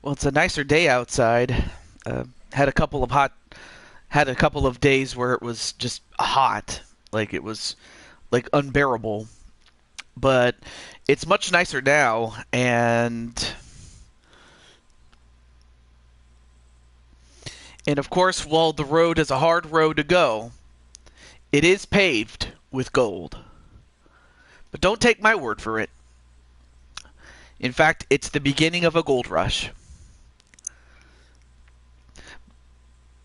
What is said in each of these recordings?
Well, it's a nicer day outside. Had a couple of days where it was just hot, like it was like unbearable. But it's much nicer now, and of course, while the road is a hard road to go, it is paved with gold. But don't take my word for it. In fact, it's the beginning of a gold rush.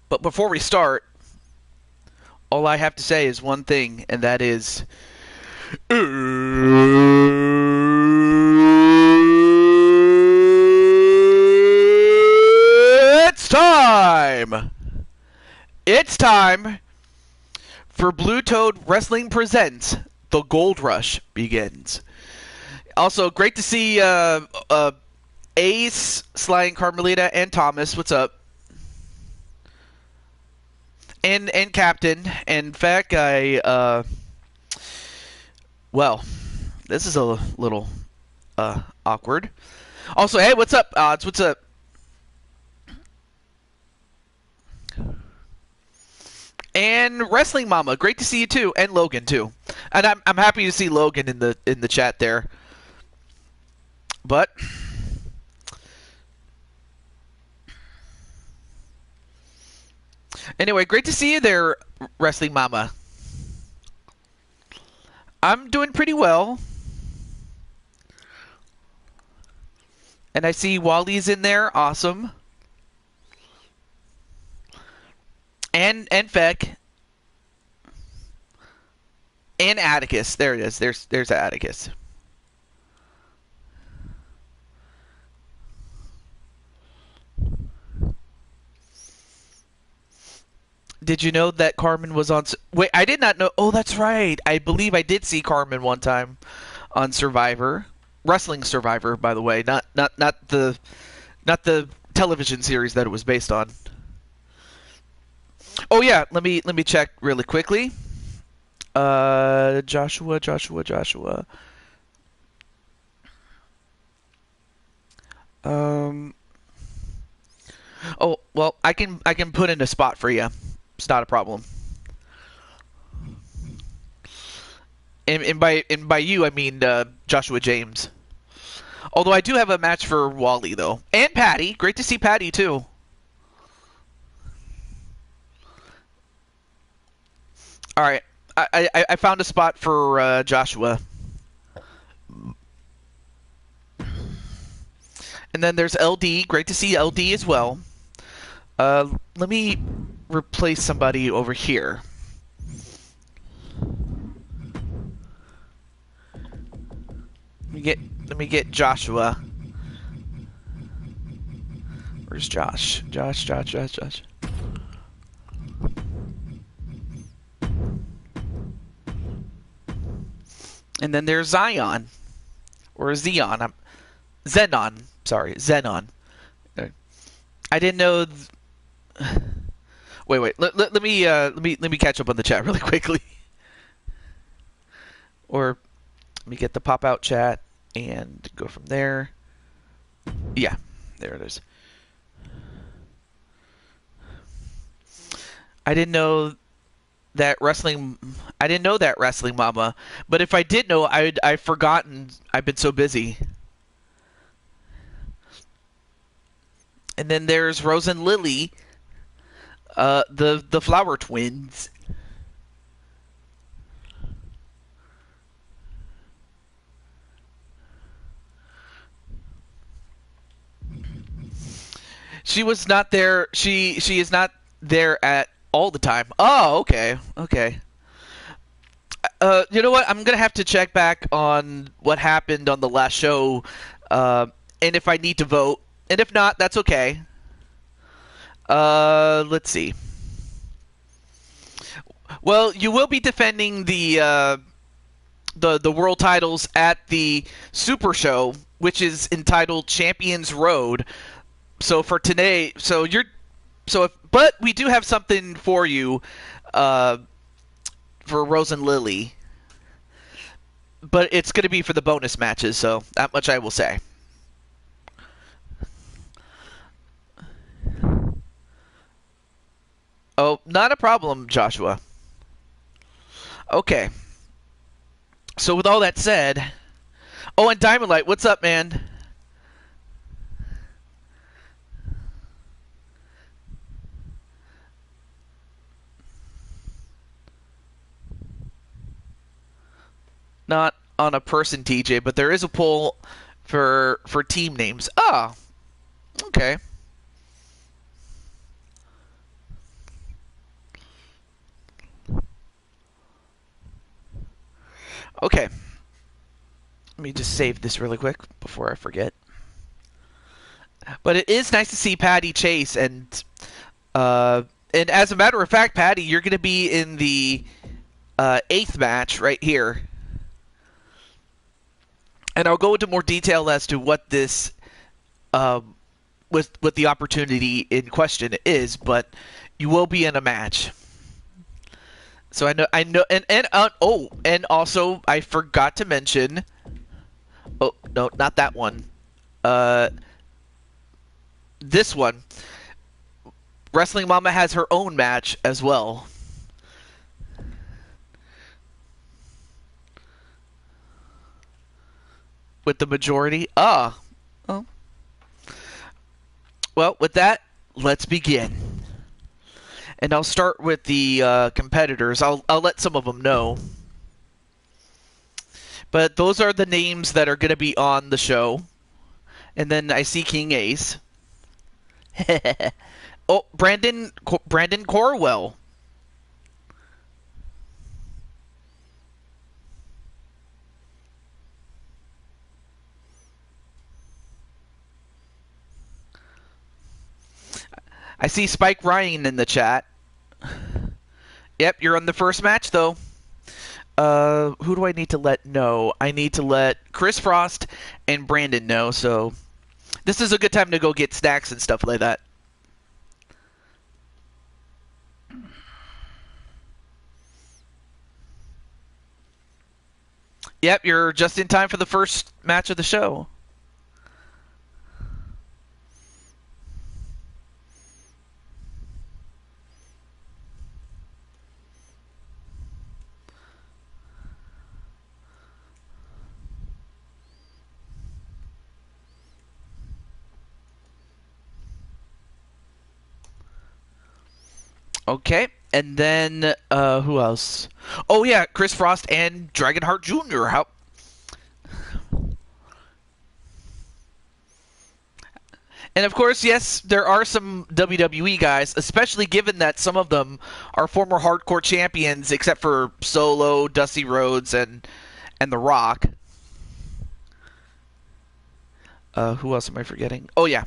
But before we start, all I have to say is one thing, and that is, it's time! It's time for Blue Toad Wrestling Presents The Gold Rush Begins. Also, great to see Ace, Sly and Carmelita, and Thomas. What's up? And Captain. In fact, well, this is a little awkward. Also, hey, what's up, Odds? What's up? And Wrestling Mama, great to see you too, and Logan too. And I'm happy to see Logan in the chat there. But anyway, great to see you there, Wrestling Mama. I'm doing pretty well. And I see Wally's in there, awesome. And Feck. And Atticus. There it is. There's Atticus. Did you know that Carmen was on... Wait, I did not know... Oh, that's right. I believe I did see Carmen one time on Survivor. Wrestling Survivor, by the way. Not the television series that it was based on. Oh, yeah. Let me check really quickly. Joshua. Oh, well, I can put in a spot for you. It's not a problem. And by you, I mean Joshua James. Although I do have a match for Wally, though. And Patty. Great to see Patty, too. All right. I found a spot for Joshua. And then there's LD. Great to see LD as well. Let me replace somebody over here. Let me get Joshua. Where's Josh? Josh. And then there's Zion. Or Zeon. Zenon. Sorry, Zenon. I didn't know... Wait. Let me catch up on the chat really quickly. Or let me get the pop-out chat and go from there. Yeah, there it is. I didn't know that Wrestling Mama, but if I did know, I've forgotten. I've been so busy. And then there's Rose and Lily, the Flower Twins. She was not there. She is not there at all the time. Oh, okay. You know what? I'm gonna have to check back on what happened on the last show, and if I need to vote, and if not, that's okay. Let's see. Well, you will be defending the world titles at the Super Show, which is entitled Champions Road. So for today, but we do have something for you, for Rose and Lily. But it's going to be for the bonus matches, so that much I will say. Not a problem, Joshua. Okay. So with all that said... Oh, and Diamond Light, what's up, man? Not on a person, TJ, but there is a poll for team names. Oh, okay. Okay. Let me just save this really quick before I forget. But it is nice to see Patty chase, and as a matter of fact, Patty, you're going to be in the 8th match right here. And I'll go into more detail as to what this, what the opportunity in question is, but you will be in a match. So I know, and also I forgot to mention. Oh no, not that one. This one. Wrestling Mama has her own match as well. With the majority? Oh. Well, with that, let's begin. And I'll start with the competitors. I'll let some of them know. But those are the names that are going to be on the show. And then I see King Ace. Oh, Brandon Corwell. I see Spike Ryan in the chat. Yep, you're on the first match, though. Who do I need to let know? I need to let Chris Frost and Brandon know, so this is a good time to go get snacks and stuff like that. Yep, you're just in time for the first match of the show. Okay, and then who else? Oh yeah, Chris Frost and Dragonheart Jr. How? And of course, yes, there are some WWE guys, especially given that some of them are former hardcore champions, except for Solo, Dusty Rhodes, and The Rock. Who else am I forgetting? Oh yeah.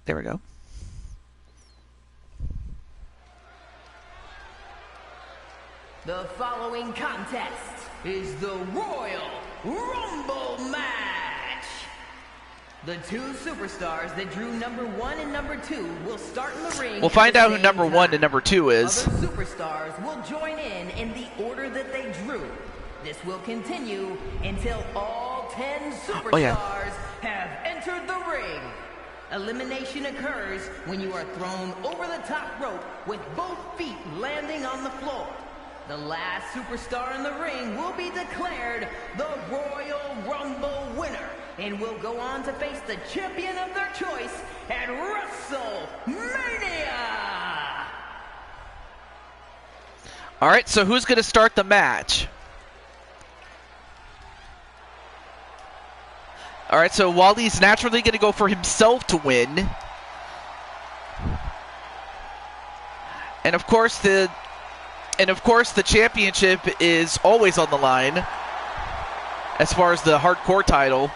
There we go. The following contest is the Royal Rumble match. The two superstars that drew number 1 and number 2 will start in the ring. We'll find out who number 1 and number 2 is. Other superstars will join in the order that they drew. This will continue until all 10 superstars have entered the ring. Elimination occurs when you are thrown over the top rope with both feet landing on the floor. The last superstar in the ring will be declared the Royal Rumble winner and will go on to face the champion of their choice at WrestleMania! Alright, so who's going to start the match? Alright, so Wally's naturally going to go for himself to win. And of course the championship is always on the line as far as the hardcore title.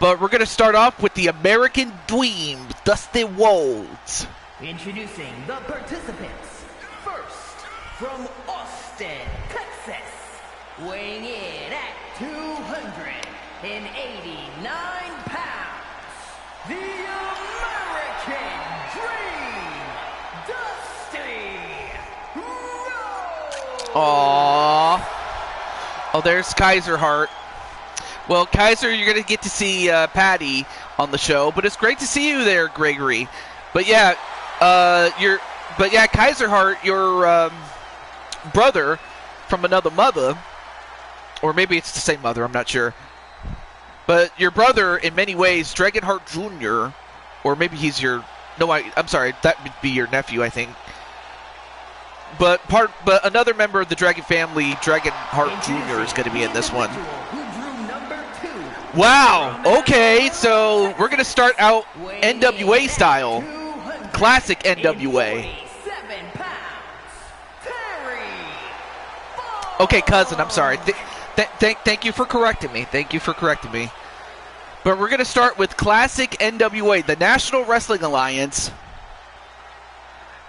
But we're going to start off with the American Dream, Dusty Rhodes. Introducing the participants. First, from Austin, Texas, weighing in at 289 pounds, the American Dream, Dusty Rhodes. Aww. Oh, there's Kaiser Hart. Well, Kaiser, you're going to get to see Patty on the show, but it's great to see you there, Gregory. But yeah, Kaiser Hart, your brother from another mother, or maybe it's the same mother, I'm not sure. But your brother, in many ways, Dragon Hart Jr., or maybe he's your, no, I'm sorry, that would be your nephew, I think. But another member of the Dragon family, Dragon Hart Jr., is going to be in this one. Wow, okay, so we're going to start out NWA style. Classic NWA. Okay, cousin, I'm sorry. Thank you for correcting me. Thank you for correcting me. But we're going to start with classic NWA, the National Wrestling Alliance.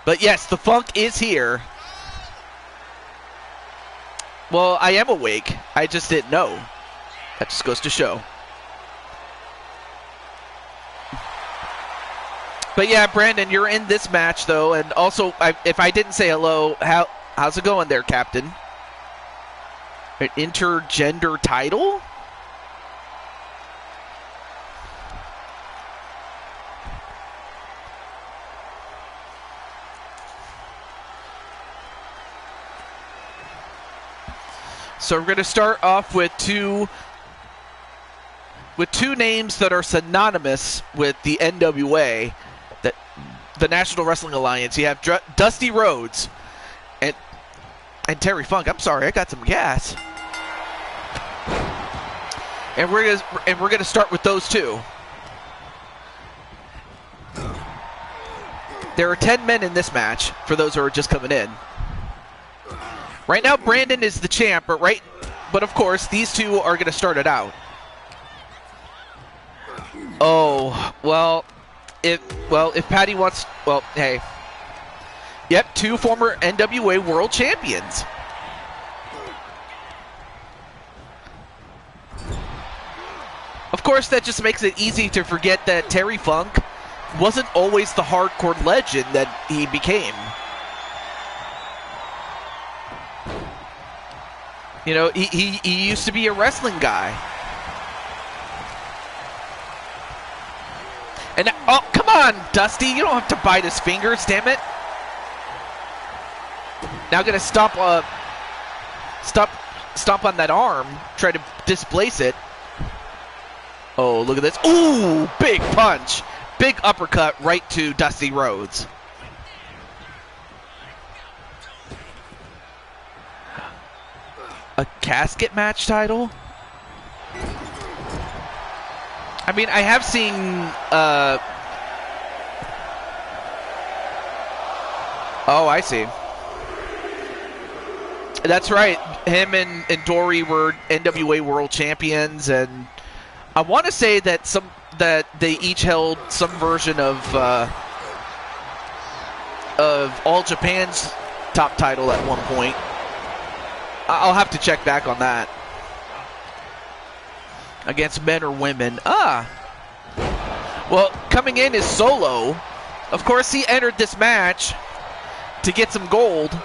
But yes, the Funk is here. Well, I am awake. I just didn't know. That just goes to show. But yeah, Brandon, you're in this match, though. And also, if I didn't say hello, how's it going there, Captain? An intergender title? So we're going to start off with two names that are synonymous with the NWA, the National Wrestling Alliance. You have Dusty Rhodes and Terry Funk. I'm sorry, I got some gas. And we're gonna start with those two. There are 10 men in this match for those who are just coming in. Right now, Brandon is the champ, but of course, these two are going to start it out. Oh, well, if Patty wants, well, hey. Yep, two former NWA World Champions. Of course, that just makes it easy to forget that Terry Funk wasn't always the hardcore legend that he became. You know, he used to be a wrestling guy. And, oh, come on, Dusty. You don't have to bite his fingers, damn it. Now going to stomp on that arm, try to displace it. Oh, look at this. Ooh, big punch. Big uppercut right to Dusty Rhodes. A casket match title? I mean, I have seen oh, I see. That's right. Him and Dory were NWA World Champions, and I want to say that they each held some version of All Japan's top title at one point. I'll have to check back on that. Against men or women. Well, coming in is Solo. Of course, he entered this match to get some gold.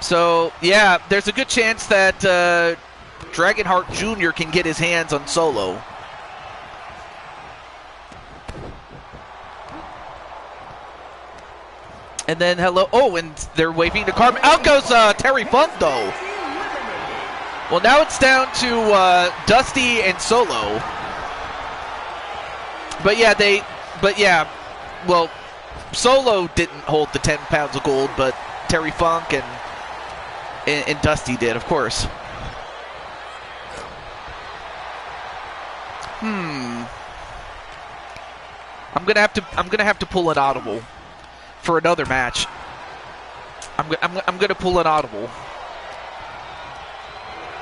So, yeah, there's a good chance that Dragon Hart Jr. can get his hands on Solo. And then, hello. Oh, and they're waving to Carmen. Out goes Terry Funk, though. Well, now it's down to Dusty and Solo. But yeah, well, Solo didn't hold the 10 pounds of gold, but Terry Funk and Dusty did, of course. I'm gonna have to pull an audible for another match. I'm gonna pull an audible.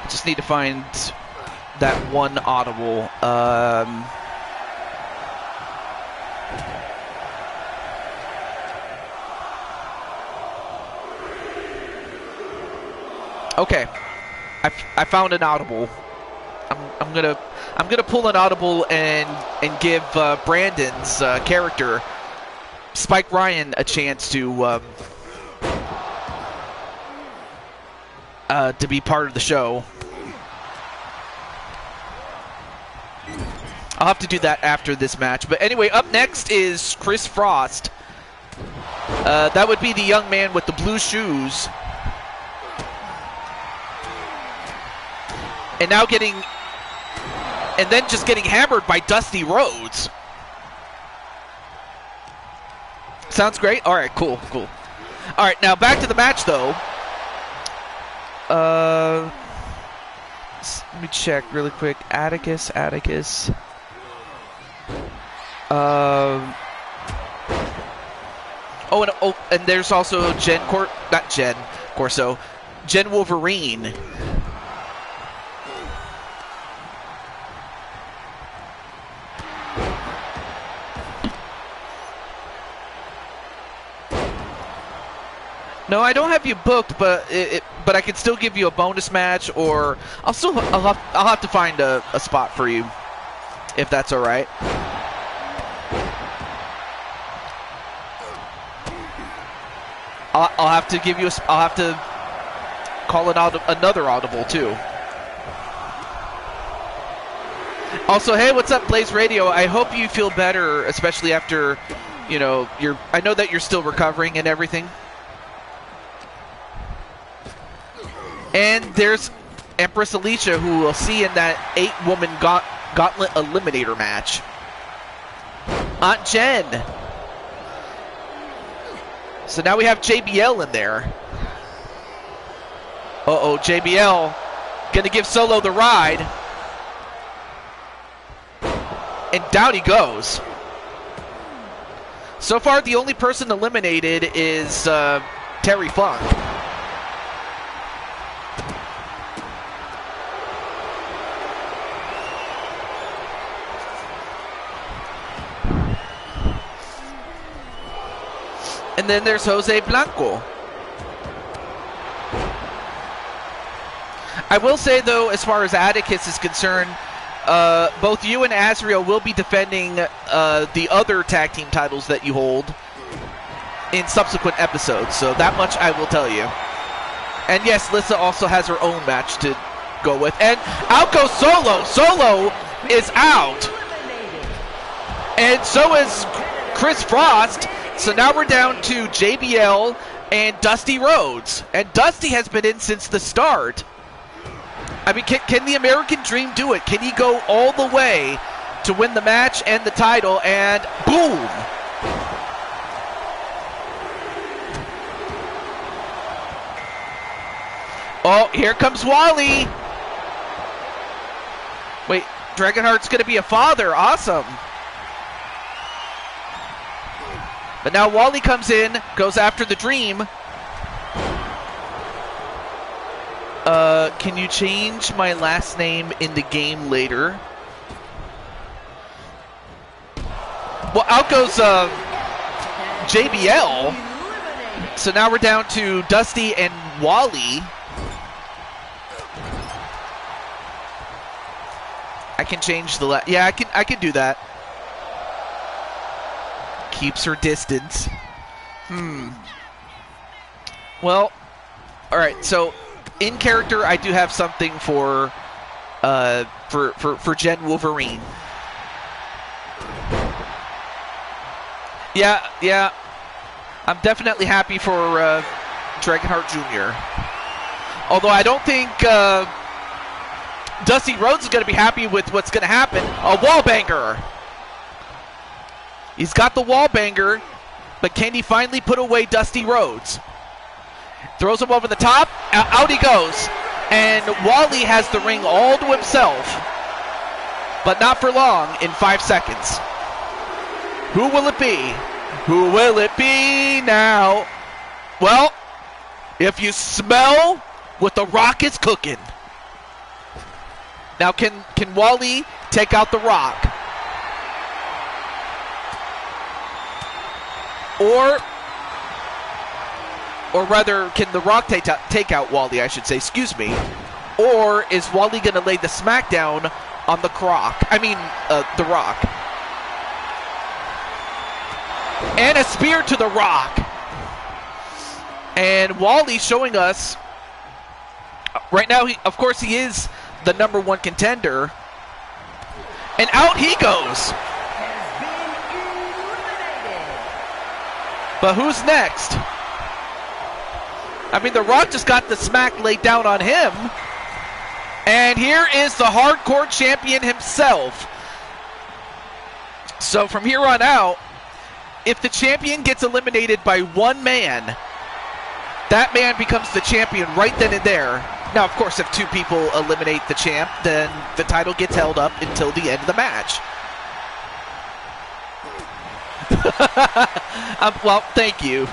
I just need to find that one audible. Okay. I found an audible. I'm gonna pull an audible and give Brandon's character Spike Ryan a chance to be part of the show. I'll have to do that after this match. But anyway, up next is Chris Frost. That would be the young man with the blue shoes. And now just getting hammered by Dusty Rhodes. Sounds great? Alright, cool. Alright, now back to the match, though. Let me check really quick. Atticus. And there's also Jen Wolverine. No, I don't have you booked, but I could still give you a bonus match, or I'll have to find a spot for you, if that's all right. I'll have to give you I'll have to call it out another audible too. Also, hey, what's up, Blaze Radio? I hope you feel better, especially after, I know that you're still recovering and everything. And there's Empress Alicia, who we'll see in that 8-woman gauntlet eliminator match. Aunt Jen. So now we have JBL in there. Uh-oh, JBL gonna give Solo the ride. And down he goes. So far, the only person eliminated is Terry Funk. And then there's Jose Blanco. I will say, though, as far as Atticus is concerned, both you and Azrael will be defending the other tag team titles that you hold in subsequent episodes. So that much I will tell you. And yes, Lissa also has her own match to go with. And out goes Solo. Solo is out. And so is Chris Frost. So now we're down to JBL and Dusty Rhodes. And Dusty has been in since the start. I mean, can the American Dream do it? Can he go all the way to win the match and the title? And boom! Oh, here comes Wally. Wait, Dragonheart's going to be a father. Awesome. But now Wally comes in, goes after the Dream. Can you change my last name in the game later? Well, out goes JBL. So now we're down to Dusty and Wally. I can change the yeah, I can do that. Keeps her distance. Well, all right. So in character, I do have something for Jen Wolverine. Yeah. I'm definitely happy for Dragonheart Jr. Although I don't think Dusty Rhodes is going to be happy with what's going to happen. A wallbanger. He's got the wallbanger, but can he finally put away Dusty Rhodes? Throws him over the top. Out he goes. And Wally has the ring all to himself, but not for long, in 5 seconds. Who will it be? Who will it be now? Well, if you smell what The Rock is cooking. Now, can Wally take out The Rock? Or rather, can The Rock take out Wally, I should say. Excuse me. Or is Wally going to lay the smackdown on the Croc? I mean, the Rock. And a spear to the Rock. And Wally showing us, right now, of course, he is the #1 contender. And out he goes. But who's next? I mean, the Rock just got the smack laid down on him. And here is the hardcore champion himself. So from here on out, if the champion gets eliminated by one man, that man becomes the champion right then and there. Now, of course, if two people eliminate the champ, then the title gets held up until the end of the match. Well, thank you.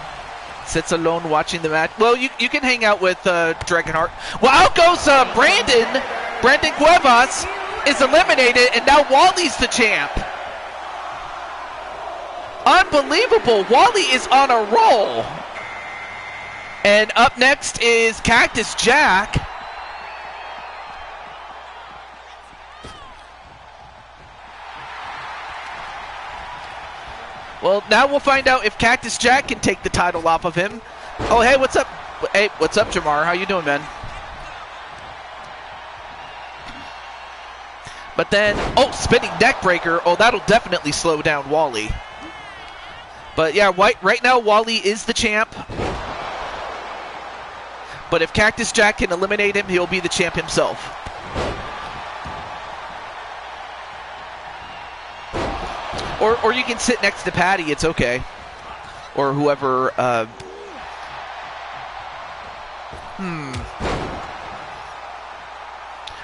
Sits alone watching the match. Well, you can hang out with Dragonheart. Well, out goes Brandon. Brandon Cuevas is eliminated, and now Wally's the champ. Unbelievable. Wally is on a roll. And up next is Cactus Jack. Well, now we'll find out if Cactus Jack can take the title off of him. Oh, hey, what's up? Hey, what's up, Jamar? How you doing, man? But then, oh, spinning neck breaker. Oh, that'll definitely slow down Wally. But yeah, right now Wally is the champ. But if Cactus Jack can eliminate him, he'll be the champ himself. Or you can sit next to Patty, it's okay. Or whoever,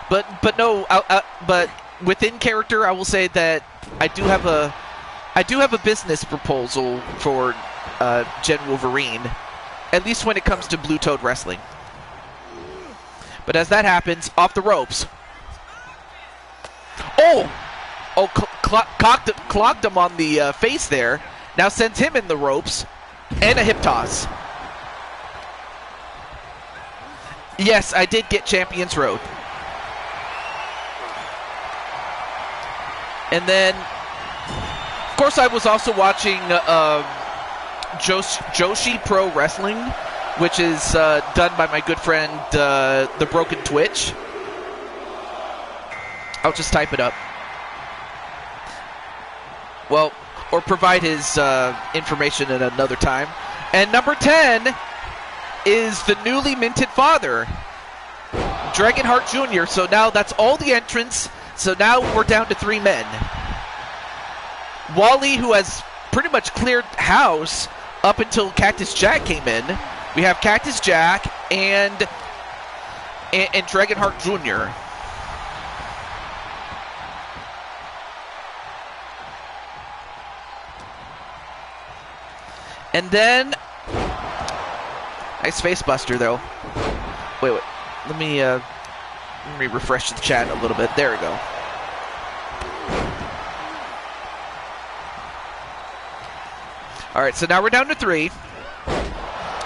But no, but within character, I will say that I do have a business proposal for Jen Wolverine, at least when it comes to Blue Toad Wrestling. But as that happens, off the ropes. Oh, clocked him on the face there. Now sends him in the ropes, and a hip toss. Yes, I did get Champions Road. And then, of course, I was also watching Joshi Pro Wrestling, which is done by my good friend, The Broken Twitch. I'll just type it up. Well, or provide his information at another time. And number 10 is the newly minted father, Dragonheart Jr. So now that's all the entrants. So now we're down to 3 men. Wally, who has pretty much cleared house up until Cactus Jack came in. We have Cactus Jack and Dragonheart Jr. And then, nice face buster though. Wait, let me refresh the chat a little bit. There we go. All right, so now we're down to 3.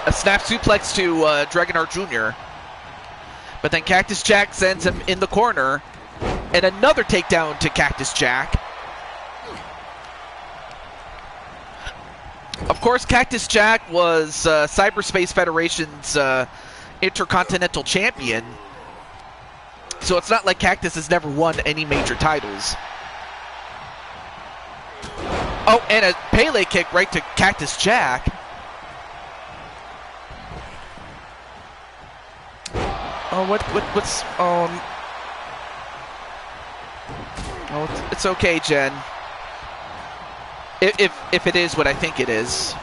A snap suplex to Dragonheart Jr. But then Cactus Jack sends him in the corner, and another takedown to Cactus Jack. Of course, Cactus Jack was Cyberspace Federation's Intercontinental Champion. So it's not like Cactus has never won any major titles. Oh, and a Pele kick right to Cactus Jack. Oh, what's oh, it's okay, Jen. If it is what I think it is.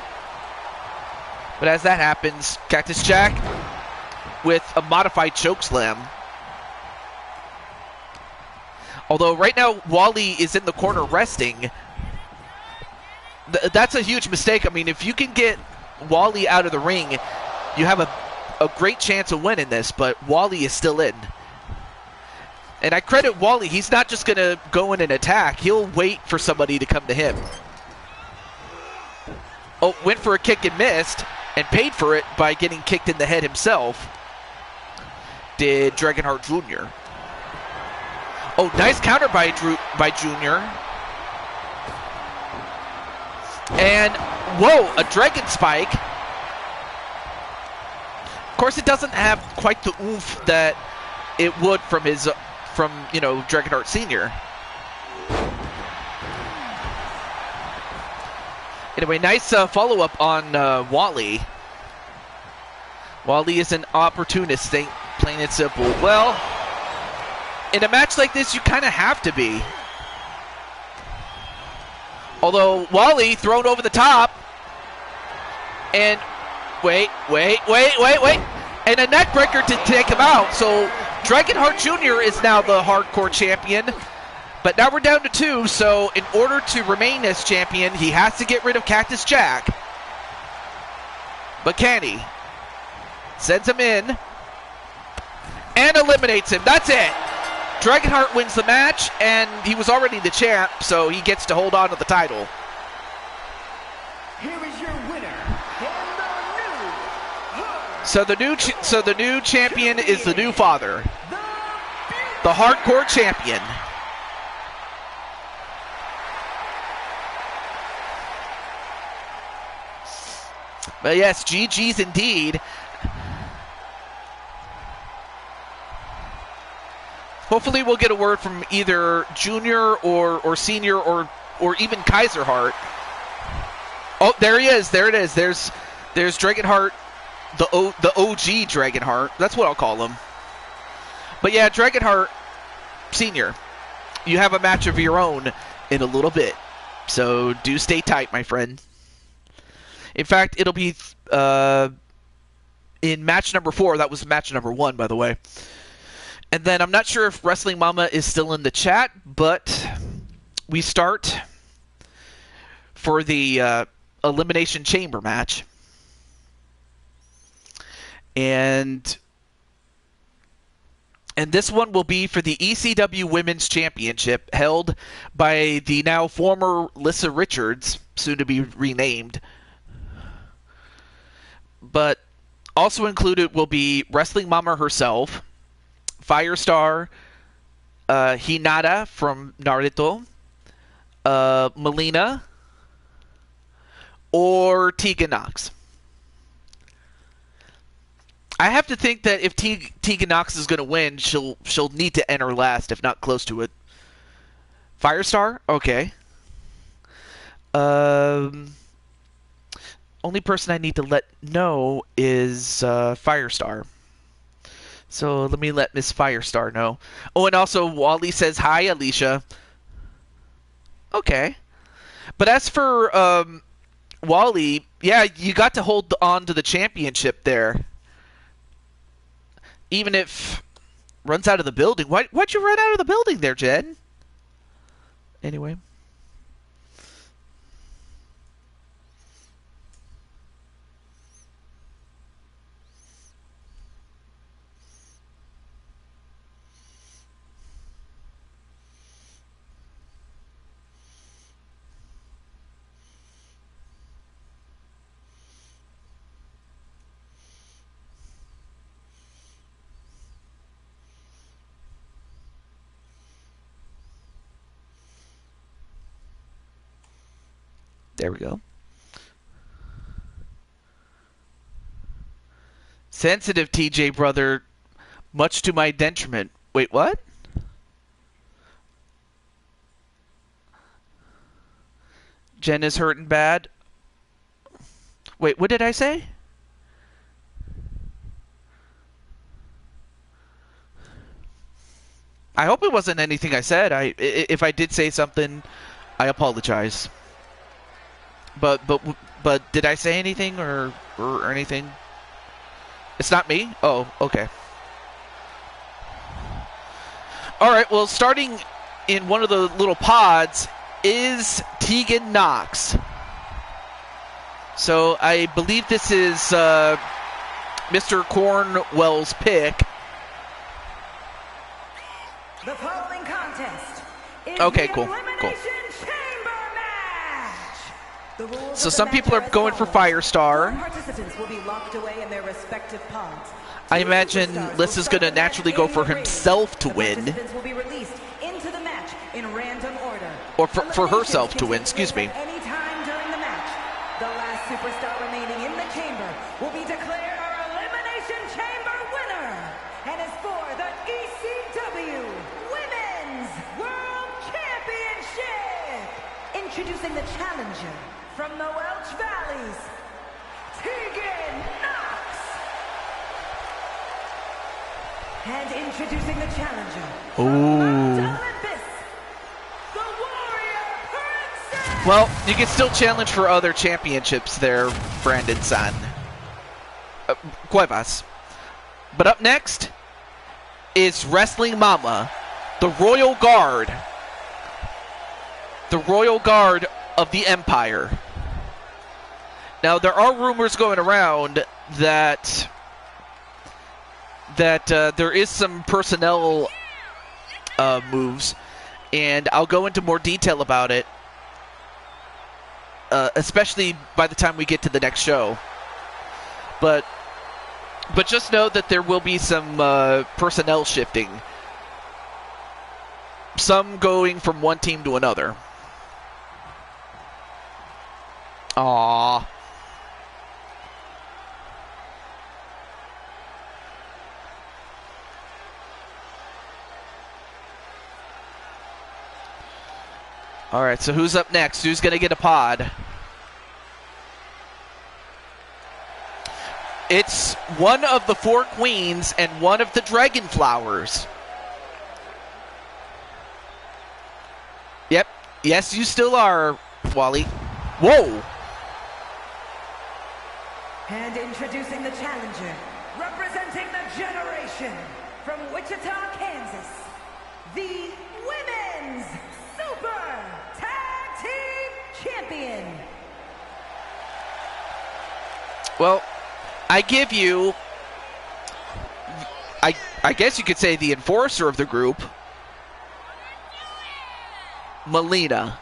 But as that happens, Cactus Jack with a modified chokeslam. Although right now Wally is in the corner resting. That's a huge mistake. I mean, if you can get Wally out of the ring, you have a great chance of winning this, but Wally is still in. And I credit Wally. He's not just going to go in and attack. He'll wait for somebody to come to him. Oh, went for a kick and missed, and paid for it by getting kicked in the head himself. did Dragonheart Jr. Oh, nice counter by Junior. And, whoa, a Dragon Spike. Of course, it doesn't have quite the oomph that it would from his, Dragonheart Sr. Anyway, nice follow-up on Wally. Wally is an opportunist, plain and simple. Well, in a match like this, you kind of have to be. Although, Wally thrown over the top. And, wait. And a neckbreaker to take him out. So, Dragonheart Jr. is now the hardcore champion. But now we're down to 2, so in order to remain as champion, he has to get rid of Cactus Jack. But can he? Sends him in. And eliminates him. That's it. Dragonheart wins the match, and he was already the champ, so he gets to hold on to the title. Here is your winner, and the new champion is the new father. The hardcore champion. But yes, GG's indeed. Hopefully we'll get a word from either Junior or Senior or even Kaiserheart. Oh, there he is. There it is. There's Dragonheart, the OG Dragonheart. That's what I'll call him. But yeah, Dragonheart Senior, you have a match of your own in a little bit. So do stay tight, my friend. In fact, it'll be in match number 4. That was match number 1, by the way. And then I'm not sure if Wrestling Mama is still in the chat, but we start for the Elimination Chamber match. And this one will be for the ECW Women's Championship, held by the now former Lissa Richards, soon to be renamed. But also included will be Wrestling Mama herself, Firestar, Hinata from Naruto, Melina, or Tegan Nox. I have to think that if Tegan Nox is going to win, she'll need to enter last, if not close to it. Firestar? Okay. Only person I need to let know is Firestar. So let me let Miss Firestar know. Oh, and also Wally says, hi, Alicia. Okay. But as for Wally, yeah, you got to hold on to the championship there. Even if runs out of the building. Why'd you run out of the building there, Jen? Anyway. There we go. Sensitive TJ brother, much to my detriment. Wait, what? Jen is hurting bad. Wait, what did I say? I hope it wasn't anything I said. If I did say something, I apologize. But did I say anything or anything? It's not me? Oh, okay. Alright, well, starting in one of the little pods is Tegan Nox. So I believe this is Mr. Cornwell's pick. The following contest is okay, the cool. Elimination Chamber match. The rules So of the some match people are as going for follows. Firestar. Participants will be locked away in their respective pods. I imagine Lissa's going to naturally go for himself to win. Will be released into the match in random order. Or for herself to win, excuse me. Any time during the match, the last superstar remaining in the chamber will be declared our Elimination Chamber winner. And is for the ECW Women's World Championship. Introducing the challenger from the Welch Valleys, Tegan Knox. And introducing the challenger from Mount Olympus, the Warrior Princess. Well, you can still challenge for other championships there, Brandon San. Cuevas. But up next is Wrestling Mama, the Royal Guard. The Royal Guard of the Empire. Now, there are rumors going around that there is some personnel moves, and I'll go into more detail about it, especially by the time we get to the next show. But just know that there will be some personnel shifting, some going from one team to another. Aww. All right, so who's up next? Who's going to get a pod? It's one of the four queens and one of the dragon flowers. Yep. Yes, you still are, Wally. Whoa. And introducing the challenger, representing the generation from Wichita, Kansas, the Women's Super Tag Team Champion. Well, I give you, I guess you could say the enforcer of the group, Melina.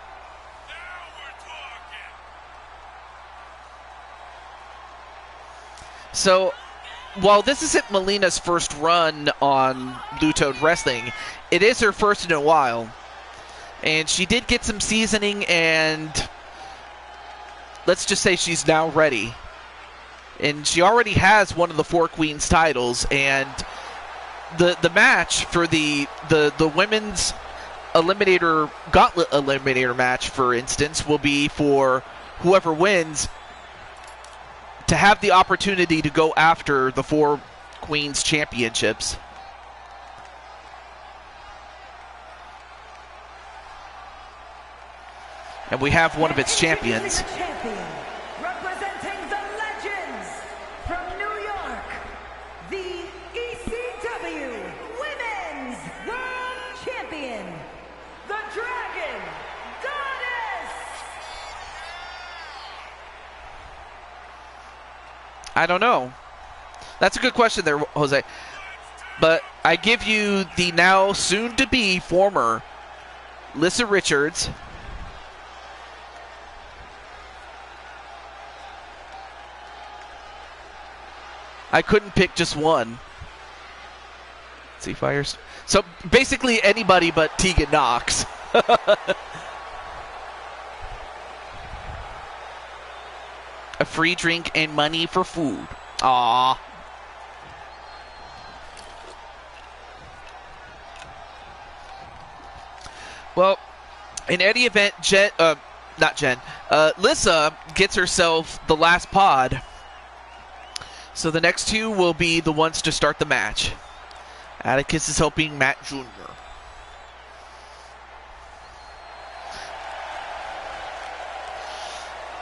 So, while this isn't Melina's first run on Blue Toad Wrestling, it is her first in a while. And she did get some seasoning, and let's just say she's now ready. And she already has one of the four queens titles, and the match for the women's eliminator gauntlet eliminator match, for instance, will be for whoever wins to have the opportunity to go after the four queens championships. And we have one of its champions. Representing the legends from New York, the ECW Women's World Champion, the Dragon Goddess. I don't know. That's a good question there, Jose. But I give you the now soon-to-be former Lissa Richards, I couldn't pick just one. Let's see, fires. So basically anybody but Tegan Knox. A free drink and money for food. Aww. Well, in any event, Lissa gets herself the last pod. So the next two will be the ones to start the match. Atticus is helping Matt Jr.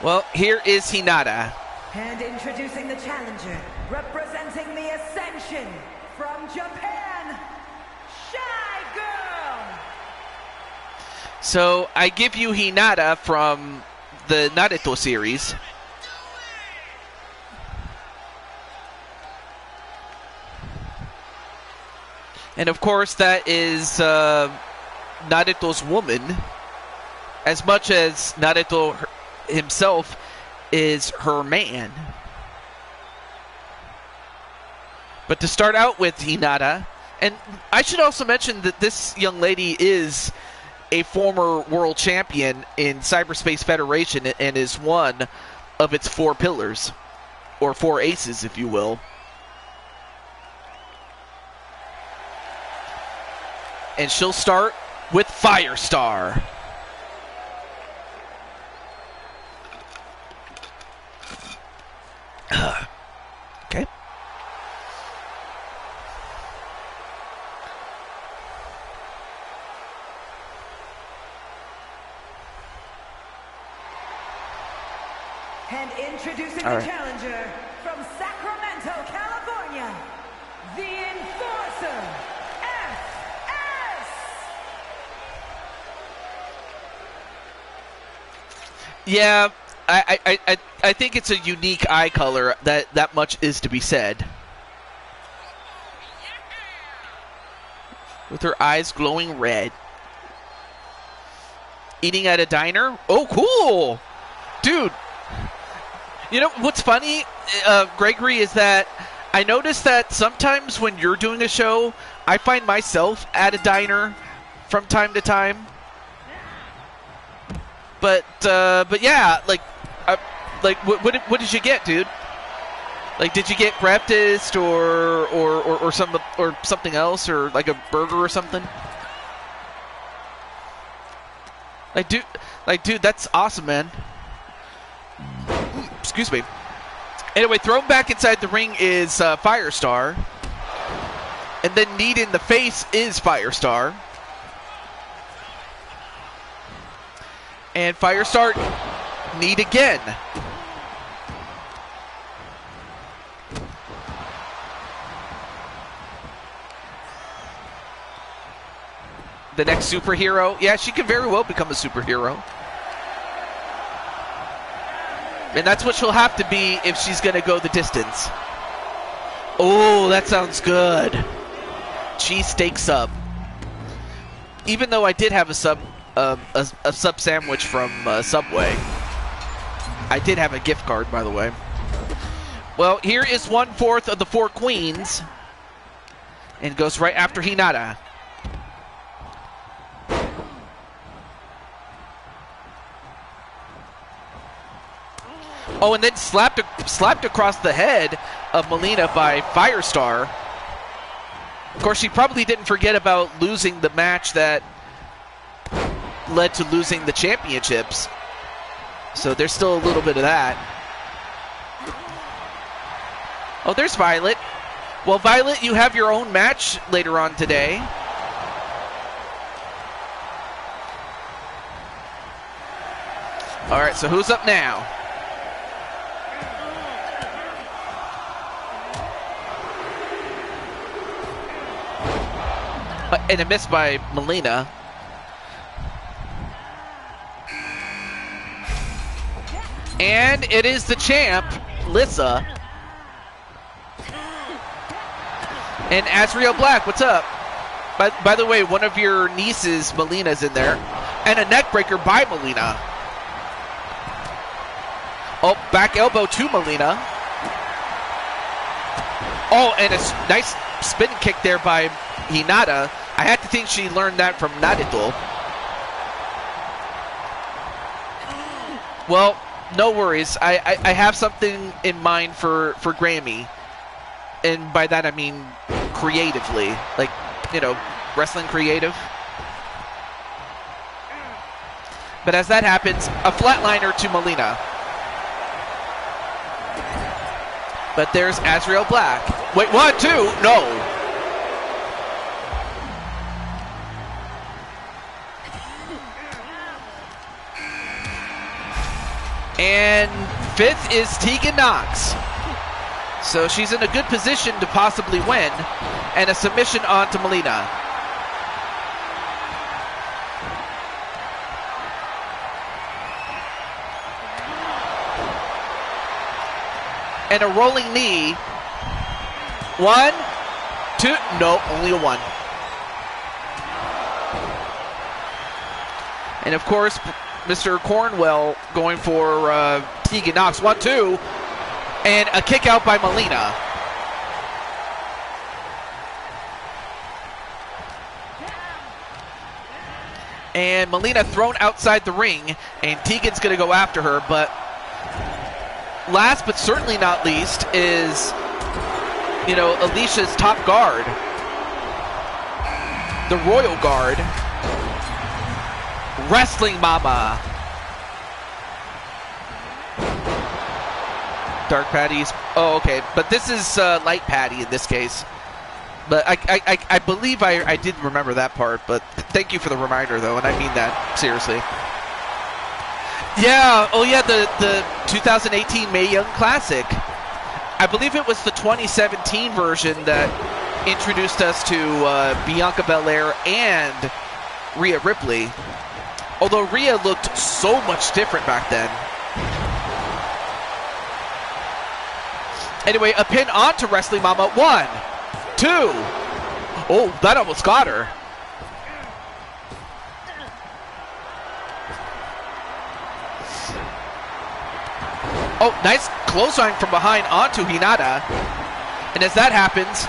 Well, here is Hinata. And introducing the challenger, representing the Ascension from Japan, Shy Girl. So I give you Hinata from the Naruto series. And of course, that is Naruto's woman, as much as Naruto himself is her man. But to start out with Hinata, and I should also mention that this young lady is a former world champion in Cyberspace Federation and is one of its 4 pillars, or 4 aces, if you will. And she'll start with Firestar. Okay. And introducing the challenger from Sacramento, California, the Enforcer, SS! Yeah, I think it's a unique eye color. That much is to be said. With her eyes glowing red. Eating at a diner? Oh, cool! Dude, you know what's funny, Gregory, is that I noticed that sometimes when you're doing a show, I find myself at a diner from time to time. But yeah, like what did you get, dude? Like, did you get breakfast or something else, or like a burger or something? Dude, that's awesome, man. Excuse me. Anyway, thrown back inside the ring is Firestar, and then kneed in the face is Firestar. And Firestar kneed again. The next superhero. Yeah, she could very well become a superhero. And that's what she'll have to be if she's going to go the distance. Oh, that sounds good. Cheesesteak sub. Even though I did have a sub sandwich from Subway. I did have a gift card, by the way. Well, here is 1/4 of the 4 queens. And goes right after Hinata. Oh, and then slapped across the head of Melina by Firestar. Of course, she probably didn't forget about losing the match that led to losing the championships. So there's still a little bit of that. Oh, there's Violet. Well, Violet, you have your own match later on today. All right, so who's up now? And a miss by Melina. And it is the champ, Lissa. And Azriel Black, what's up? By the way, one of your nieces, Melina's in there. And a neckbreaker by Melina. Oh, back elbow to Melina. Oh, and a nice spin kick there by Hinata. I had to think she learned that from Narito. Well, no worries. I have something in mind for Grammy. And by that I mean creatively. Like, you know, wrestling creative. But as that happens, a flatliner to Melina. But there's Azriel Black. Wait, 1, 2, no. And 5th is Tegan Knox. So she's in a good position to possibly win. And a submission on to Melina. And a rolling knee. 1, 2, no, only a 1. And of course, Mr. Cornwell going for Tegan Knox. 1, 2. And a kick out by Melina. And Melina thrown outside the ring, and Tegan's going to go after her, but last but certainly not least is, Alicia's top guard, the Royal Guard, Wrestling Mama. Dark Patties. Oh, okay. But this is Light Patty in this case. But I believe I did remember that part, but thank you for the reminder, though, and I mean that seriously. Yeah, oh yeah, the 2018 Mae Young Classic. I believe it was the 2017 version that introduced us to Bianca Belair and Rhea Ripley. Although Rhea looked so much different back then. Anyway, a pin onto Wrestling Mama. 1, 2. Oh, that almost got her. Oh, nice clothesline from behind onto Hinata. And as that happens,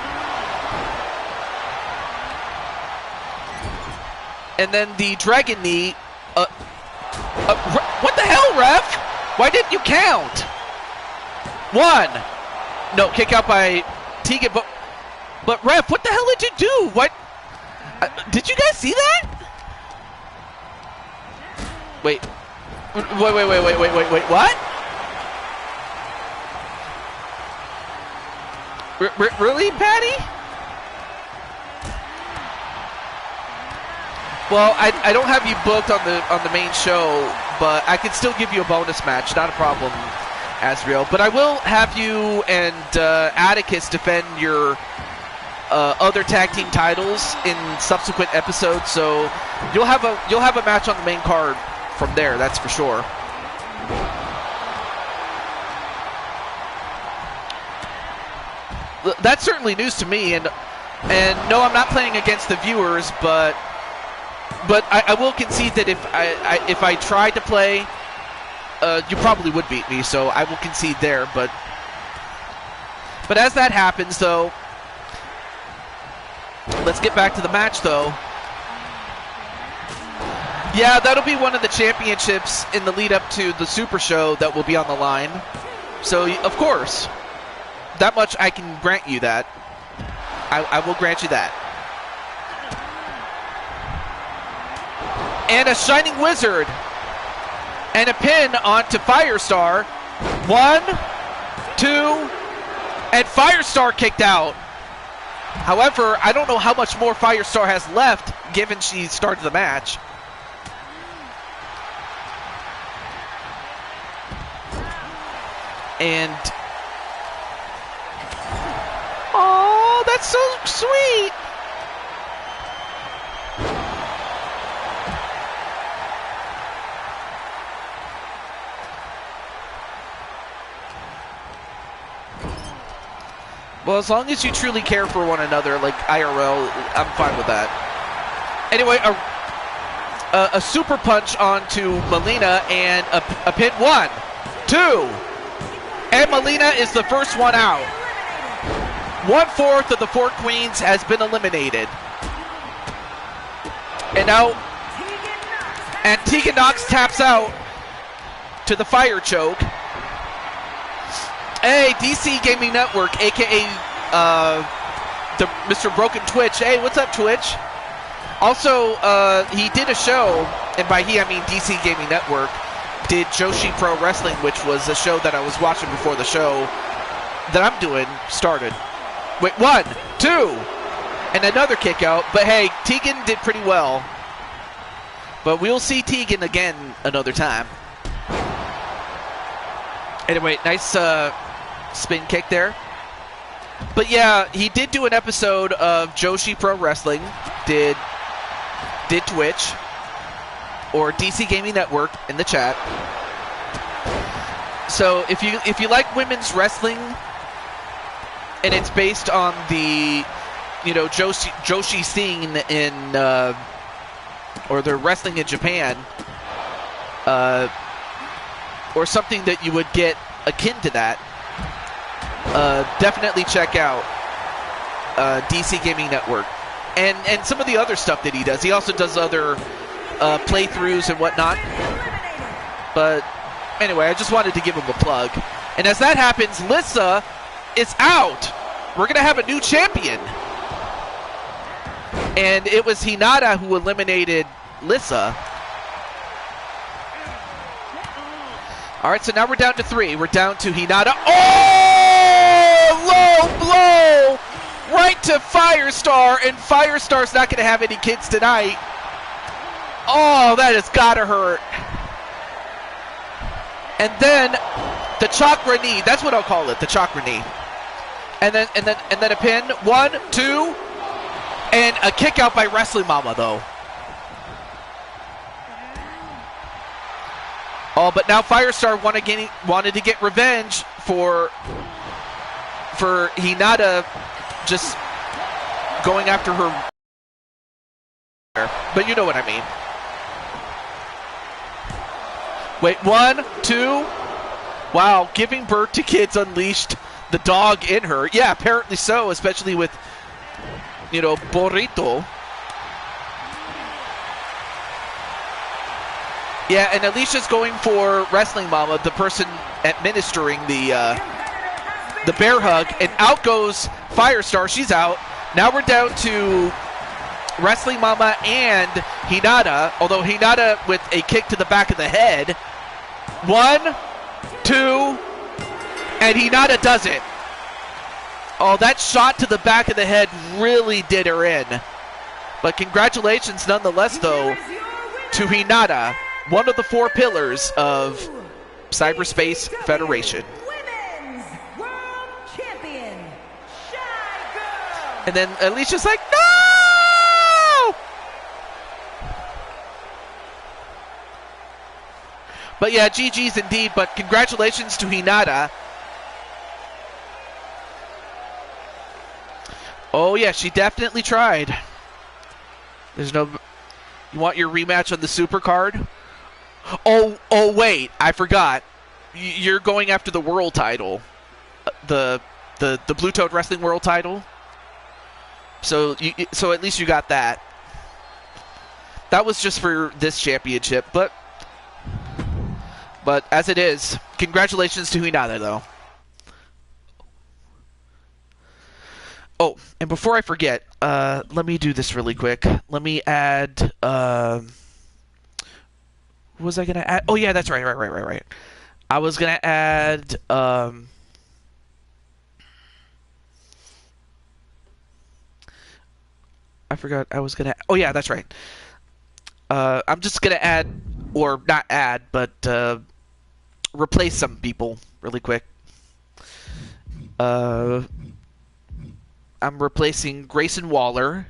and then the Dragon Knee. What the hell, ref? Why didn't you count? 1. No, kick out by Tegan, but ref, what the hell did you do? What? Did you guys see that? Wait, what? Really, Patty? Well, I don't have you booked on the main show, but I can still give you a bonus match. Not a problem, Azriel. But I will have you and Atticus defend your other tag team titles in subsequent episodes. So you'll have a match on the main card from there. That's for sure. That's certainly news to me, and no, I'm not playing against the viewers, but I will concede that if I tried to play, you probably would beat me, so I will concede there. But as that happens, though, let's get back to the match, though. Yeah, that'll be one of the championships in the lead up to the Super Show that will be on the line. So, of course, that much I can grant you that. I will grant you that. And a Shining Wizard. And a pin onto Firestar. 1, 2, and Firestar kicked out. However, I don't know how much more Firestar has left, given she started the match. And oh, that's so sweet. Well, as long as you truly care for one another, like IRL, I'm fine with that. Anyway, a super punch onto Melina and a pin. 1, 2, and Melina is the first one out. 1/4 of the 4 queens has been eliminated. And now, and Tegan Nox taps out to the fire choke. Hey, DC Gaming Network, aka the Mr. Broken Twitch. Hey, what's up, Twitch? Also, he did a show, and by he I mean DC Gaming Network, did Joshi Pro Wrestling, which was a show that I was watching before the show that I'm doing started. Wait, 1, 2, and another kick out. But hey, Tegan did pretty well. But we'll see Tegan again another time. Anyway, nice spin kick there. But yeah, he did do an episode of Joshi Pro Wrestling. Did Twitch or DC Gaming Network in the chat. So if you like women's wrestling, and it's based on the Joshi scene in or the wrestling in Japan, or something that you would get akin to that, definitely check out DC Gaming Network and some of the other stuff that he does. He also does other playthroughs and whatnot. But anyway, I just wanted to give him a plug. And as that happens, Lissa is out. We're going to have a new champion. And it was Hinata who eliminated Lissa. All right, so now we're down to 3. We're down to Hinata. Oh! Low blow! Right to Firestar, and Firestar's not going to have any kids tonight. Oh, that has got to hurt. And then the chakra knee. That's what I'll call it, the chakra knee. And then a pin. 1, 2, and a kick out by Wrestling Mama, though. Oh, but now Firestar wanted to get revenge for Hinata just going after her. But you know what I mean. Wait, 1, 2. Wow, giving birth to kids unleashed the dog in her. Yeah, apparently so, especially with, you know, Burrito. Yeah, and Alicia's going for Wrestling Mama, the person administering the bear hug, and out goes Firestar. She's out. Now we're down to Wrestling Mama and Hinata, although Hinata with a kick to the back of the head. 1, 2, and Hinata does it. Oh, that shot to the back of the head really did her in. But congratulations nonetheless, though, to Hinata, one of the 4 pillars of Cyberspace Federation. Women's World Champion, Shy Girl. And then Alicia's like, no! But yeah, GG's indeed, but congratulations to Hinata. Oh yeah, she definitely tried. There's no... You want your rematch on the Super card? Oh wait, I forgot. You're going after the world title. The Blue Toad Wrestling World title. So at least you got that. That was just for this championship, but as it is, congratulations to Hinata, though. Oh, and before I forget, let me do this really quick. Let me add... what was I going to add? Oh, yeah, that's right. I was going to add... I forgot I was going to... Oh, yeah, that's right. I'm just going to add, or not add, but replace some people really quick. I'm replacing Grayson Waller,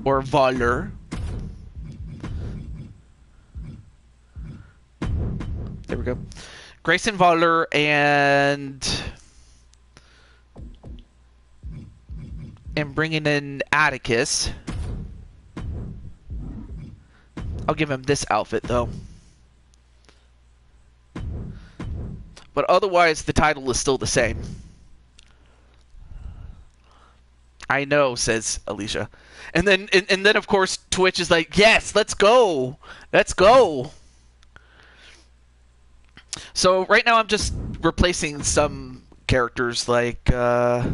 or Waller. There we go. Grayson Waller and bringing in Atticus. I'll give him this outfit, though. But otherwise, the title is still the same. I know, says Alicia. And then of course Twitch is like, yes, let's go. Let's go. So right now I'm just replacing some characters like yeah,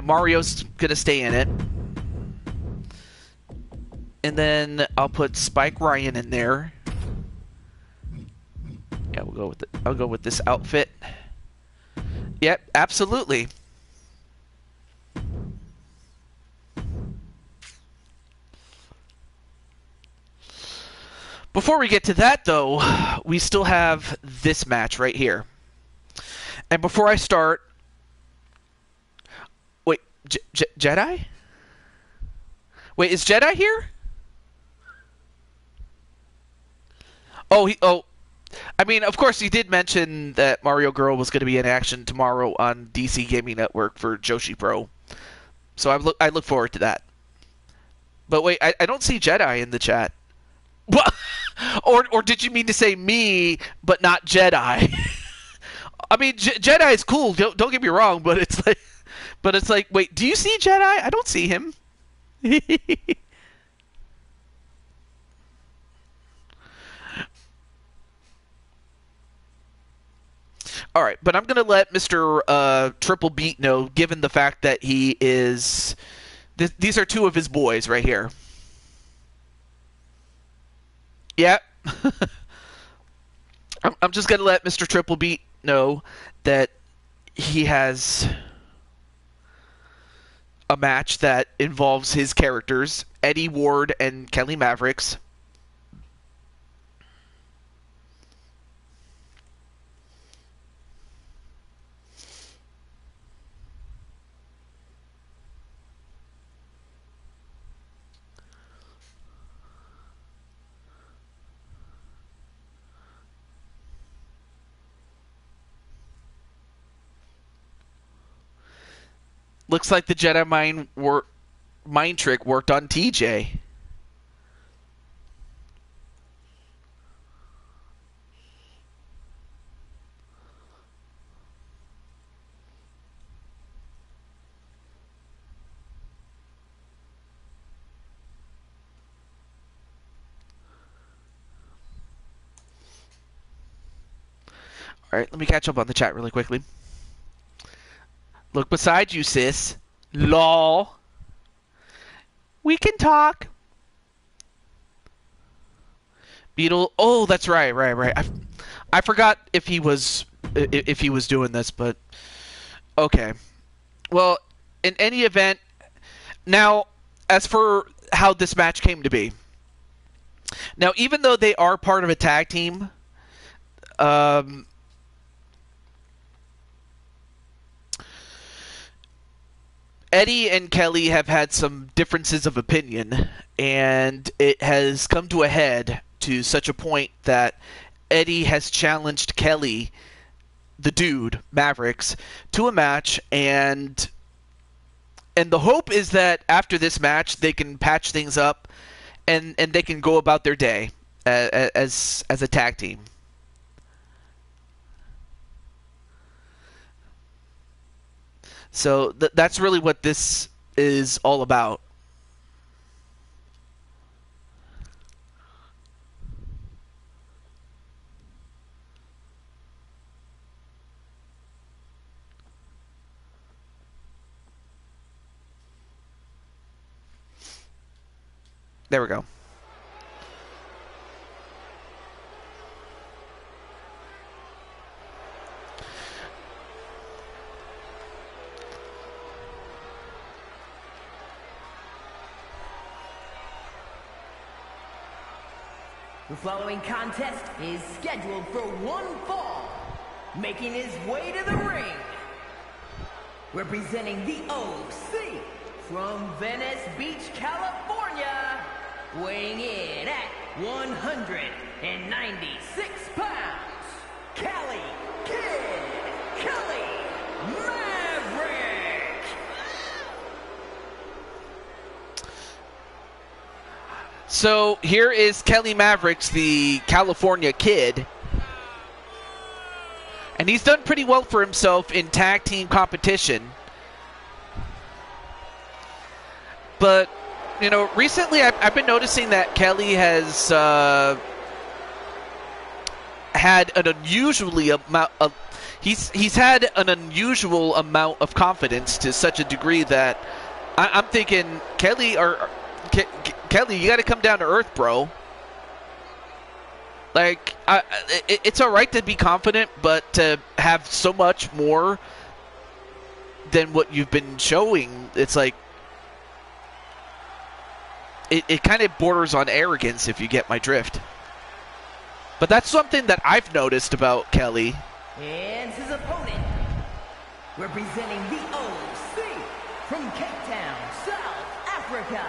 Mario's gonna stay in it. And then I'll put Spike Ryan in there. Yeah, I'll go with this outfit. Yep, absolutely. Before we get to that, though, we still have this match right here. And before I start... Wait, Jedi? Wait, is Jedi here? Oh, I mean, of course, he did mention that Mario Girl was going to be in action tomorrow on DC Gaming Network for Joshi Pro. So I look forward to that. But wait, I don't see Jedi in the chat. What? Or did you mean to say me, but not Jedi? I mean, Jedi is cool. Don't get me wrong, but it's like, But it's like, wait, do you see Jedi? I don't see him. All right, but I'm going to let Mr. Triple Beat know, given the fact that he is... these are two of his boys right here. Yep. I'm just going to let Mr. Triple Beat know that he has a match that involves his characters, Eddie Ward and Kelly Mavericks. Looks like the Jedi mind trick worked on TJ. All right, let me catch up on the chat really quickly. Look beside you, sis. Lol. We can talk. Beetle. Oh, that's right. I forgot if he was doing this, but okay. Well, in any event, now as for how this match came to be. Now, even though they are part of a tag team, Eddie and Kelly have had some differences of opinion, and it has come to a head to such a point that Eddie has challenged Kelly, the dude, Mavericks, to a match, and the hope is that after this match they can patch things up and they can go about their day as a tag team. So that's really what this is all about. There we go. The following contest is scheduled for one fall, making his way to the ring. Representing the OC from Venice Beach, California, weighing in at 196 pounds, Kelly Maverick! So here is Kelly Mavericks, the California Kid. And he's done pretty well for himself in tag team competition. But, you know, recently I've been noticing that Kelly has had an unusually amount of... He's had an unusual amount of confidence to such a degree that I'm thinking, Kelly, Kelly, you got to come down to earth, bro. Like, it's all right to be confident, but to have so much more than what you've been showing, it's like, it kind of borders on arrogance, if you get my drift. But that's something that I've noticed about Kelly. And his opponent, representing the OC from Cape Town, South Africa,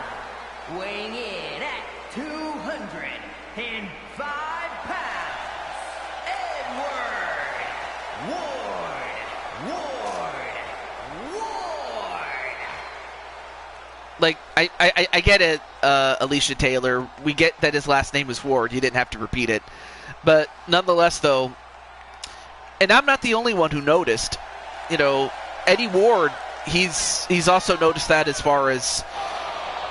weighing in at 205 pounds, Edward Ward. Like, I get it, Alicia Taylor. We get that his last name is Ward. You didn't have to repeat it. But nonetheless, though, and I'm not the only one who noticed, you know, Eddie Ward he's also noticed that as far as,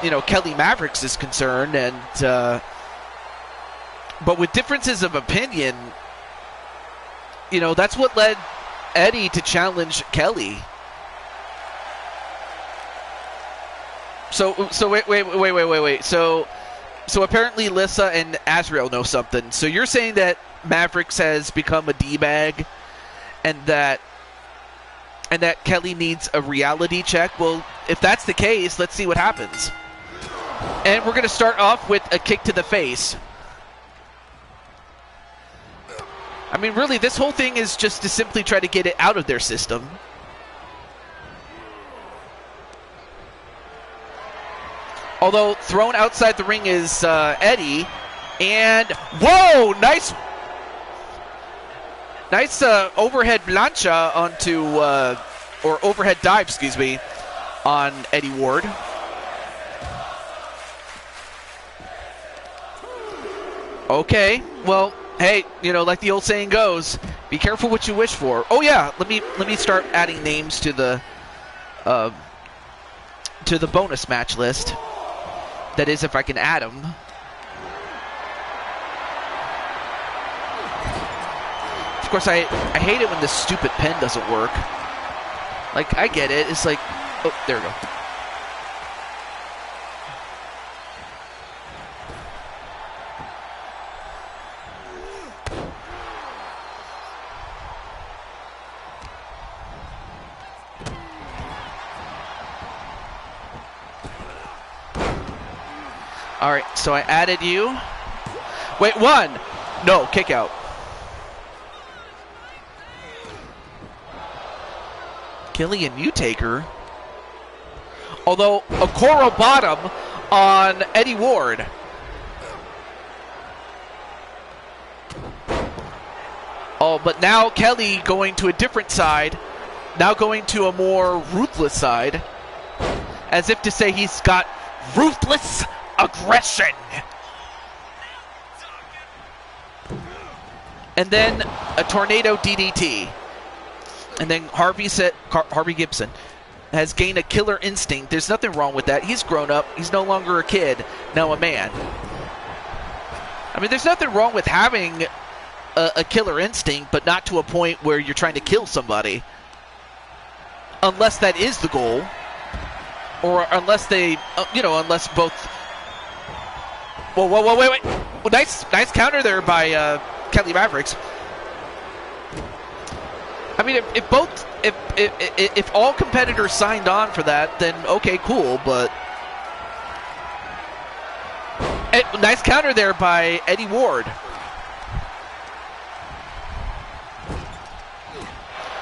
you know, Kelly Mavericks is concerned, and but with differences of opinion, you know, that's what led Eddie to challenge Kelly. So wait. So apparently Lissa and Azrael know something. So you're saying that Mavericks has become a D-bag, and that Kelly needs a reality check? Well, if that's the case, let's see what happens. And we're going to start off with a kick to the face. I mean, really, this whole thing is just to simply try to get it out of their system. Although thrown outside the ring is Eddie, and whoa, nice overhead plancha onto or overhead dive, excuse me, on Eddie Ward. Okay, well, hey, you know, like the old saying goes, be careful what you wish for. Oh yeah, let me start adding names to the bonus match list. That is, if I can add them. Of course, I hate it when this stupid pen doesn't work. Like, I get it. It's like, oh, there we go. All right, so I added you. Wait, one. No, kick out. Killian Mutaker. Although, a Coro bottom on Eddie Ward. Oh, but now Kelly going to a different side. Now going to a more ruthless side. As if to say he's got ruthless aggression. And then a tornado DDT. And then Harvey Gibson has gained a killer instinct. There's nothing wrong with that. He's grown up. He's no longer a kid, now a man. I mean, there's nothing wrong with having a killer instinct, but not to a point where you're trying to kill somebody. Unless that is the goal. Or unless they, unless both... Whoa, wait. Well, nice counter there by Kelly Mavericks. I mean, if all competitors signed on for that, then okay, cool. But nice counter there by Eddie Ward.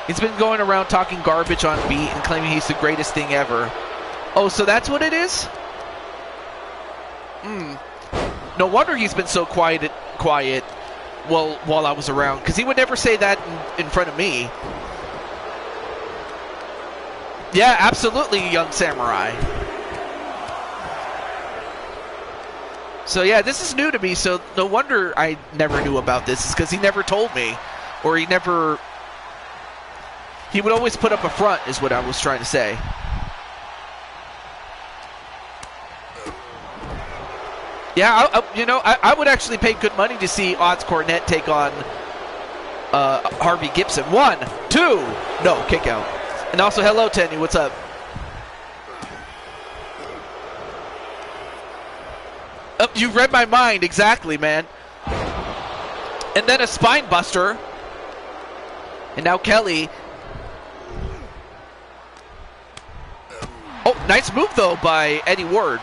He's been going around talking garbage on beat and claiming he's the greatest thing ever. Oh, so that's what it is? No wonder he's been so quiet. Well, while I was around, because he would never say that in front of me. Yeah, absolutely, young samurai. So yeah, this is new to me, so no wonder I never knew about this. It's because he never told me, or he would always put up a front, is what I was trying to say. Yeah, I would actually pay good money to see Odds Cornette take on Harvey Gibson. 1, 2, no, kick out. And also, hello, Tenny, what's up? Oh, you read my mind, exactly, man. And then a spine buster. And now Kelly. Oh, nice move, though, by Eddie Ward.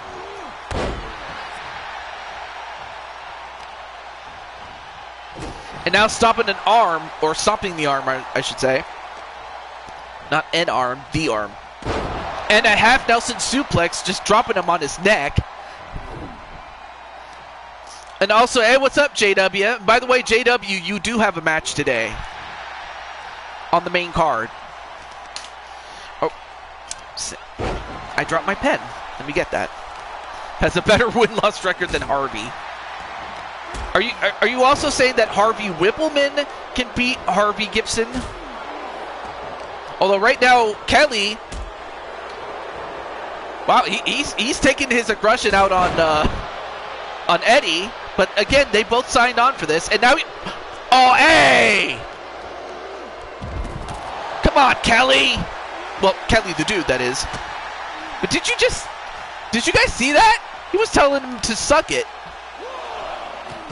And now stomping the arm, I should say. Not an arm, the arm. And a half Nelson suplex, just dropping him on his neck. And also, hey, what's up, JW? By the way, JW, you do have a match today on the main card. Oh, I dropped my pen. Let me get that. Has a better win-loss record than Harvey. Are you also saying that Harvey Whippleman can beat Harvey Gibson? Although right now, Kelly Wow, he's taking his aggression out on Eddie, but again, they both signed on for this, and now oh, hey! Come on, Kelly! Well, Kelly the dude, that is. But did you guys see that? He was telling him to suck it.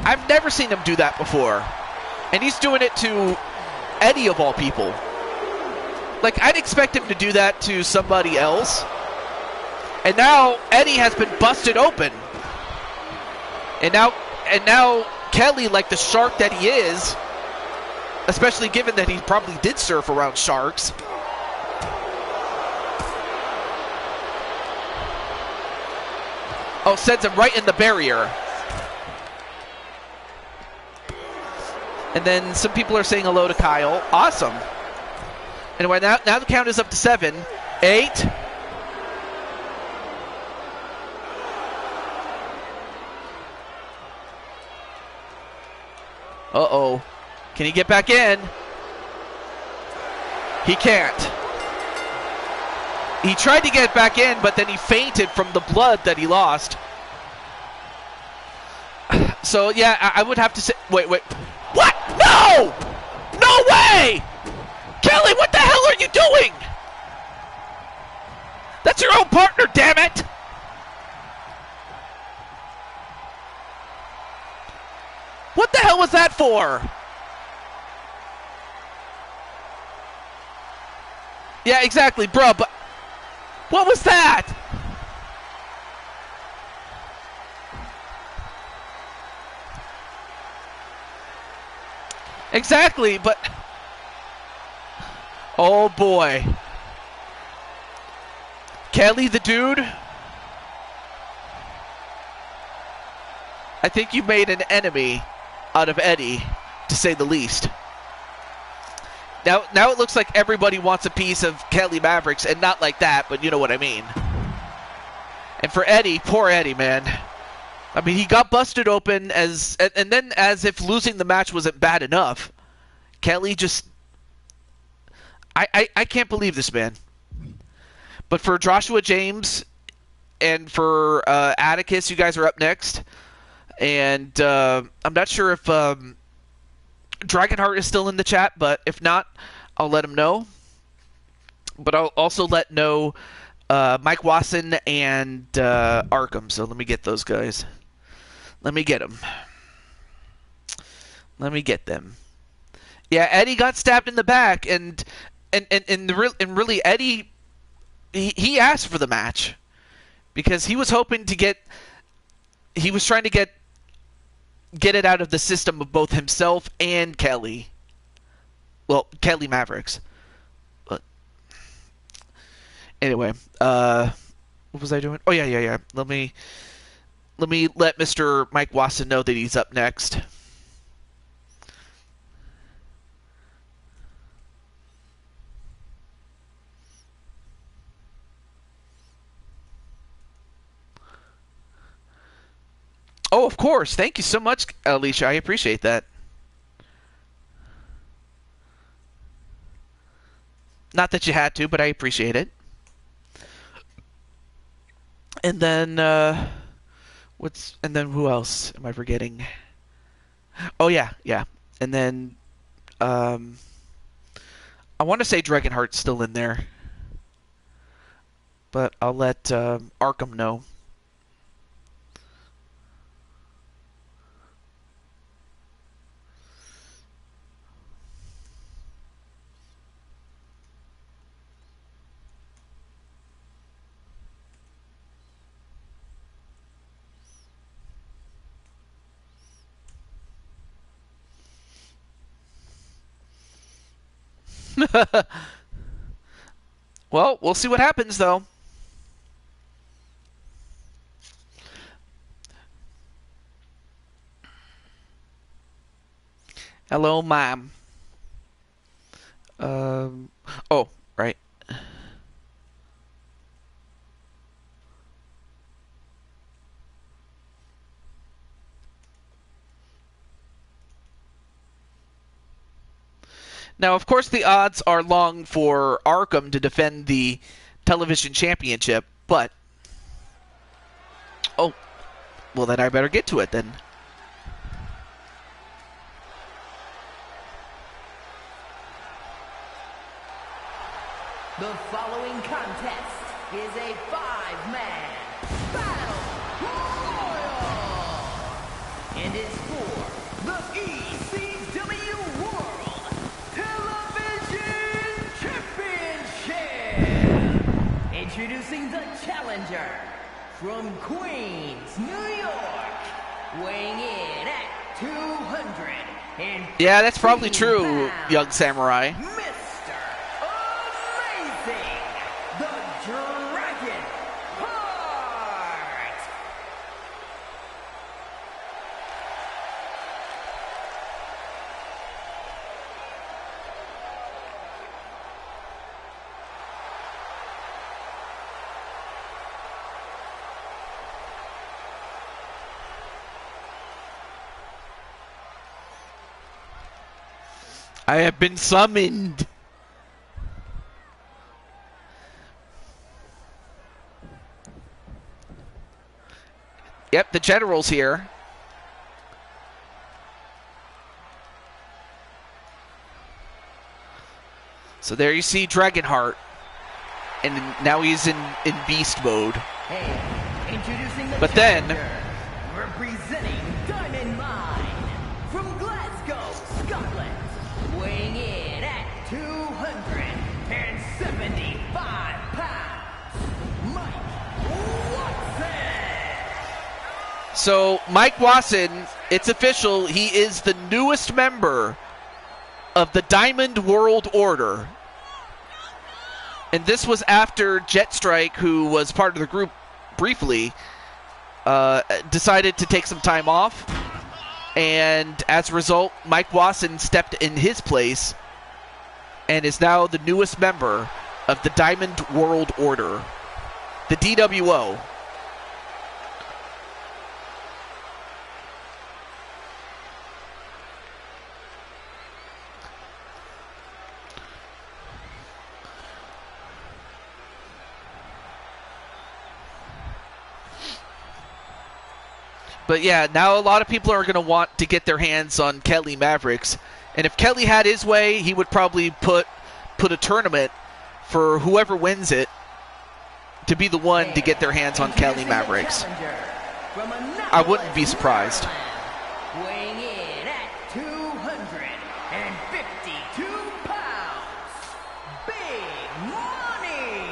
I've never seen him do that before. And he's doing it to Eddie of all people. Like, I'd expect him to do that to somebody else. And now Eddie has been busted open. And now Kelly, like the shark that he is, especially given that he probably did surf around sharks. Oh, sends him right in the barrier. And then some people are saying hello to Kyle. Awesome. Anyway, now the count is up to 7, 8. Uh-oh. Can he get back in? He can't. He tried to get back in, but then he fainted from the blood that he lost. So, yeah, I would have to say... Wait. What? No! No way! Kelly, what the hell are you doing? That's your own partner, damn it! What the hell was that for? Yeah, exactly, bro, but... What was that? Exactly, but... Oh, boy. Kelly the dude? I think you made an enemy out of Eddie, to say the least. Now it looks like everybody wants a piece of Kelly Mavericks, and not like that, but you know what I mean. And for Eddie, poor Eddie, man. I mean, he got busted open, and then as if losing the match wasn't bad enough, Kelly just... I can't believe this, man. But for Joshua James and for Atticus, you guys are up next. And I'm not sure if Dragonheart is still in the chat, but if not, I'll let him know. But I'll also let know Mike Wasson and Arkham. So let me get those guys. Let me get them. Let me get them. Yeah, Eddie got stabbed in the back, and really Eddie, he asked for the match because he was hoping to get. He was trying to get it out of the system of both himself and Kelly. Well, Kelly Mavericks. But anyway, what was I doing? Oh yeah. Let me let Mr. Mike Wasson know that he's up next. Oh, of course. Thank you so much, Alicia. I appreciate that. Not that you had to, but I appreciate it. And then, and then who else am I forgetting? Oh, yeah. And then, I want to say Dragonheart's still in there. But I'll let Arkham know. Well, we'll see what happens, though. Hello, Mom. Oh, right. Now, of course, the odds are long for Arkham to defend the television championship, but Oh, well then I better get to it then. The following contest is a 5-man battle royal and is for the ECW World Television Championship. Introducing the challenger from Queens, New York, weighing in at 200. Yeah, that's probably true, young samurai. Mr. Amazing, the Dragon Heart. I have been summoned. Yep, the general's here. So there you see Dragonheart. And now he's in beast mode. Hey, introducing the But then, representing Diamond Mine from Glasgow, Scotland, weighing in at 275 pounds, Mike Watson. so Mike Watson, it's official, he is the newest member of the Diamond World Order. And this was after Jetstrike, who was part of the group briefly, decided to take some time off. And as a result, Mike Watson stepped in his place and is now the newest member of the Diamond World Order, the DWO. But yeah, now a lot of people are going to want to get their hands on Kelly Mavericks. And if Kelly had his way, he would probably put a tournament for whoever wins it to be the one to get their hands on Kelly Mavericks. I wouldn't be surprised. Weighing in at 252 pounds, Big Money,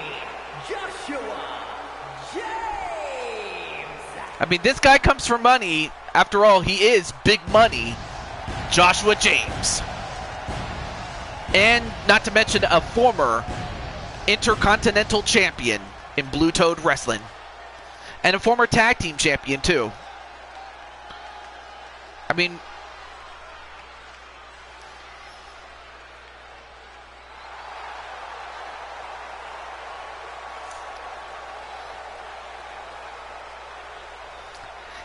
Joshua James. I mean, this guy comes from money. After all, he is big money, Joshua James. And not to mention a former Intercontinental Champion in Blue Toad Wrestling. And a former Tag Team Champion, too. I mean,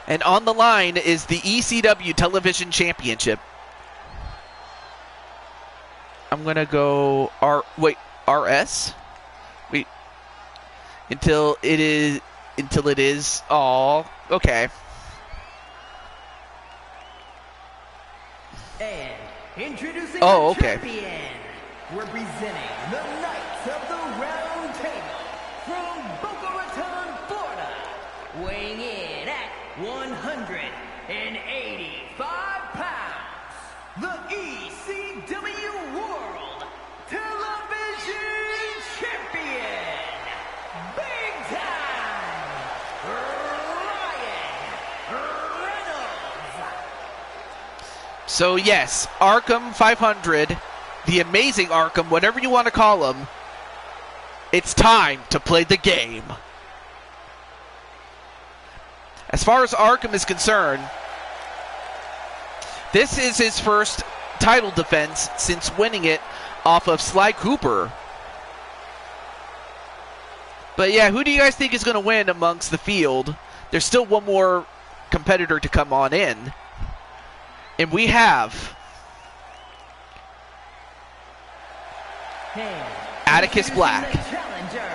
and on the line is the ECW Television Championship. I'm gonna go RS? Wait. Until it is all okay. And introducing Oh, the okay. champion, representing the Knights of the Round Table from Boca Raton, Florida, weighing in at 185 pounds, the ECW World Television Champion, Big Time, Ryan Reynolds. So yes, Arkham 500, the amazing Arkham, whatever you want to call him, it's time to play the game. As far as Arkham is concerned, this is his first title defense since winning it off of Sly Cooper. But yeah, who do you guys think is going to win amongst the field? There's still one more competitor to come on in. And we have And Atticus Black. the challenger,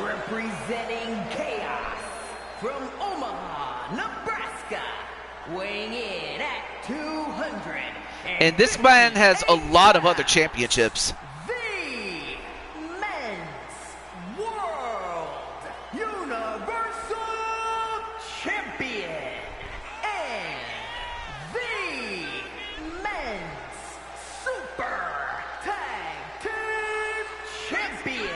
representing Chaos from Omaha, Nebraska, weighing in at 200. And this man has a lot of other championships. The Men's World Universal Champion and the Men's Super Tag Team Champion,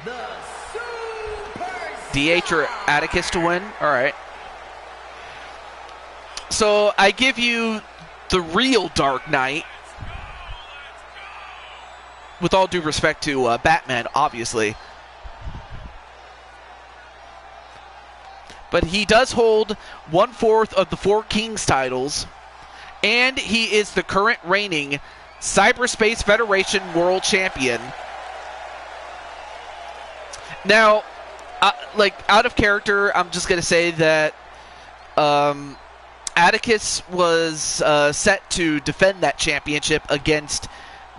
the Super DH or Atticus to win? All right. So I give you the real Dark Knight. With all due respect to Batman, obviously. But he does hold 1/4 of the 4 Kings titles. And he is the current reigning Cyberspace Federation World Champion. Now, like, out of character, I'm just going to say that Atticus was set to defend that championship against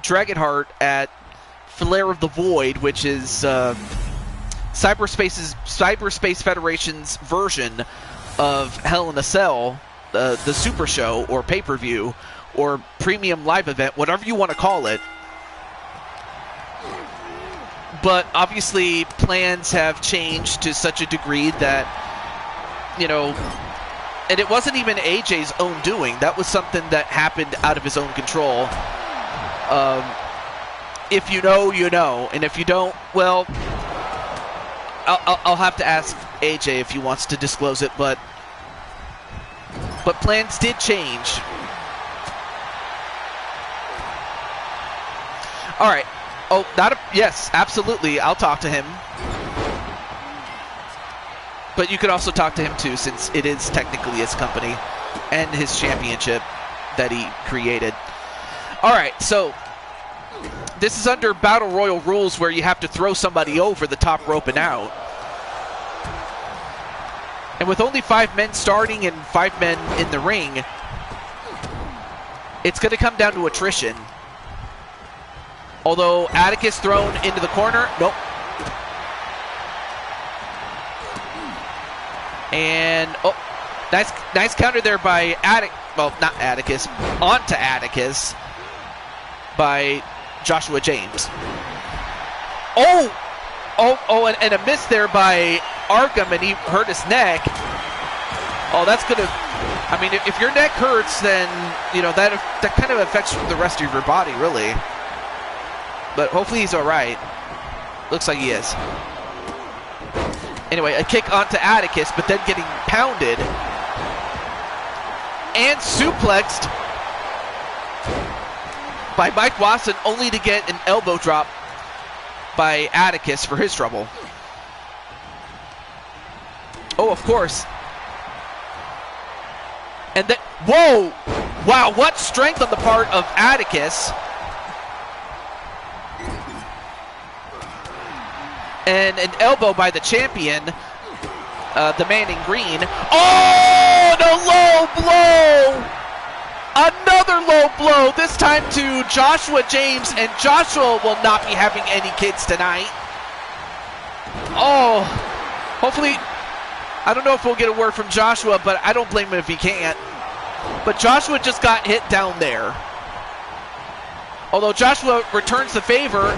Dragonheart at Flare of the Void, which is Cyberspace Federation's version of Hell in a Cell, the Super Show, or pay-per-view, or premium live event, whatever you want to call it. But obviously, plans have changed to such a degree that, you know, and it wasn't even AJ's own doing. That was something that happened out of his own control. If you know, you know. And if you don't, well, I'll have to ask AJ if he wants to disclose it. But plans did change. All right. Oh, yes, absolutely. I'll talk to him. But you could also talk to him too, since it is technically his company and his championship that he created. All right, so this is under Battle Royal rules where you have to throw somebody over the top rope and out. And with only 5 men starting and 5 men in the ring, it's going to come down to attrition. Although Atticus thrown into the corner, nope. And, oh, nice counter there by not Atticus, onto Atticus by Joshua James. And a miss there by Arkham, and he hurt his neck. Oh, that's gonna, I mean, if your neck hurts, then, you know, that kind of affects the rest of your body, really. But hopefully he's all right. Looks like he is. Anyway, a kick onto Atticus, but then getting pounded and suplexed by Mike Watson, only to get an elbow drop by Atticus for his trouble. Oh, of course. And then, whoa! Wow, what strength on the part of Atticus. And an elbow by the champion, the man in green. Oh, and a low blow! Another low blow, this time to Joshua James, and Joshua will not be having any kids tonight. Oh, hopefully, I don't know if we'll get a word from Joshua, but I don't blame him if he can't. But Joshua just got hit down there. Although Joshua returns the favor,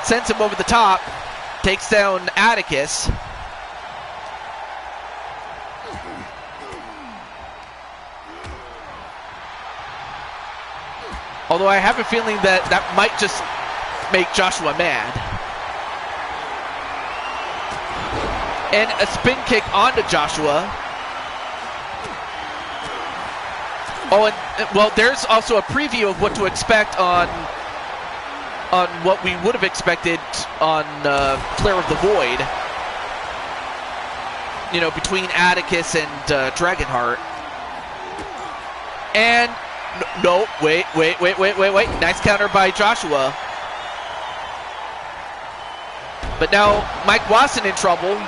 sends him over the top, takes down Atticus. Although I have a feeling that that might just make Joshua mad. And a spin kick onto Joshua. Oh, and well, there's also a preview of what to expect on what we would have expected on Flare of the Void. You know, between Atticus and Dragonheart. And no, wait. Nice counter by Joshua. But now Mike Watson in trouble.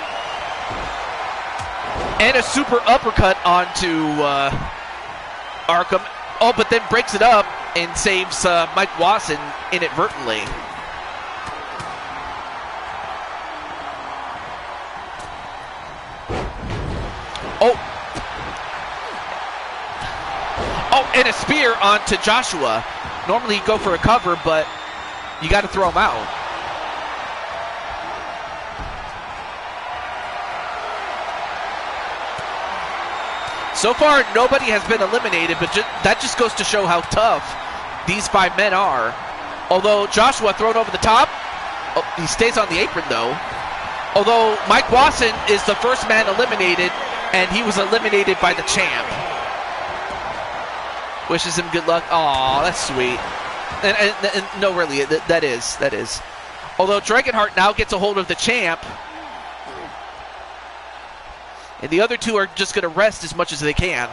And a super uppercut onto Arkham. Oh, but then breaks it up and saves Mike Watson inadvertently. And a spear onto Joshua. Normally you go for a cover, but you got to throw him out. So far, nobody has been eliminated, but that just goes to show how tough these 5 men are. Although Joshua thrown over the top, he stays on the apron though. Although Mike Wasson is the first man eliminated, and he was eliminated by the champ. Wishes him good luck. Aw, that's sweet. And no, really, that is. Although Dragonheart now gets a hold of the champ, and the other two are just going to rest as much as they can.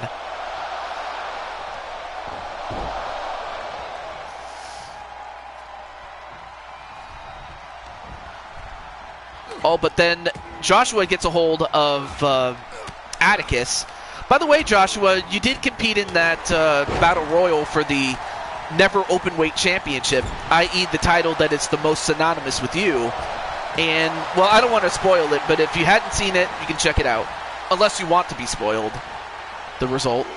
Oh, but then Joshua gets a hold of Atticus. By the way, Joshua, you did compete in that Battle Royal for the Never Openweight Championship, i.e. the title that is the most synonymous with you. And, well, I don't want to spoil it, but if you hadn't seen it, you can check it out. Unless you want to be spoiled, the result.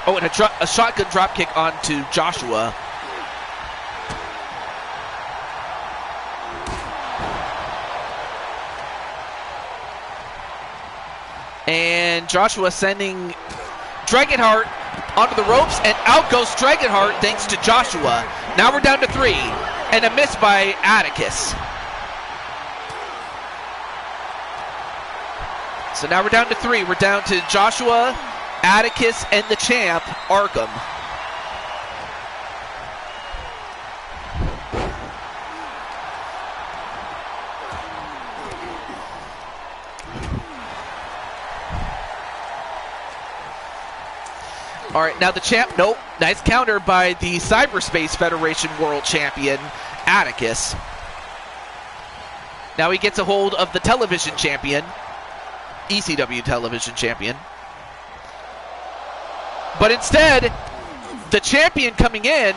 Oh, and a shotgun dropkick onto Joshua. And Joshua sending Dragonheart onto the ropes, and out goes Dragonheart thanks to Joshua. Now we're down to 3, and a miss by Atticus. So now we're down to 3. We're down to Joshua, Atticus, and the champ, Arkham. All right, now the champ, nope, nice counter by the Cyberspace Federation World Champion, Atticus. Now he gets a hold of the television champion, ECW television champion. But instead, the champion coming in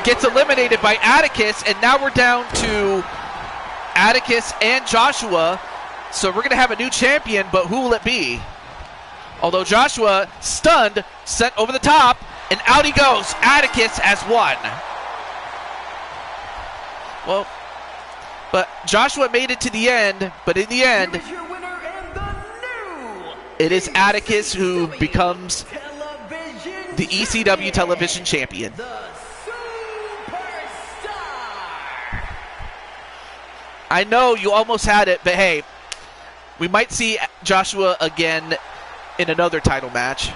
gets eliminated by Atticus, and now we're down to Atticus and Joshua. So we're going to have a new champion, but who will it be? Although Joshua, stunned, sent over the top, and out he goes. Atticus has won. Well, but Joshua made it to the end, but in the end, it is Atticus who becomes the ECW television champion. I know you almost had it, but hey, we might see Joshua again in another title match.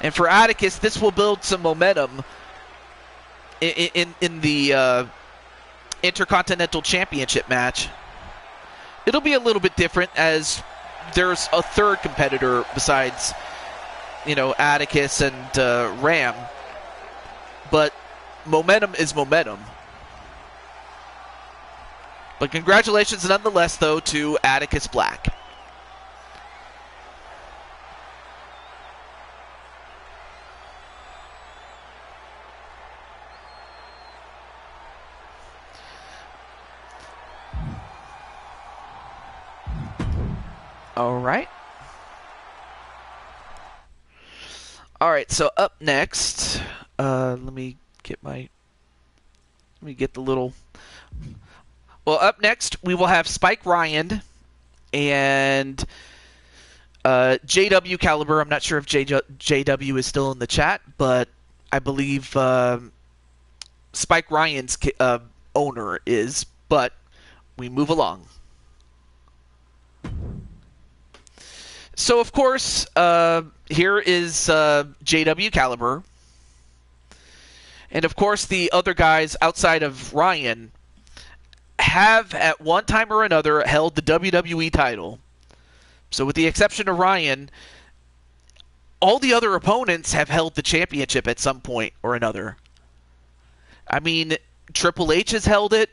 And for Atticus, this will build some momentum in the Intercontinental Championship match. It'll be a little bit different as there's a third competitor besides, Atticus and Ram. But momentum is momentum. But congratulations nonetheless, though, to Atticus Black. All right. All right, so up next, let me get the little... Well, up next, we will have Spike Ryan and JW Caliber. I'm not sure if JW is still in the chat, but I believe Spike Ryan's owner is. But we move along. So, of course, here is JW Caliber. And, of course, the other guys outside of Ryan have at one time or another held the WWE title. So with the exception of Ryan, all the other opponents have held the championship at some point or another. I mean, Triple H has held it.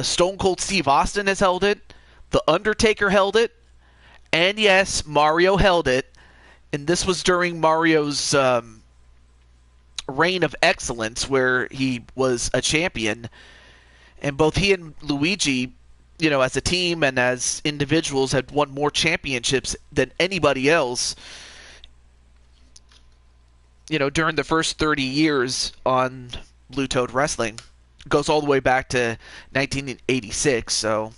Stone Cold Steve Austin has held it. The Undertaker held it. And yes, Mario held it. And this was during Mario's reign of excellence where he was a champion. And both he and Luigi, as a team and as individuals, had won more championships than anybody else, during the first 30 years on Blue Toad Wrestling. Goes all the way back to 1986, so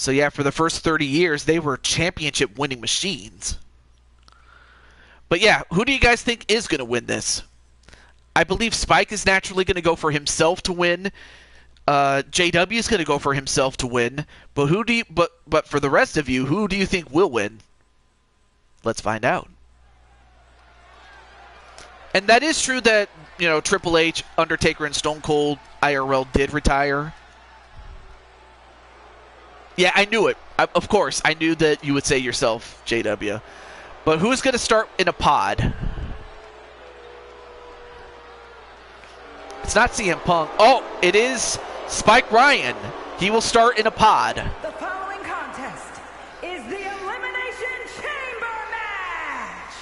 yeah, for the first 30 years, they were championship winning machines. But yeah, who do you guys think is going to win this? I believe Spike is naturally going to go for himself to win. JW is going to go for himself to win. But but for the rest of you, who do you think will win? Let's find out. And that is true that, Triple H, Undertaker, and Stone Cold IRL did retire. Yeah, I knew it. Of course, I knew that you would say yourself, JW. But who's going to start in a pod? It's not CM Punk. Oh, it is Spike Ryan. He will start in a pod. The following contest is the Elimination Chamber match.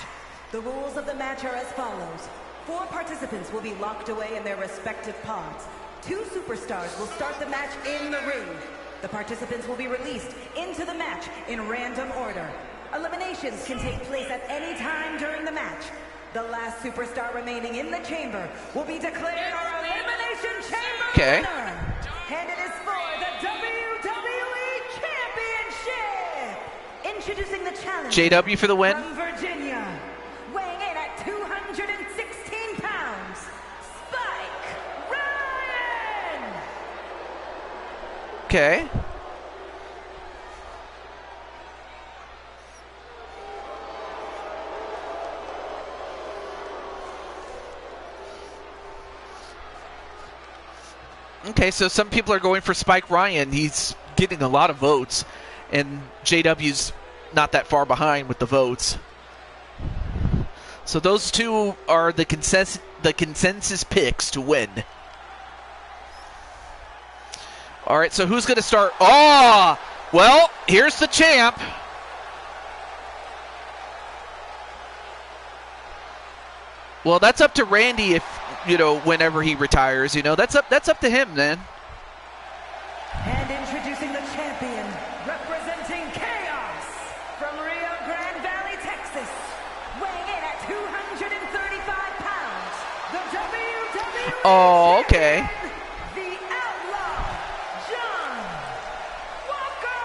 The rules of the match are as follows. 4 participants will be locked away in their respective pods. 2 superstars will start the match in the ring. The participants will be released into the match in random order. Eliminations can take place at any time during the match. The last superstar remaining in the chamber will be declared our Elimination Chamber winner. And it is for the WWE Championship. Introducing the challenger. JW for the win. From Virginia, weighing in at 216 pounds, Spike Ryan. Okay. Okay, so some people are going for Spike Ryan. He's getting a lot of votes, and JW's not that far behind with the votes. So those two are the consensus picks to win. All right, so who's going to start? Oh, well, here's the champ. Well, that's up to Randy if, whenever he retires, that's up to him then. And introducing the champion, representing Chaos from Rio Grande Valley, Texas, weighing in at 235 pounds, the WWE Oh, okay. champion, the Outlaw, John Walker.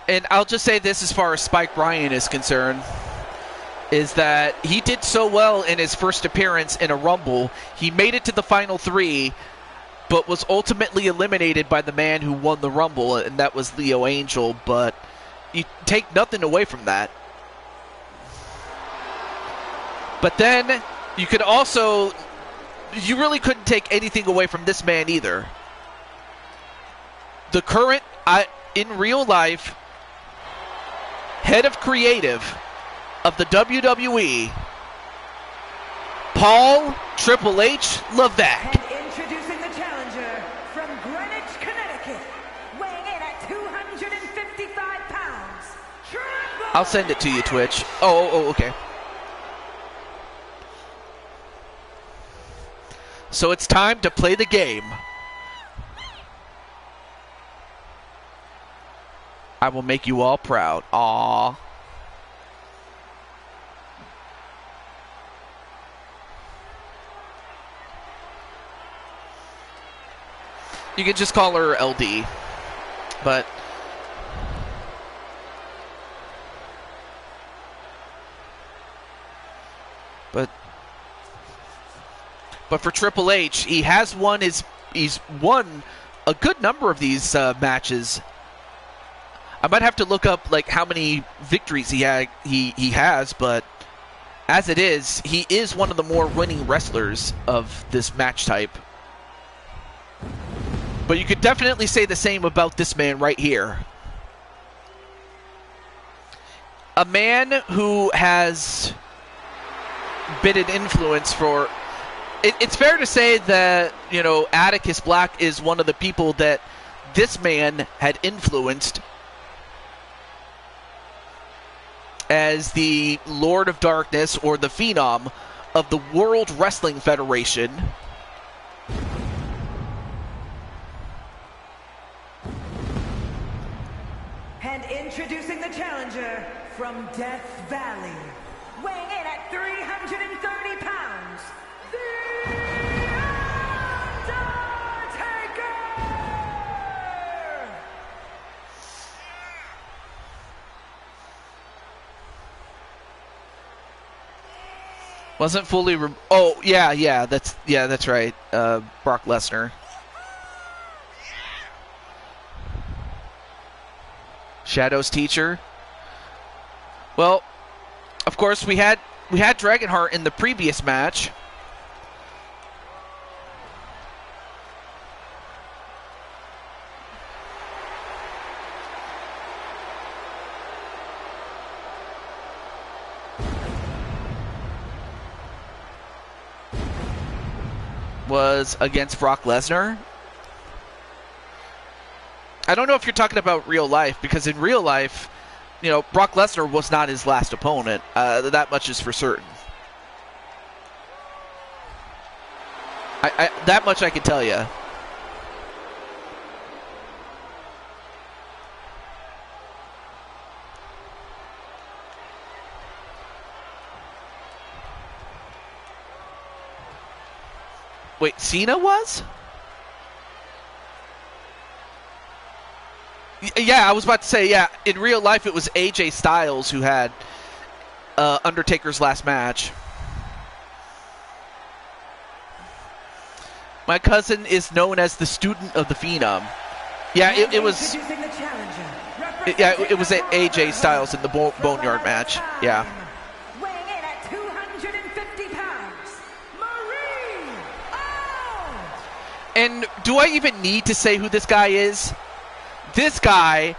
And I'll just say this as far as Spike Ryan is concerned, is that he did so well in his first appearance in a Rumble. He made it to the final 3, but was ultimately eliminated by the man who won the Rumble, and that was Leo Angel. But you take nothing away from that. But then you could also, you really couldn't take anything away from this man either. The current, in real life, head of creative of the WWE, Paul Triple H Levesque. And introducing the challenger from Greenwich, Connecticut, weighing in at 255 pounds, Triple I'll send it to you, Twitch. Oh, okay. So it's time to play the game. I will make you all proud. Aww. You can just call her LD. But But for Triple H, he's won a good number of these matches. I might have to look up like how many victories he has, but as it is, he is one of the more winning wrestlers of this match type. But you could definitely say the same about this man right here. A man who has been an influence for... It's fair to say that, you know, Atticus Black is one of the people that this man had influenced as the Lord of Darkness, or the Phenom of the World Wrestling Federation. And introducing the challenger from Death Valley, weighing in at 330 pounds, The Undertaker! Wasn't fully... that's right. Brock Lesnar. Shadow's teacher. Well, of course, we had Dragonheart in the previous match. Was against Brock Lesnar. I don't know if you're talking about real life, because in real life, you know, Brock Lesnar was not his last opponent. That much is for certain. That much I can tell you. Wait, Cena was? Yeah, I was about to say, yeah, in real life it was AJ Styles who had Undertaker's last match. My cousin is known as the student of the Phenom. Yeah, it was... it was AJ Styles in the Boneyard match. Yeah. And do I even need to say who this guy is? This guy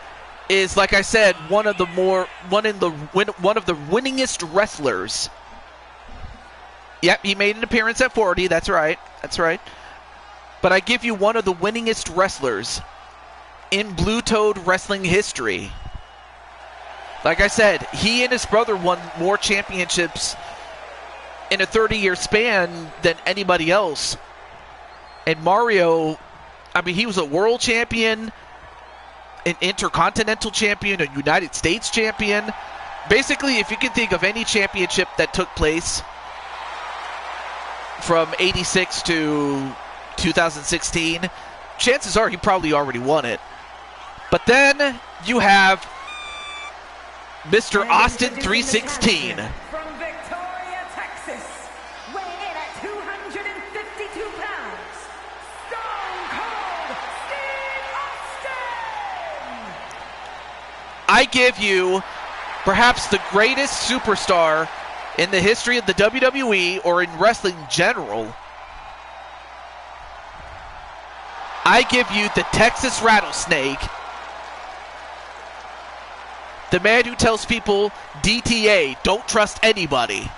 is, like I said, one of the winningest wrestlers. Yep, he made an appearance at 40. That's right. That's right. But I give you one of the winningest wrestlers in Blue Toad wrestling history. Like I said, he and his brother won more championships in a 30-year span than anybody else. And Mario, I mean, he was a world champion, an intercontinental champion, a United States champion. Basically, if you can think of any championship that took place from 86 to 2016, chances are he probably already won it. But then you have Mr. Austin 316. I give you perhaps the greatest superstar in the history of the WWE or in wrestling in general. I give you the Texas Rattlesnake, the man who tells people, DTA, don't trust anybody.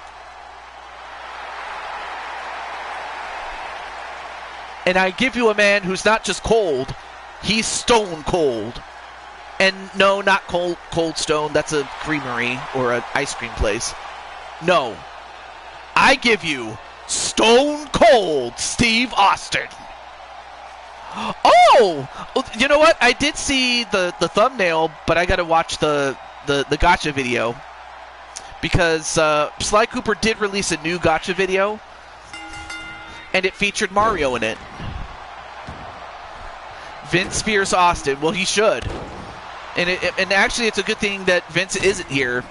And I give you a man who's not just cold, he's stone cold. And no, not Cold Stone. That's a creamery or an ice cream place. No. I give you Stone Cold Steve Austin. Oh! You know what? I did see the thumbnail, but I got to watch the gotcha video. Because Sly Cooper did release a new gotcha video. And it featured Mario in it. Vince Spears Austin. Well, he should. And actually, it's a good thing that Vince isn't here.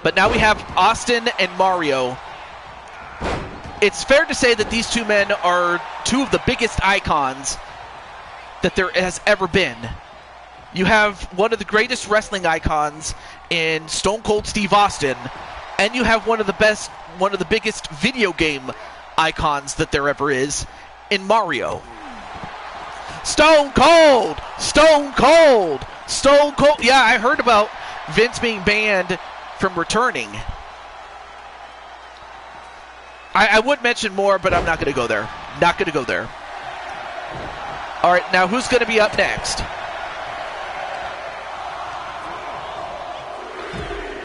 But now we have Austin and Mario. It's fair to say that these two men are two of the biggest icons that there has ever been. You have one of the greatest wrestling icons in Stone Cold Steve Austin, and you have one of the biggest video game icons that there ever is in Mario. Stone Cold! Stone Cold! Stone Cold! Yeah, I heard about Vince being banned from returning. I would mention more, but I'm not going to go there. Not going to go there. All right, now who's going to be up next?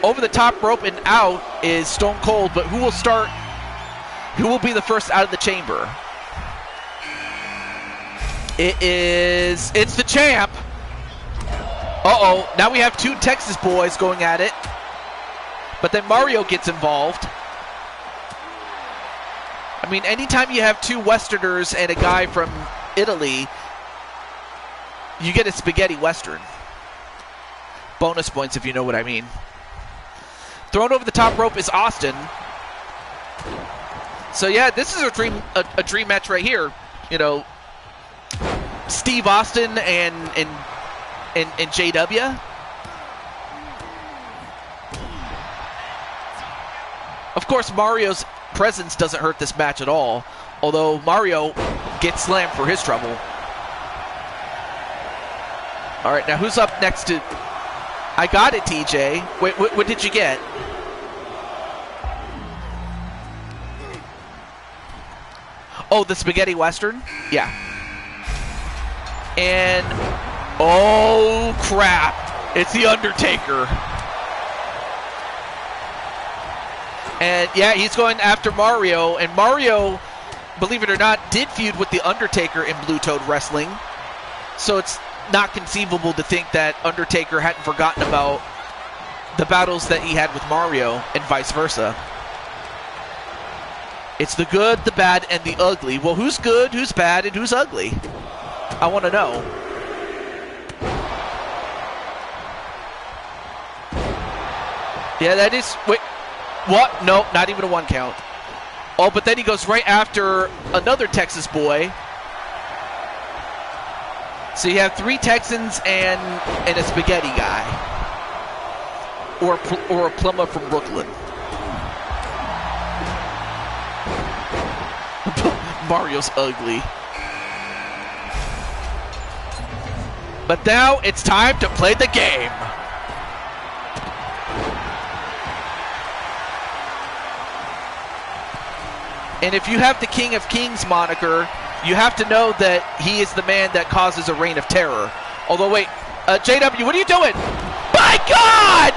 Over the top rope and out is Stone Cold, but who will start? Who will be the first out of the chamber? It's the champ. Uh-oh, now we have two Texas boys going at it. But then Mario gets involved. I mean, anytime you have two Westerners and a guy from Italy, you get a spaghetti Western. Bonus points if you know what I mean. Thrown over the top rope is Austin. So yeah, this is a dream match right here. You know, Steve Austin and JW. Of course, Mario's presence doesn't hurt this match at all, although Mario gets slammed for his trouble. All right, now who's up next to... I got it, TJ. Wait, what did you get? Oh, the spaghetti Western? Yeah. And... oh, crap. It's The Undertaker. And yeah, he's going after Mario. And Mario, believe it or not, did feud with The Undertaker in Blue Toad Wrestling. So it's not conceivable to think that Undertaker hadn't forgotten about the battles that he had with Mario and vice versa. It's the good, the bad, and the ugly. Well, who's good, who's bad, and who's ugly? I want to know. Yeah, that is... wait. What? No, not even a one count. Oh, but then he goes right after another Texas boy. So you have three Texans and a spaghetti guy. Or a plumber from Brooklyn. Mario's ugly. But now it's time to play the game. And if you have the King of Kings moniker, you have to know that he is the man that causes a reign of terror. Although, wait, JW, what are you doing? My God!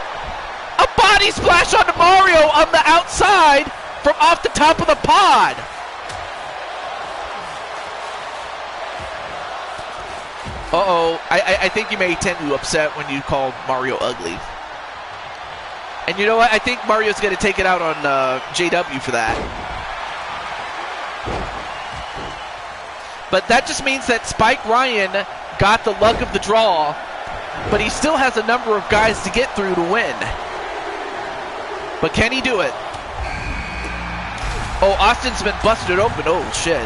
A body splash onto Mario on the outside from off the top of the pod. Uh-oh, I think you may tend to upset when you call Mario ugly. And you know what? I think Mario's going to take it out on JW for that. But that just means that Spike Ryan got the luck of the draw, but he still has a number of guys to get through to win. But can he do it? Oh, Austin's been busted open. Oh, shit.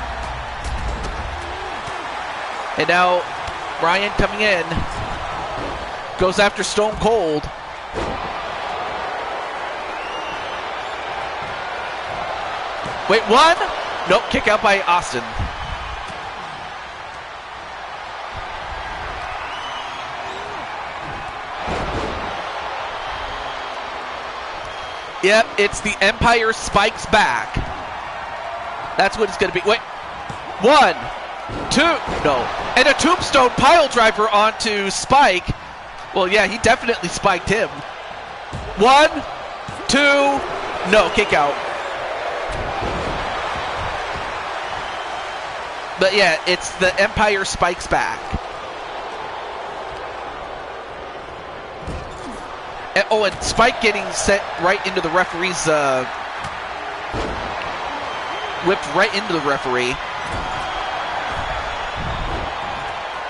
And now Ryan coming in. Goes after Stone Cold. Wait, one? Nope, kick out by Austin. Yep, it's the Empire Spikes Back. That's what it's going to be. Wait. One, two, no. And a tombstone pile driver onto Spike. Well, yeah, he definitely spiked him. One, two, no, kick out. But yeah, it's the Empire Spikes Back. And, oh, and Spike getting set right into the referee's, whipped right into the referee.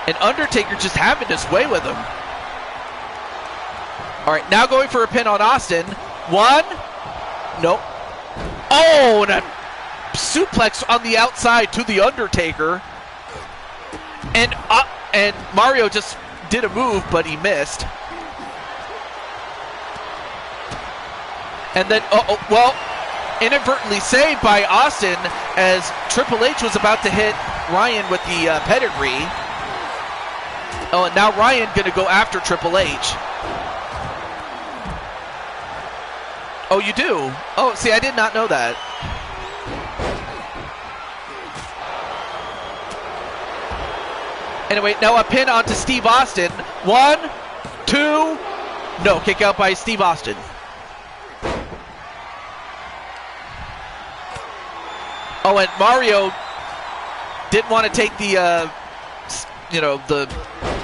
And Undertaker just having his way with him. All right, now going for a pin on Austin. 1. Nope. Oh, and a suplex on the outside to the Undertaker. And Mario just did a move, but he missed. And then, well, inadvertently saved by Austin as Triple H was about to hit Ryan with the pedigree. Oh, and now Ryan going to go after Triple H. Oh, you do? Oh, see, I did not know that. Anyway, now a pin onto Steve Austin. 1, 2, no, kick out by Steve Austin. Oh, and Mario didn't want to take the, the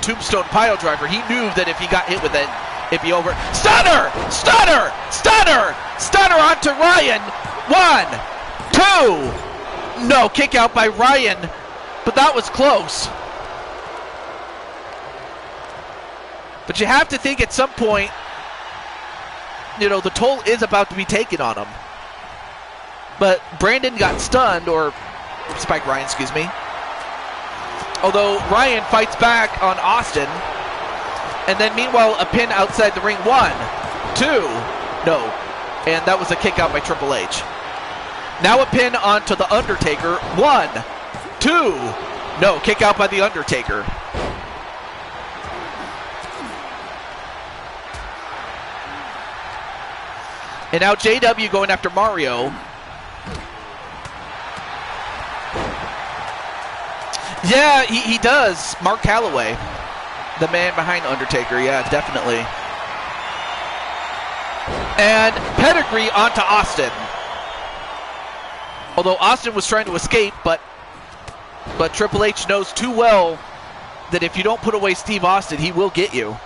tombstone pile driver. He knew that if he got hit with it, it'd be over. Stunner! Stunner! Stunner! Stunner onto Ryan. 1, 2. No, kick out by Ryan, but that was close. But you have to think at some point, the toll is about to be taken on him. But Brandon got stunned, or Spike Ryan, excuse me. Although Ryan fights back on Austin. And then meanwhile, a pin outside the ring. 1, 2, no. And that was a kick out by Triple H. Now a pin onto the Undertaker. 1, 2, no. Kick out by the Undertaker. And now JW going after Mario. Yeah, he does. Mark Calloway, the man behind Undertaker. Yeah, definitely. And pedigree onto Austin. Although Austin was trying to escape, but Triple H knows too well that if you don't put away Steve Austin, he will get you.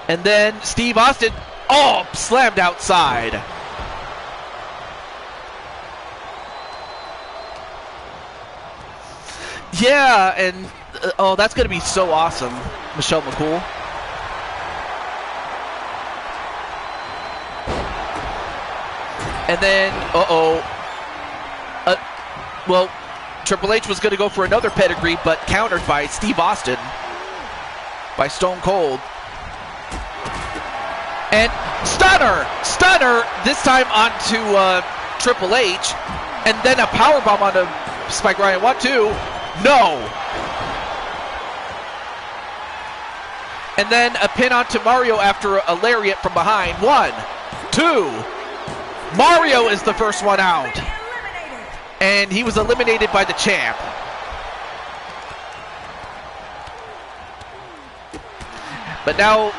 And then Steve Austin, slammed outside. Yeah, and that's going to be so awesome, Michelle McCool. And then, well, Triple H was going to go for another pedigree, but countered by Steve Austin, by Stone Cold. And stunner, this time onto Triple H, and then a powerbomb onto Spike Ryan. 1, 2, no. And then a pin onto Mario after a lariat from behind. 1, 2. Mario is the first one out. And he was eliminated by the champ. But now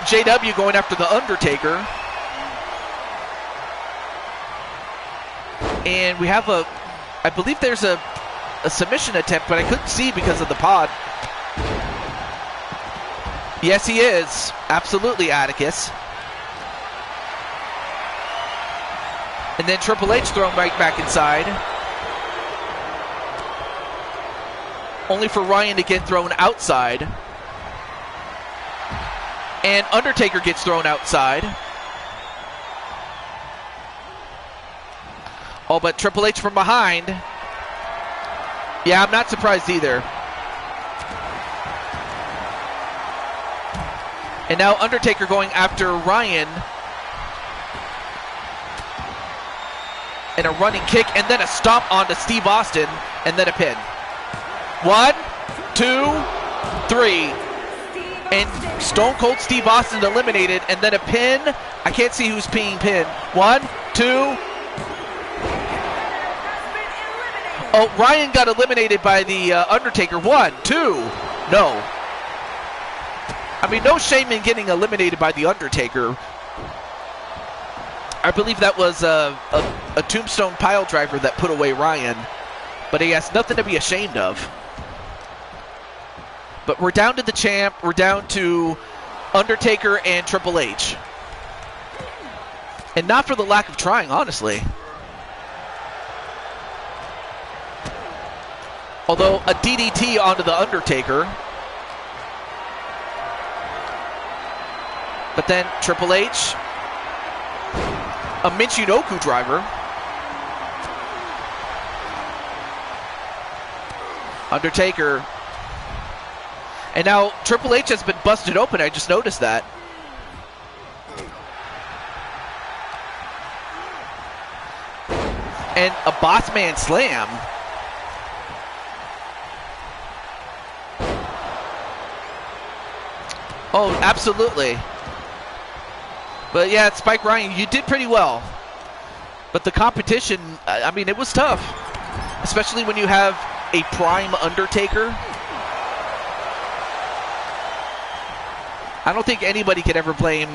JW going after the Undertaker. And we have I believe there's a submission attempt, but I couldn't see because of the pod. Yes, he is. Absolutely, Atticus. And then Triple H thrown right back inside. Only for Ryan to get thrown outside. And Undertaker gets thrown outside. Oh, but Triple H from behind. Yeah, I'm not surprised either. And now Undertaker going after Ryan. And a running kick, and then a stomp onto Steve Austin, and then a pin. 1, 2, 3. And Stone Cold Steve Austin eliminated, and then a pin. I can't see who's being pinned. 1, 2. Oh, Ryan got eliminated by the Undertaker. 1, 2. No. I mean, no shame in getting eliminated by the Undertaker. I believe that was a tombstone pile driver that put away Ryan. But he has nothing to be ashamed of. But we're down to the champ. We're down to Undertaker and Triple H. And not for the lack of trying, honestly. Although a DDT onto the Undertaker. But then Triple H, a Michinoku driver. Undertaker. And now Triple H has been busted open. I just noticed that. And a Bossman slam. Oh, absolutely. But yeah, Spike Ryan, you did pretty well. But the competition, I mean, it was tough. Especially when you have a prime Undertaker. I don't think anybody could ever blame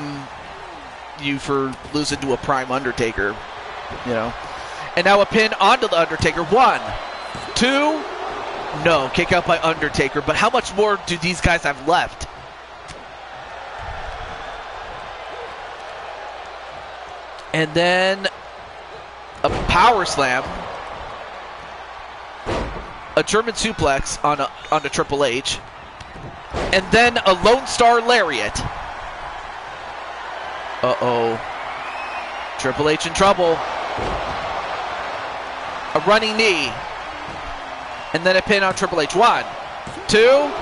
you for losing to a prime Undertaker, you know. And now a pin onto the Undertaker. 1, 2, no, kick out by Undertaker. But how much more do these guys have left? And then a power slam, a German suplex on a Triple H, and then a Lone Star Lariat. Uh-oh. Triple H in trouble. A running knee. And then a pin on Triple H. 1, 2. Of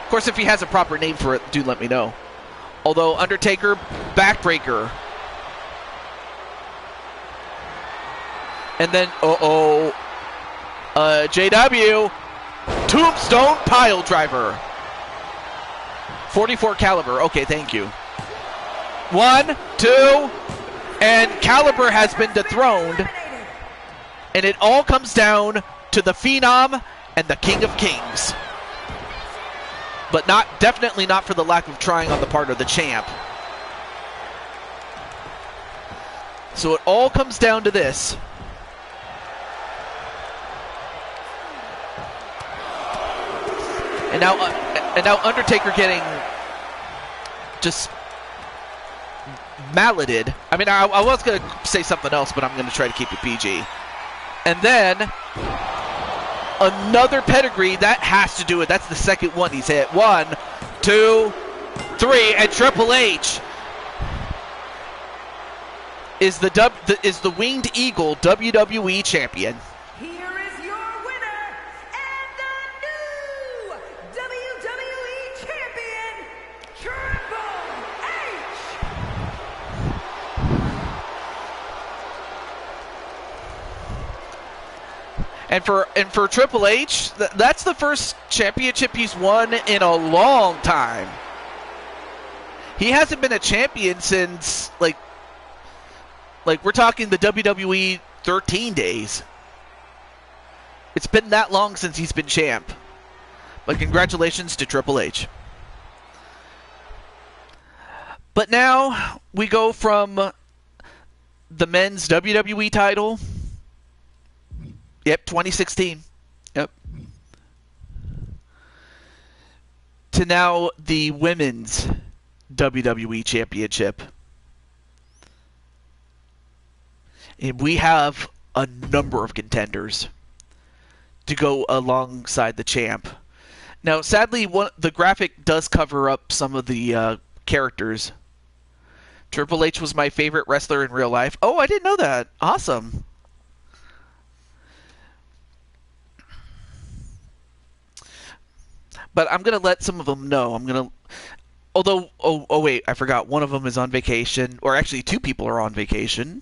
course, if he has a proper name for it, do let me know. Although, Undertaker, backbreaker. And then, JW, tombstone pile driver. 44 caliber. Okay, thank you. 1, 2, and Caliber has been dethroned. And it all comes down to the Phenom and the King of Kings. But definitely not for the lack of trying on the part of the champ. So it all comes down to this. And now Undertaker getting just malleted. I mean, I was going to say something else, but I'm going to try to keep it PG. And then another pedigree. That has to do it. That's the second one he's hit. 1, 2, 3, and Triple H is the Winged Eagle WWE champion. Here is your winner and the new WWE champion, Triple H. And for Triple H, that's the first championship he's won in a long time. He hasn't been a champion since like we're talking the WWE 13 days. It's been that long since he's been champ. But congratulations to Triple H. But now we go from the men's WWE title. Yep, 2016. Yep. To now the women's WWE Championship. And we have a number of contenders to go alongside the champ. Now, sadly, the graphic does cover up some of the characters. Triple H was my favorite wrestler in real life. Oh, I didn't know that. Awesome. But I'm going to let some of them know. Although, wait, I forgot. One of them is on vacation. Or actually, 2 people are on vacation.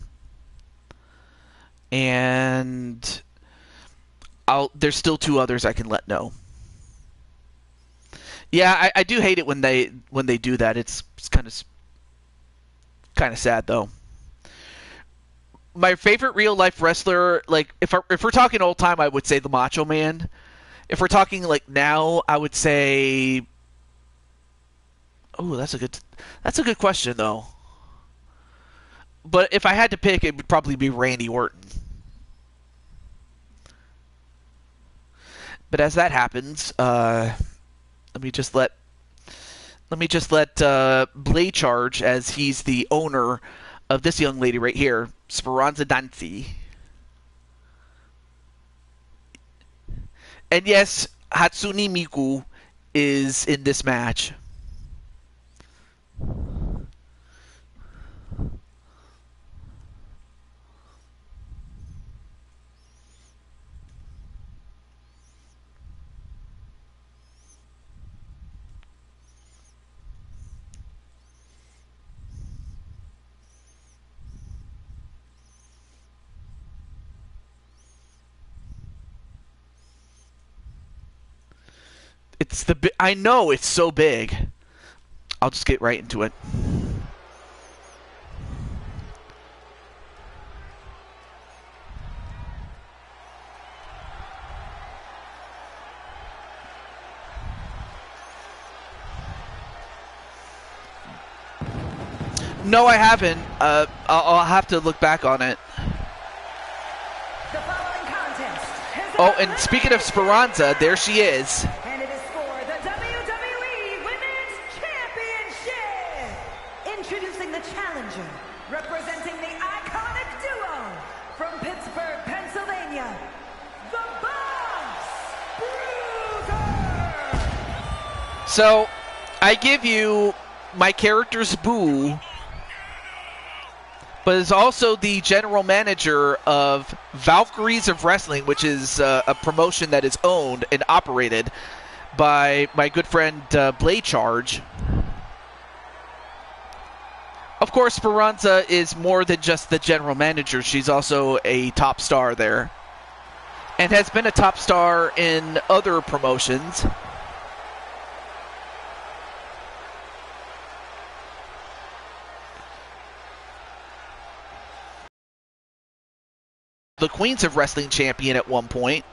And there's still 2 others I can let know. Yeah, I do hate it when they do that. It's kind of sad though. My favorite real life wrestler, like if we're talking old time, I would say the Macho Man. If we're talking like now, I would say. Oh, that's a good question though. But if I had to pick, it would probably be Randy Orton. But as that happens, let me just let Blade charge, as he's the owner of this young lady right here, Speranza Dancy. And yes, Hatsune Miku is in this match. It's I know it's so big. I'll just get right into it. No, I haven't. I'll have to look back on it. The following contest is Oh, and speaking of Speranza, there she is. and it is for the WWE Women's Championship. Introducing the challenger, representing the iconic duo from Pittsburgh, Pennsylvania, the Boss Bruiser. So, I give you my character's Boo, but is also the general manager of Valkyries of Wrestling, which is a promotion that is owned and operated by my good friend Blade Charge. Of course, Speranza is more than just the general manager. She's also a top star there, and has been a top star in other promotions. The Queens of Wrestling champion at one point.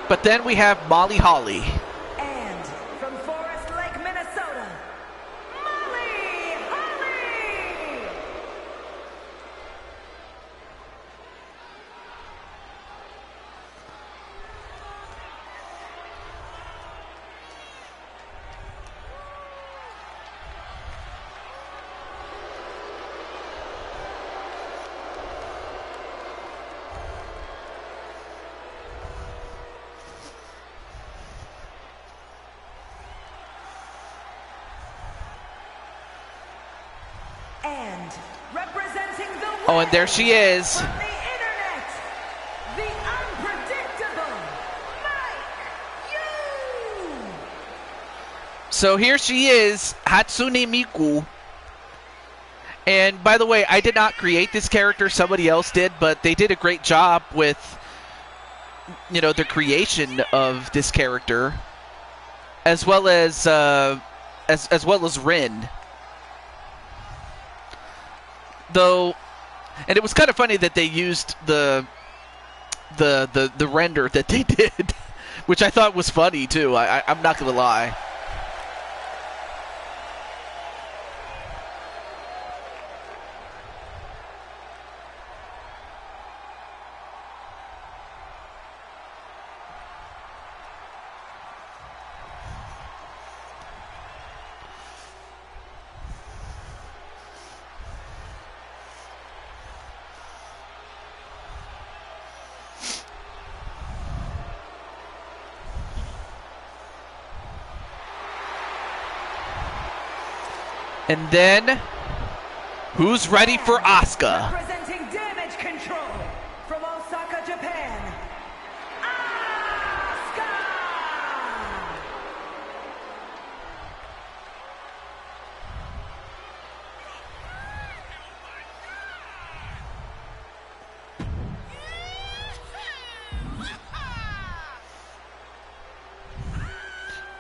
But then we have Molly Holly. And from Forest Lake, Minnesota, Molly Holly. And representing the Oh, and there she is. from the internet, the unpredictable Mike Yu. So here she is, Hatsune Miku. And by the way, I did not create this character, somebody else did, but they did a great job with, you know, the creation of this character, as well as as well as Rin. Though, and it was kind of funny that they used the render that they did, which I thought was funny too. I'm not gonna lie. And then, who's ready for Asuka? Representing Damage Control from Osaka, Japan, Asuka.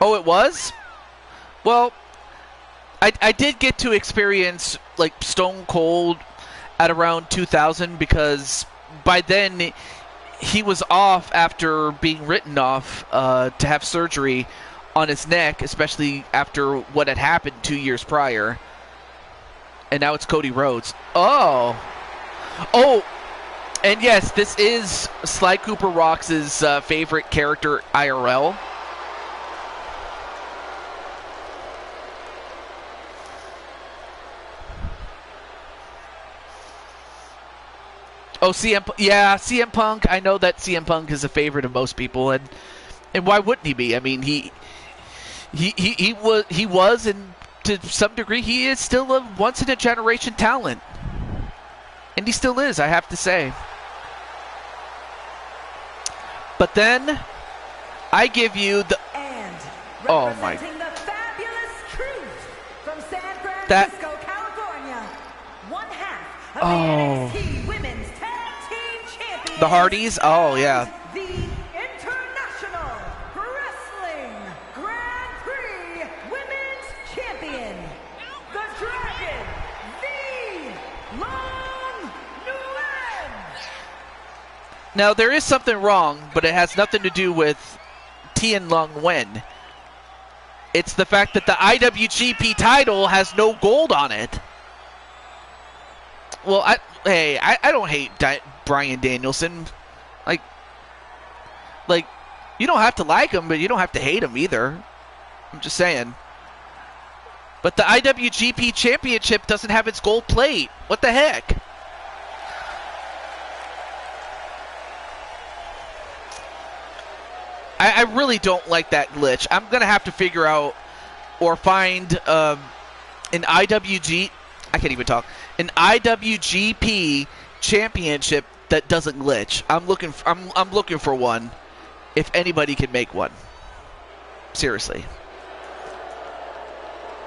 Oh, it was? Well, I did get to experience like Stone Cold at around 2000, because by then he was off after being written off to have surgery on his neck, especially after what had happened 2 years prior. And now it's Cody Rhodes. Oh, and yes, this is Sly Cooper Rocks' favorite character IRL. Oh, CM Punk. I know that CM Punk is a favorite of most people, and why wouldn't he be? I mean, he was, and to some degree, he is still a once in a generation talent, and he still is, I have to say. But then I give you the oh my, the fabulous Truth from San Francisco, California, one half of the NXT Women's Tag Team The Hardys? Oh, yeah. The International Wrestling Grand Prix Women's Champion, the Dragon, the Long Nguyen. Now, there is something wrong, but it has nothing to do with Tien Long Nguyen. It's the fact that the IWGP title has no gold on it. Well, I don't hate Bryan Danielson. Like, you don't have to like him, but you don't have to hate him either. I'm just saying. But the IWGP Championship doesn't have its gold plate. What the heck? I really don't like that glitch. I'm going to have to figure out or find an I can't even talk. An IWGP Championship that doesn't glitch. I'm looking for one. If anybody can make one. Seriously.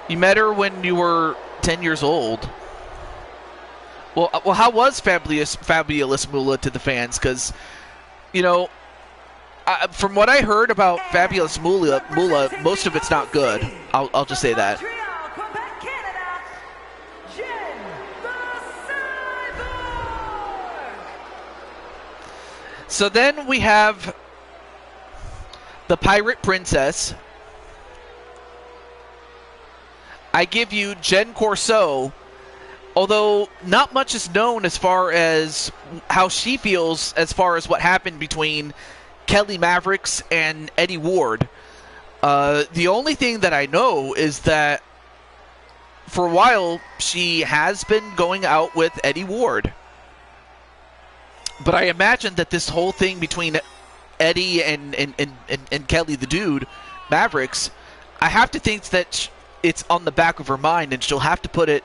You met her when you were 10 years old. Well, how was Fabulous Moolah to the fans? Because, you know, from what I heard about Fabulous Moolah, most of it's not good. I'll just say that. So then we have the Pirate Princess. I give you Jen Corso, although not much is known as far as how she feels as far as what happened between Kelly Mavericks and Eddie Ward. The only thing that I know is that for a while she has been going out with Eddie Ward. But I imagine that this whole thing between Eddie and Kelly the Dude, Mavericks, I have to think that it's on the back of her mind and she'll have to put it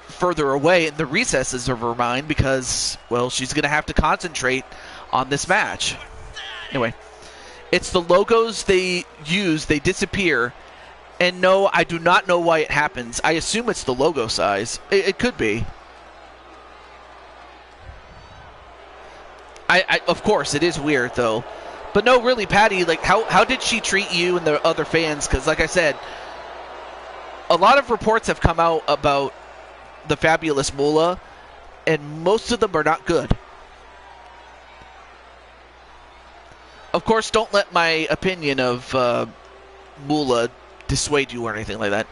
further away in the recesses of her mind because, well, she's going to have to concentrate on this match. Anyway, it's the logos they use, they disappear, and no, I do not know why it happens. I assume it's the logo size. It could be. Of course, it is weird, though. But no, really, Patty, like, how did she treat you and the other fans? Because, like I said, a lot of reports have come out about the Fabulous Moolah, and most of them are not good. Of course, don't let my opinion of Moolah dissuade you or anything like that.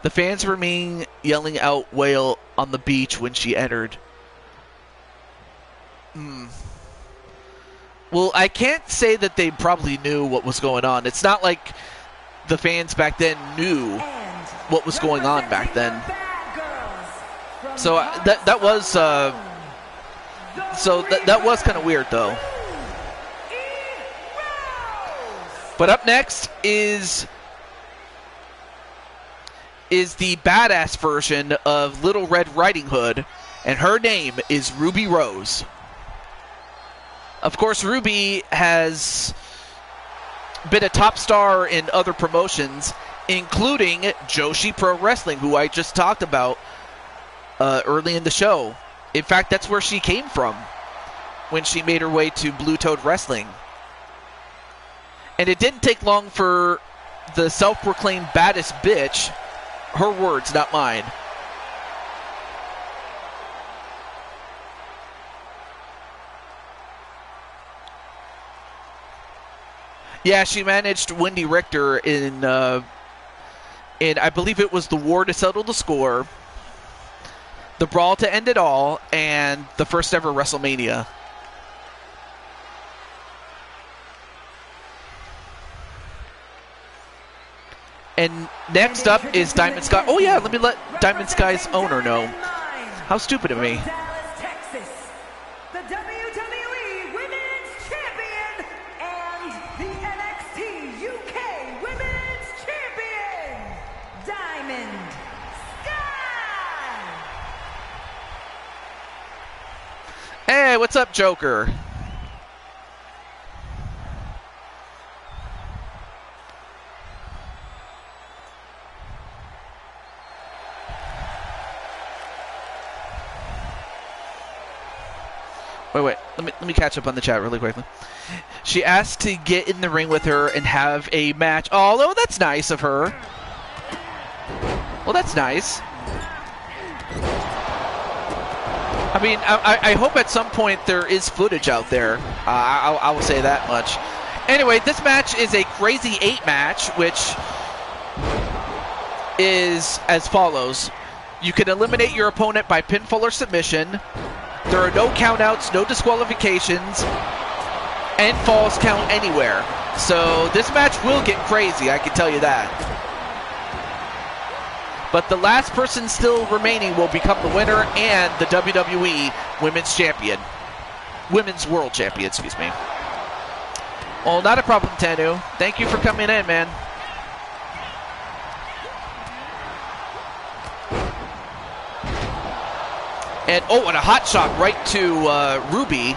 The fans remain yelling out "Whale" on the beach when she entered. Well, I can't say that they probably knew what was going on. It's not like the fans back then knew what was going on back then. So that was kind of weird, though. But up next is the badass version of Little Red Riding Hood, and her name is Ruby Rose. Of course, Ruby has been a top star in other promotions, including Joshi Pro Wrestling, who I just talked about early in the show. In fact, that's where she came from when she made her way to Blue Toad Wrestling. And it didn't take long for the self-proclaimed baddest bitch, her words, not mine, yeah, she managed Wendy Richter in I believe it was the War to Settle the Score, the Brawl to End It All, and the first ever WrestleMania. And next up is Diamond Sky. Oh yeah, let me let Diamond Sky's owner know. How stupid of me. Dallas, Texas, the WWE Women's Champion and the NXT UK Women's Champion, Diamond Sky. Hey, what's up, Joker? Wait. Let me catch up on the chat really quickly. She asked to get in the ring with her and have a match. Although that's nice of her. Well, that's nice. I mean, I hope at some point there is footage out there. I will say that much. Anyway, this match is a Crazy 8 match, which is as follows. You can eliminate your opponent by pinfall or submission. There are no countouts, no disqualifications, and falls count anywhere. So this match will get crazy, I can tell you that. But the last person still remaining will become the winner and the WWE Women's Champion. Women's World Champion, excuse me. Well, not a problem, Tanu. Thank you for coming in, man. And, oh, and a hot shot right to Ruby.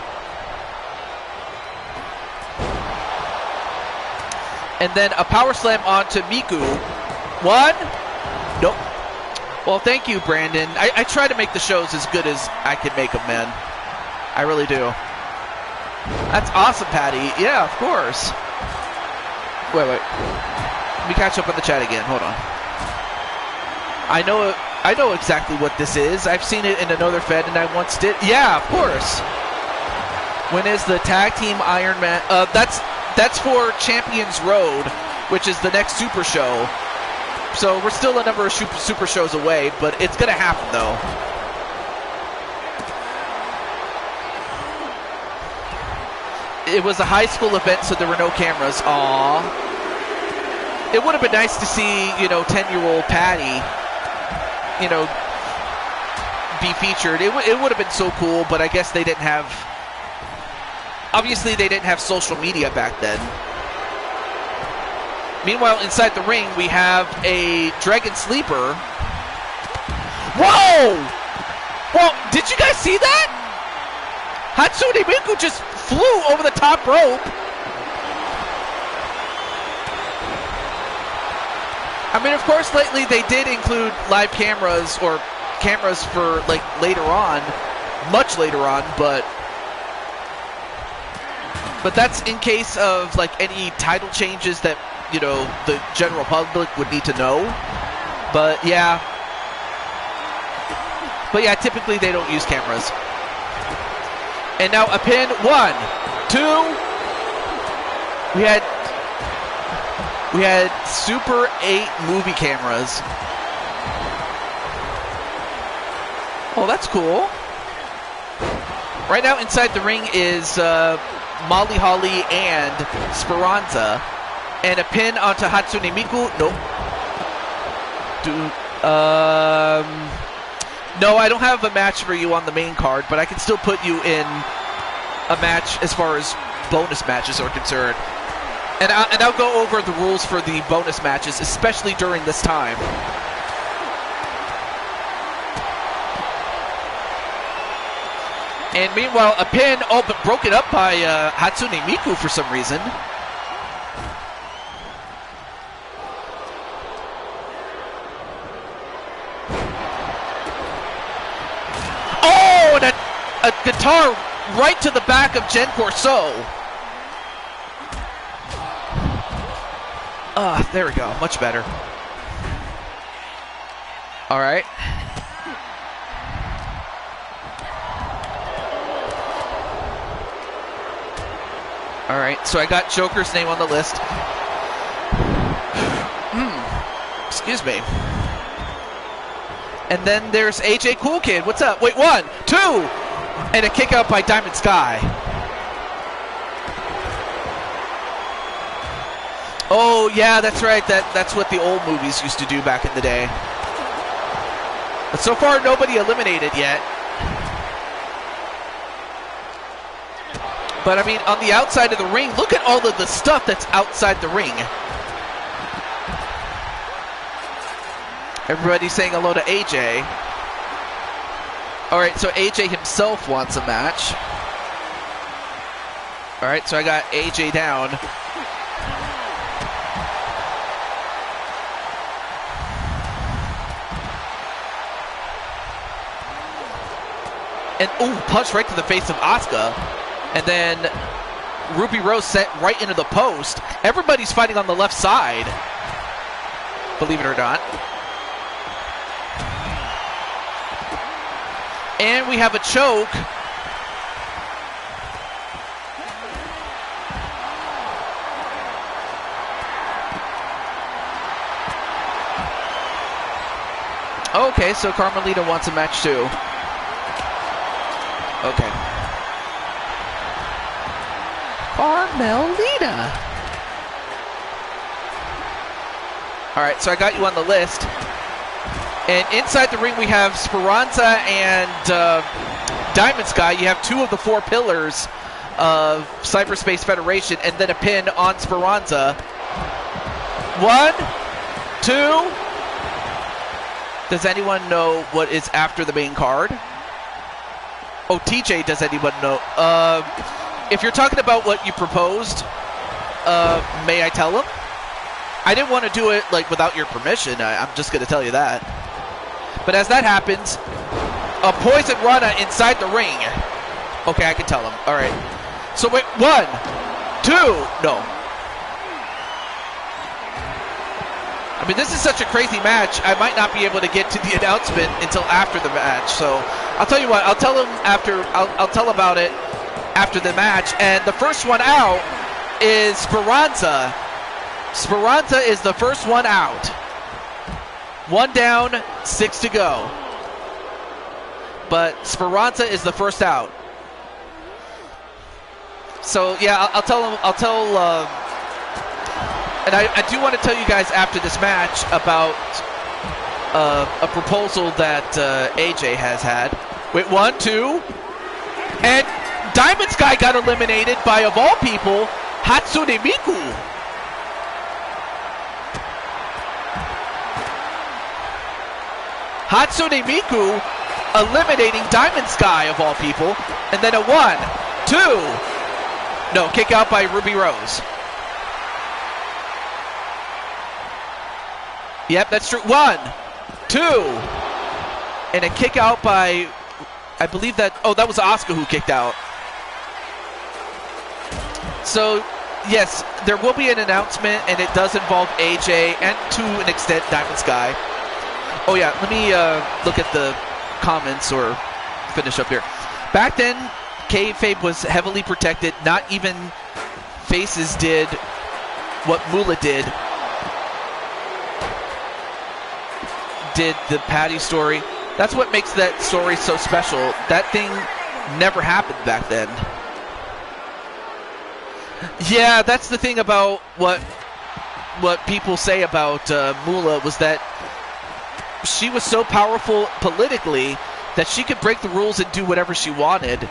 And then a power slam onto Miku. One. Nope. Well, thank you, Brandon. I try to make the shows as good as I can make them, man. I really do. That's awesome, Patty. Yeah, of course. Wait. Let me catch up on the chat again. Hold on. I know exactly what this is. I've seen it in another Fed, and I once did. Yeah, of course. When is the tag team Iron Man? That's for Champions Road, which is the next Super Show. So we're still a number of super shows away, but it's going to happen, though. It was a high school event, so there were no cameras. Aww. It would have been nice to see, 10-year-old Patty, be featured. It would have been so cool, but I guess they didn't have... Obviously, they didn't have social media back then. Meanwhile, inside the ring, we have a Dragon Sleeper. Whoa! Well, did you guys see that? Hatsune Miku just flew over the top rope. I mean, of course, lately they did include live cameras or cameras for, later on, much later on, but that's in case of, any title changes that, the general public would need to know. But yeah, typically they don't use cameras. And now a pin. 1, 2. We had Super 8 movie cameras. Oh, that's cool. Right now inside the ring is Molly Holly and Speranza. And a pin onto Hatsune Miku. Nope. No, I don't have a match for you on the main card, but I can still put you in a match as far as bonus matches are concerned. And I'll go over the rules for the bonus matches, especially during this time. And meanwhile, a pin, but broken up by Hatsune Miku for some reason. A guitar right to the back of Jen Corso. There we go. Much better. All right. All right. So I got Joker's name on the list. Excuse me. And then there's AJ Cool Kid. What's up? Wait, 1, 2. And a kick out by Diamond Sky. Oh, yeah, that's right. That's what the old movies used to do back in the day. But so far, nobody eliminated yet. But, I mean, on the outside of the ring, look at all of the stuff that's outside the ring. Everybody's saying hello to AJ. Alright, so AJ himself wants a match. Alright, so I got AJ down. And, ooh, punch right to the face of Asuka. And then Ruby Rose set right into the post. Everybody's fighting on the left side, believe it or not. And we have a choke. Okay, so Carmelita wants a match too. Okay. Carmelita. Alright, so I got you on the list. And inside the ring we have Speranza and Diamond Sky. You have 2 of the 4 pillars of Cyberspace Federation, and then a pin on Speranza. 1, 2. Does anyone know what is after the main card? Oh, TJ, does anyone know? If you're talking about what you proposed, may I tell him? I didn't want to do it like without your permission. I'm just going to tell you that. But as that happens, a Poison Rana inside the ring. Okay, I can tell him. All right. So wait, 1, 2, no. I mean, this is such a crazy match. I might not be able to get to the announcement until after the match. So I'll tell you what. I'll tell him after. I'll tell about it after the match. And the first one out is Speranza. Speranza is the first one out. 1 down, 6 to go. But Speranza is the first out. So yeah, I'll tell him. And I do want to tell you guys after this match about a proposal that AJ has had. Wait, 1, 2, and Diamond Sky got eliminated by, of all people, Hatsune Miku. Hatsune Miku eliminating Diamond Sky, of all people. And then a 1, 2. No, kick out by Ruby Rose. Yep, that's true. 1, 2. And a kick out by, I believe that, oh, that was Asuka who kicked out. So, yes, there will be an announcement, and it does involve AJ and, to an extent, Diamond Sky. Oh, yeah, let me look at the comments or finish up here. Back then, kayfabe was heavily protected. Not even faces did what Moolah did the Patty story. That's what makes that story so special. That thing never happened back then. Yeah, that's the thing about what people say about Moolah, was that she was so powerful politically that she could break the rules and do whatever she wanted.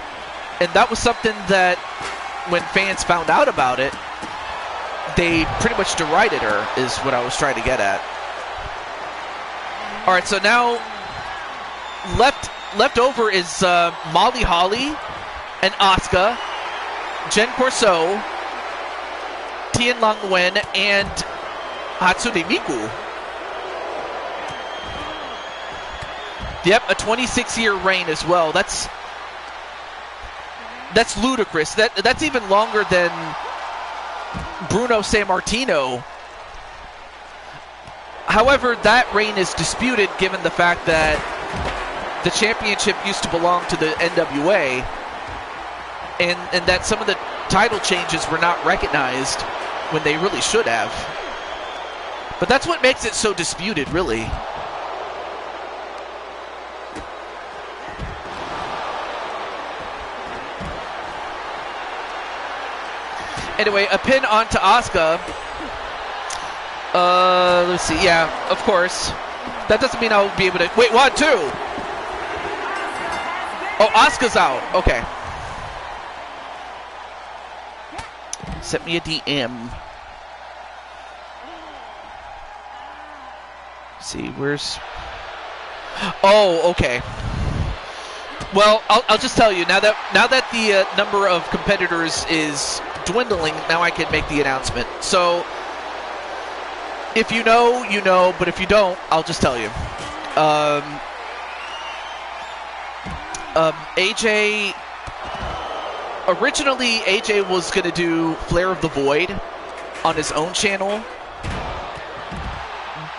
And that was something that when fans found out about it, they pretty much derided her, is what I was trying to get at. All right, so now left over is Molly Holly and Asuka, Jen Corso, Tian Long Wen, and Hatsune Miku. Yep, a 26-year reign as well. That's ludicrous. That's even longer than Bruno Sammartino. However, that reign is disputed given the fact that the championship used to belong to the NWA, and that some of the title changes were not recognized when they really should have. But that's what makes it so disputed, really. Anyway, a pin onto Asuka. Let's see. Yeah, of course. That doesn't mean I'll be able to... Wait, 1, 2. Oh, Asuka's out. Okay. Sent me a DM. Let's see, where's... Oh, okay. Well, I'll just tell you, now that the number of competitors is dwindling, now I can make the announcement. So, if you know, you know, but if you don't, I'll just tell you. AJ... Originally, AJ was going to do Flare of the Void on his own channel.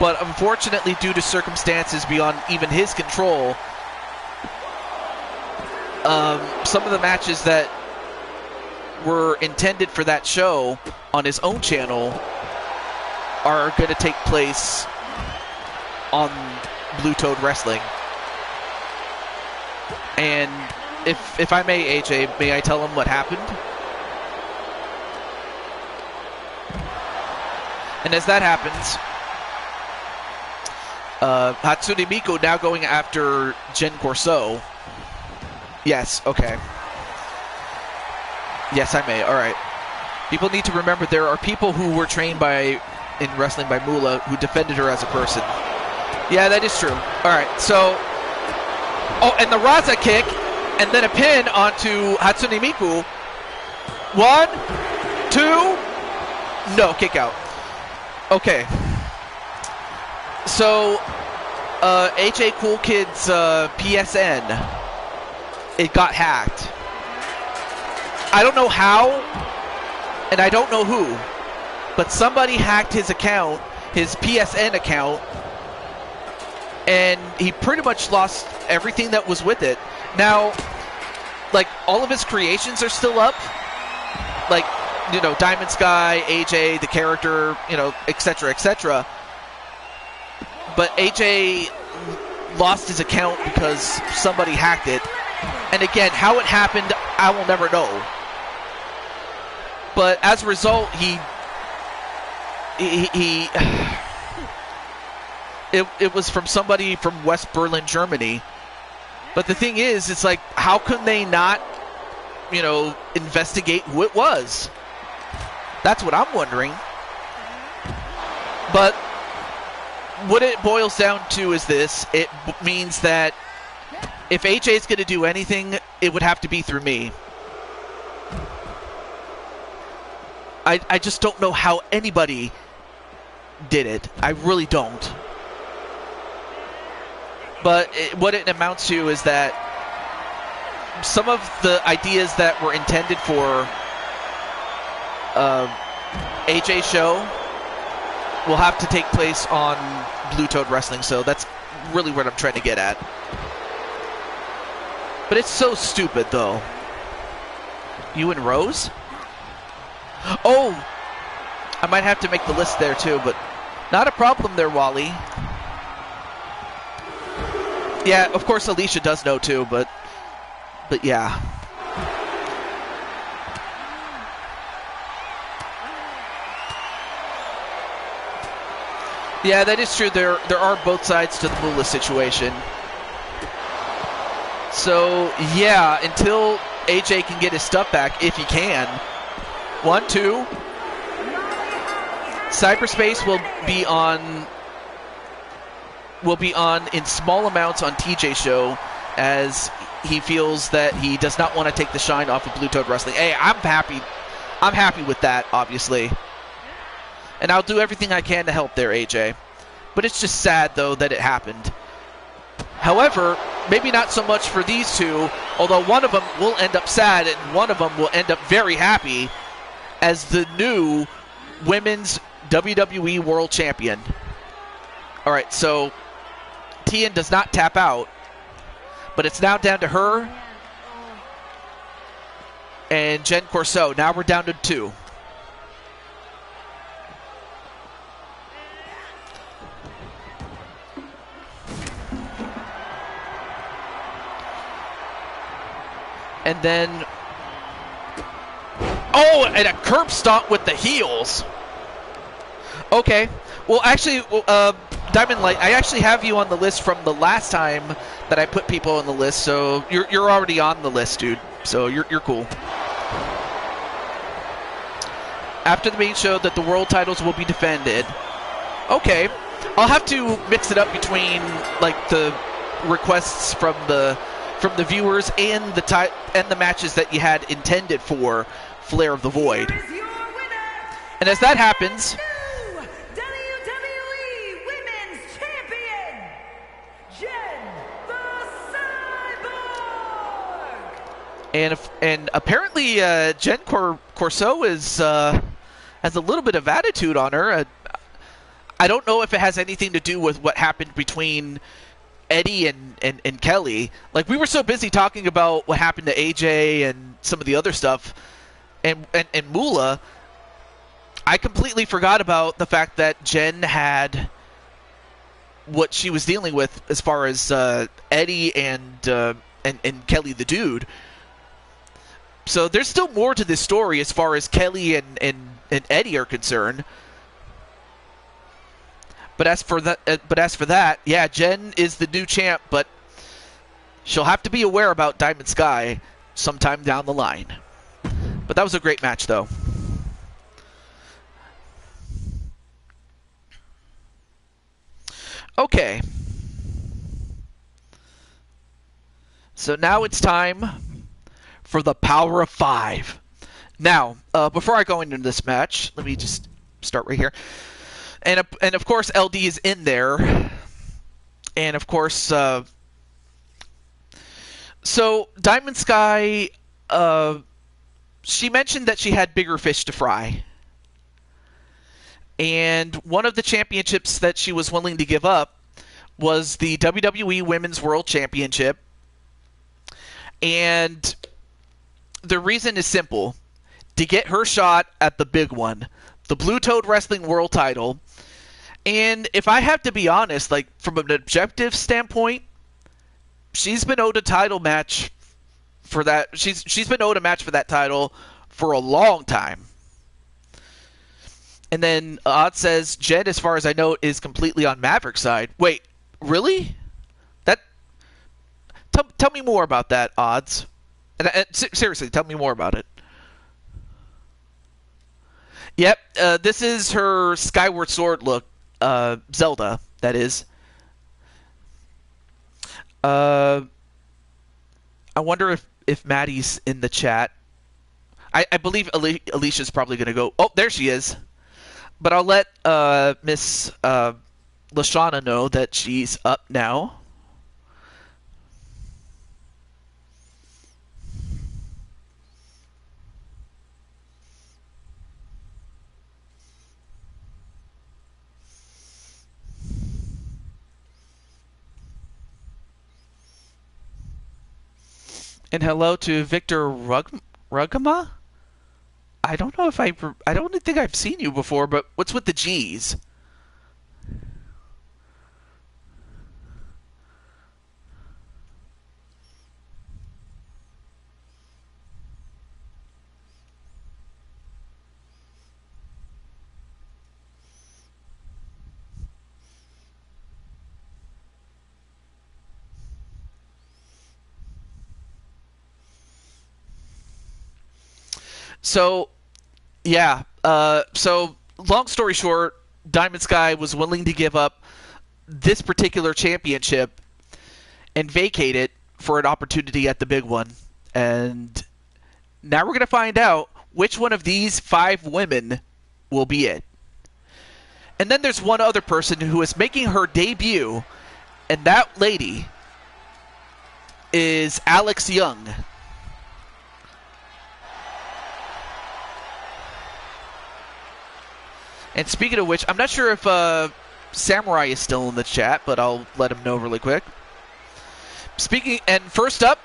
But unfortunately, due to circumstances beyond even his control, some of the matches that were intended for that show on his own channel are going to take place on Blue Toad Wrestling. And if I may, AJ, may I tell him what happened? And as that happens, Hatsune Miku now going after Jen Corso. Yes, okay. Yes, I may. All right. People need to remember there are people who were trained in wrestling by Moolah who defended her as a person. Yeah, that is true. All right, so... Oh, and the Raza kick, and then a pin onto Hatsune Miku. 1, 2... No, kick out. Okay. So, AJ Cool Kid's PSN, it got hacked. I don't know how, and I don't know who, but somebody hacked his account, his PSN account, and he pretty much lost everything that was with it. Now, like, all of his creations are still up. Like, you know, Diamond Sky, AJ, the character, you know, etc., etc. But AJ lost his account because somebody hacked it. And again, how it happened, I will never know. But as a result, it was from somebody from West Berlin, Germany. But the thing is, it's like, how can they not, you know, investigate who it was? That's what I'm wondering. But what it boils down to is this. It means that if AJ is going to do anything, it would have to be through me. I just don't know how anybody did it. I really don't. But what it amounts to is that some of the ideas that were intended for AJ's show will have to take place on Blue Toad Wrestling, so that's really what I'm trying to get at. But it's so stupid, though. You and Rose? Oh! I might have to make the list there, too, but not a problem there, Wally. Yeah, of course Alicia does know, too, but yeah. Yeah, that is true. There are both sides to the Moolah situation. So, yeah, until AJ can get his stuff back, if he can. 1, 2. Cyberspace will be on in small amounts on TJ's show, as he feels that he does not want to take the shine off of Blue Toad Wrestling. Hey, I'm happy with that, obviously. And I'll do everything I can to help there, AJ. But it's just sad, though, that it happened. However, maybe not so much for these two, although one of them will end up sad and one of them will end up very happy as the new Women's WWE World Champion. All right, so Tian does not tap out, but it's now down to her and Jen Corso. Now we're down to 2. And then, oh, and a curb stomp with the heels. Okay. Well, actually, Diamond Light, I actually have you on the list from the last time that I put people on the list, so you're already on the list, dude. So you're cool. After the main show, that the world titles will be defended. Okay. I'll have to mix it up between like the requests from the viewers and the matches that you had intended for Flare of the Void. And as that happens, WWE Women's Champion, Jen the Cyborg and apparently Jen Corso is has a little bit of attitude on her. I don't know if it has anything to do with what happened between Eddie and Kelly. Like, we were so busy talking about what happened to AJ and some of the other stuff, and Moolah, I completely forgot about the fact that Jen had what she was dealing with as far as Eddie and Kelly the Dude. So there's still more to this story as far as Kelly and Eddie are concerned. But as for that, yeah, Jen is the new champ, but she'll have to be aware about Diamond Sky sometime down the line. But that was a great match, though. Okay. So now it's time for the Power of Five. Now, before I go into this match, let me just start right here. And of course, LD is in there. And of course, so Diamond Sky, she mentioned that she had bigger fish to fry. And one of the championships that she was willing to give up was the WWE Women's World Championship. And the reason is simple. To get her shot at the big one, the Blue Toad Wrestling World title. And if I have to be honest, like, from an objective standpoint, she's been owed a title match for that. She's been owed a match for that title for a long time. And then Odd says Jen, as far as I know, is completely on Maverick's side. Wait, really? Tell me more about that, Odds. And seriously, tell me more about it. Yep, this is her Skyward Sword look. Zelda, that is. I wonder if Maddie's in the chat. I believe Alicia's probably going to go. Oh, there she is. But I'll let Miss Lashana know that she's up now. And hello to Victor Rugama? I don't know if I don't think I've seen you before, but what's with the G's? So, yeah. So, long story short, Diamond Sky was willing to give up this particular championship and vacate it for an opportunity at the big one. And now we're going to find out which one of these 5 women will be it. And then there's one other person who is making her debut, and that lady is Alex Young. And speaking of which, I'm not sure if Samurai is still in the chat, but I'll let him know really quick. And first up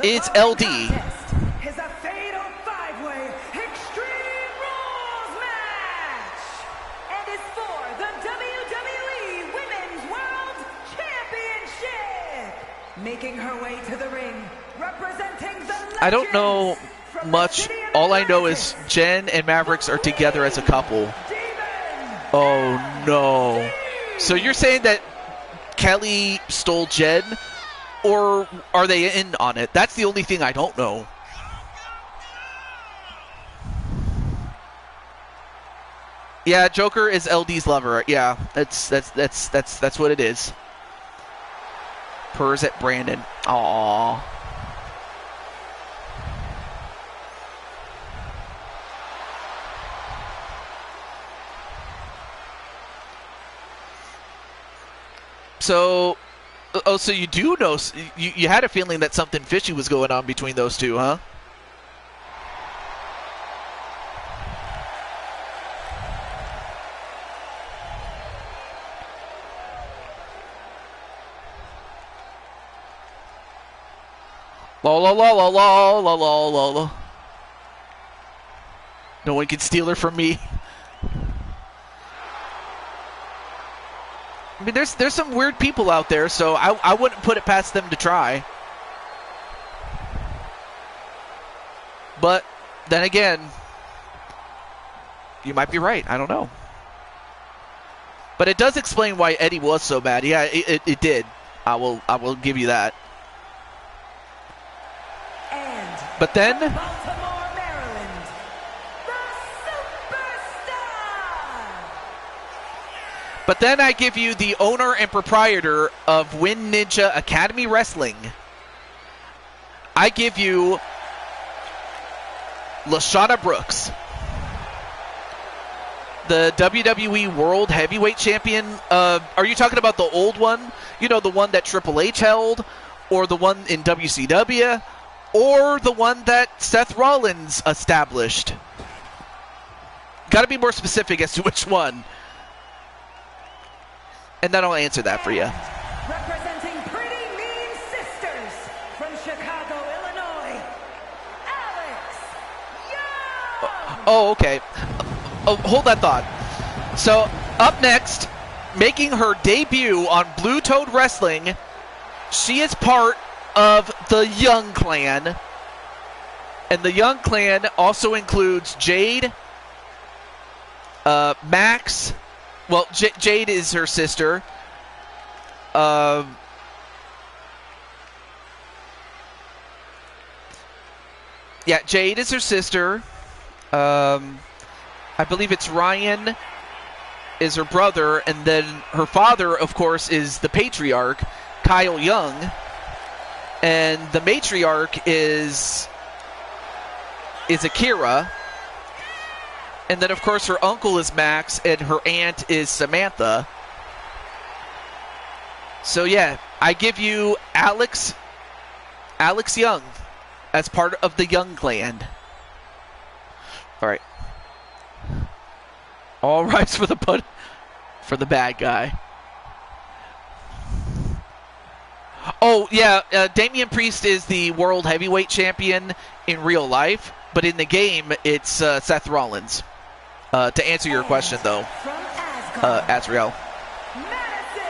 is LD. Is a fatal 5-way Extreme Rules match, and is for the WWE Women's World Championship. Making her way to the ring, representing the I don't know much. All I know is Jen and Mavericks are together as a couple. Oh no. So you're saying that Kelly stole Jen, or are they in on it? That's the only thing I don't know. Yeah, Joker is LD's lover. Yeah, that's what it is. Purrs at Brandon. Aww. So, Oh, so you do know? You had a feeling that something fishy was going on between those two, huh? La la la la la la la la la. No one can steal her from me. I mean, there's some weird people out there, so I wouldn't put it past them to try. But then again, you might be right. I don't know. But it does explain why Eddie was so bad. Yeah, it did. I will give you that. And but then Baltimore, Maryland, the Superstar. But then I give you the owner and proprietor of Win Ninja Academy Wrestling. I give you Lashana Brooks, the WWE World Heavyweight Champion. Are you talking about the old one? You know, the one that Triple H held, or the one in WCW, or the one that Seth Rollins established? Got to be more specific as to which one. And then I'll answer that for you. Representing Pretty Mean Sisters from Chicago, Illinois, Alex Young. Oh, okay. Oh, hold that thought. So, up next, making her debut on Blue Toad Wrestling, she is part of the Young Clan. And the Young Clan also includes Jade, Max. Well, Jade is her sister. Yeah, Jade is her sister. I believe it's Ryan is her brother, and then her father, of course, is the patriarch, Kyle Young. And the matriarch is Akira. And then, of course, her uncle is Max, and her aunt is Samantha. So, yeah, I give you Alex Young as part of the Young Clan. All right. All rights for the bad guy. Oh, yeah, Damian Priest is the World Heavyweight Champion in real life, but in the game, it's Seth Rollins. To answer your question, though, Azrael. Madison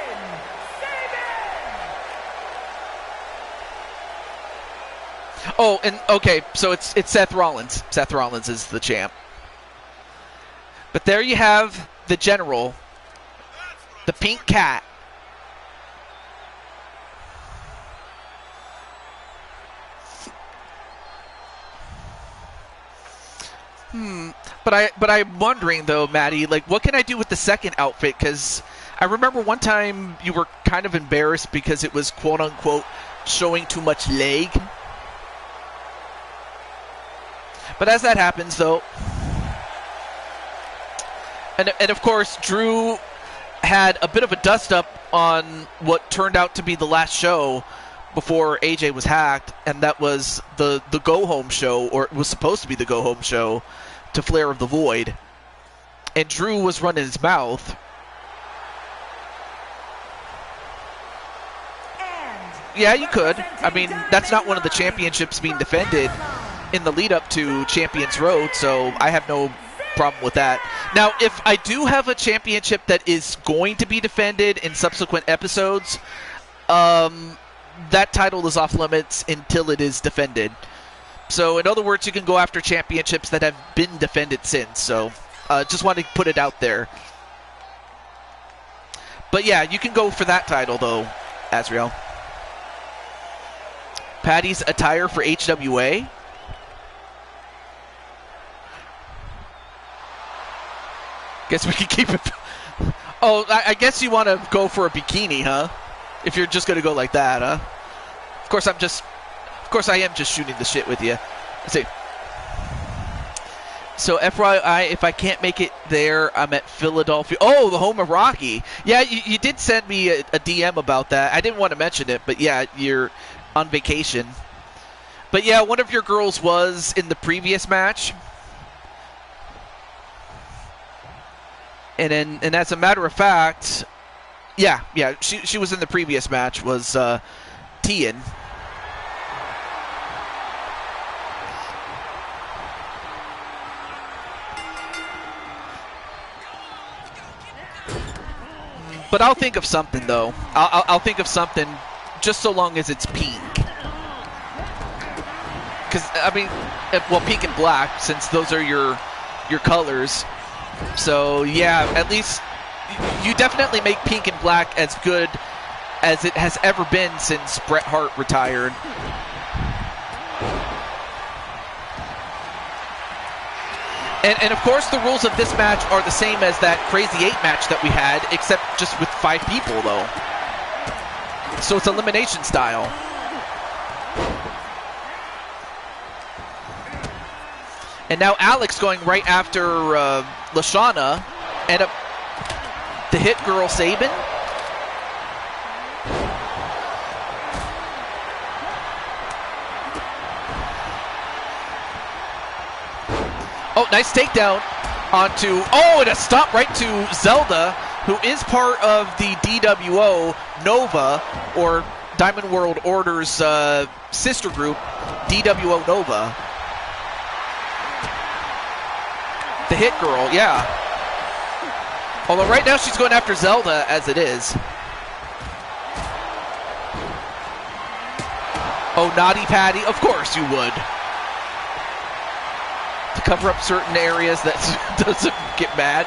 Saban. Oh, and okay, so it's Seth Rollins. Seth Rollins is the champ. But there you have the general, the pink cat. But I'm wondering though, Maddie, like, what can I do with the second outfit? Because I remember one time you were kind of embarrassed because it was quote unquote showing too much leg. But as that happens, though, and of course, Drew had a bit of a dust up on what turned out to be the last show before AJ was hacked, and that was the go home show, or it was supposed to be the go home show to Flair of the Void. And Drew was running his mouth. Yeah, you could. I mean, that's not one of the championships being defended in the lead up to Champions Road, so I have no problem with that. Now, if I do have a championship that is going to be defended in subsequent episodes, that title is off limits until it is defended. So, in other words, you can go after championships that have been defended since. So, just wanted to put it out there. But yeah, you can go for that title, though, Azrael. Patty's attire for HWA. Guess we can keep it. Oh, I guess you want to go for a bikini, huh? If you're just going to go like that, huh? Of course, I am just shooting the shit with you. Let's see. So FYI, if I can't make it there, I'm at Philadelphia. Oh, the home of Rocky. Yeah, you did send me a DM about that. I didn't want to mention it, but yeah, you're on vacation. But yeah, one of your girls was in the previous match. And as a matter of fact, yeah, she was in the previous match, was Tian. But I'll think of something, though. I'll think of something just so long as it's pink. Because, I mean, well, pink and black, since those are your colors. So, yeah, at least you definitely make pink and black as good as it has ever been since Bret Hart retired. And of course, the rules of this match are the same as that Crazy 8 match that we had, except just with 5 people, though. So it's elimination style. And now Alex going right after Lashana, and the hit girl Sabin. Oh, nice takedown onto, and a stomp right to Zelda, who is part of the DWO Nova, or Diamond World Order's sister group, DWO Nova. The hit girl, yeah. Although right now she's going after Zelda as it is. Oh, naughty Patty, of course you would. To cover up certain areas that doesn't get mad.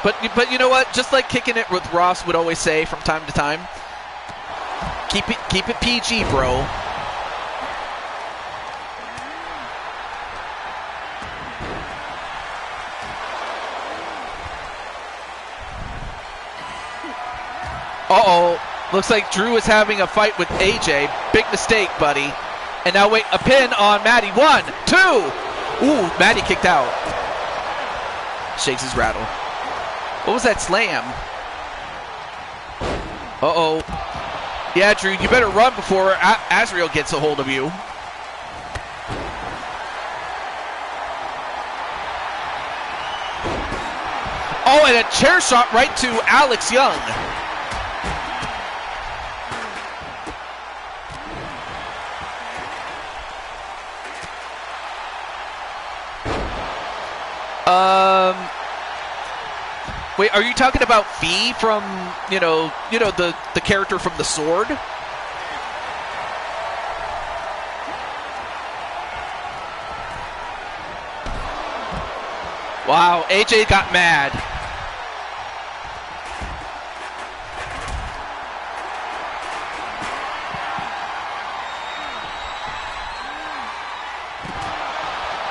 But you know what? Just like Kicking It with Ross would always say from time to time, keep it PG, bro. Uh-oh. Looks like Drew is having a fight with AJ. Big mistake, buddy. And now wait, a pin on Maddie. 1, 2. Ooh, Maddie kicked out. Shakes his rattle. What was that slam? Uh-oh. Yeah, Drew, you better run before Azrael gets a hold of you. Oh, and a chair shot right to Alex Young. Wait, are you talking about V from, the character from The Sword? Wow, AJ got mad.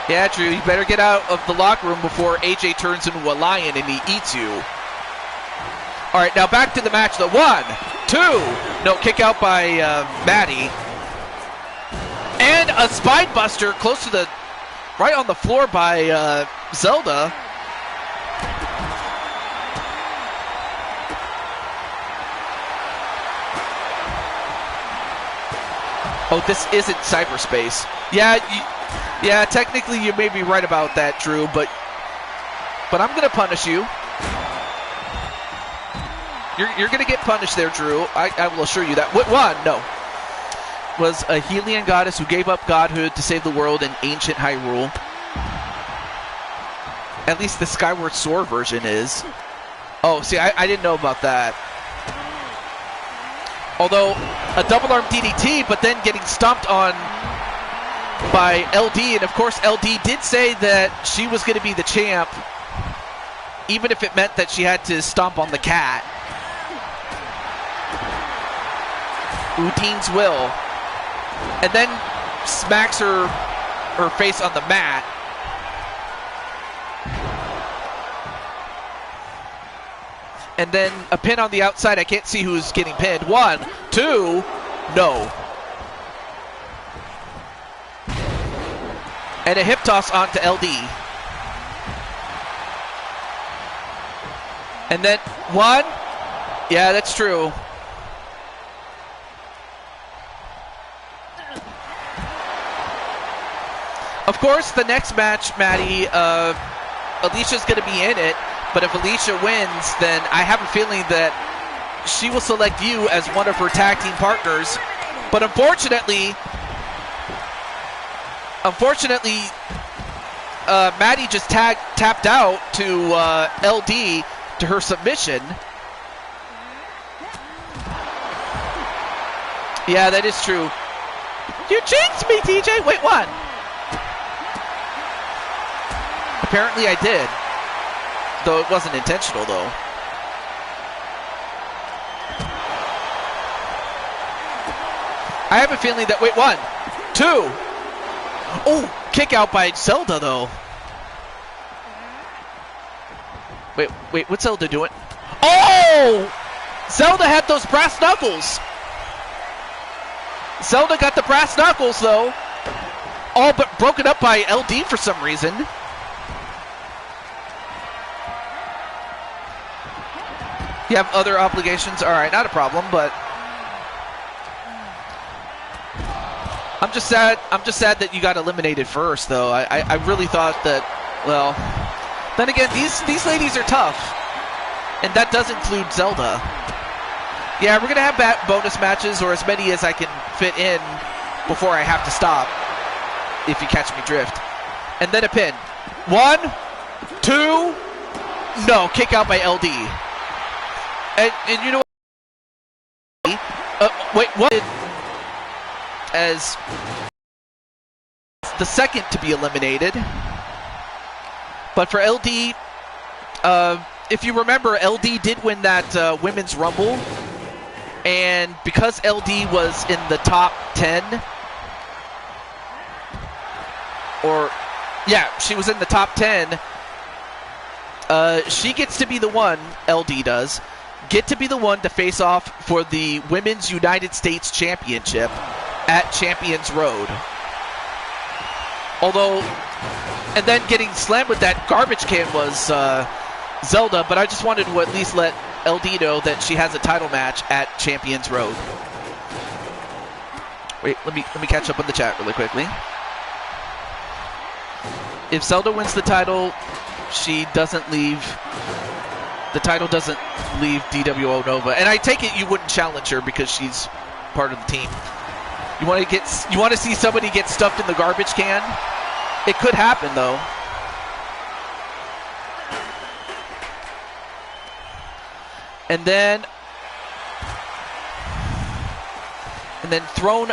Yeah, Drew, you better get out of the locker room before AJ turns into a lion and he eats you. All right, now back to the match. The 1, 2. No, kick out by Maddie. And a spine buster close to right on the floor by Zelda. Oh, this isn't cyberspace. Yeah, technically you may be right about that, Drew, but I'm going to punish you. You're going to get punished there, Drew. I will assure you that. What one? No. Was a Helian goddess who gave up godhood to save the world in ancient Hyrule. At least the Skyward Sword version is. Oh, see, I didn't know about that. Although, a double arm DDT, but then getting stomped on by LD, and of course LD did say that she was going to be the champ, even if it meant that she had to stomp on the cat. Utine's will. And then smacks her face on the mat. And then a pin on the outside. I can't see who's getting pinned. 1, 2, no. And a hip toss onto LD. And then 1. Yeah, that's true. Of course, the next match, Maddie, Alicia's going to be in it. But if Alicia wins, then I have a feeling that she will select you as one of her tag team partners. But unfortunately, Maddie just tapped out to LD to her submission. Yeah, that is true. You jinxed me, TJ. Wait, what? Apparently I did. Though it wasn't intentional, though. I have a feeling that, wait, 1, 2. Oh, kick out by Zelda, though. Wait, what's Zelda doing? Oh! Zelda had those brass knuckles. Zelda got the brass knuckles, though. All but broken up by LD for some reason. You have other obligations? All right, not a problem, but I'm just sad that you got eliminated first, though. I really thought that, well, then again, these ladies are tough, and that does include Zelda. Yeah, we're going to have bonus matches, or as many as I can fit in before I have to stop, if you catch me drift. And then a pin. 1, 2, no, kick out by LD. And you know what? Wait, what? As the second to be eliminated. But for LD, if you remember, LD did win that Women's Rumble. And because LD was in the top 10, or, yeah, she was in the top 10, she gets to be the one, LD does, get to be the one to face off for the Women's United States Championship at Champions Road. Although, and then getting slammed with that garbage can was Zelda, but I just wanted to at least let LD know that she has a title match at Champions Road. Wait, let me catch up on the chat really quickly. If Zelda wins the title, she doesn't leave. The title doesn't leave DWO Nova, and I take it you wouldn't challenge her because she's part of the team. You want to see somebody get stuffed in the garbage can? It could happen, though. And then thrown.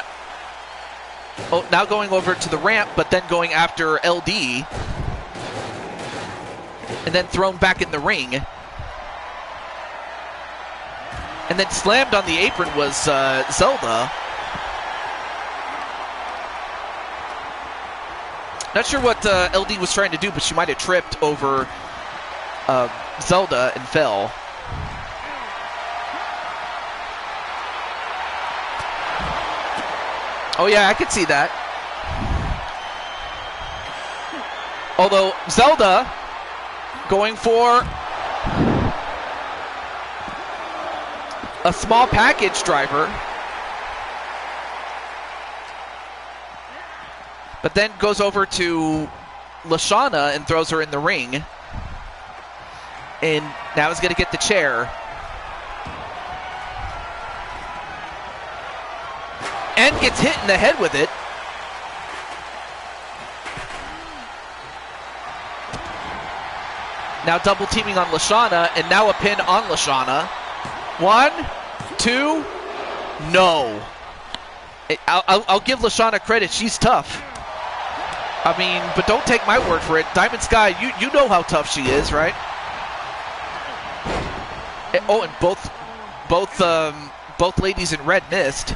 Oh, now going over to the ramp, but then going after LD, and then thrown back in the ring. And then slammed on the apron was Zelda. Not sure what LD was trying to do, but she might have tripped over Zelda and fell. Oh yeah, I could see that. Although Zelda going for a small package driver, but then goes over to Lashana and throws her in the ring, and now is going to get the chair. And gets hit in the head with it. Now double teaming on Lashana, and now a pin on Lashana. 1, 2, no. I'll give Lashana credit. She's tough. I mean, but don't take my word for it. Diamond Sky, you know how tough she is, right? Oh, and both ladies in red missed.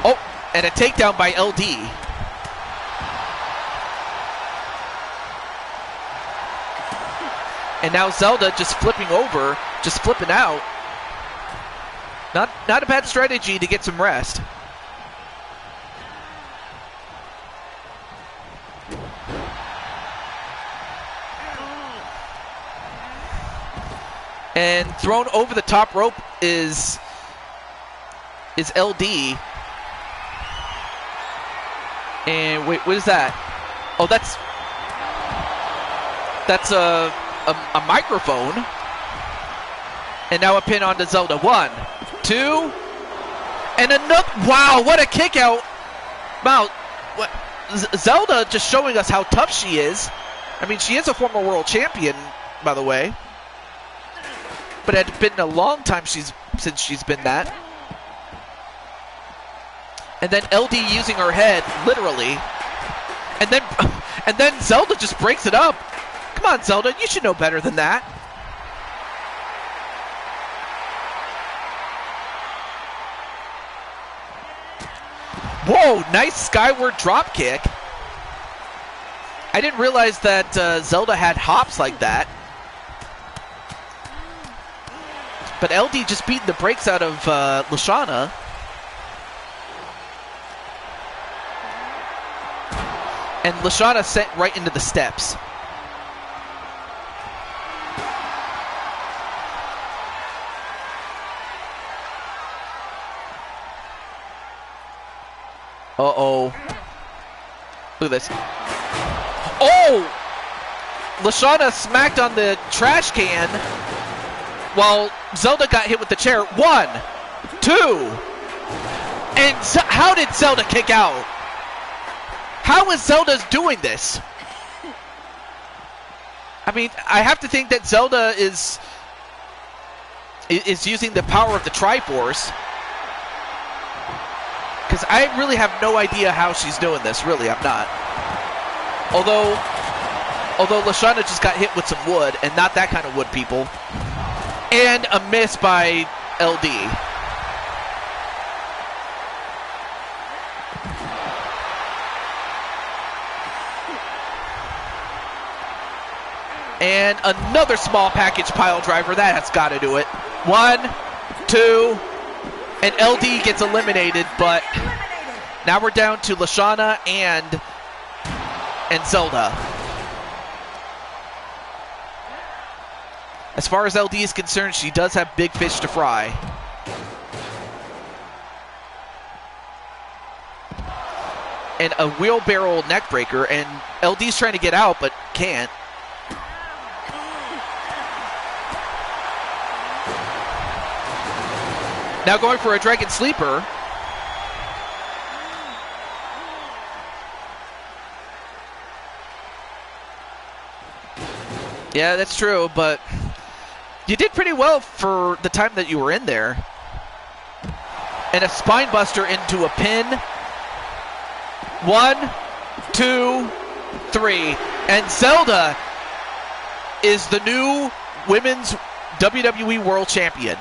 Oh, and a takedown by LD. And now Zelda just flipping over, just flipping out. Not a bad strategy to get some rest. And thrown over the top rope is LD. And wait, what is that? Oh, that's a microphone. And now a pin onto Zelda. 1, 2, and another. Wow, what a kick out. Wow, what, Zelda just showing us how tough she is. I mean, she is a former world champion, by the way. But it had been a long time since she's been that. And then LD using her head, literally. And then Zelda just breaks it up. Come on, Zelda, you should know better than that. Whoa, nice skyward drop kick. I didn't realize that Zelda had hops like that. But LD just beating the brakes out of Lashana. And Lashana sent right into the steps. Uh-oh. Look at this. Oh! Lashana smacked on the trash can while Zelda got hit with the chair. 1, 2. And how did Zelda kick out? How is Zelda doing this? I mean, I have to think that Zelda is using the power of the Triforce. Because I really have no idea how she's doing this. Really, I'm not. Although Lashana just got hit with some wood, and not that kind of wood, people. And a miss by LD. And another small package pile driver. That has got to do it. 1, 2, and LD gets eliminated, but now we're down to Lashana and Zelda. As far as LD is concerned, she does have big fish to fry. And a wheelbarrow neck breaker, and LD's trying to get out, but can't. Now going for a Dragon Sleeper. Yeah, that's true, but you did pretty well for the time that you were in there. And a spine buster into a pin. 1, 2, 3. And Zelda is the new Women's WWE World Champion.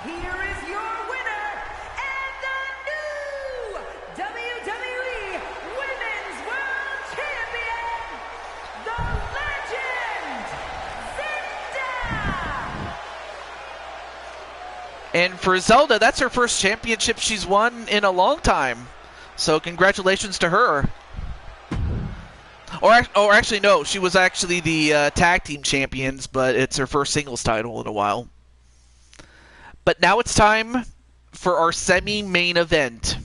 Here is your winner and the new WWE Women's World Champion, the Legend, Zelda! And for Zelda, that's her first championship she's won in a long time. So congratulations to her. Or actually, no, she was actually the tag team champions, but it's her first singles title in a while. But now it's time for our semi-main event.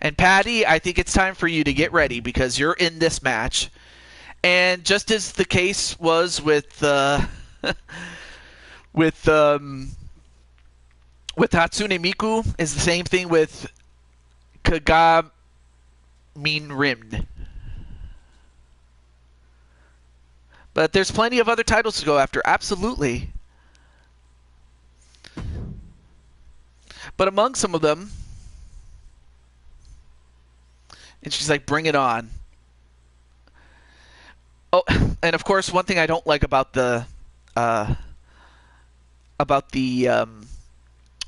And Patty, I think it's time for you to get ready because you're in this match. And just as the case was with with Hatsune Miku, is the same thing with Kagami Rin. But there's plenty of other titles to go after, absolutely. But among some of them, and she's like, bring it on. Oh, and of course, one thing I don't like about the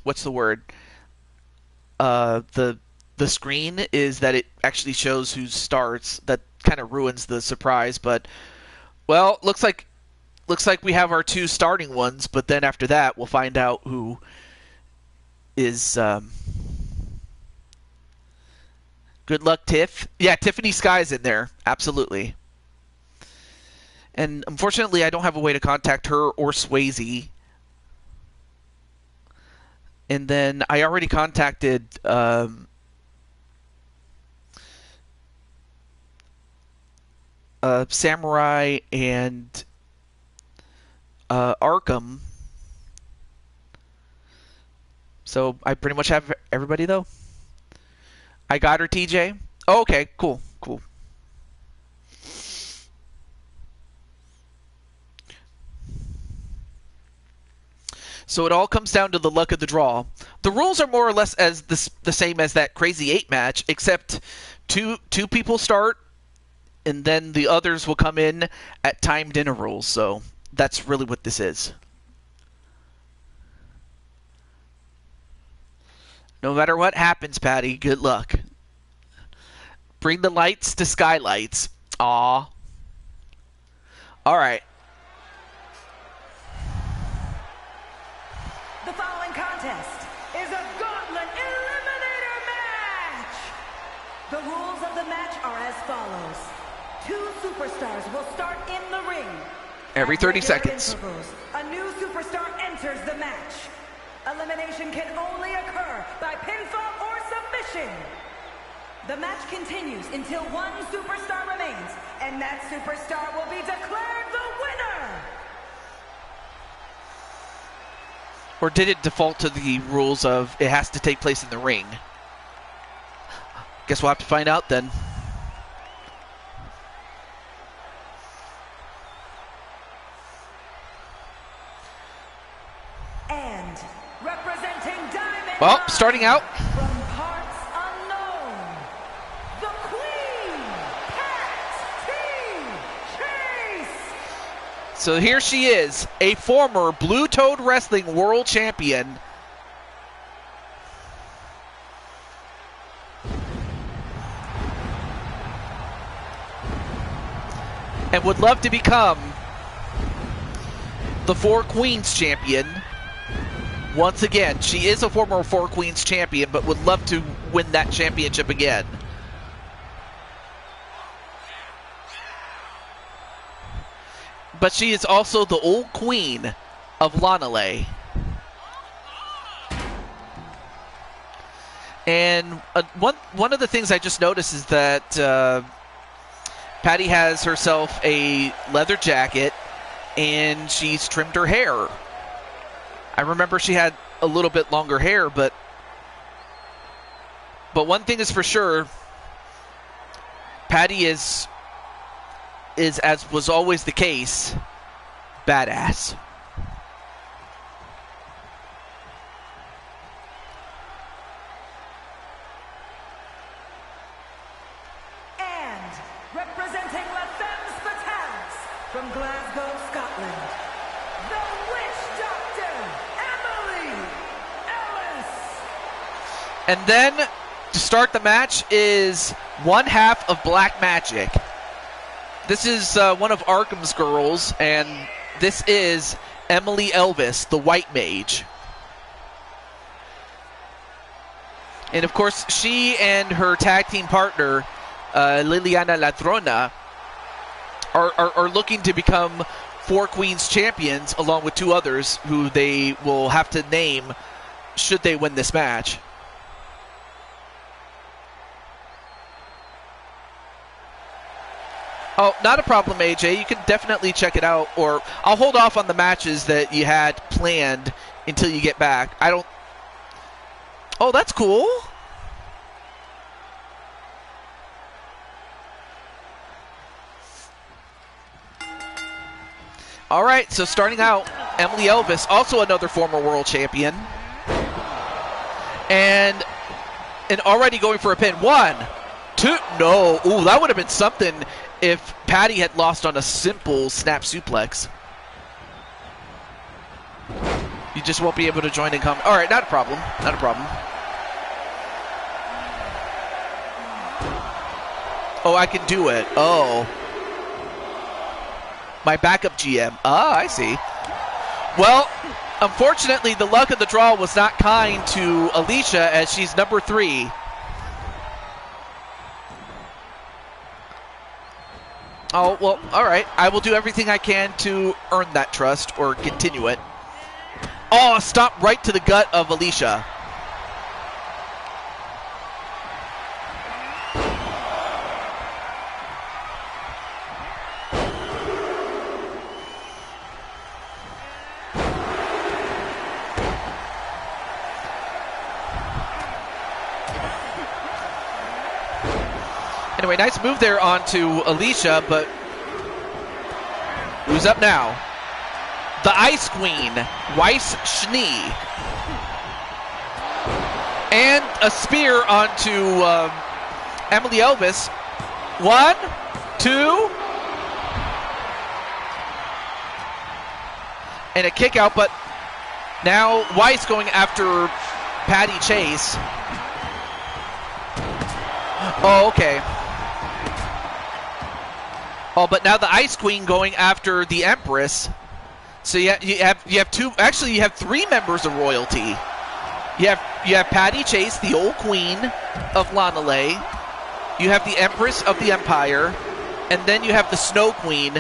what's the word? The screen is that it actually shows who starts. That kind of ruins the surprise, but well, looks like we have our 2 starting ones, but then after that, we'll find out who is good luck, Tiff. Yeah, Tiffany Sky's in there, absolutely. And unfortunately, I don't have a way to contact her or Swayze. And then I already contacted Samurai and Arkham. So I pretty much have everybody, though. I got her, TJ. Oh, okay, cool. So it all comes down to the luck of the draw. The rules are more or less as the same as that Crazy 8 match, except two people start, and then the others will come in at timed intervals. So that's really what this is. No matter what happens, Patty, good luck. Bring the lights to skylights. Aw. All right. The following contest is a Gauntlet Eliminator match! The rules of the match are as follows. 2 superstars will start in the ring. Every 30 seconds. Intervals, a new superstar enters the match. Elimination can only occur by pinfall or submission. The match continues until one superstar remains, and that superstar will be declared the winner! Or did it default to the rules of it has to take place in the ring? Guess we'll have to find out then. And representing Diamond Well, Line, starting out. from parts unknown, the Queen, Pat T. Chase! So here she is, a former Blue Toad Wrestling World Champion. And would love to become the Four Queens Champion. Once again, she is a former Four Queens Champion, but would love to win that championship again. But she is also the old queen of Lanale. And one of the things I just noticed is that Patty has herself a leather jacket, and she's trimmed her hair. I remember she had a little bit longer hair, but one thing is for sure, Patty is, as was always the case, badass. And representing La Femmes Fatales from Glasgow, Scotland, the Witch Doctor, Emily Ellis! And then, to start the match, is one half of Black Magic. This is one of Arkham's girls, and this is Emily Elvis, the White Mage. And of course, she and her tag team partner, Liliana Ladrona, are looking to become Four Queens champions, along with 2 others who they will have to name should they win this match. Oh, not a problem, AJ. You can definitely check it out, or I'll hold off on the matches that you had planned until you get back. I don't... Oh, that's cool. All right, so starting out, Emily Elvis, also another former world champion. And already going for a pin. 1, 2, no. Ooh, that would have been something if Patty had lost on a simple snap suplex. You just won't be able to join and come. All right, not a problem. Not a problem. Oh, I can do it. Oh. My backup GM. Ah, I see. Well, unfortunately, the luck of the draw was not kind to Alicia, as she's number 3. Oh, well, all right. I will do everything I can to earn that trust or continue it. Oh, stop right to the gut of Alicia. Anyway, nice move there onto Alicia, but who's up now? The Ice Queen, Weiss Schnee. And a spear onto Emily Elvis. 1, 2. And a kick out, but now Weiss going after Patty Chase. Oh, okay. Oh, but now the Ice Queen going after the Empress. So you have two. Actually, you have 3 members of royalty. You have Patty Chase, the old queen of Lanale. You have the Empress of the Empire, and then you have the Snow Queen,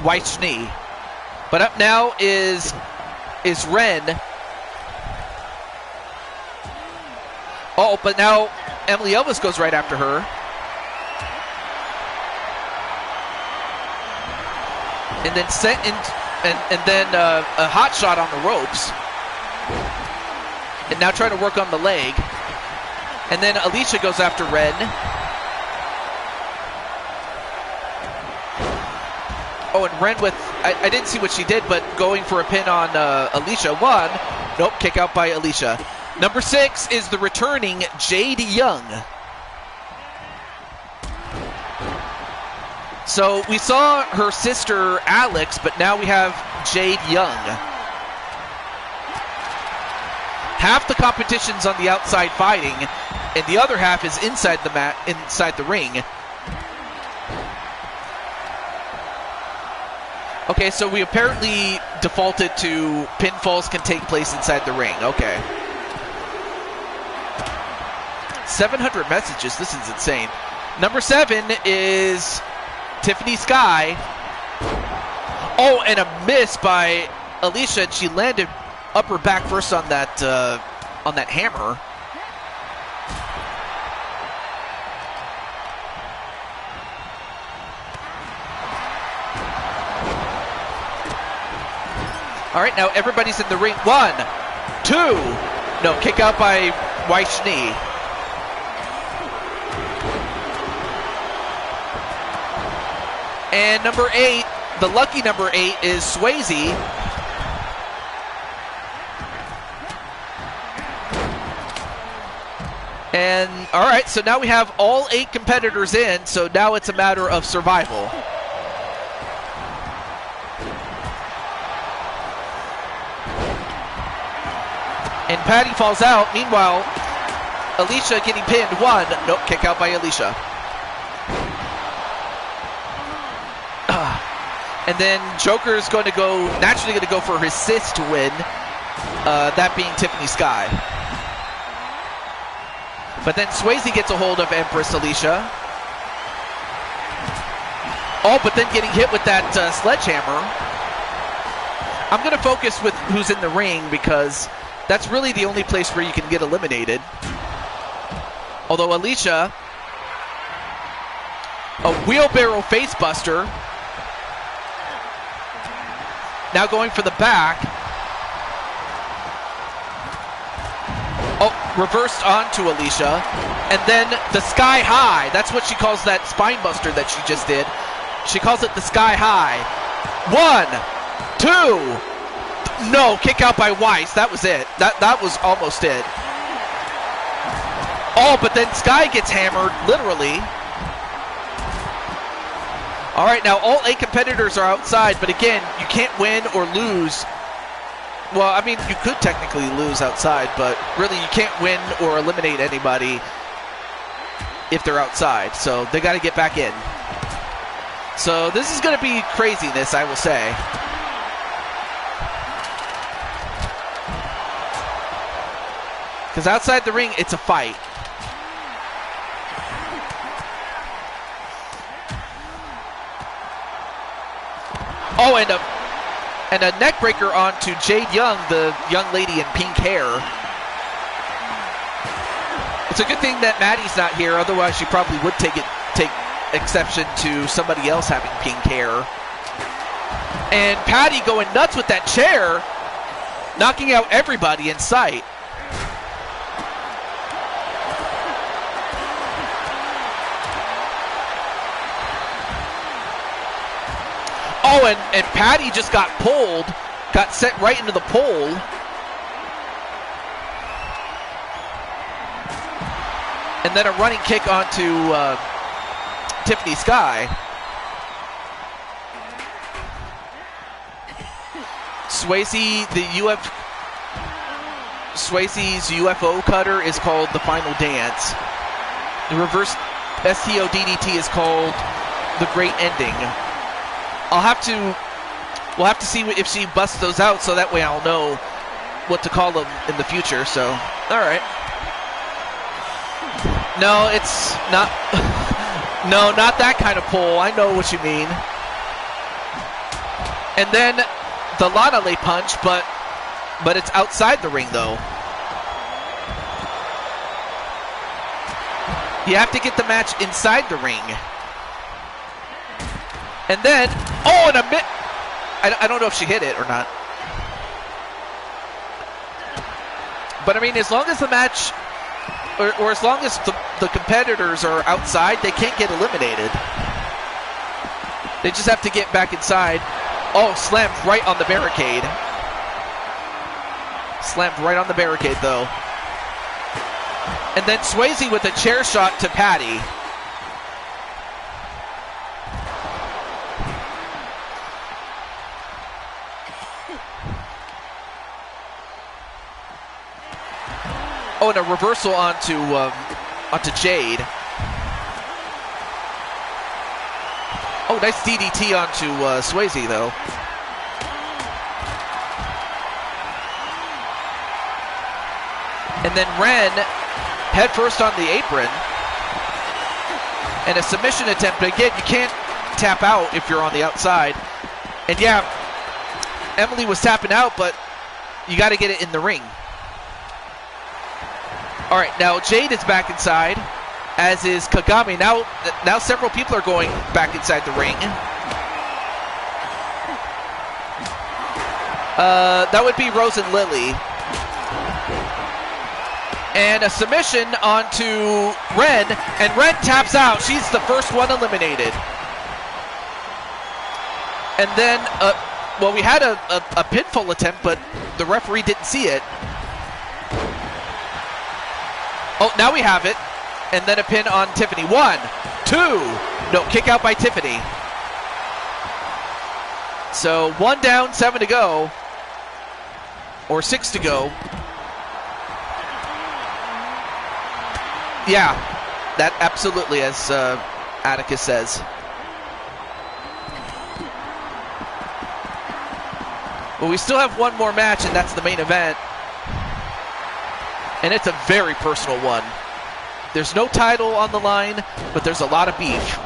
Weiss Schnee. But up now is Ren. Oh, but now Emily Elvis goes right after her. And then a hot shot on the ropes. And now trying to work on the leg. And then Alicia goes after Ren. Oh, and Ren with, I didn't see what she did, but going for a pin on Alicia. 1. Nope, kick out by Alicia. Number 6 is the returning Jade Young. So we saw her sister Alex, but now we have Jade Young. Half the competition's on the outside fighting, and the other half is inside the mat, inside the ring. Okay, so we apparently defaulted to pinfalls can take place inside the ring. Okay. 700 messages. This is insane. Number 7 is Tiffany Sky. Oh, and a miss by Alicia, and she landed upper back first on that hammer. All right, now everybody's in the ring. 1, 2. No, kick out by Weiss Schnee. And number 8, the lucky number 8 is Swayze. And all right, so now we have all 8 competitors in, so now it's a matter of survival. And Patty falls out. Meanwhile, Alicia getting pinned. 1. Nope, kick out by Alicia. And then Joker's going to go, naturally going to go for his sis to win, that being Tiffany Sky. But then Swayze gets a hold of Empress Alicia. Oh, but then getting hit with that sledgehammer. I'm going to focus with who's in the ring because that's really the only place where you can get eliminated. Although Alicia, a wheelbarrow facebuster. Now going for the back. Oh, reversed onto Alicia. And then the sky high. That's what she calls that spine buster that she just did. She calls it the sky high. 1, 2. No, kick out by Weiss. That was it. That was almost it. Oh, but then Sky gets hammered, literally. All right, now all 8 competitors are outside, but again, you can't win or lose. Well, I mean, you could technically lose outside, but really you can't win or eliminate anybody if they're outside. So they got to get back in. So this is going to be craziness, I will say. Because outside the ring, it's a fight. Oh, and a neck breaker onto Jade Young, the young lady in pink hair. It's a good thing that Maddie's not here, otherwise she probably would take exception to somebody else having pink hair. And Patty going nuts with that chair, knocking out everybody in sight. Oh, and Patty just got pulled, got sent right into the pole. And then a running kick onto Tiffany Sky. Swayze's UFO cutter is called the final dance. The reverse STO DDT is called the great ending. We'll have to see if she busts those out, so that way I'll know what to call them in the future. So, all right. No, it's not. No, not that kind of pull. I know what you mean. And then the Lana Lay punch, but it's outside the ring though. You have to get the match inside the ring. And then, oh, and I don't know if she hit it or not. But I mean, as long as the match, or as long as the competitors are outside, they can't get eliminated. They just have to get back inside. Oh, slammed right on the barricade. Slammed right on the barricade, though. And then Swayze with a chair shot to Patty. Oh, and a reversal onto Jade. Oh, nice DDT onto Swayze, though. And then Ren, head first on the apron. And a submission attempt. But again, you can't tap out if you're on the outside. And yeah, Emily was tapping out, but you got to get it in the ring. All right, now Jade is back inside, as is Kagami. Now several people are going back inside the ring. That would be Rose and Lily. And a submission onto Ren, and Ren taps out. She's the first one eliminated. And then, well, we had a pinfall attempt, but the referee didn't see it. Oh, now we have it. And then a pin on Tiffany. 1, 2. No, kick out by Tiffany. So 1 down, 7 to go. Or 6 to go. Yeah, that absolutely, as Atticus says. Well, we still have one more match, and that's the main event. And it's a very personal one. There's no title on the line, but there's a lot of beef.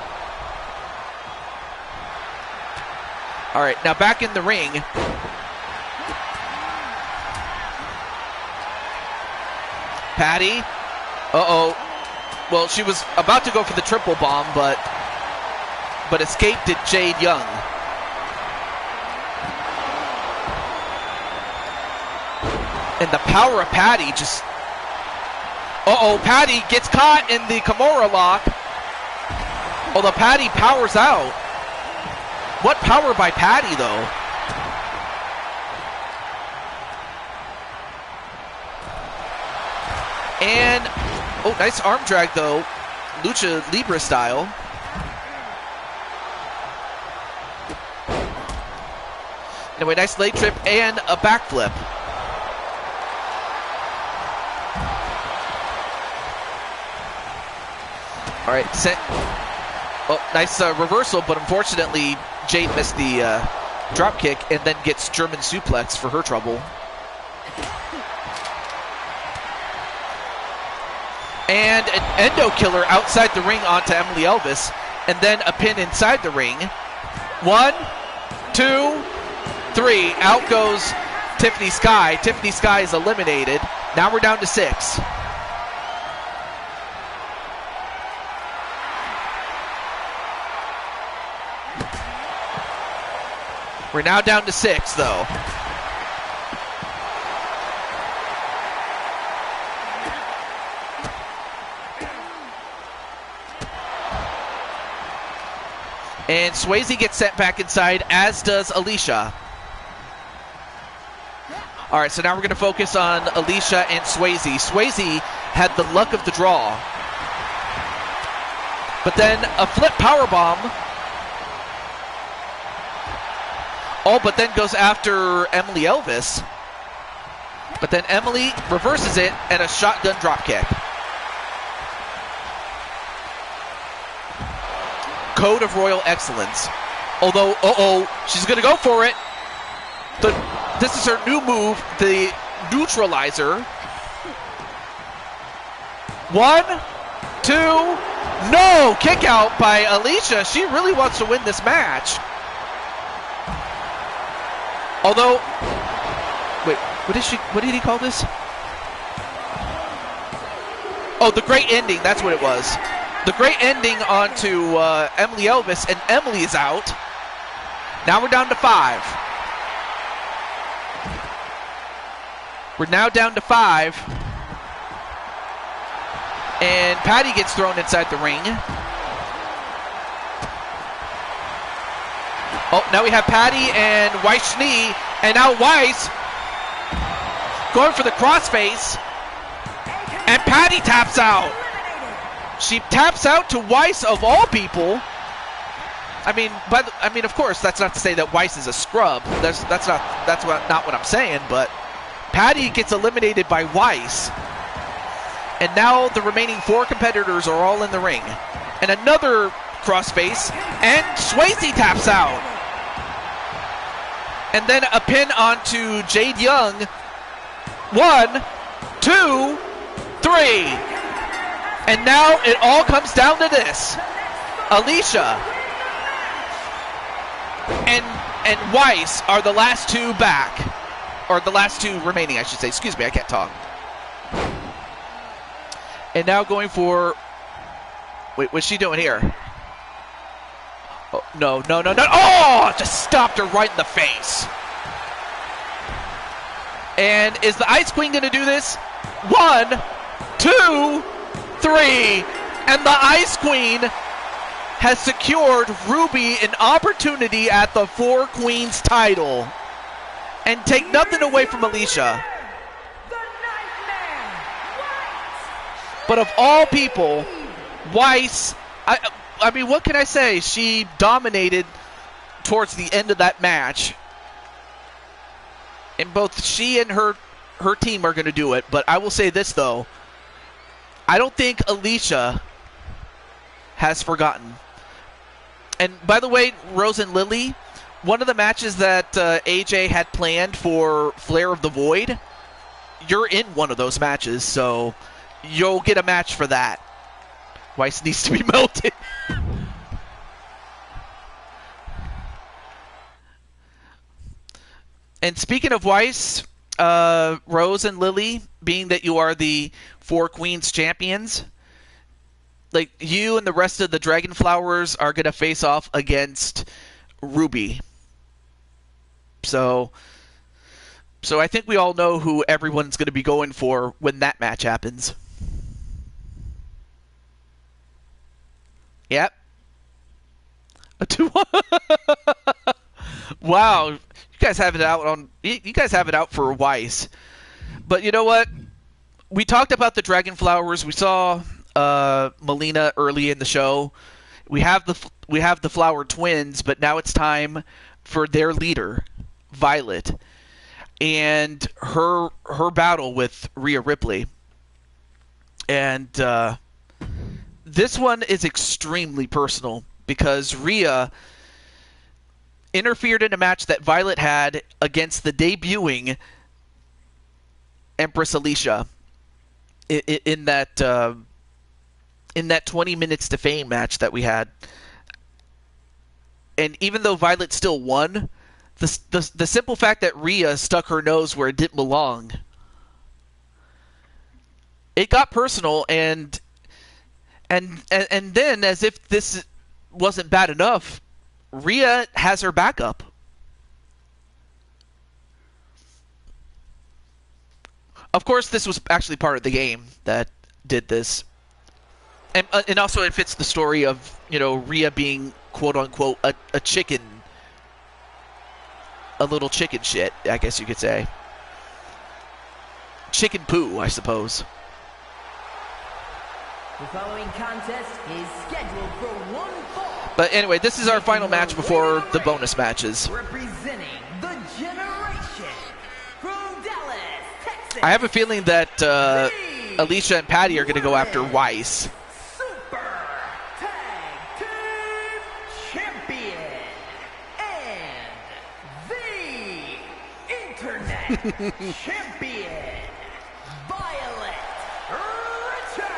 All right, now back in the ring. Patty. Uh-oh. Well, she was about to go for the triple bomb, but escaped it, Jade Young. And the power of Patty just... Uh-oh, Patty gets caught in the Kimura lock. Although Patty powers out. What power by Patty, though? And, oh, nice arm drag, though. Lucha Libre style. Anyway, nice leg trip and a backflip. All right, oh, nice reversal, but unfortunately, Jade missed the drop kick and then gets German suplex for her trouble. And an endo killer outside the ring onto Emily Elvis, and then a pin inside the ring. 1, 2, 3. Out goes Tiffany Sky. Tiffany Sky is eliminated. Now we're down to 6. We're now down to 6, though. And Swayze gets sent back inside, as does Alicia. All right, so now we're going to focus on Alicia and Swayze. Swayze had the luck of the draw. But then a flip powerbomb. Oh, but then goes after Emily Elvis. But then Emily reverses it and a shotgun dropkick. Code of Royal Excellence. Although, she's going to go for it. This is her new move, the neutralizer. 1, 2, no! Kick out by Alicia. She really wants to win this match. Although, wait, what did he call this? Oh, the great ending, that's what it was. The great ending onto Emily Elvis, and Emily is out. Now we're down to 5. We're now down to 5. And Patty gets thrown inside the ring. Oh, now we have Patty and Weiss knee, and now Weiss going for the crossface, and Patty taps out. She taps out to Weiss of all people. I mean, of course, that's not to say that Weiss is a scrub. That's not what I'm saying. But Patty gets eliminated by Weiss, and now the remaining 4 competitors are all in the ring. And another crossface, and Swayze taps out. And then a pin onto Jade Young. 1, 2, 3. And now it all comes down to this. Alicia and Weiss are the last 2 back. Or the last 2 remaining, I should say. Excuse me, I can't talk. And now going for... Wait, what's she doing here? Oh, no. Oh, just stopped her right in the face. And is the Ice Queen going to do this? 1, 2, 3. And the Ice Queen has secured Ruby an opportunity at the 4 Queens title. And take nothing away from Alicia. But of all people, Weiss... I mean, what can I say? She dominated towards the end of that match. And both she and her team are going to do it. But I will say this, though. I don't think Alicia has forgotten. And by the way, Rose and Lily, one of the matches that AJ had planned for Flair of the Void, you're in one of those matches. So you'll get a match for that. Weiss needs to be melted. And speaking of Weiss, Rose and Lily, being that you are the 4 Queens champions, like you and the rest of the Dragon Flowers are going to face off against Ruby. So I think we all know who everyone's going to be going for when that match happens. Yep. A 2-1. Wow. You guys have it out for Weiss. But you know what? We talked about the Dragon Flowers. We saw Melina early in the show. We have the Flower Twins, but now it's time for their leader, Violet, and her battle with Rhea Ripley. And this one is extremely personal because Rhea interfered in a match that Violet had against the debuting Empress Alicia in that 20 minutes to fame match that we had. And even though Violet still won, The simple fact that Rhea stuck her nose where it didn't belong, it got personal, and then, as if this wasn't bad enough, Rhea has her backup. Of course, this was actually part of the game that did this, and also it fits the story of, you know, Rhea being quote unquote a chicken. A little chicken shit, I guess you could say. Chicken poo, I suppose. The following contest is scheduled for one fall. But anyway, this is our final match before the bonus matches. Representing the generation from Dallas, Texas. I have a feeling that Alicia and Patty are going to go after Weiss. Super Tag Team Champion and the Internet Champion, Violet Richards.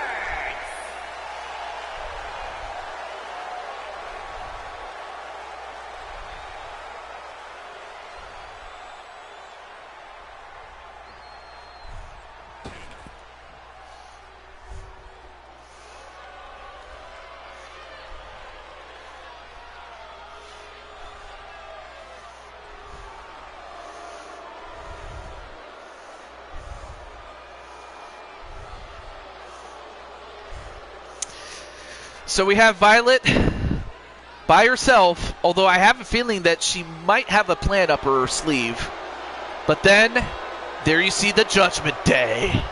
So we have Violet by herself, although I have a feeling that she might have a plan up her sleeve. But then, there you see the Judgment Day.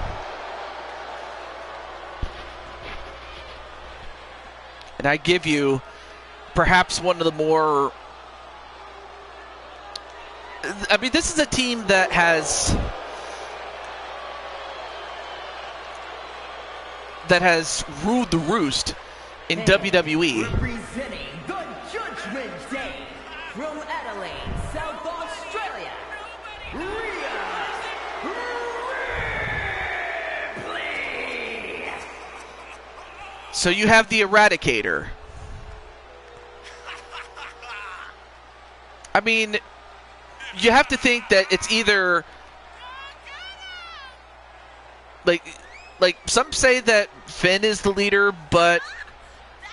And I give you perhaps one of the more... I mean, this is a team that has ruled the roost in WWE. Representing the Judgment Day from Adelaide, South Australia, Rhea Ripley. So you have the Eradicator. I mean, you have to think that it's either like some say that Finn is the leader, but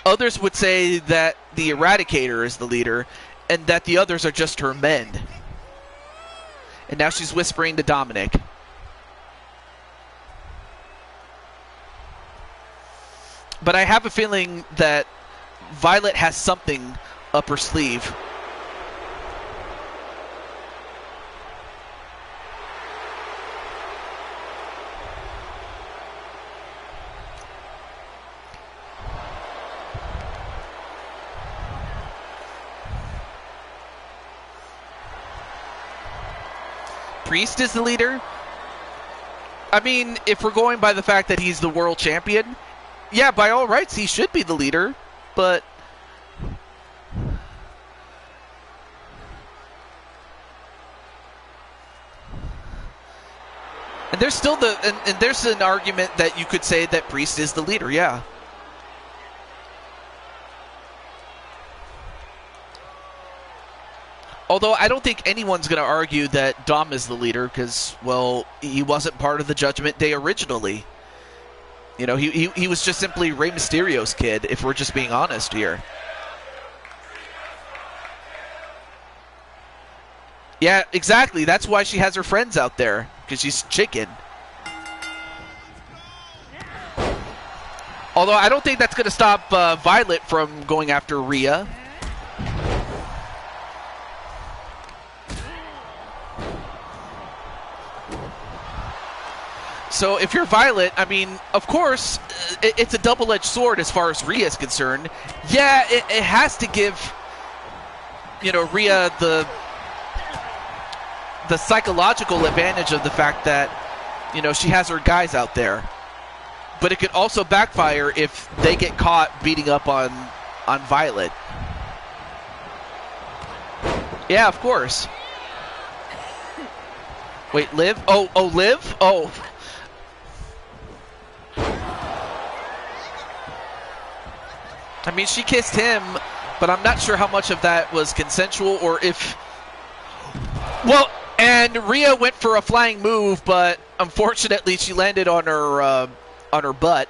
others would say that the Eradicator is the leader and that the others are just her men. And now she's whispering to Dominic. But I have a feeling that Violet has something up her sleeve. Priest is the leader? I mean, if we're going by the fact that he's the world champion, yeah, by all rights, he should be the leader, but... And there's still and there's an argument that you could say that Priest is the leader, yeah. Although I don't think anyone's going to argue that Dom is the leader because, well, he wasn't part of the Judgment Day originally. You know, he was just simply Rey Mysterio's kid, if we're just being honest here. Yeah, exactly. That's why she has her friends out there, because she's chicken. Although I don't think that's going to stop Violet from going after Rhea. So if you're Violet, I mean, of course, it's a double-edged sword as far as Rhea is concerned. Yeah, it has to give, you know, Rhea the psychological advantage of the fact that, you know, she has her guys out there. But it could also backfire if they get caught beating up on Violet. Yeah, of course. Wait, Liv? Oh, Liv? Oh. I mean, she kissed him, but I'm not sure how much of that was consensual or if... Well, and Rhea went for a flying move, but unfortunately she landed on her butt.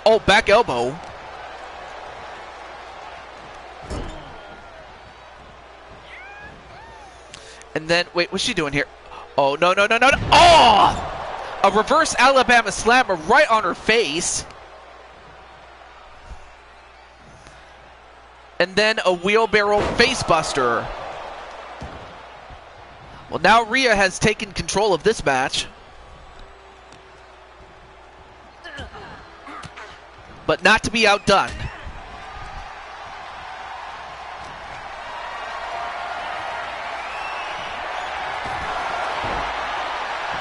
Oh, back elbow. And then, wait, what's she doing here? Oh, no, no, no, no, no. Oh! A reverse Alabama slammer right on her face. And then a wheelbarrow facebuster. Well, now Rhea has taken control of this match. But not to be outdone.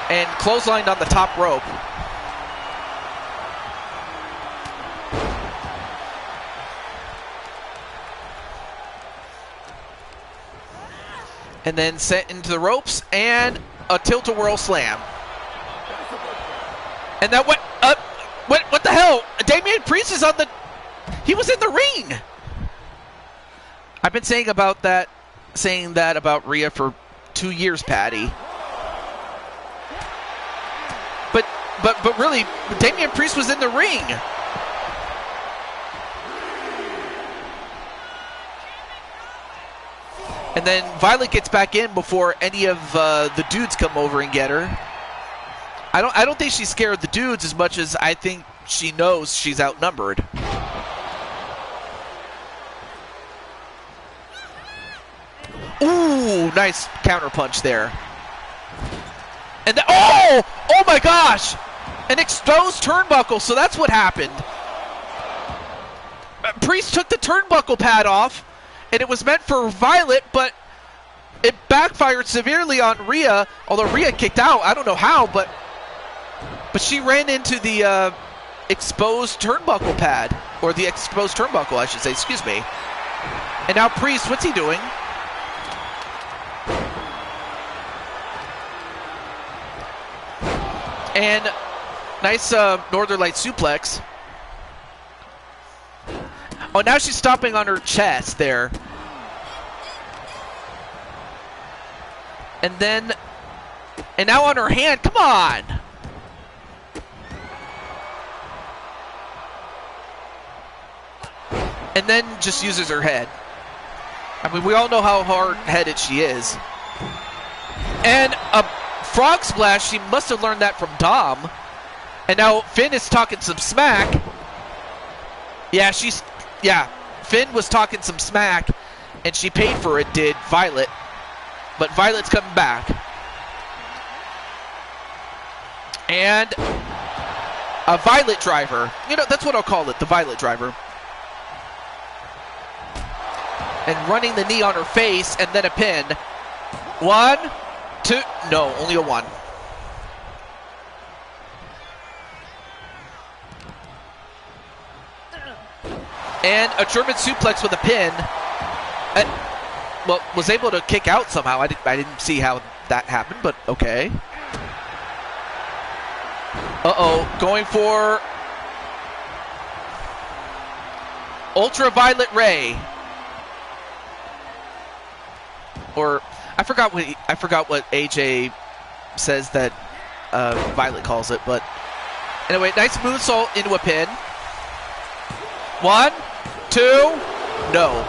And clotheslined on the top rope. And then sent into the ropes and a tilt-a-whirl slam. And that went up. What the hell? Damian Priest is on the... He was in the ring. I've been saying that about Rhea for 2 years, Patty. But really, Damian Priest was in the ring. And then Violet gets back in before any of the dudes come over and get her. I don't think she's scared of the dudes as much as I think she knows she's outnumbered. Ooh, nice counterpunch there. And then, oh my gosh! An exposed turnbuckle, so that's what happened. Priest took the turnbuckle pad off, and it was meant for Violet, but it backfired severely on Rhea, although Rhea kicked out. I don't know how, but she ran into the exposed turnbuckle pad, or the exposed turnbuckle, I should say, excuse me. And now Priest, what's he doing? And nice Northern Light suplex. Oh, now she's stomping on her chest there. And now on her hand, come on! And then just uses her head. I mean, we all know how hard-headed she is. And a frog splash, she must have learned that from Dom. And now Finn is talking some smack. Yeah, Finn was talking some smack, and she paid for it, did Violet. But Violet's coming back. And a Violet driver. You know, that's what I'll call it, the Violet driver. And running the knee on her face, and then a pin. 1, 2, no, only a 1. And a German suplex with a pin. And, well, was able to kick out somehow. I didn't see how that happened, but okay. Uh-oh, going for Ultraviolet Ray. Or I forgot what AJ says that Violet calls it, but anyway, nice moonsault into a pin. 1, 2, no.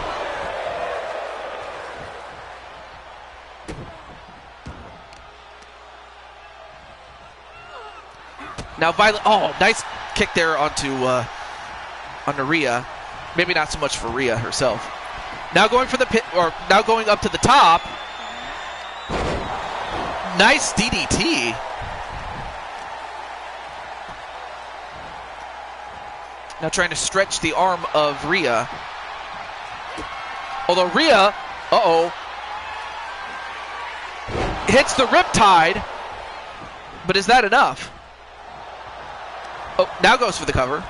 Now Violet, oh, nice kick there onto Rhea. Maybe not so much for Rhea herself. Now going for the pit, or now going up to the top. Nice DDT. Now trying to stretch the arm of Rhea. Although Rhea, hits the riptide. But is that enough? Oh, now goes for the cover.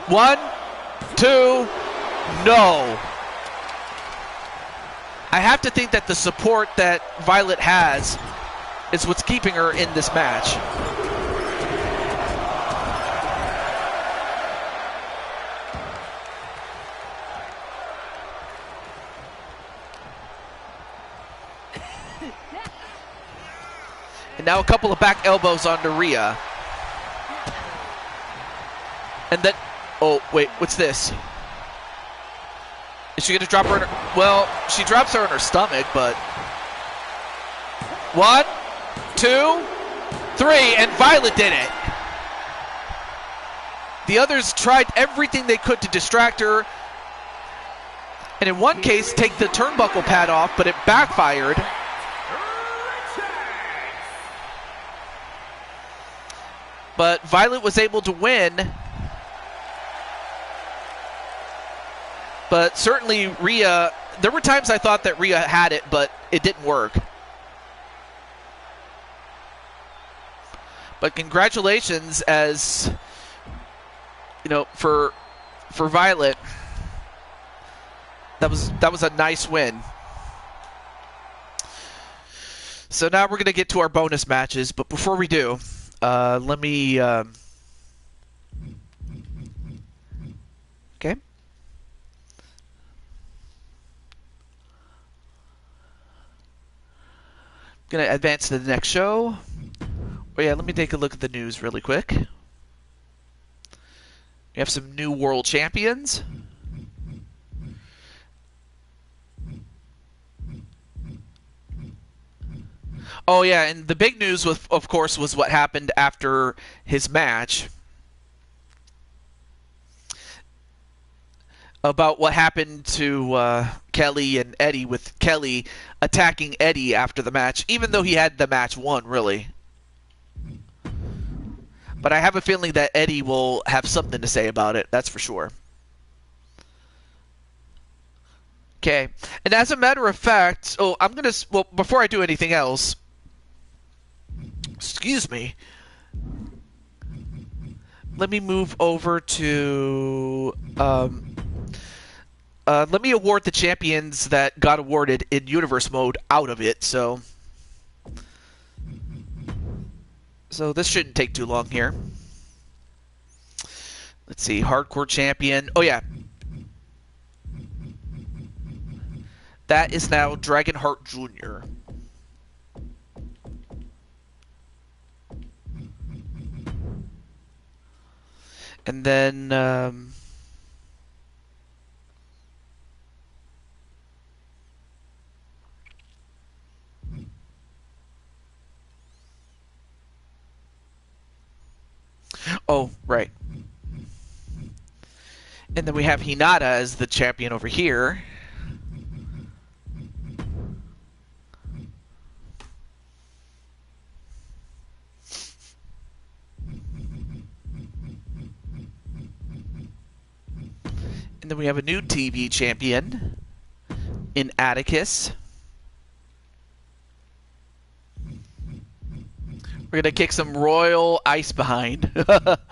1, 2, no. I have to think that the support that Violet has is what's keeping her in this match. And now a couple of back elbows onto Rhea. And then, oh, wait, what's this? Is she going to drop her in her... Well, she drops her in her stomach, but... 1, 2, 3, and Violet did it. The others tried everything they could to distract her. And in one case, take the turnbuckle pad off, but it backfired. But Violet was able to win. But certainly Rhea, there were times I thought that Rhea had it, but it didn't work. But congratulations, as you know, for Violet. That was a nice win. So now we're going to get to our bonus matches, but before we do, let me okay. Going to advance to the next show. Oh yeah, let me take a look at the news really quick. We have some new world champions. Oh yeah, and the big news, was, of course, was what happened after his match. About what happened to Kelly and Eddie, with Kelly attacking Eddie after the match, even though he had the match won, really. But I have a feeling that Eddie will have something to say about it, that's for sure. Okay, and as a matter of fact, I'm going to, well, before I do anything else, excuse me, let me move over to, let me award the champions that got awarded in Universe Mode out of it, so this shouldn't take too long here. Let's see, Hardcore Champion, oh yeah. That is now Dragonheart Jr. And then, oh, right. And then we have Hinata as the champion over here. And then we have a new TV champion in Atticus. We're going to kick some Royal Ice behind. Let's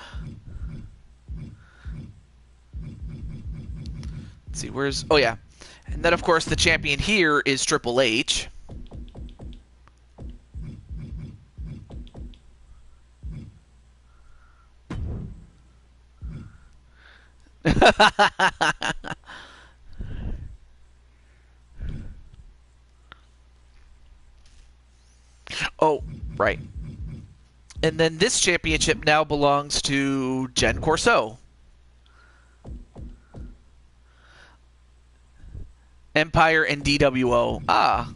see, where's... Oh, yeah. And then, of course, the champion here is Triple H. Oh, right. And then this championship now belongs to Jen Corso. Empire and DWO. Ah.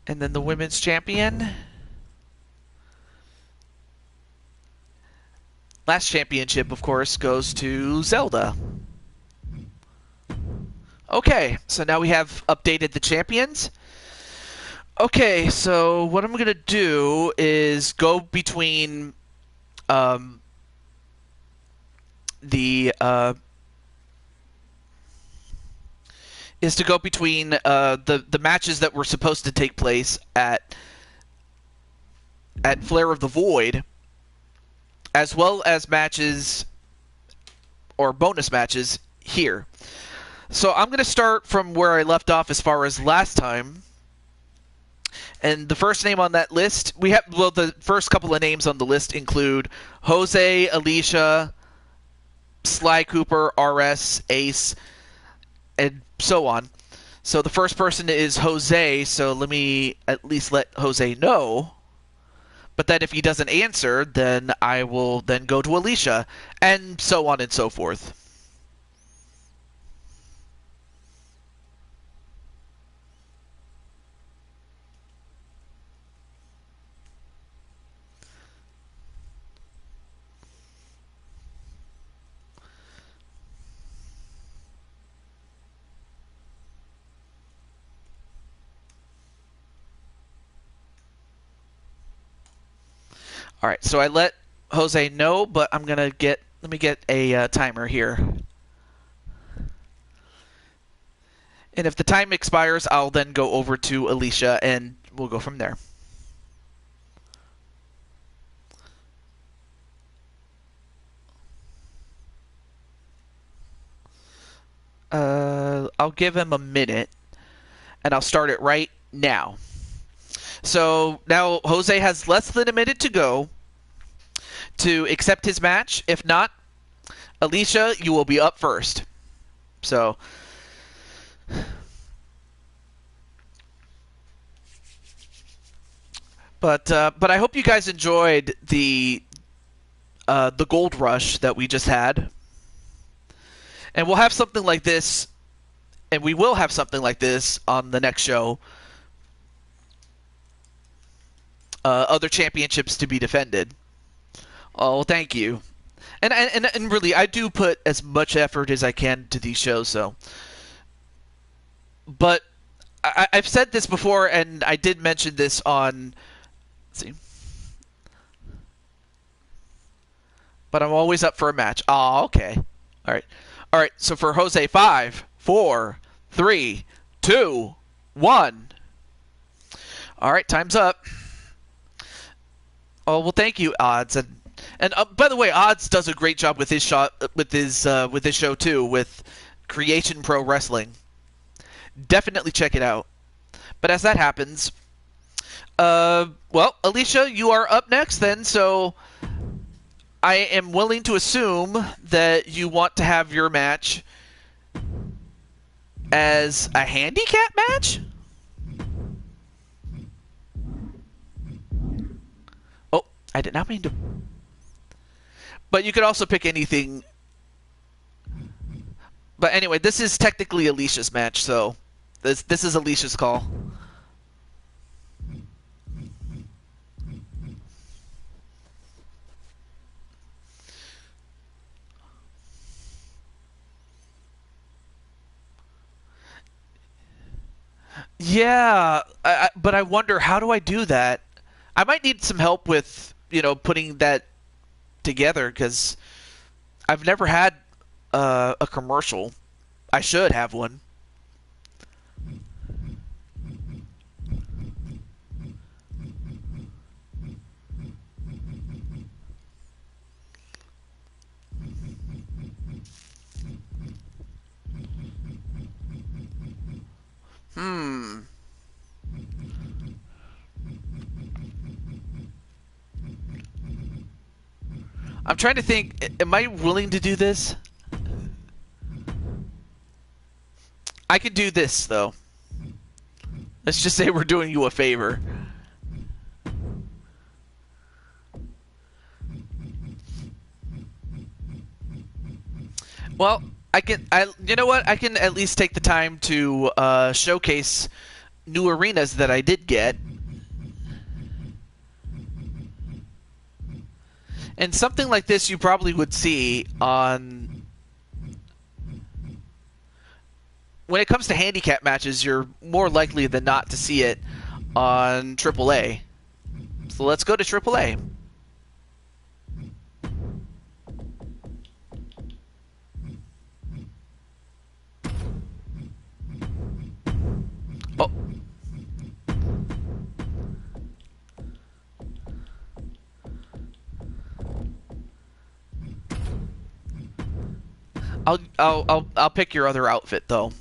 And then the women's champion. Last championship, of course, goes to Zelda. Okay, so now we have updated the champions. Okay, so what I'm going to do is go between the matches that were supposed to take place at Flair of the Void, as well as matches or bonus matches here. So I'm going to start from where I left off as far as last time. And the first name on that list, we have, well, the first couple of names on the list include Jose, Alicia, Sly Cooper, RS, Ace, and so on. So the first person is Jose, so let me at least let Jose know. But then if he doesn't answer, then I will then go to Alicia, and so on and so forth. All right, so I let Jose know, but I'm gonna let me get a timer here. And if the time expires, I'll then go over to Alicia, and we'll go from there. I'll give him a minute, and I'll start it right now. So now Jose has less than a minute to go to accept his match. If not, Alicia, you will be up first. So, but I hope you guys enjoyed the gold rush that we just had, and we'll have something like this, and we will have something like this on the next show. Other championships to be defended. Oh, well, thank you. And really, I do put as much effort as I can to these shows, so. But I've said this before, and I did mention this on. Let's see. But I'm always up for a match. Oh, okay. All right. All right. So for Jose, 5, 4, 3, 2, 1. All right. Time's up. Oh well, thank you, Odds. And by the way, Odds does a great job with his show too, with Creation Pro Wrestling. Definitely check it out. But as that happens, well, Alicia, you are up next then. So I am willing to assume that you want to have your match as a handicap match. Oh, I did not mean to. But you could also pick anything. But anyway, this is technically Alicia's match, so this is Alicia's call. Yeah, but I wonder, how do I do that? I might need some help with, putting that together, because I've never had a commercial. I should have one. Hmm. I'm trying to think, am I willing to do this? I could do this, though. Let's just say we're doing you a favor. Well, you know what? I can at least take the time to showcase new arenas that I did get. And something like this you probably would see on... When it comes to handicap matches, you're more likely than not to see it on AAA. So let's go to AAA. Oh. I'll pick your other outfit though.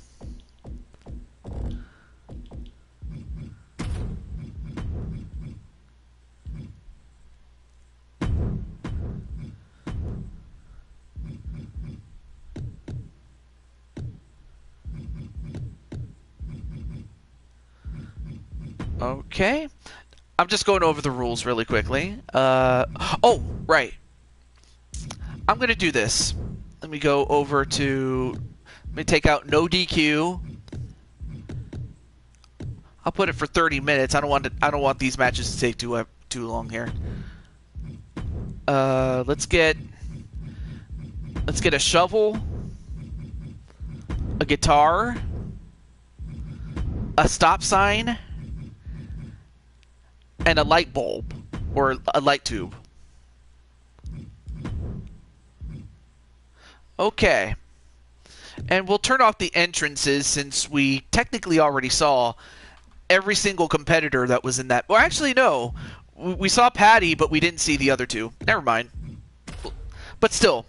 Okay. I'm just going over the rules really quickly. Oh, right. I'm going to do this. Let me go over to... Let me take out no DQ. I'll put it for 30 minutes. I don't want these matches to take too long here. Let's get a shovel, a guitar, a stop sign, and a light bulb or a light tube. Okay. And we'll turn off the entrances since we technically already saw every single competitor that was in that. Well, actually, no. We saw Patty, but we didn't see the other two. Never mind. But still.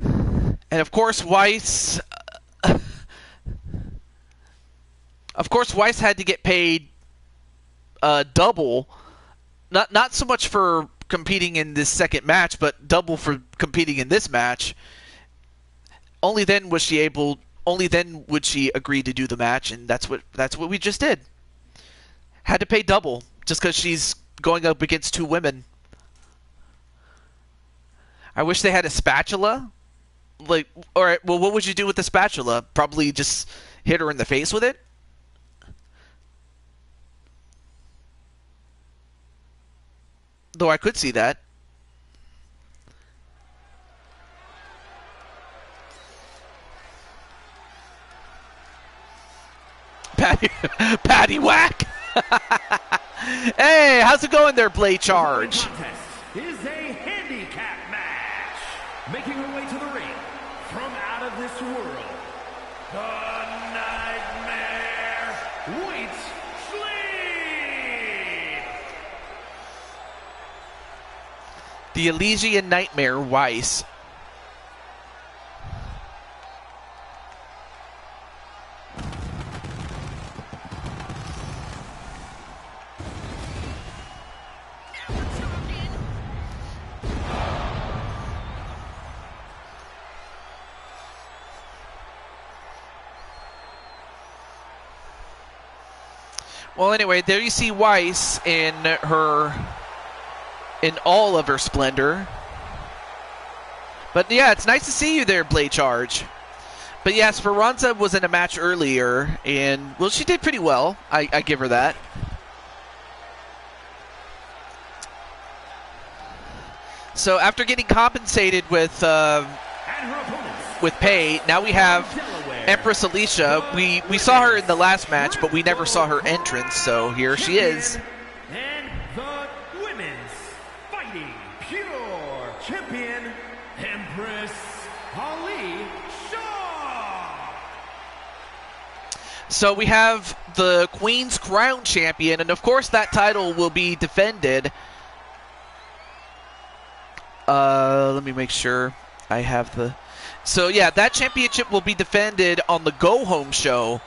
And of course, Weiss... Of course, Weiss had to get paid double. Not so much for competing in this second match, but double for competing in this match. Only then would she agree to do the match, and that's what we just did. Had to pay double just because she's going up against two women. I wish they had a spatula. Like, all right, well, what would you do with the spatula? Probably just hit her in the face with it. Though I could see that. Patty whack! Hey, how's it going there, Blade Charge? The contest is a handicap match. Making her way to the ring from out of this world, the Nightmare White Flame. The Elysian Nightmare Weiss. Well, anyway, there you see Weiss in all of her splendor. But yeah, it's nice to see you there, Blade Charge. But yeah, Speranza was in a match earlier, and well, she did pretty well. I give her that. So after getting compensated with pay, now we have Empress Alicia. We saw her in the last match, but we never saw her entrance, so here she is. And the women's fighting pure champion, Empress Alicia. So we have the Queen's Crown champion, and of course that title will be defended. Let me make sure I have the... So yeah, that championship will be defended on the go-home show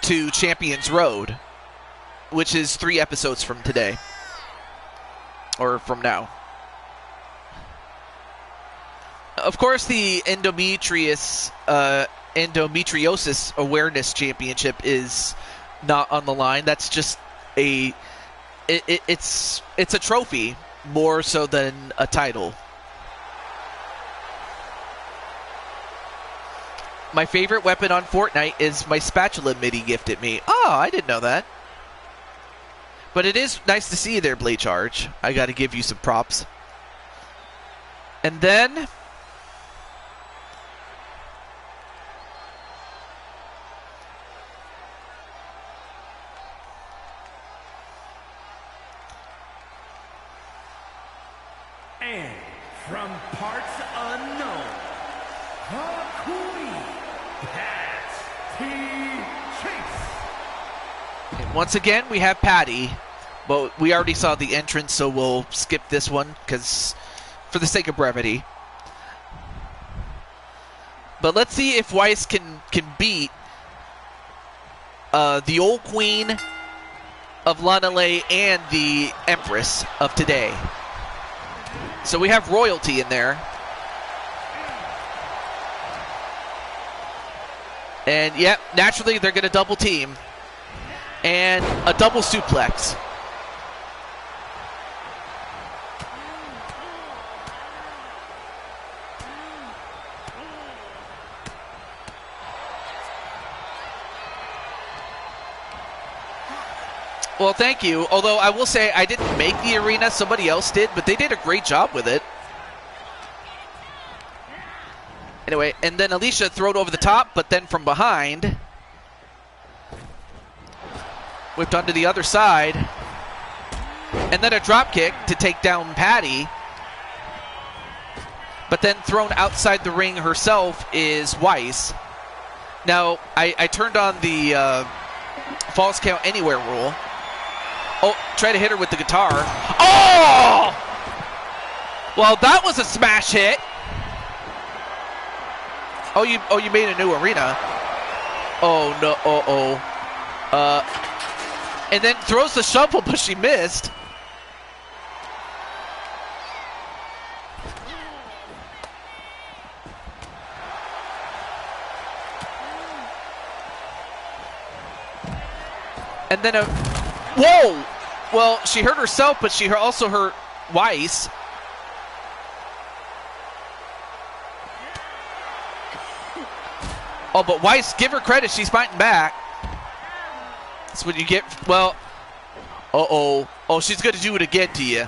to Champions Road, which is 3 episodes from today. Or from now. Of course, the Endometriosis Awareness Championship is not on the line. That's just it's a trophy more so than a title. My favorite weapon on Fortnite is my spatula MIDI gifted me. Oh, I didn't know that. But it is nice to see you there, Blade Charge. I gotta give you some props. And then... And from parts unknown, the Queen, Patty Chase. And once again, we have Patty. But we already saw the entrance, so we'll skip this one, because for the sake of brevity. But let's see if Weiss can beat the old Queen of Lanale and the Empress of today. So we have royalty in there. And, yep, naturally they're going to double team. And a double suplex. Well, thank you. Although I will say I didn't make the arena, somebody else did, but they did a great job with it. Anyway, and then Alicia threw it over the top, but then from behind, whipped onto the other side, and then a drop kick to take down Patty. But then thrown outside the ring herself is Weiss. Now, I turned on the false count anywhere rule. Oh, try to hit her with the guitar. Oh! Well, that was a smash hit. Oh, you made a new arena. Oh, no, and then throws the shovel, but she missed. And then whoa! Well, she hurt herself, but she also hurt Weiss. Oh, but Weiss, give her credit. She's fighting back. That's what you get. Well, oh, she's going to do it again to you.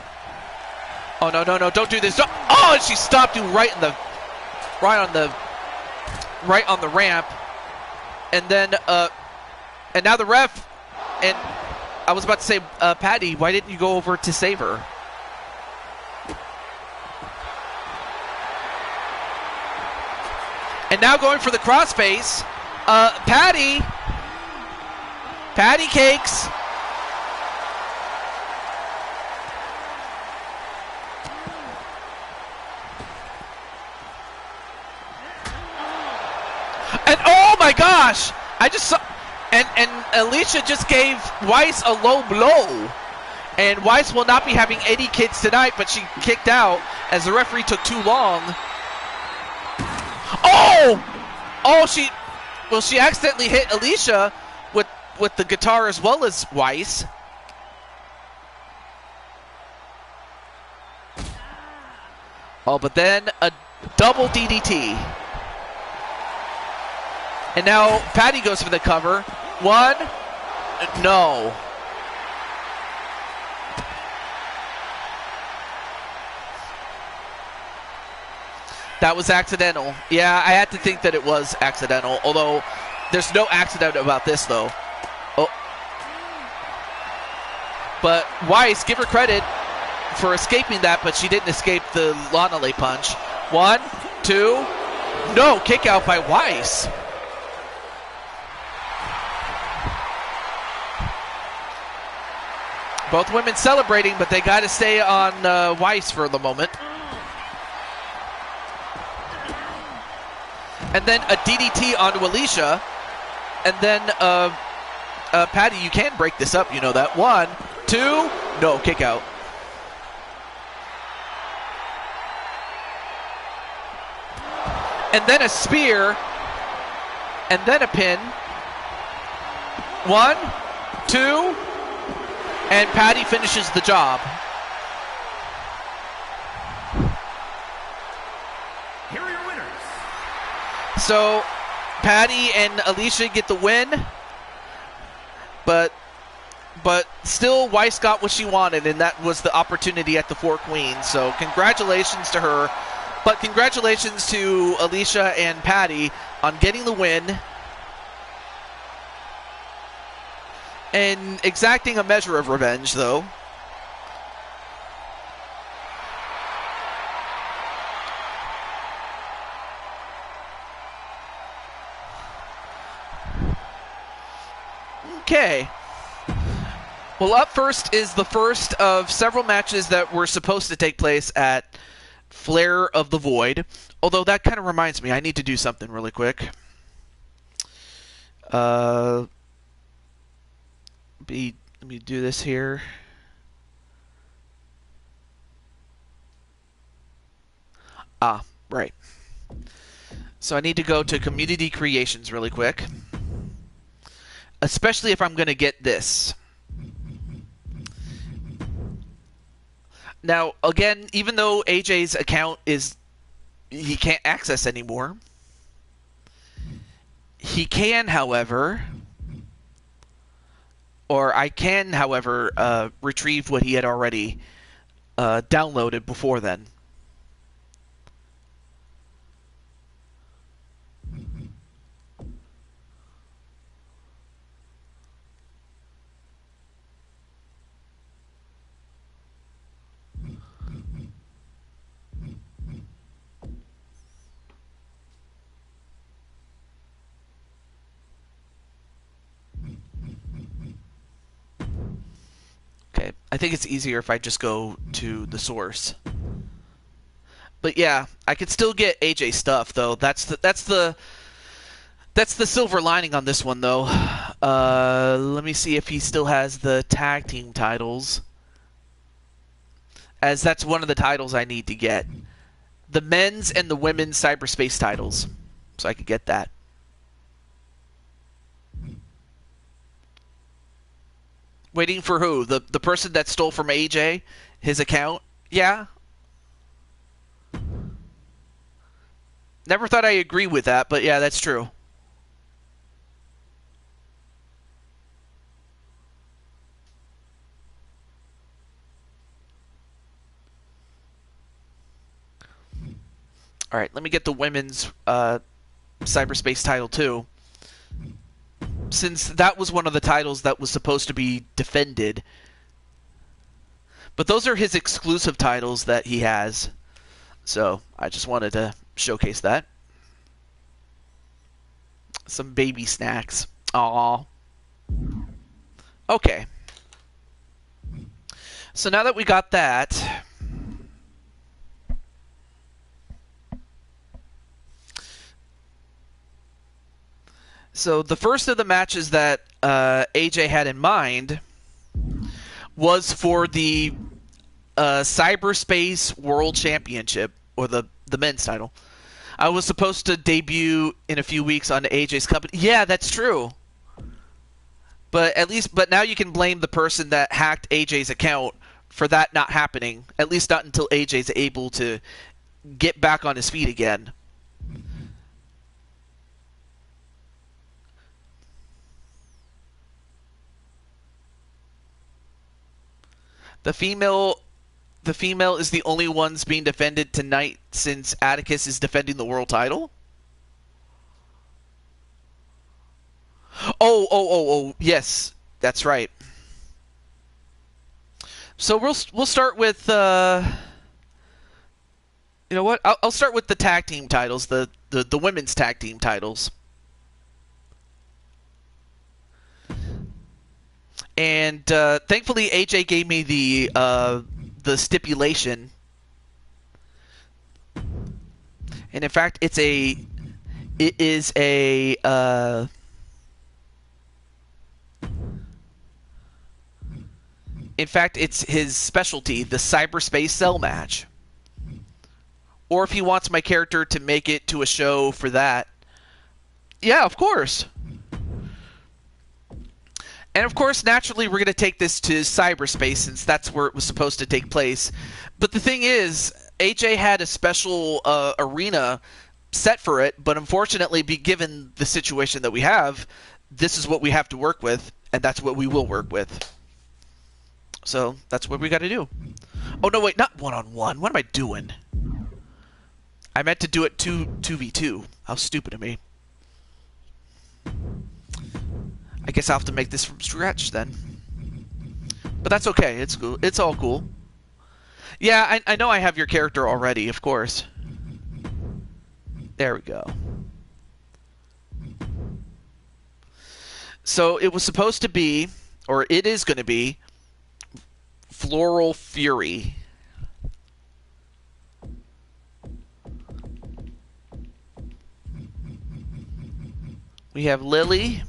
Oh, no, don't do this. Oh, and she stopped you right on the ramp. And then, and now the ref, and I was about to say, Patty, why didn't you go over to save her? And now going for the crossface, Patty cakes. And oh my gosh, I just saw, and Alicia just gave Weiss a low blow. And Weiss will not be having any kids tonight, but she kicked out as the referee took too long. Oh, she accidentally hit Alicia with the guitar as well as Weiss. Oh, but then a double DDT. And now Patty goes for the cover. One, no. That was accidental. Yeah, I had to think that it was accidental, although there's no accident about this, though. Oh. But Weiss, give her credit for escaping that, but she didn't escape the Lanale punch. 1, 2, no, kick out by Weiss. Both women celebrating, but they got to stay on Weiss for the moment. And then a DDT onto Alicia. And then, Patty, you can break this up, you know that. 1, 2, no, kick out. And then a spear. And then a pin. 1, 2, and Patty finishes the job. Here are your winners. So, Patty and Alicia get the win, but still Weiss got what she wanted, and that was the opportunity at the Four Queens. So, congratulations to her, but congratulations to Alicia and Patty on getting the win and exacting a measure of revenge, though. Okay. Well, up first is the first of several matches that were supposed to take place at Flair of the Void. Although that kind of reminds me, I need to do something really quick. Let me do this here. Right. So I need to go to Community Creations really quick. especially if I'm going to get this. Now, again, even though AJ's account he can't access anymore, he can, however, or I can, however, retrieve what he had already downloaded before then. Okay, I think it's easier if I just go to the source. But yeah, I could still get AJ stuff though. That's the silver lining on this one though. Let me see if he still has the tag team titles, as that's one of the titles I need to get. The men's and the women's cyberspace titles, so I could get that. Waiting for who? The person that stole from AJ, his account? Yeah. Never thought I agree with that, but yeah, that's true. All right, let me get the women's cyberspace title too, since that was one of the titles that was supposed to be defended. But those are his exclusive titles that he has, so I just wanted to showcase that. Some baby snacks. Aww. Okay. So now that we got that, so the first of the matches that AJ had in mind was for the Cyberspace World Championship, or the men's title. I was supposed to debut in a few weeks on AJ's company. Yeah, that's true. But now you can blame the person that hacked AJ's account for that not happening. At least not until AJ's able to get back on his feet again. The female is the only ones being defended tonight since Atticus is defending the world title? Oh, yes, that's right. So we'll start with you know what? I'll start with the tag team titles, the women's tag team titles. And thankfully AJ gave me the stipulation. And in fact, it is a in fact, it's his specialty, the cyberspace cell match. Or if he wants my character to make it to a show for that. Yeah, of course. And of course, naturally, we're going to take this to cyberspace since that's where it was supposed to take place. But the thing is, AJ had a special arena set for it, but unfortunately, given the situation that we have, this is what we have to work with, and that's what we will work with. So that's what we got to do. Oh, no, wait, not one-on-one. What am I doing? I meant to do it 2v2. How stupid of me. I guess I'll have to make this from scratch then. But that's okay. It's cool. It's all cool. Yeah, I know I have your character already, of course. There we go. So it was supposed to be, or it is going to be, Floral Fury. We have Lily.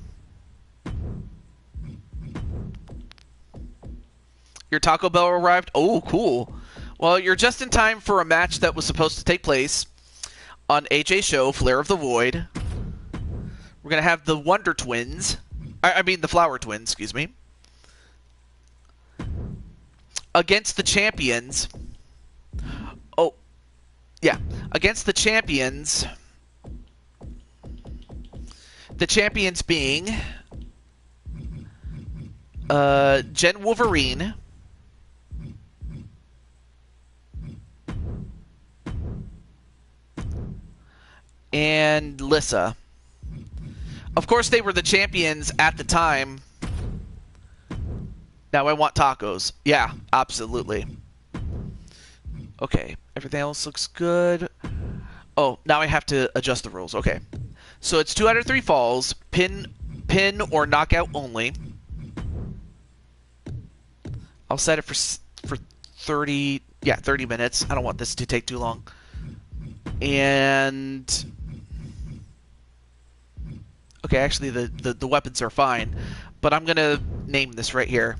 Your Taco Bell arrived? Oh, cool. Well, you're just in time for a match that was supposed to take place on AJ's show, Flare of the Void. We're going to have the Wonder Twins. I mean the Flower Twins, excuse me. Against the champions. Oh, yeah. Against the champions. The champions being Jen Wolverine, and Lissa. Of course, they were the champions at the time. Now I want tacos. Yeah, absolutely. Okay, everything else looks good. Oh, now I have to adjust the rules. Okay. So it's 2 out of 3 falls, pin or knockout only. I'll set it for 30 minutes. I don't want this to take too long. And okay, actually the weapons are fine, but I'm going to name this right here.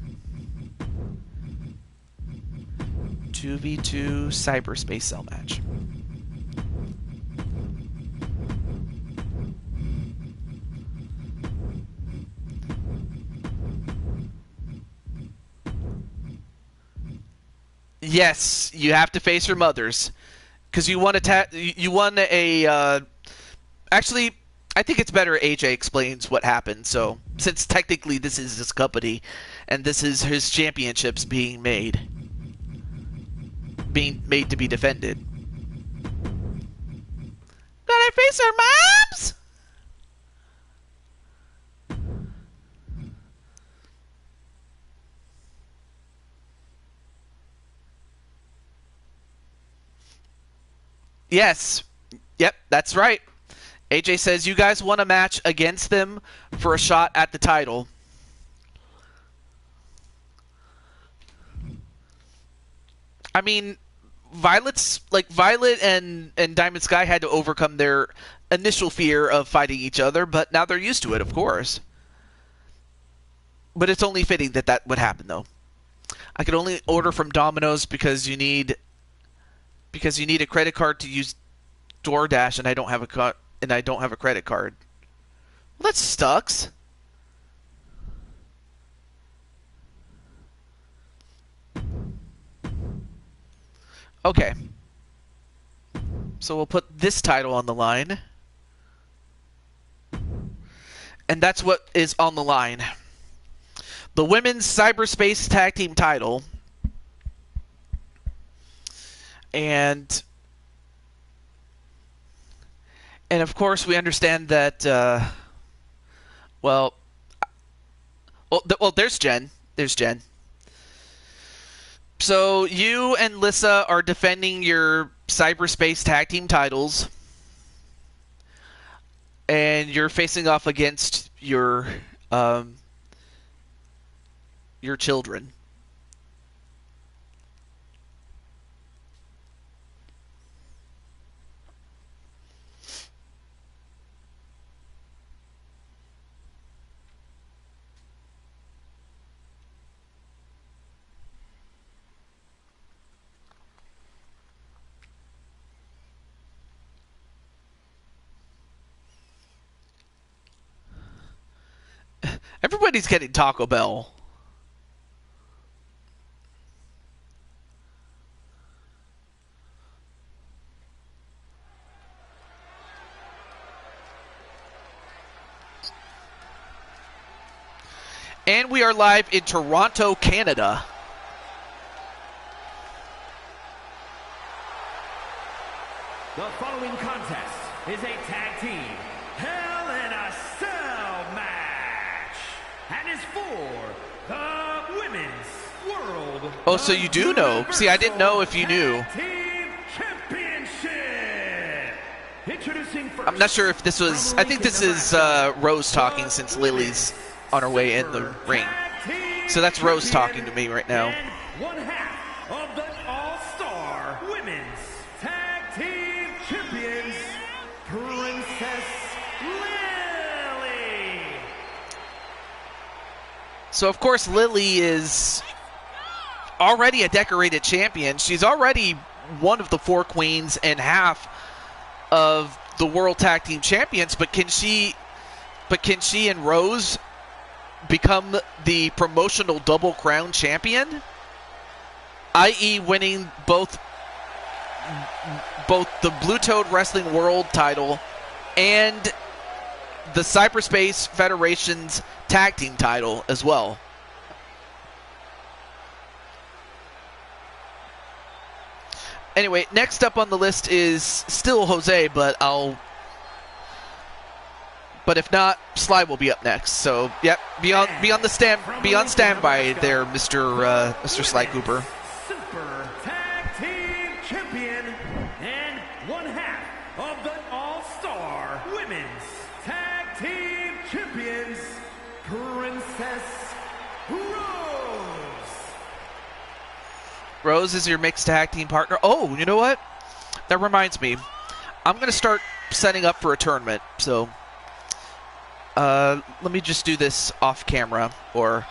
2v2 cyberspace cell match. Yes, you have to face your mothers, because you won a. Actually, I think it's better AJ explains what happened. So, since technically this is his company, and this is his championships being made to be defended. Gotta face our moms. Yes. Yep, that's right. AJ says you guys won a match against them for a shot at the title. I mean, Violet and Diamond Sky had to overcome their initial fear of fighting each other, but now they're used to it, of course. But it's only fitting that that would happen, though. I could only order from Domino's because you need a credit card to use DoorDash, and I don't have a credit card. Well, that sucks. Okay. So we'll put this title on the line. And that's what is on the line. The Women's Cyberspace Tag Team title. And of course we understand that, well, there's Jen. There's Jen. So you and Lissa are defending your cyberspace tag team titles, and you're facing off against your children. Everybody's getting Taco Bell. And we are live in Toronto, Canada. The following contest is a tag team Hell in a Cell match and is for the Women's World. Oh, so you do know. See, I didn't know if you knew. Team Championship. Introducing first. I'm not sure if this was... I think this is Rose talking since Lily's on her way in the ring. So that's Rose talking to me right now. And one half of the All-Star Women's Tag Team Champions, Princess Lily. So, of course, Lily is already a decorated champion. She's already one of the 4 queens and half of the World Tag Team Champions. But can she and Rose become the promotional Double Crown champion, i.e. winning both the Blue Toad Wrestling World title and the Cyberspace Federation's tag team title as well. Anyway, next up on the list is still Jose, but if not, Sly will be up next. So, yep, be on standby there, Mr. Sly Cooper. Super Tag Team Champion and one half of the All-Star Women's Tag Team Champions, Princess Rose. Rose is your mixed tag team partner. Oh, you know what? That reminds me. I'm going to start setting up for a tournament. So, let me just do this off camera or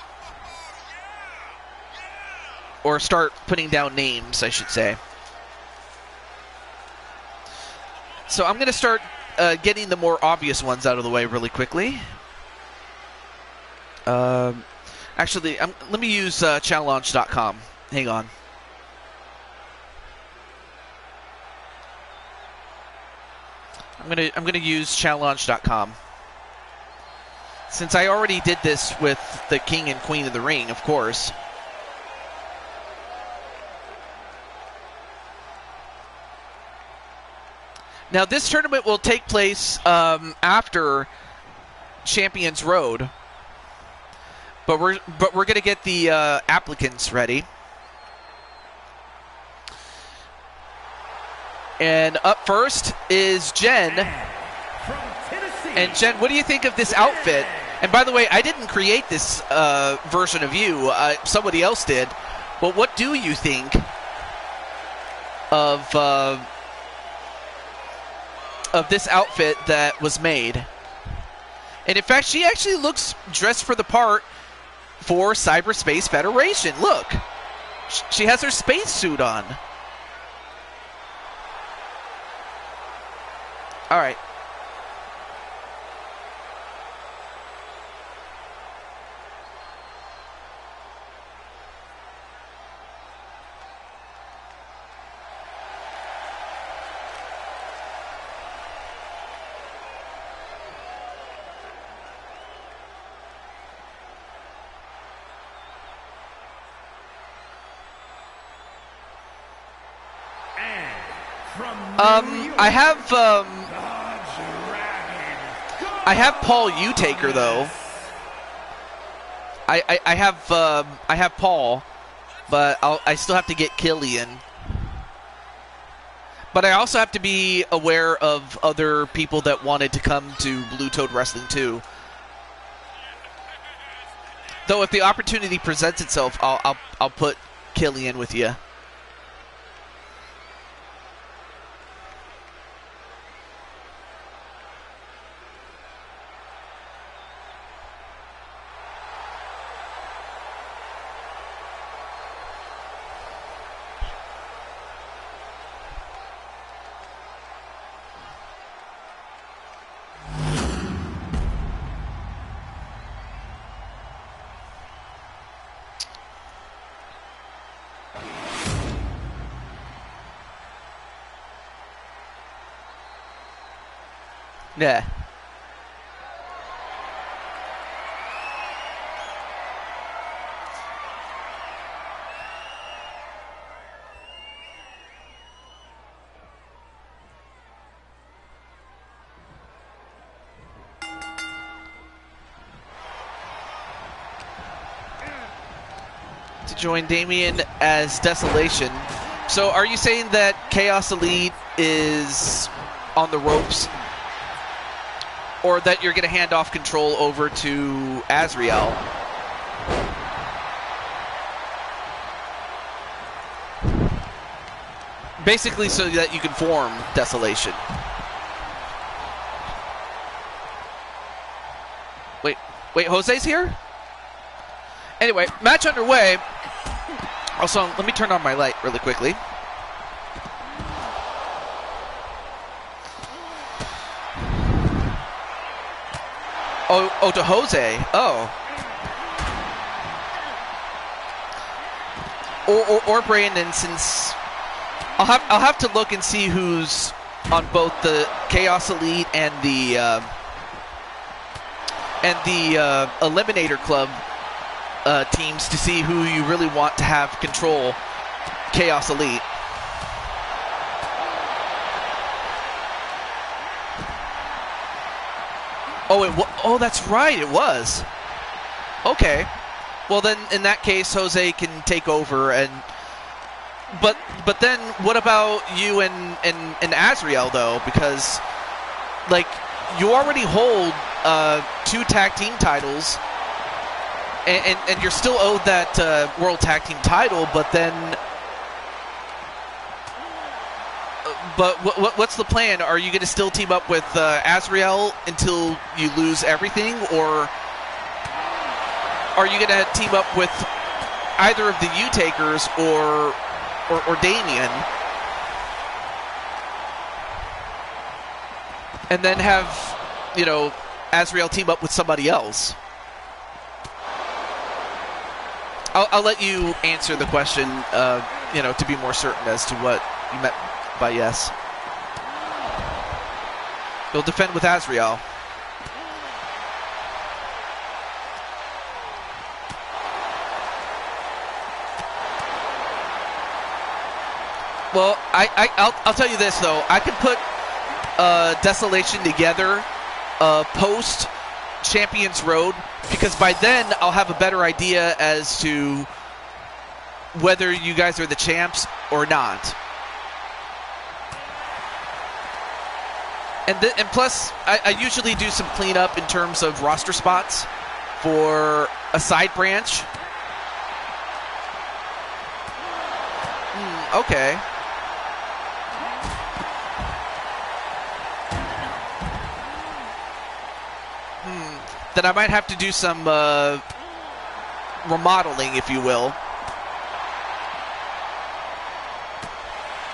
start putting down names, I should say. So I'm going to start getting the more obvious ones out of the way really quickly. Actually, let me use challenge.com. Hang on. I'm gonna use challenge.com. Since I already did this with the King and Queen of the Ring, of course. Now this tournament will take place after Champions Road, but we're gonna get the applicants ready. And up first is Jen. And Jen, what do you think of this outfit? And by the way, I didn't create this version of you. Somebody else did. But what do you think of this outfit that was made? And in fact, she actually looks dressed for the part for Cyberspace Federation. Look, she has her spacesuit on. All right. I have Paul Utaker though. I have Paul, but I still have to get Killian. But I also have to be aware of other people that wanted to come to Blue Toad Wrestling too. Though if the opportunity presents itself, I'll put Killian with you. Yeah. To join Damien as Desolation. So are you saying that Chaos Elite is on the ropes? Or that you're going to hand off control over to Azrael? Basically so that you can form Desolation. Wait, Jose's here? Anyway, match underway. Also, let me turn on my light really quickly. Oh, to Jose. Oh. or Brandon, since I'll have to look and see who's on both the Chaos Elite and the Eliminator Club teams to see who you really want to have control Chaos Elite. Oh, that's right, it was. Okay. Well, then in that case, Jose can take over, but then what about you and Azrael though? Because like you already hold 2 tag team titles, and you're still owed that World Tag Team title. But then, what's the plan? Are you going to still team up with Azrael until you lose everything, or are you going to team up with either of the U-Takers or Damien, and then have, you know, Azrael team up with somebody else? I'll let you answer the question, you know, to be more certain as to what you meant by yes. You'll defend with Azrael. Well, I'll tell you this though. I can put Desolation together post Champions Road, because by then I'll have a better idea as to whether you guys are the champs or not. And plus, I usually do some cleanup in terms of roster spots for a side branch. Okay. Then I might have to do some remodeling, if you will.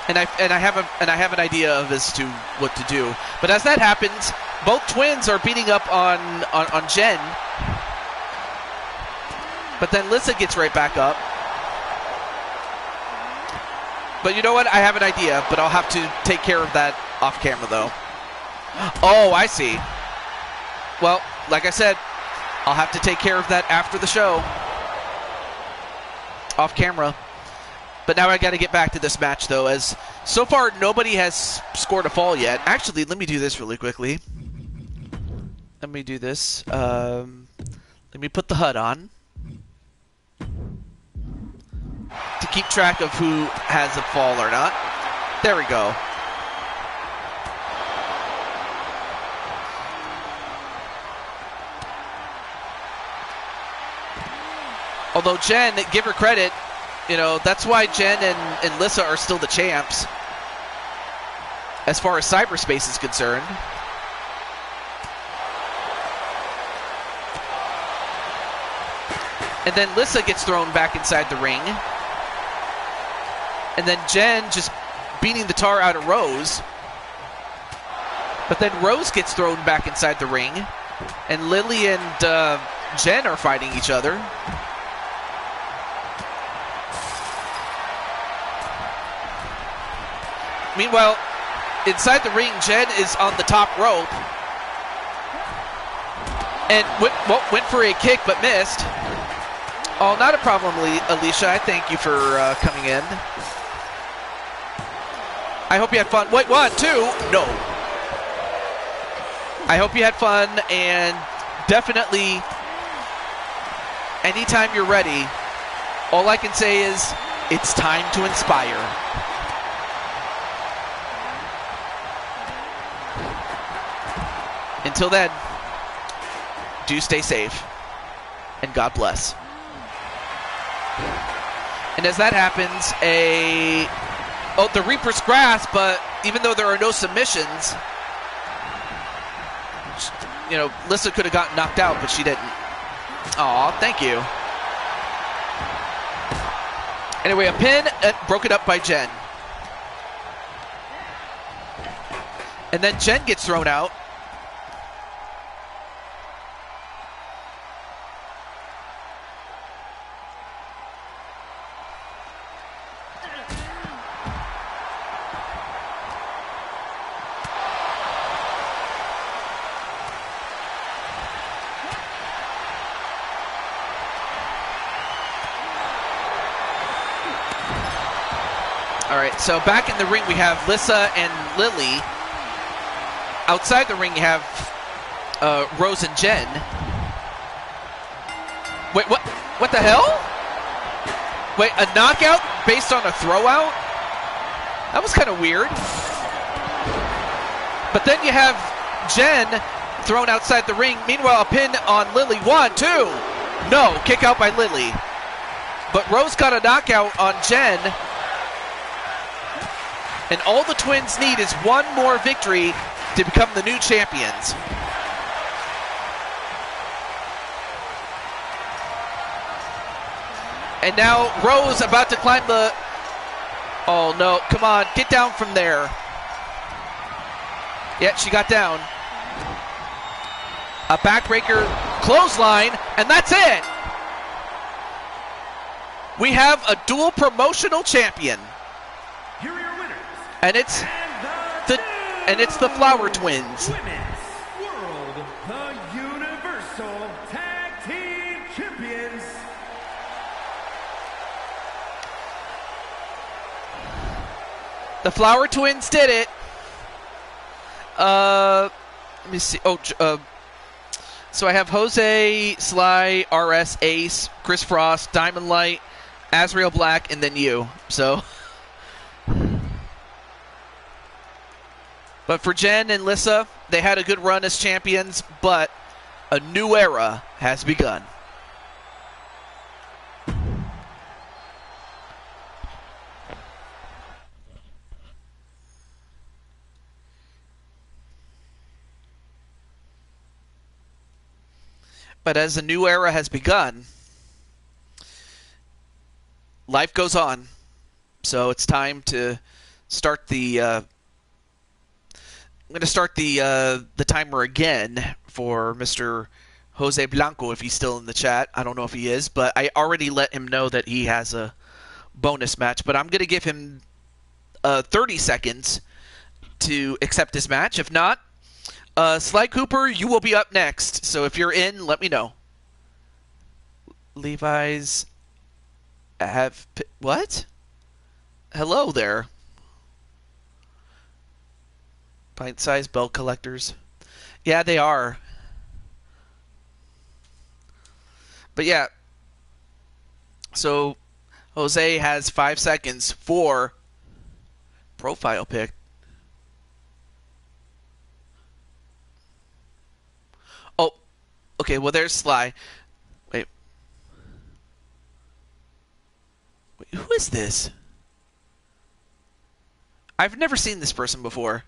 And I have an idea of as to what to do. But as that happens, both twins are beating up on Jen. But then Lissa gets right back up. But you know what? I have an idea, but I'll have to take care of that off camera, though. Oh, I see. Well, like I said, I'll have to take care of that after the show. Off camera. But now I got to get back to this match, though, as so far nobody has scored a fall yet. Actually, let me do this really quickly. Let me do this. Let me put the HUD on to keep track of who has a fall or not. There we go. Although Jen, give her credit, you know, that's why Jen and Lissa are still the champs as far as cyberspace is concerned. And then Lissa gets thrown back inside the ring. And then Jen just beating the tar out of Rose. But then Rose gets thrown back inside the ring. And Lily and Jen are fighting each other. Meanwhile, inside the ring, Jen is on the top rope. And went for a kick, but missed. Oh, not a problem, Alicia. I thank you for coming in. I hope you had fun. Wait, 1, 2. No. I hope you had fun, and definitely, anytime you're ready, all I can say is, it's time to inspire. Until then, do stay safe, and God bless. And as that happens, the Reaper's Grasp, but even though there are no submissions, you know, Lissa could have gotten knocked out, but she didn't. Aw, thank you. Anyway, a pin broken up by Jen. And then Jen gets thrown out. right, so back in the ring we have Lissa and Lily. Outside the ring you have Rose and Jen. Wait, what? What the hell? Wait, a knockout based on a throwout? That was kind of weird. But then you have Jen thrown outside the ring. Meanwhile, a pin on Lily. 1, 2. No, kick out by Lily. But Rose got a knockout on Jen. And all the twins need is one more victory to become the new champions. And now Rose about to climb the... Oh no, come on, get down from there. Yeah, she got down. A backbreaker clothesline, and that's it! We have a dual promotional champion. Here are your winners. And it's the Flower Twins. Women's World, the Universal Tag Team Champions. The Flower Twins did it. Let me see. So I have Jose, Sly, RS, Ace, Chris Frost, Diamond Light, Azrael Black, and then you. So, but for Jen and Lissa, they had a good run as champions, but a new era has begun. But as a new era has begun, life goes on. So it's time to start the. I'm going to start the timer again for Mr. Jose Blanco if he's still in the chat. I don't know if he is, but I already let him know that he has a bonus match. But I'm going to give him 30 seconds to accept his match. If not, Sly Cooper, you will be up next. So if you're in, let me know. Levi's have... What? Hello there. Pint-sized belt collectors. Yeah, they are. But yeah. So, Jose has 5 seconds for profile pic. Oh, okay, well there's Sly. Wait, who is this? I've never seen this person before.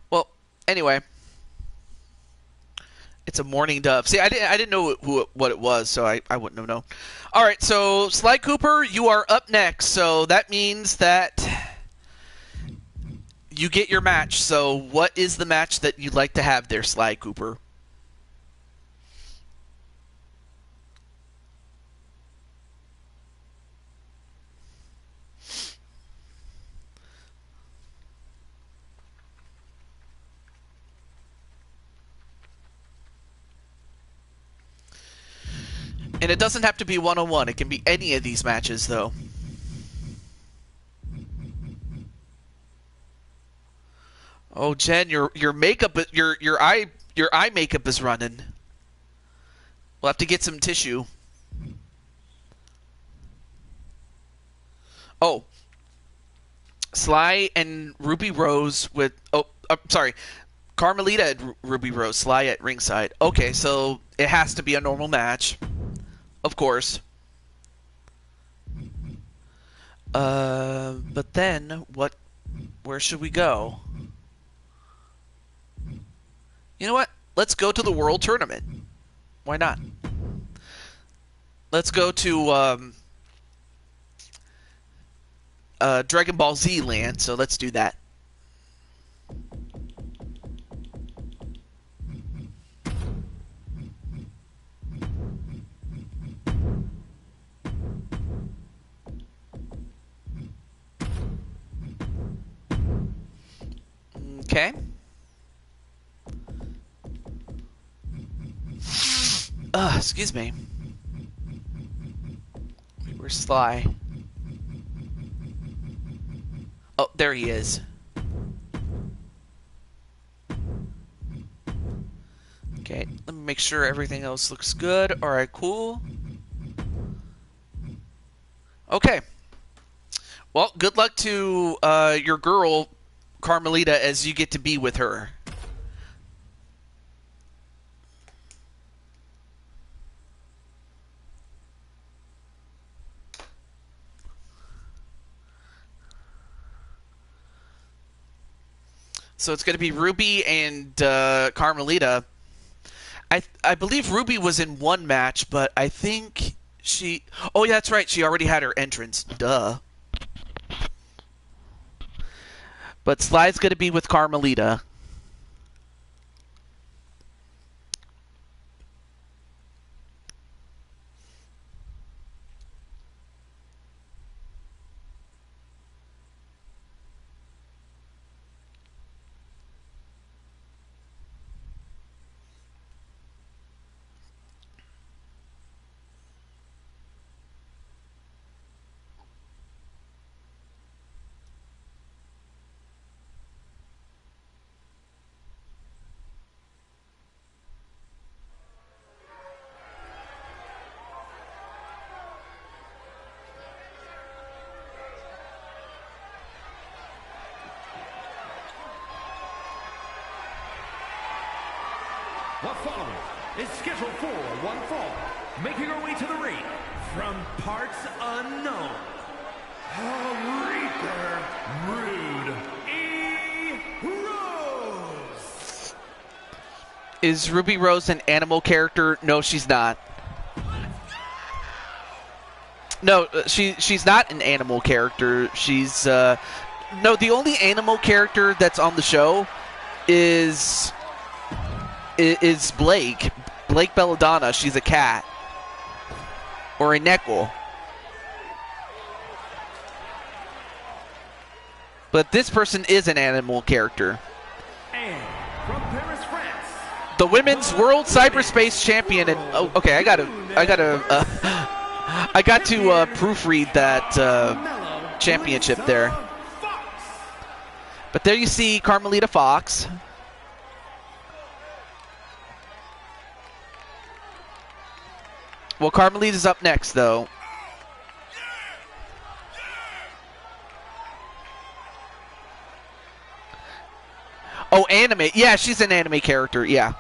Well, anyway, it's a Morning Dove. See, I didn't know what it was, so I wouldn't have known. All right, so Sly Cooper, you are up next. So that means that you get your match. So what is the match that you'd like to have there, Sly Cooper? And it doesn't have to be one-on-one. It can be any of these matches, though. Oh, Jen, your makeup, your eye makeup is running. We'll have to get some tissue. Oh, Sly and Ruby Rose with... Oh, I'm sorry. Carmelita and Ruby Rose, Sly at ringside. Okay, so it has to be a normal match. Of course. But then, where should we go? You know what? Let's go to the World Tournament. Why not? Let's go to Dragon Ball Z land, so let's do that. Okay. Excuse me. Wait, Where's Sly? Oh, there he is. Okay, let me make sure everything else looks good. Alright, cool. Okay. Well, good luck to your girl, Carmelita, as you get to be with her. So it's going to be Ruby and Carmelita. I believe Ruby was in one match, but I think she... Oh, yeah, that's right. She already had her entrance. Duh. But Sly's going to be with Carmelita. The following is scheduled for one fall, making her way to the ring from parts unknown. Reaper Rude E. Rose. Is Ruby Rose an animal character? No, she's not. No, she's not an animal character. She's no. The only animal character that's on the show is Blake Belladonna. She's a cat or a Neckle. But this person is an animal character. And from Paris, France, the women's world cyberspace champion. And oh, okay, I got to proofread that championship there. But there you see Carmelita Fox. Well, Carmelita's up next, though. Oh, anime. Yeah, she's an anime character. Yeah.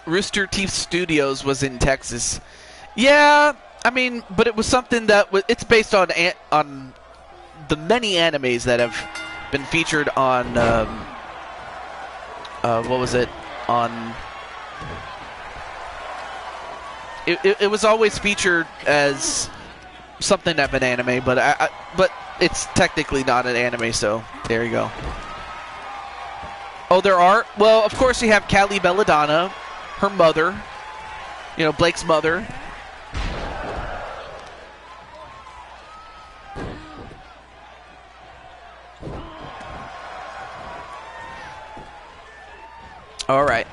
Rooster Teeth Studios was in Texas. Yeah, I mean, but it was something that it's based on the many animes that have been featured on what was it on? It was always featured as something of an anime, but but it's technically not an anime. So there you go. Oh, there are. Well, of course you have Callie Belladonna. Her mother, you know, Blake's mother. All right.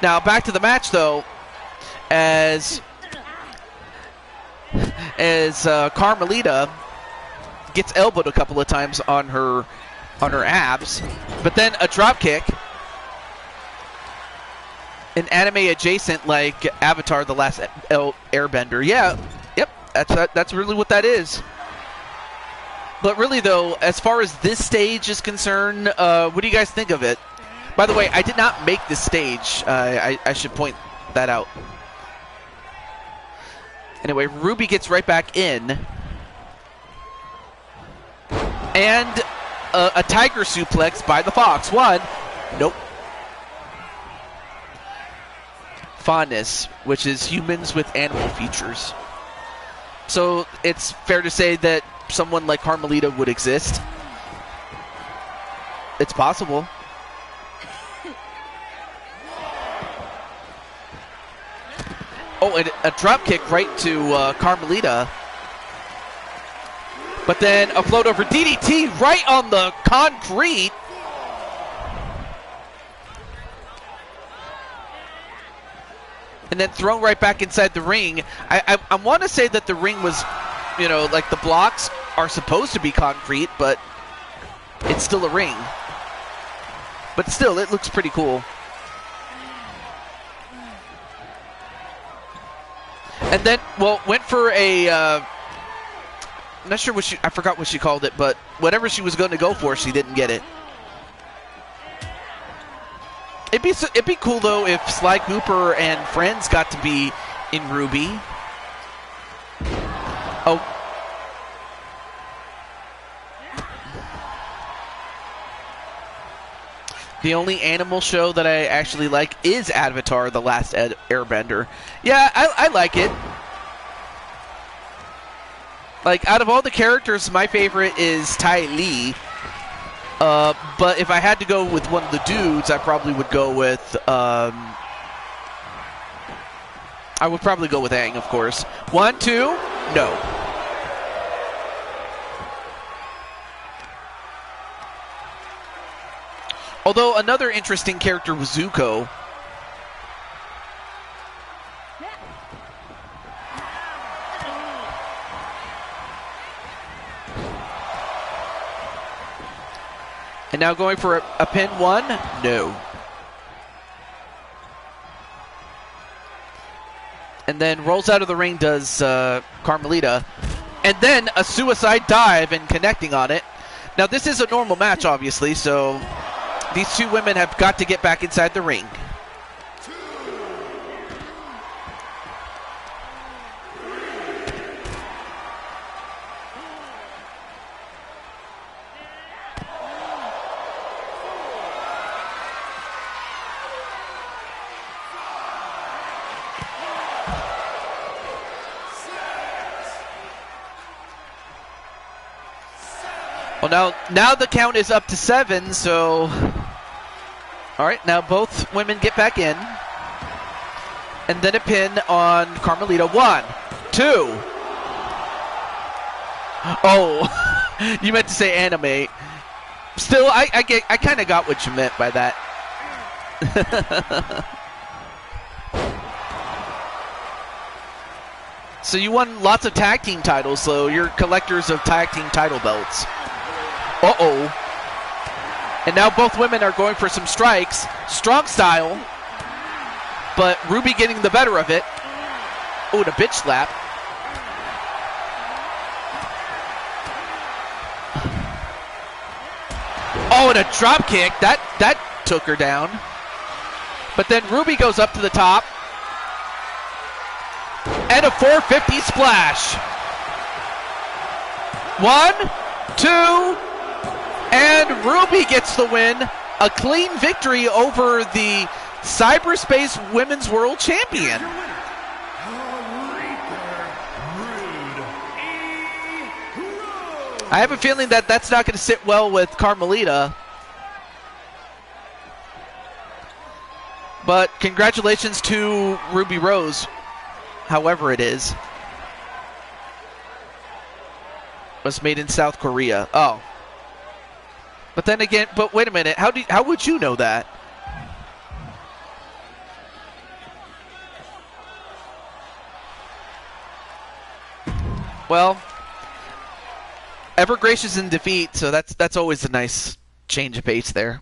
Now back to the match, though, as Carmelita gets elbowed a couple of times on her abs, but then a drop kick. An anime adjacent like Avatar: The Last Airbender. Yeah, yep, that's really what that is. But really, though, as far as this stage is concerned, what do you guys think of it? By the way, I did not make this stage. I should point that out. Anyway, Ruby gets right back in. And a tiger suplex by the Fox. One. Nope. Fondness, which is humans with animal features. So it's fair to say that someone like Carmelita would exist. It's possible. Oh, and a drop kick right to Carmelita. But then a float over DDT right on the concrete. And then thrown right back inside the ring. I want to say that the ring was, you know, like the blocks are supposed to be concrete, but it's still a ring. But still, it looks pretty cool. And then, well, went for a, I'm not sure what I forgot what she called it, but whatever she was going to go for, she didn't get it. It'd be cool, though, if Sly Cooper and friends got to be in Ruby. Oh. The only animal show that I actually like is Avatar: The Last Airbender. Yeah, I like it. Like, out of all the characters, my favorite is Ty Lee. But if I had to go with one of the dudes, I probably would go with, I would probably go with Aang, of course. 1, 2, no. Although another interesting character was Zuko. And now going for a pin 1? No. And then rolls out of the ring does Carmelita. And then a suicide dive and connecting on it. Now this is a normal match, obviously, so these two women have got to get back inside the ring. Well, now the count is up to 7, so... Alright, now both women get back in. And then a pin on Carmelita. 1, 2. Oh, you meant to say anime. Still, I kind of got what you meant by that. So you won lots of tag team titles, so you're collectors of tag team title belts. Uh-oh. And now both women are going for some strikes. Strong style. But Ruby getting the better of it. Oh, and a bitch slap. Oh, and a drop kick. That took her down. But then Ruby goes up to the top. And a 450 splash. 1, 2... And Ruby gets the win. A clean victory over the Cyberspace Women's World Champion. I have a feeling that that's not going to sit well with Carmelita. But congratulations to Ruby Rose, however it is. Was made in South Korea. Oh. But then again, but wait a minute, how would you know that? Well, ever gracious in defeat, so that's always a nice change of pace there.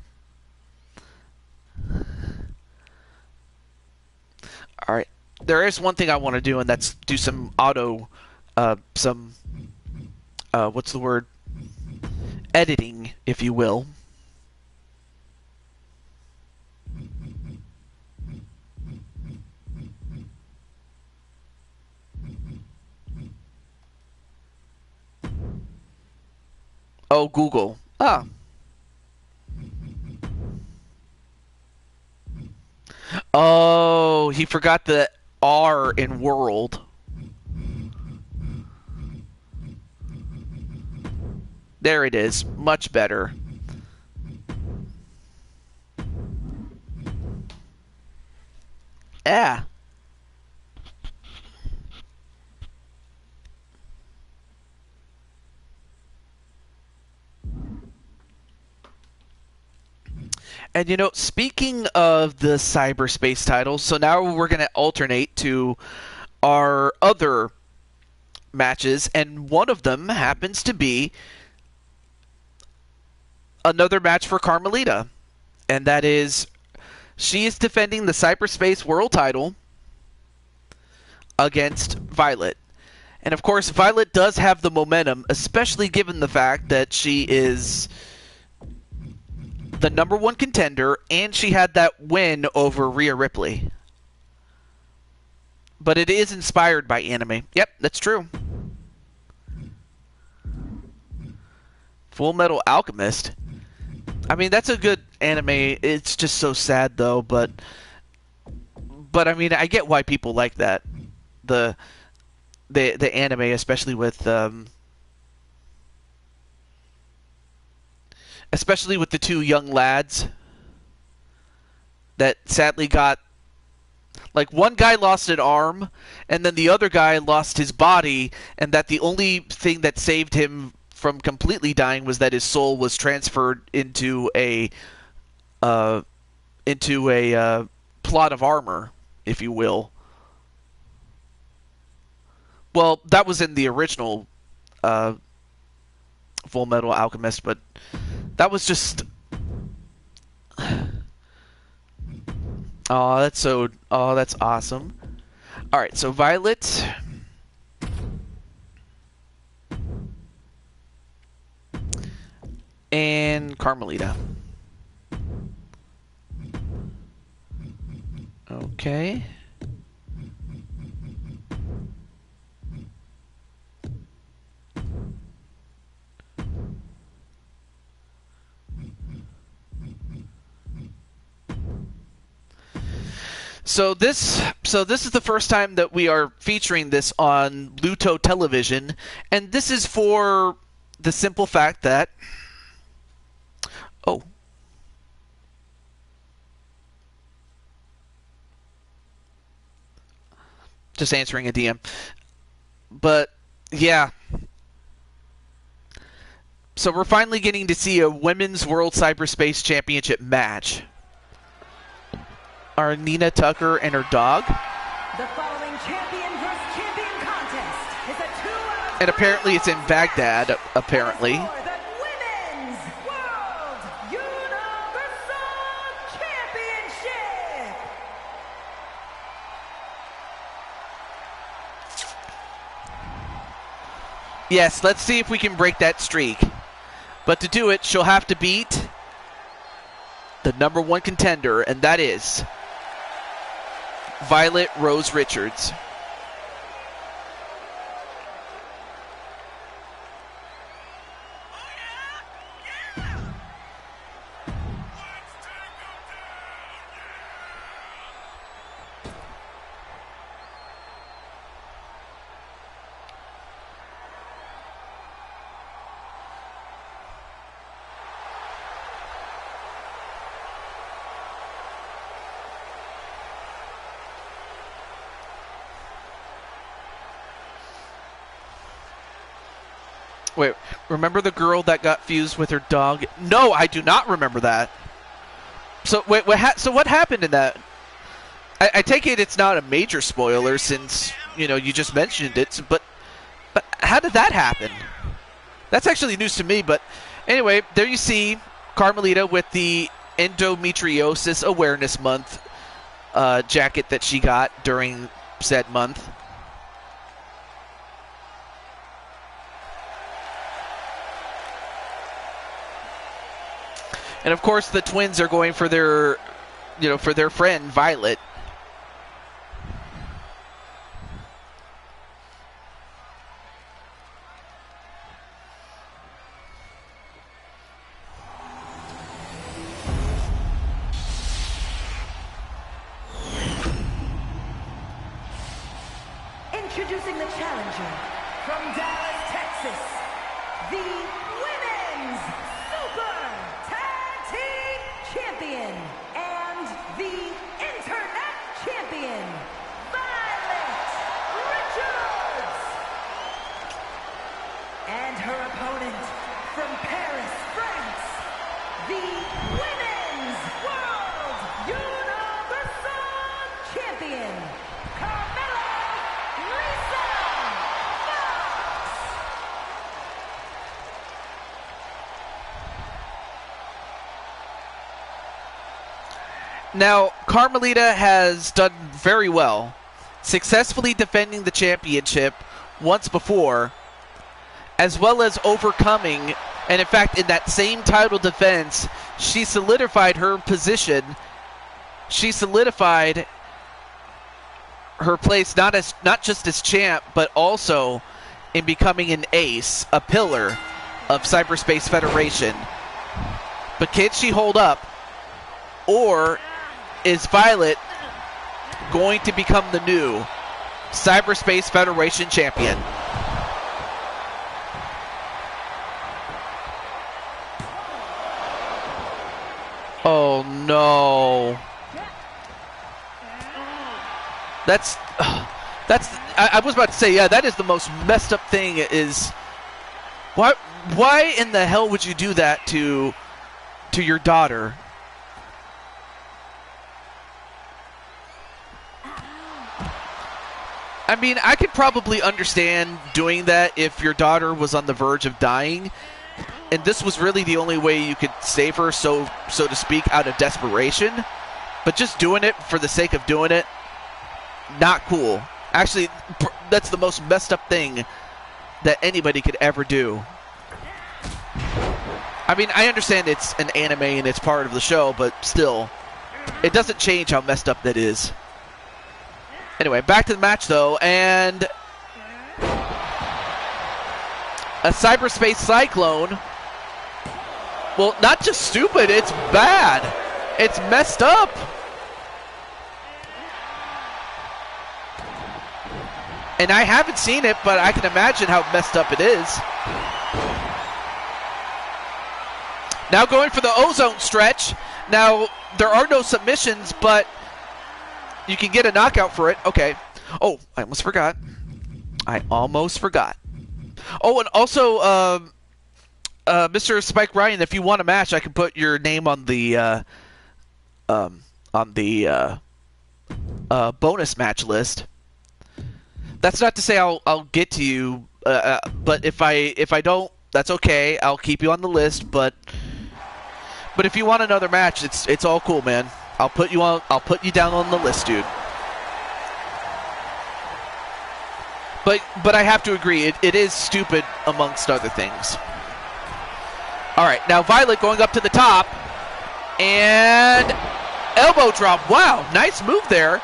All right, there is one thing I want to do, and that's do some what's the word? Editing, if you will. Oh, Google. Ah. Oh, he forgot the R in world. There it is. Much better. Yeah. And you know, speaking of the cyberspace titles, so now we're going to alternate to our other matches, and one of them happens to be another match for Carmelita. And that is, she is defending the cyberspace world title against Violet. And of course, Violet does have the momentum, especially given the fact that she is the #1 contender, and she had that win over Rhea Ripley. But it is inspired by anime. Yep, that's true. Full Metal Alchemist. I mean, that's a good anime. It's just so sad, though. But I mean, I get why people like that. The anime, especially with the two young lads that sadly got, like, one guy lost an arm, and then the other guy lost his body, and that the only thing that saved him from completely dying was that his soul was transferred into a plot of armor, if you will. Well, that was in the original Full Metal Alchemist, but that was just... Oh, that's awesome. Alright, so Violet... and Carmelita. Okay. So this is the first time that we are featuring this on Luto Television, and this is for the simple fact that... Oh. Just answering a DM. But, yeah. So we're finally getting to see a Women's World Cyberspace Championship match. Are Nina Tucker and her dog? The following champion versus champion contest is a 2-out. And apparently it's in Baghdad, apparently. For the Women's World Universal Championship. Yes, let's see if we can break that streak. But to do it, she'll have to beat the #1 contender, and that is Violet Rose Richards. Wait, remember the girl that got fused with her dog? No, I do not remember that. So wait, what happened in that? I take it it's not a major spoiler since, you know, you just mentioned it, but how did that happen? That's actually news to me, but anyway, there you see Carmelita with the Endometriosis Awareness Month jacket that she got during said month. And of course, the twins are going for their, for their friend Violet. Introducing the challenger from Dallas, Texas, the Women's Super Tag Team Champion and the Internet Champion, Now, Carmelita has done very well, successfully defending the championship once before, as well as overcoming, and in fact, in that same title defense, she solidified her position. She solidified her place not just as champ, but also in becoming an ace, a pillar of Cyberspace Federation. But can she hold up? Or is Violet going to become the new Cyberspace Federation champion? Oh no. I was about to say, yeah, that is the most messed up thing. Is why in the hell would you do that to your daughter? I mean, I could probably understand doing that if your daughter was on the verge of dying, and this was really the only way you could save her, so to speak, out of desperation. But just doing it for the sake of doing it, not cool. Actually, that's the most messed up thing that anybody could ever do. I mean, I understand it's an anime and it's part of the show, but still, it doesn't change how messed up that is. Anyway, back to the match, though, and a Cyberspace Cyclone. Well, not just stupid, it's bad. It's messed up. And I haven't seen it, but I can imagine how messed up it is. Now going for the ozone stretch. Now, there are no submissions, but you can get a knockout for it. Okay. Oh, I almost forgot. Oh, and also, Mr. Spike Ryan, if you want a match, I can put your name on the bonus match list. That's not to say I'll get to you, but if I don't, that's okay. I'll keep you on the list. But if you want another match, it's all cool, man. I'll put you down on the list, dude. But I have to agree, it is stupid amongst other things. All right, now Violet going up to the top, and elbow drop. Wow, nice move there.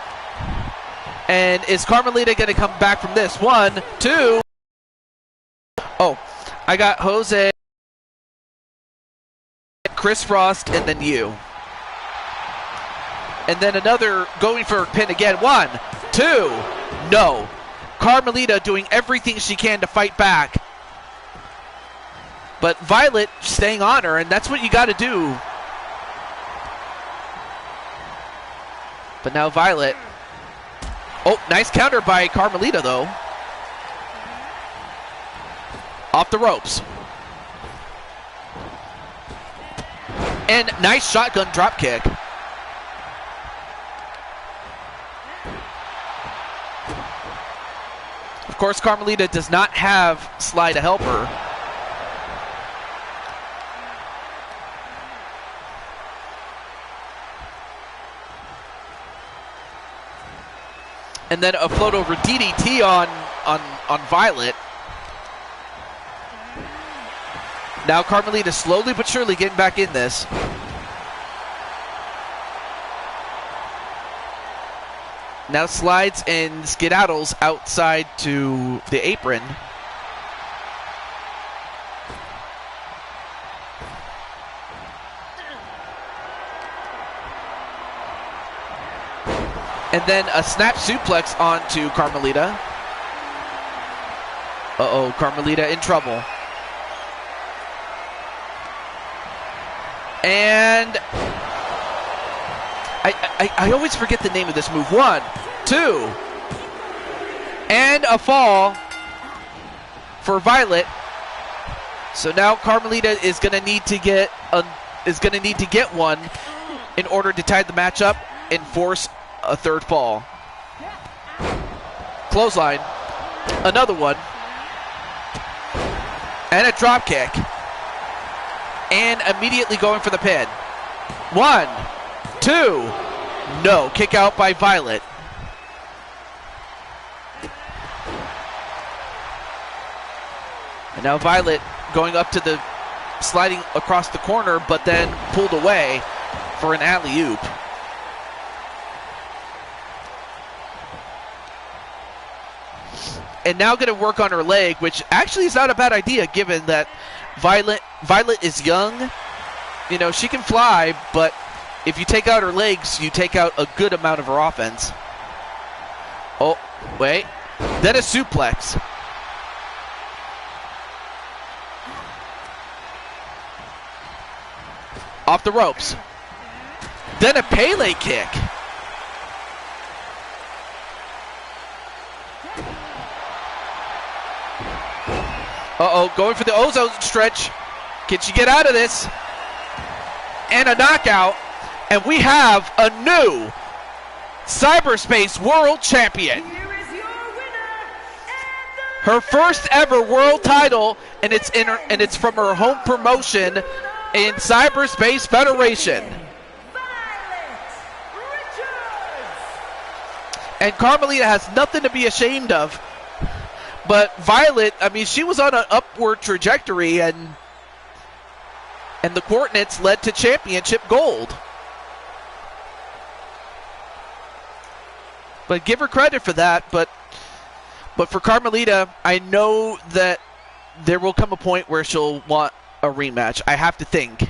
And is Carmelita going to come back from this? 1, 2. Oh, I got Jose, Chris Frost, and then you. And then another going for a pin again. 1, 2. No. Carmelita doing everything she can to fight back. But Violet staying on her, and that's what you got to do. But now Violet. Oh, nice counter by Carmelita, though. Off the ropes. And nice shotgun drop kick. Of course, Carmelita does not have Sly to help her. And then a float over DDT on Violet. Now Carmelita slowly but surely getting back in this. Now slides and skedaddles outside to the apron. And then a snap suplex onto Carmelita. Uh-oh, Carmelita in trouble. And I always forget the name of this move. 1, 2. And a fall for Violet. So now Carmelita is going to need to get one in order to tie the match up and force a third fall. Clothesline. Another one. And a drop kick. And immediately going for the pin. 1, 2. No, kick out by Violet. And now Violet going up to the, sliding across the corner, but then pulled away for an alley-oop. And now going to work on her leg, which actually is not a bad idea given that Violet is young. You know, she can fly, but if you take out her legs, you take out a good amount of her offense. Oh, wait. Then a suplex. Off the ropes. Then a Pele kick. Uh-oh, going for the Ozone stretch. Can she get out of this? And a knockout. And we have a new Cyberspace World Champion. Here is your winner, Her first ever world title, and it's from her home promotion in Cyberspace Federation. Violet Richards. And Carmelita has nothing to be ashamed of. But Violet, I mean, she was on an upward trajectory, and the coordinates led to championship gold. But give her credit for that. But for Carmelita, I know that there will come a point where she'll want a rematch. I have to think.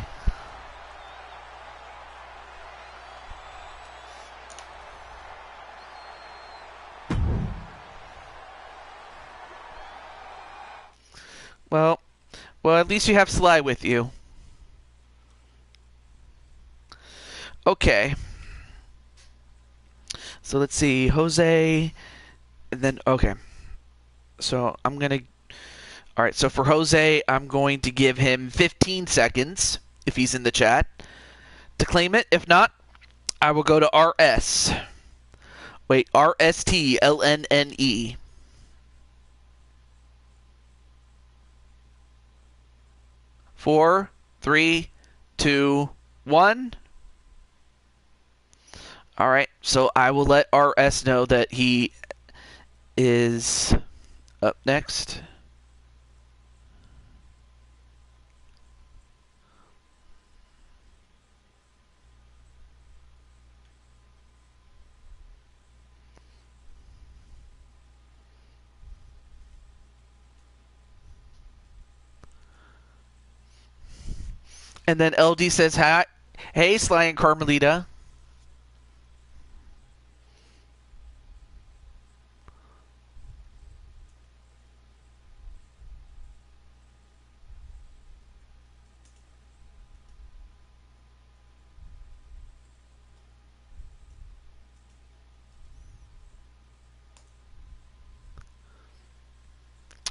Well, at least you have Sly with you. Okay. So let's see, Jose, and then, okay. So I'm going to, all right, so for Jose, I'm going to give him 15 seconds, if he's in the chat, to claim it. If not, I will go to RS. Wait, RSTLNNE. 4, 3, 2, 1. All right, so I will let RS know that he is up next. And then LD says, hi, hey, Sly and Carmelita.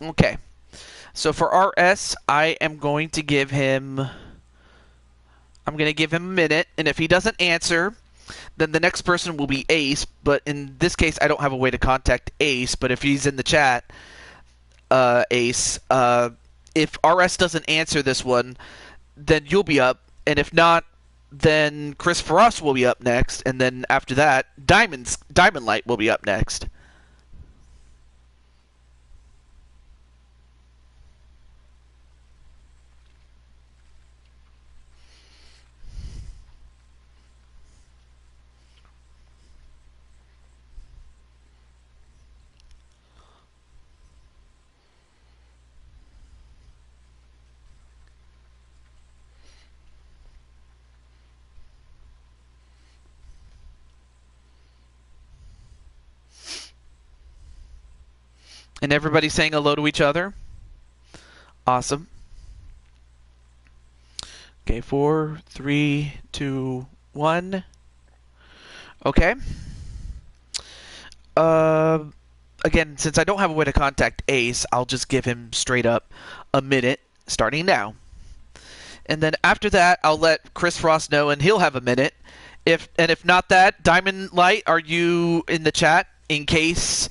Okay, so for RS, I am going to give him, a minute, and if he doesn't answer, then the next person will be Ace, but in this case, I don't have a way to contact Ace, but if he's in the chat, Ace, if RS doesn't answer this one, then you'll be up, and if not, then Chris Frost will be up next, and then after that, Diamond Light will be up next. And everybody's saying hello to each other. Awesome. Okay, 4, 3, 2, 1. Okay. Again, since I don't have a way to contact Ace, I'll just give him straight up a minute, starting now. And then after that, I'll let Chris Frost know, and he'll have a minute. If not that, Diamond Light, are you in the chat in case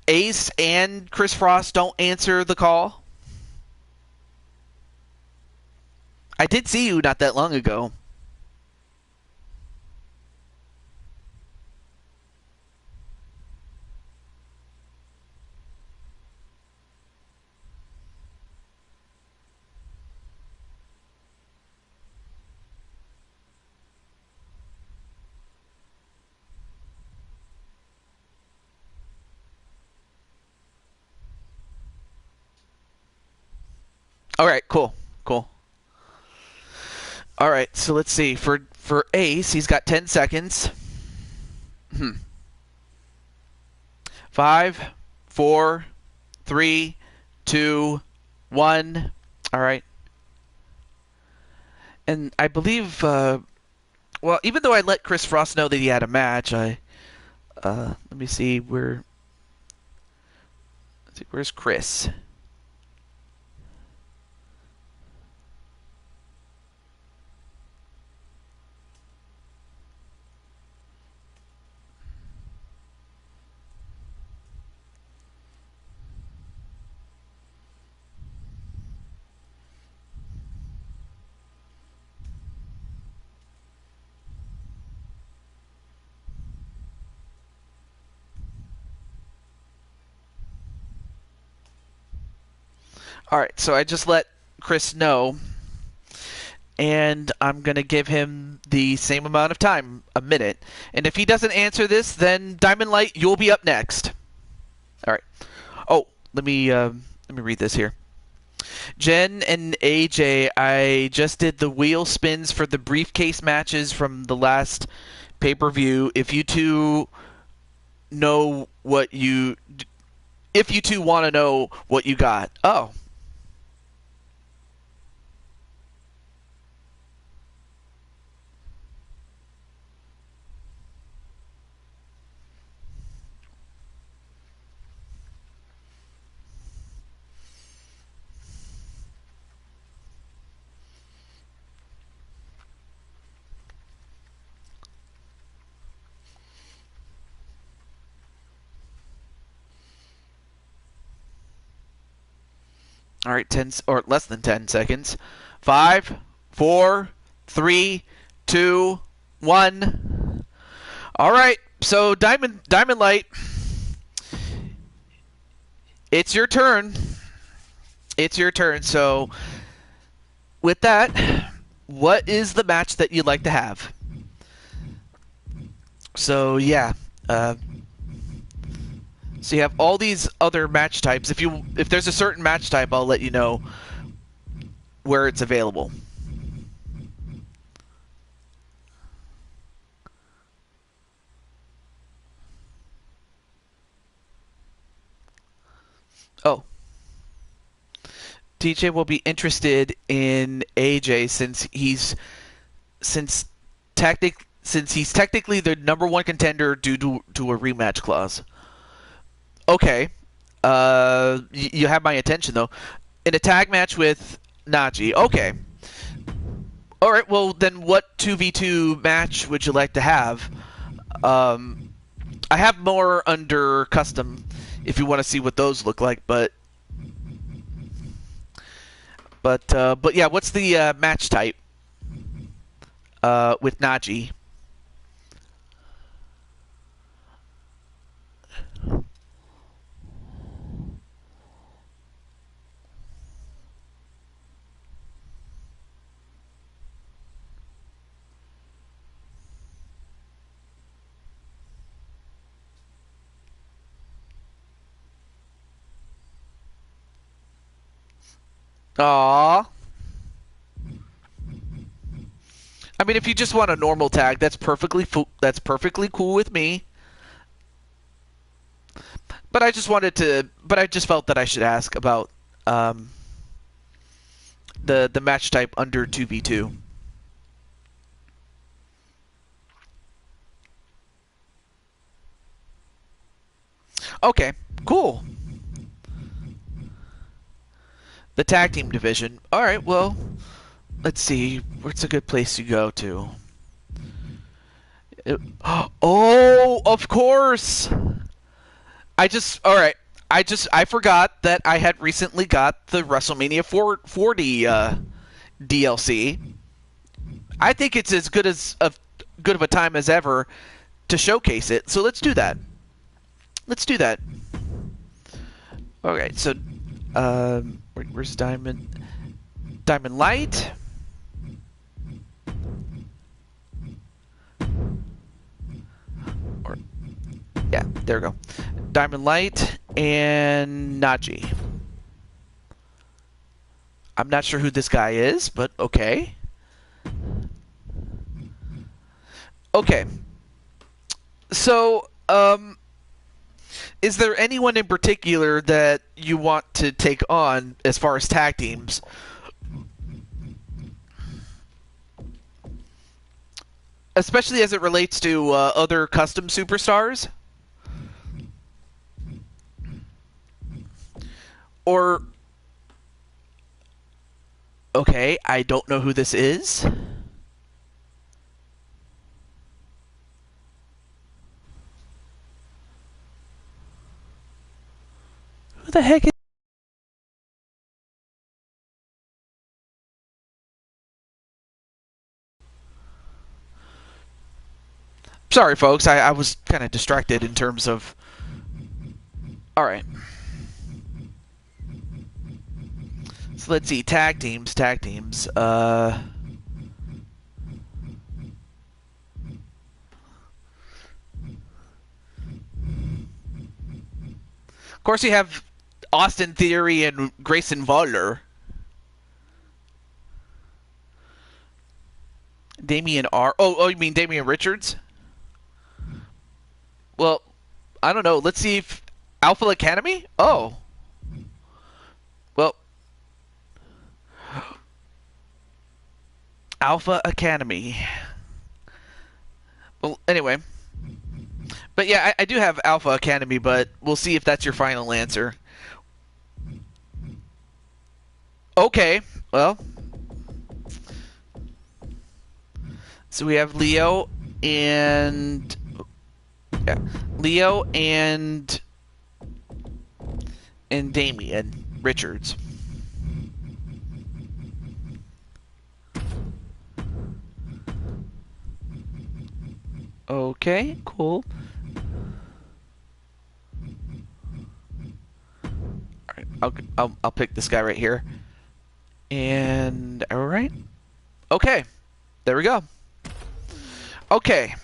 Ace and Chris Frost don't answer the call? I did see you not that long ago. All right, cool, cool. All right, so let's see. For Ace, he's got 10 seconds. 5, 4, 3, 2, 1. All right. And I believe, well, even though I let Chris Frost know that he had a match, let me see where's Chris? All right, so I just let Chris know, and I'm going to give him the same amount of time, a minute. And if he doesn't answer this, then Diamond Light, you'll be up next. All right. Oh, let me read this here. Jen and AJ, I just did the wheel spins for the briefcase matches from the last pay-per-view. If you two want to know what you got. Oh. All right, 10 or less than 10 seconds. 5, 4, 3, 2, 1. All right, so Diamond Light, it's your turn. It's your turn. So with that, what is the match that you'd like to have? So yeah, so you have all these other match types. If there's a certain match type, I'll let you know where it's available. Oh. TJ will be interested in AJ since he's technically the number one contender due to a rematch clause. Okay. You have my attention though. In a tag match with Najee. Okay. All right. Well, then, what 2v2 match would you like to have? I have more under custom if you want to see what those look like, but yeah, what's the match type with Najee? Aww. I mean, if you just want a normal tag, that's perfectly cool with me. But I just felt that I should ask about the match type under 2v2. Okay, cool. The tag team division. All right, well, let's see. Where's a good place to go to? Oh, of course. All right. I forgot that I had recently got the WrestleMania 40 DLC. I think it's as good of a time as ever to showcase it. So let's do that. Let's do that. Okay, so where's Diamond Light? Yeah, there we go. Diamond Light and Najee. I'm not sure who this guy is, but okay. Okay. So, is there anyone in particular that you want to take on as far as tag teams? Especially as it relates to other custom superstars? Or, okay, I don't know who this is. Who the heck is... Sorry, folks, I was kind of distracted in terms of... Alright. So let's see, tag teams. Of course, you have Austin Theory and Grayson Waller. Damian R. Oh, you mean Damian Richards? Well, I don't know. Let's see if Alpha Academy? Oh. Well, Alpha Academy. Well, anyway. But yeah, I do have Alpha Academy, but we'll see if that's your final answer. Okay, well. So we have Leo and... Yeah, Leo and Damian Richards. Okay, cool. All right, I'll pick this guy right here. And all right. Okay. There we go. Okay.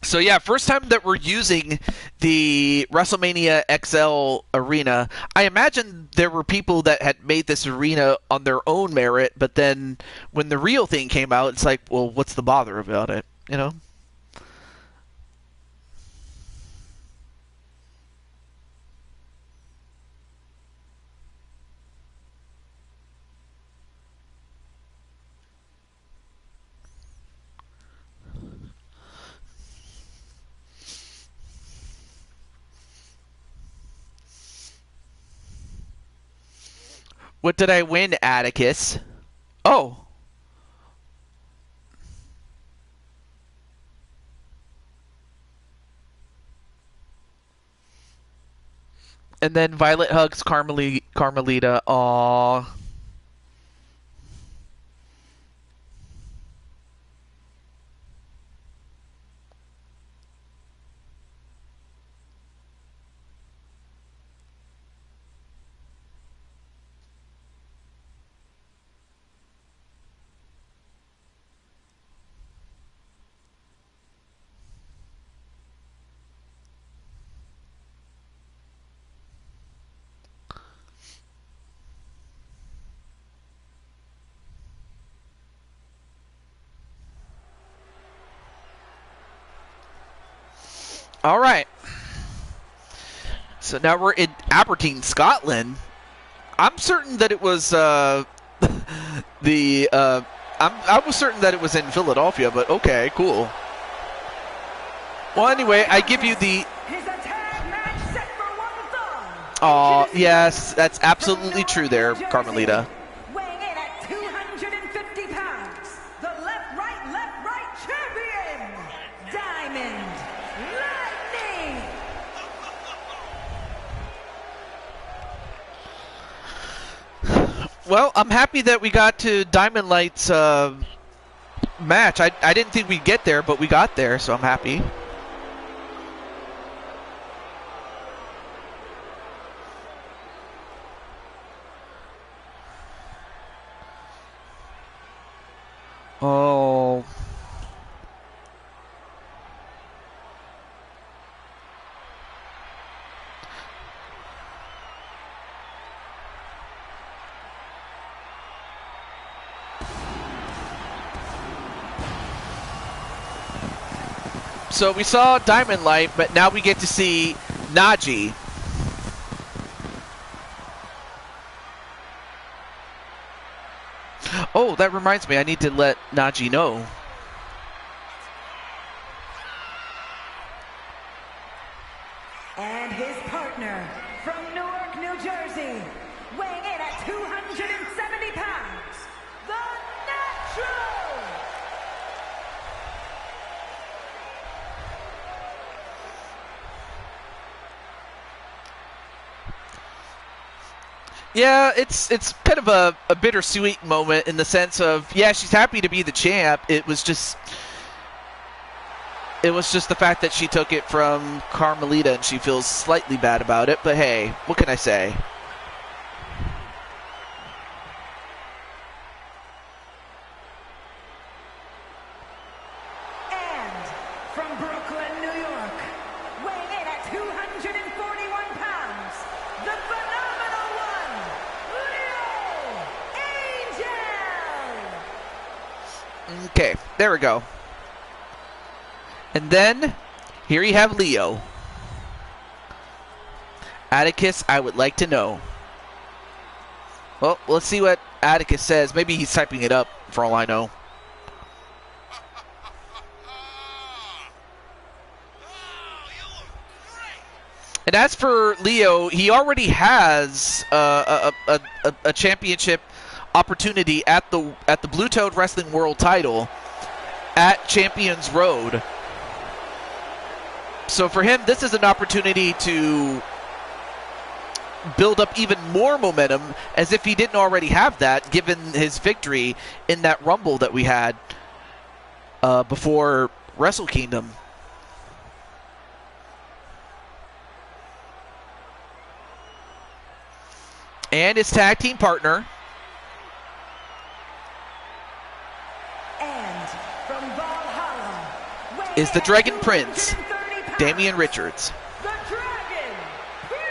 So yeah, first time that we're using the WrestleMania XL arena. I imagine there were people that had made this arena on their own merit, but then when the real thing came out, it's like, well, what's the bother about it, you know? What did I win, Atticus? Oh. And then Violet hugs Carmelita. Aww. All right. So now we're in Aberdeen, Scotland. I'm certain that it was the. I was certain that it was in Philadelphia, but okay, cool. Well, anyway, I give you the. Oh, yes, that's absolutely true there, Carmelita. Weighing in at 250 pounds, the left, right champion, Diamond Lightning. Well, I'm happy that we got to Diamond Light's match. I didn't think we'd get there, but we got there, so I'm happy. Oh. So we saw Diamond Light, but now we get to see Najee. Oh, that reminds me, I need to let Najee know. And his partner from Newark, New Jersey, weighing in at 270 pounds, the Natural. Yeah, it's kind of a bittersweet moment in the sense of, yeah, she's happy to be the champ. It was just the fact that she took it from Carmelita and she feels slightly bad about it, but hey, what can I say? And from Brooklyn, New York, weighing in at 241 pounds, the phenomenal one, Leo Angel! Okay, there we go. And then, here you have Leo. Atticus, I would like to know. Well, let's see what Atticus says. Maybe he's typing it up, for all I know. And as for Leo, he already has a championship opportunity at the Blue Toad Wrestling World Title at Champions Road. So for him, this is an opportunity to build up even more momentum, as if he didn't already have that, given his victory in that Rumble that we had before Wrestle Kingdom. And his tag team partner And from Valhalla, is the Dragon Prince, Damian Richards. the Dragon Prince!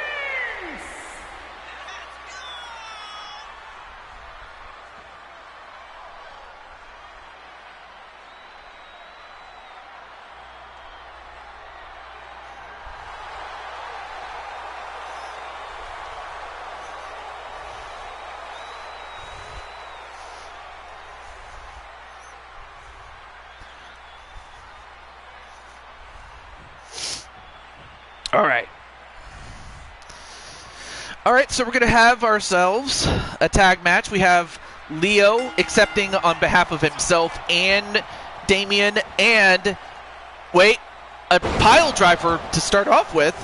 All right. All right, so we're going to have ourselves a tag match. We have Leo accepting on behalf of himself and Damian, and wait, a pile driver to start off with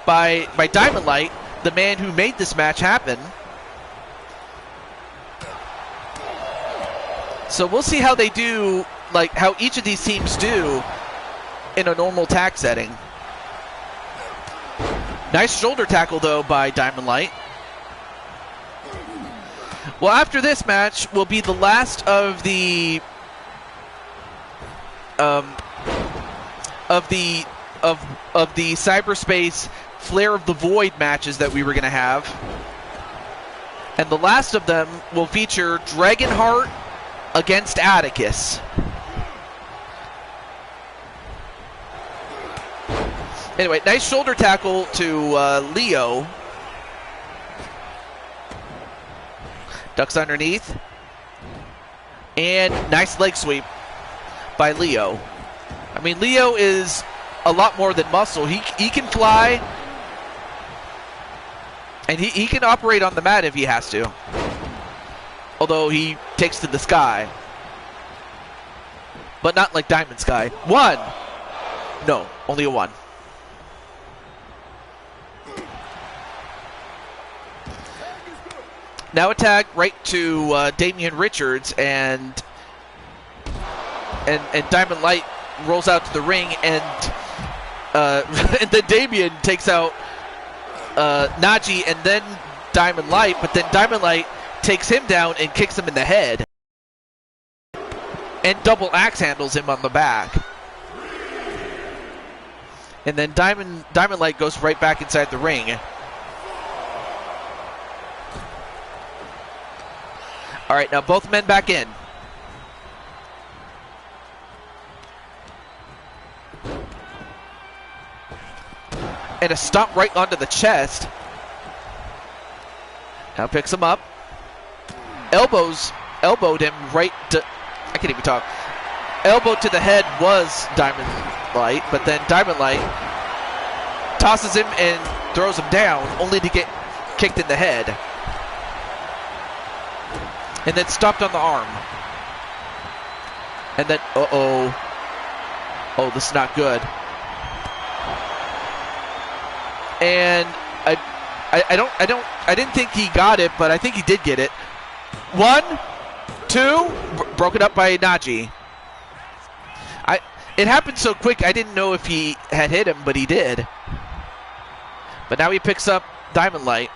by Diamond Light, the man who made this match happen. So we'll see how they do, like how each of these teams do in a normal tag setting. Nice shoulder tackle, though, by Diamond Light. Well, after this match will be the last of the cyberspace Flare of the Void matches that we were going to have, and the last of them will feature Dragonheart against Atticus. Anyway, nice shoulder tackle to Leo. Ducks underneath. And nice leg sweep by Leo. I mean, Leo is a lot more than muscle. He can fly. And he can operate on the mat if he has to. Although he takes to the sky. But not like Diamond Sky. One! No, only a one. Now a tag right to Damian Richards, and Diamond Light rolls out to the ring, and and then Damian takes out Najee and then Diamond Light, but then Diamond Light takes him down and kicks him in the head, and double axe handles him on the back. And then Diamond Light goes right back inside the ring. All right, now both men back in. And a stomp right onto the chest. Now picks him up. Elbowed him right to... I can't even talk. Elbow to the head was Diamond Light, but then Diamond Light tosses him and throws him down, only to get kicked in the head. And then stopped on the arm. And then, uh-oh. Oh, this is not good. And I didn't think he got it, but I think he did get it. 1, 2, broken up by Naji. It happened so quick, I didn't know if he had hit him, but he did. But now he picks up Diamond Light,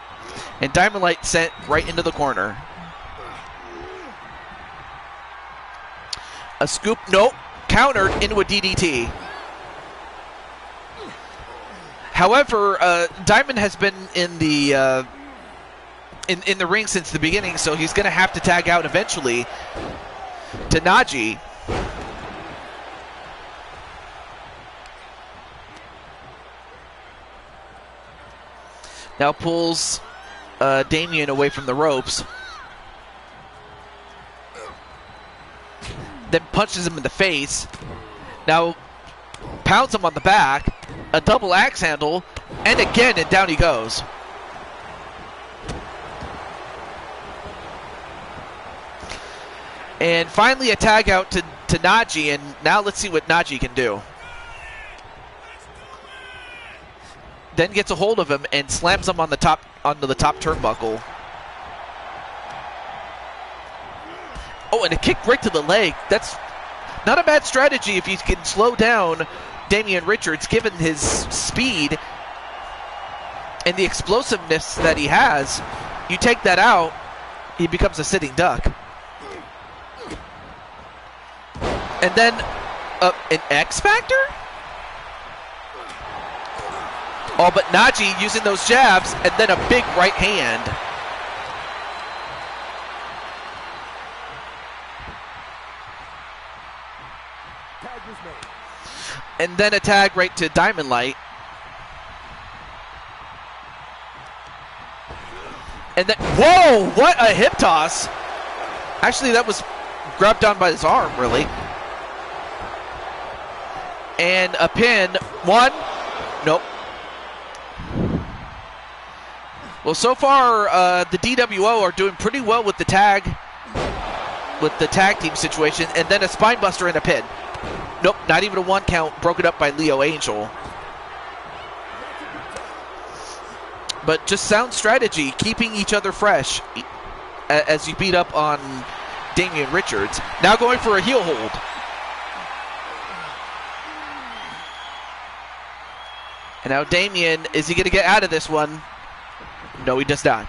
and Diamond Light sent right into the corner. A scoop, nope, countered into a DDT. However, Diamond has been in the in the ring since the beginning, so he's going to have to tag out eventually to Naji. Now pulls Damien away from the ropes. Then punches him in the face. Now pounds him on the back. A double axe handle. And again, and down he goes. And finally a tag out to Naji. And now let's see what Naji can do. Then gets a hold of him and slams him on the top onto the top turnbuckle. Oh, and a kick right to the leg. That's not a bad strategy if you can slow down Damian Richards, given his speed and the explosiveness that he has. You take that out, he becomes a sitting duck. And then an X Factor? Oh, but Naji using those jabs, and then a big right hand. And then a tag right to Diamond Light. And then, whoa, what a hip toss. Actually, that was grabbed down by his arm, really. And a pin, 1, nope. Well, so far, the DWO are doing pretty well with the tag team situation, and then a spine buster and a pin. Nope, not even a 1 count, broken up by Leo Angel. But just sound strategy, keeping each other fresh as you beat up on Damian Richards. Now going for a heel hold. And now Damian, is he going to get out of this one? No, he does not.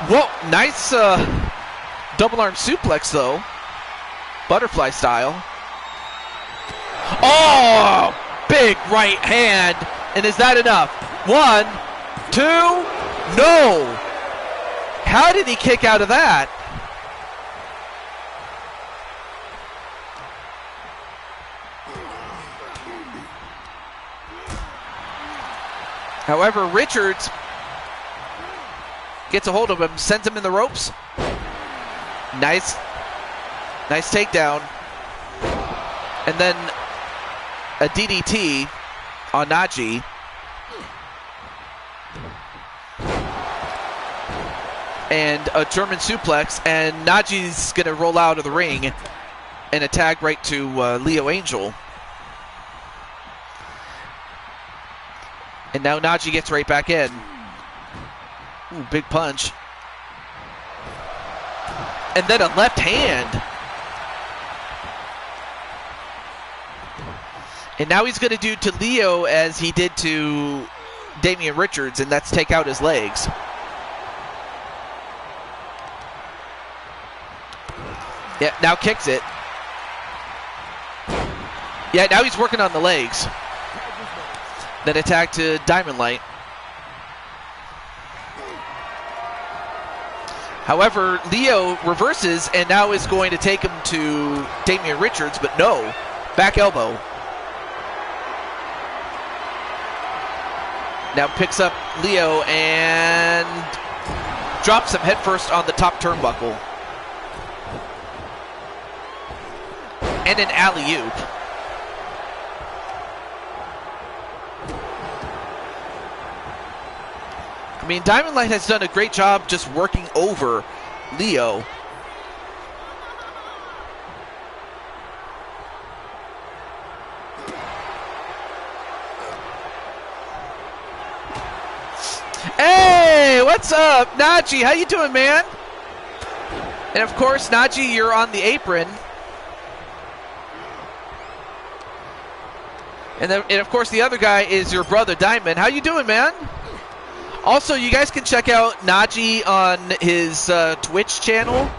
Whoa, nice double arm suplex though. Butterfly style. Oh, big right hand. And is that enough? 1, 2, no. How did he kick out of that? However, Richards gets a hold of him, sends him in the ropes. Nice takedown. And then a DDT on Naji. And a German suplex, and Naji's going to roll out of the ring and a tag right to Leo Angel. And now Naji gets right back in. Ooh, big punch. And then a left hand. And now he's going to do to Leo as he did to Damian Richards, and that's take out his legs. Yeah, now kicks it. Yeah, now he's working on the legs. Then attack to Diamond Light. However, Leo reverses and now is going to take him to Damian Richards, but no. Back elbow. Now picks up Leo and drops him headfirst on the top turnbuckle. And an alley-oop. I mean, Diamond Light has done a great job just working over Leo. Hey, what's up, Najee? How you doing, man? And of course, Najee, you're on the apron. And of course, the other guy is your brother, Diamond. How you doing, man? Also, you guys can check out Najee on his Twitch channel.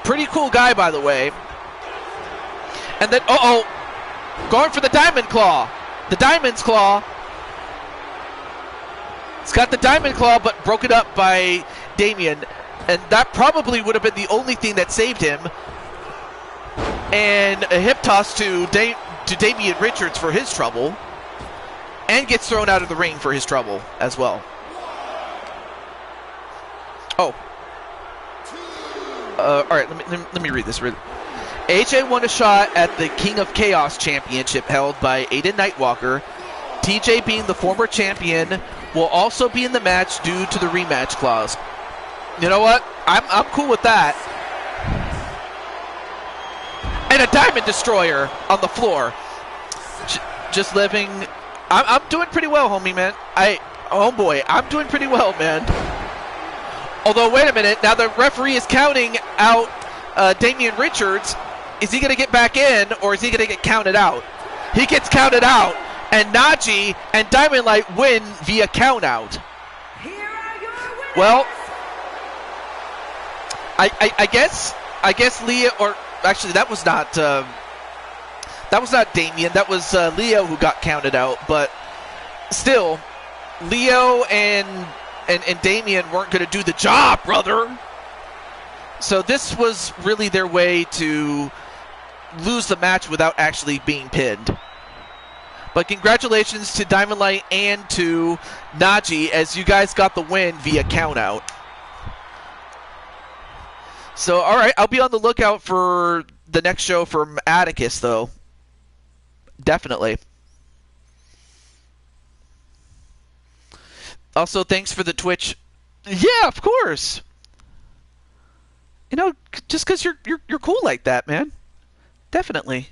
Pretty cool guy, by the way. And then, going for the Diamond Claw. The Diamond's Claw. It's got the Diamond Claw, but broke it up by Damian. And that probably would have been the only thing that saved him. And a hip toss to Damian Richards for his trouble. And gets thrown out of the ring for his trouble as well. Oh. All right, let me read this. AJ won a shot at the King of Chaos Championship held by Aiden Nightwalker. TJ, being the former champion, will also be in the match due to the rematch clause. You know what? I'm cool with that. And a Diamond Destroyer on the floor. Just living... I'm doing pretty well, homie, man. Homeboy, I'm doing pretty well, man. Although, wait a minute. Now the referee is counting out Damian Richards. Is he going to get back in, or is he going to get counted out? He gets counted out, and Najee and Diamond Light win via count out. Well, I guess Leah, or actually that was not Damian. That was Leo who got counted out. But still, Leo and Damian weren't going to do the job, brother. So this was really their way to lose the match without actually being pinned. But congratulations to Diamond Light and to Najee, as you guys got the win via countout. So, all right, I'll be on the lookout for the next show from Atticus, though. Definitely. Also, thanks for the Twitch. Yeah, of course. You know, just because you're cool like that, man. Definitely.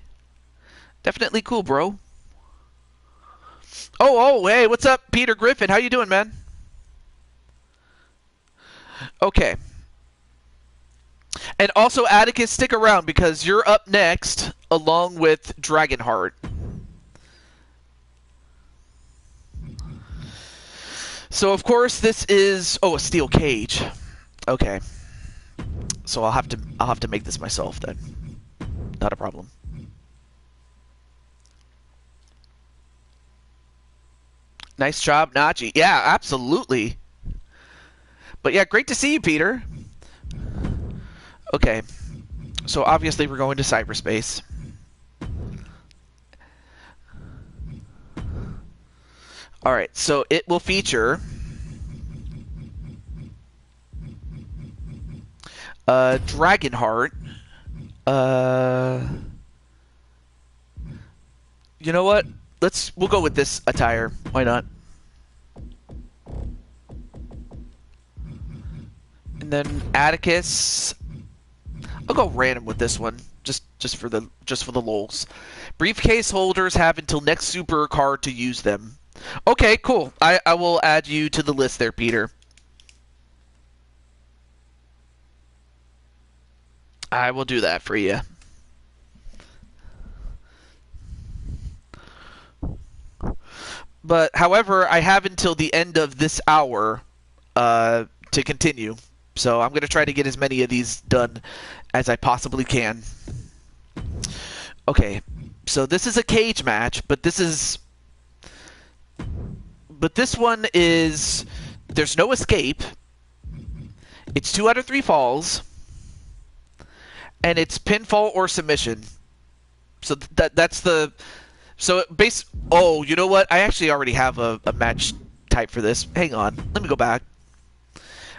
Definitely cool, bro. Oh, hey, what's up, Peter Griffin? How you doing, man? Okay. And also, Atticus, stick around because you're up next along with Dragonheart. So, of course, this is... Oh, a steel cage. Okay. So I'll have to make this myself then. Not a problem. Nice job, Najee. Yeah, absolutely. But yeah, great to see you, Peter. Okay. So obviously we're going to cyberspace. Alright, so it will feature Dragonheart. You know what? We'll go with this attire. Why not? And then Atticus. I'll go random with this one, just for the lols. Briefcase holders have until next super card to use them. Okay, cool. I will add you to the list there, Peter. I will do that for you. But, however, I have until the end of this hour to continue. So I'm going to try to get as many of these done as I possibly can. Okay, so this is a cage match, but this one is There's no escape. It's 2 out of 3 falls. And it's pinfall or submission. So that's the... So base... Oh, you know what? I actually already have a match type for this. Hang on. Let me go back.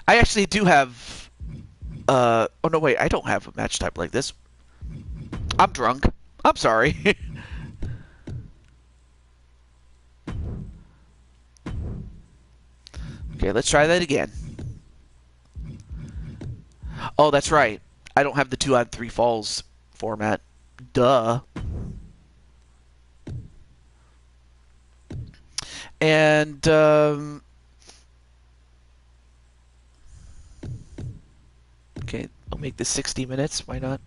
I actually do have... oh, no, wait. I don't have a match type like this. I'm drunk. I'm sorry. Okay, let's try that again. Oh, that's right. I don't have the 2 out of 3 falls format. Duh. And, okay, I'll make this 60 minutes. Why not?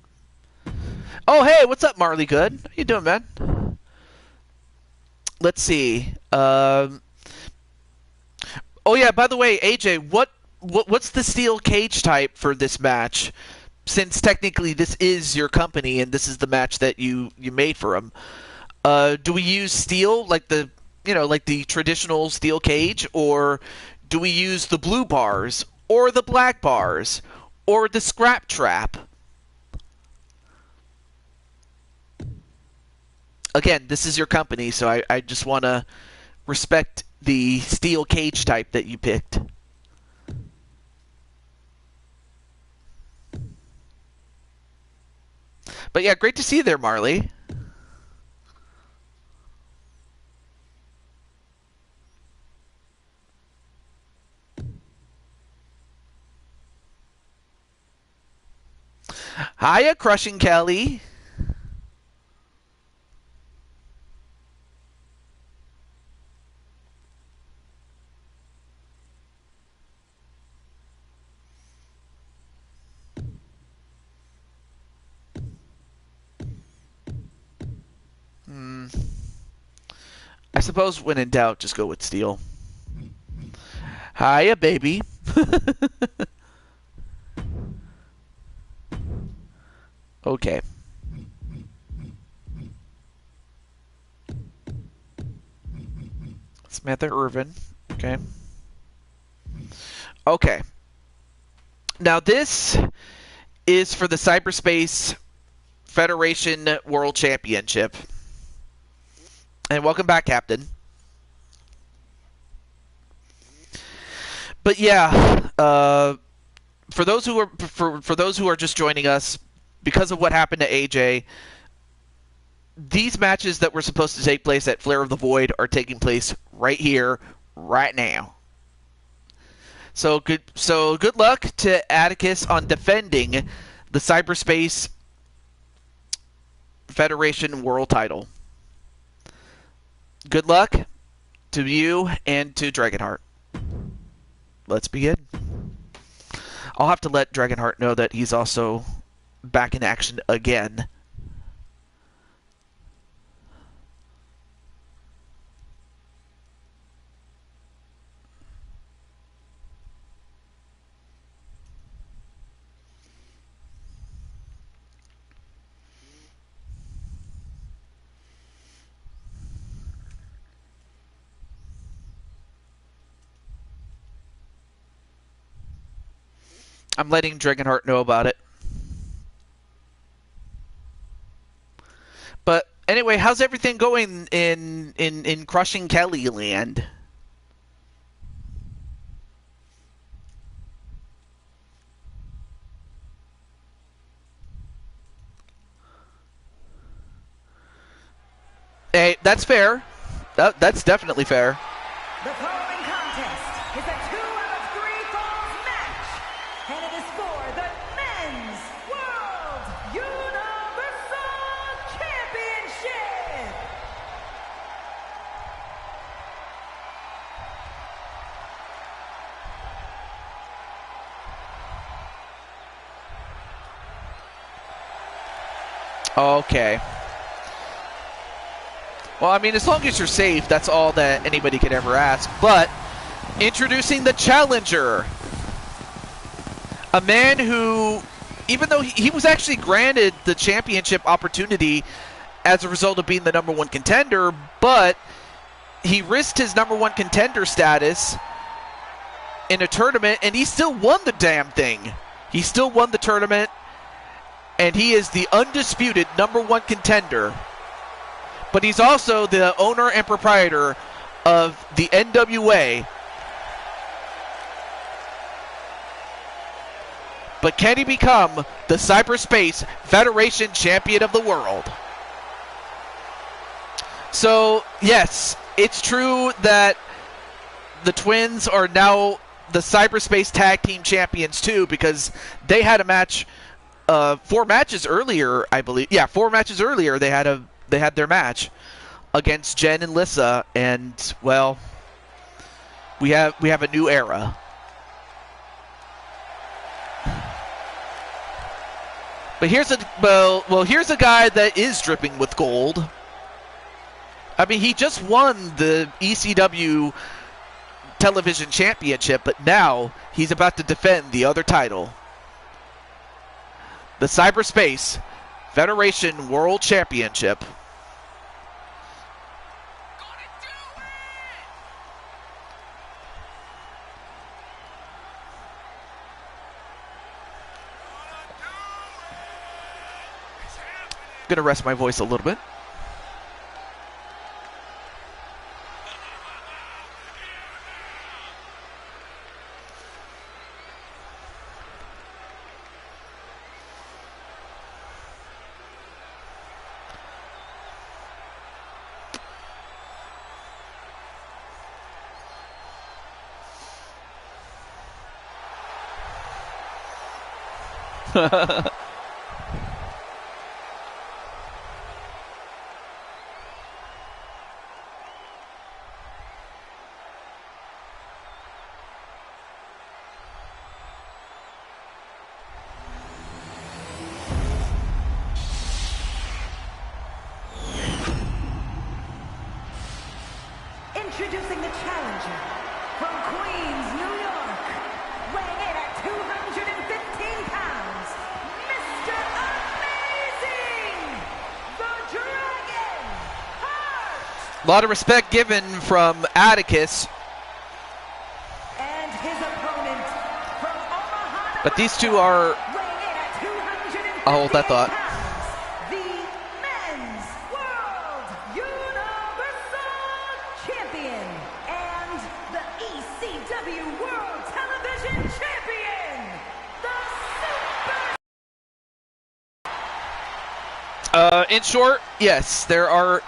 Oh, hey, what's up, Marley Good? How you doing, man? Let's see. Oh, yeah, by the way, AJ, what's the steel cage type for this match? Since technically this is your company and this is the match that you made for them. Do we use steel, like the traditional steel cage, or do we use the blue bars, or the black bars, or the scrap trap? Again, this is your company, so I just want to respect the steel cage type that you picked. But yeah, great to see you there, Marley. Hiya, Crushing Kelly. I suppose when in doubt, just go with steel. Hiya, baby. Okay. Samantha Irvin. Okay. Okay. Now this is for the Cyberspace Federation World Championship. And welcome back, Captain. But yeah, for those who are just joining us, because of what happened to AJ, these matches that were supposed to take place at Flair of the Void are taking place right here, right now. So good luck to Atticus on defending the Cyberspace Federation World Title. Good luck to you and to Dragonheart. Let's begin. I'll have to let Dragonheart know that he's also back in action again. I'm letting Dragonheart know about it. But anyway, how's everything going in Crushing Kelly land? Hey, that's fair. That's definitely fair. The following contest is a 2 out of 3 falls match, and it is for the Men's World Universal Championship. Okay. Well, I mean, as long as you're safe, that's all that anybody could ever ask. But introducing the challenger, a man who, even though he was actually granted the championship opportunity as a result of being the #1 contender, but he risked his #1 contender status in a tournament, and he still won the damn thing. He still won the tournament, and he is the undisputed #1 contender. But he's also the owner and proprietor of the NWA. But can he become the Cyberspace Federation Champion of the World? So, yes, it's true that the Twins are now the Cyberspace Tag Team Champions too, because they had a match 4 matches earlier, I believe. Yeah, 4 matches earlier they had their match against Jen and Lissa, and well, we have a new era. But here's a guy that is dripping with gold. I mean, he just won the ECW Television Championship, but now he's about to defend the other title. The Cyberspace Federation World Championship. Gonna rest my voice a little bit. Introducing the challenger from Queens, New York, weighing in at 215 pounds, Mr. Amazing, the Dragon Heart. A lot of respect given from Atticus. And his opponent from Omaha, But these two are... weighing in at 258 I'll hold that thought. pounds, the Men's World Universal Champion and the ECW World Television Champion, the Super. In short, yes, there are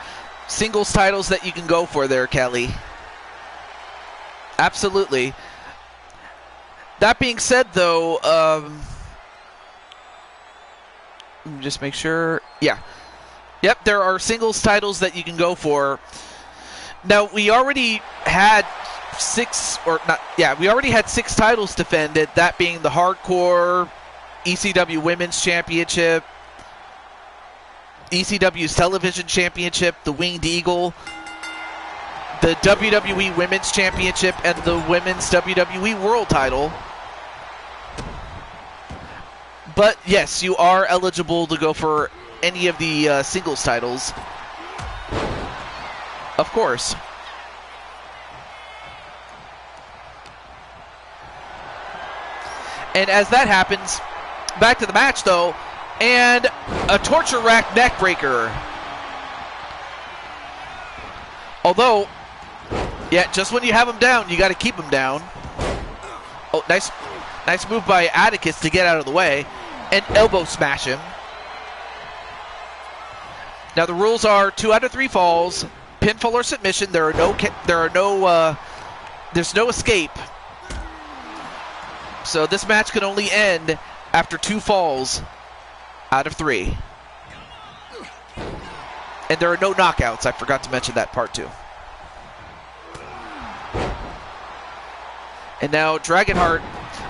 singles titles that you can go for there, Kelly. Absolutely. That being said, though, let me just make sure. Yeah. Yep, there are singles titles that you can go for. Now, we already had 6 titles defended, that being the Hardcore, ECW Women's Championship, ECW's Television Championship, the Winged Eagle, the WWE Women's Championship, and the Women's WWE World Title. But yes, you are eligible to go for any of the singles titles. Of course. And as that happens, back to the match though, and a torture rack neck breaker. Although, yeah, just when you have him down, you got to keep him down. Oh, nice move by Atticus to get out of the way and elbow smash him. Now the rules are 2 out of 3 falls, pinfall or submission. There's no escape. So this match can only end after 2 falls out of 3. And there are no knockouts. I forgot to mention that part too. And now Dragonheart,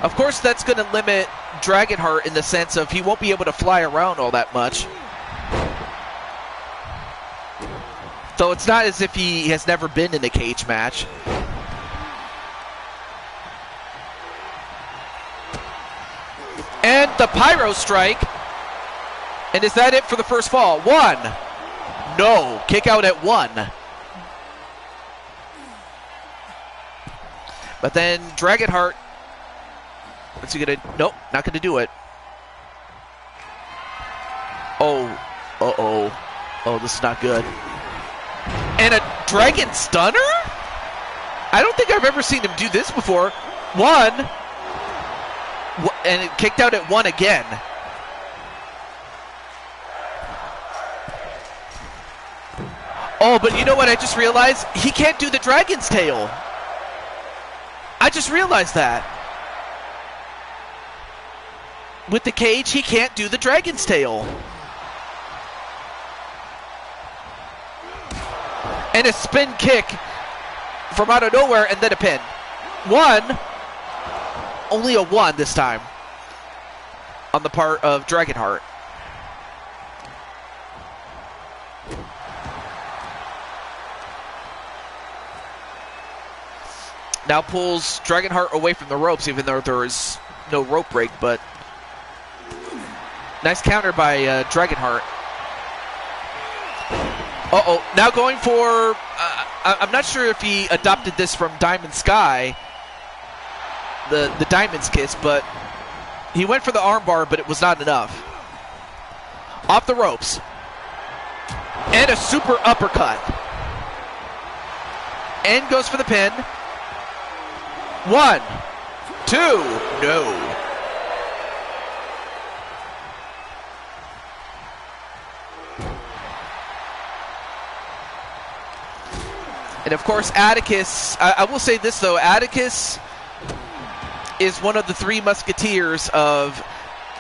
of course that's going to limit Dragonheart in the sense of he won't be able to fly around all that much. Though it's not as if he has never been in a cage match. And the Pyro Strike. And is that it for the first fall? 1. No. Kick out at 1. But then Dragonheart, what's he gonna? Nope, not gonna do it. Oh, oh, this is not good. And a Dragon Stunner? I don't think I've ever seen him do this before. One, and it kicked out at one again. Oh, but you know what I just realized? He can't do the Dragon's Tail. I just realized that. With the cage, he can't do the Dragon's Tail. And a spin kick from out of nowhere, and then a pin. One. Only a one this time. On the part of Dragonheart. Now pulls Dragonheart away from the ropes, even though there is no rope break, but nice counter by Dragonheart. Uh-oh, now going for, I'm not sure if he adopted this from Diamond Sky, the Diamond's Kiss, but he went for the armbar, but it was not enough. Off the ropes. And a super uppercut. And goes for the pin. 1, 2, no. And of course, Atticus, I will say this though, Atticus is one of the 3 musketeers of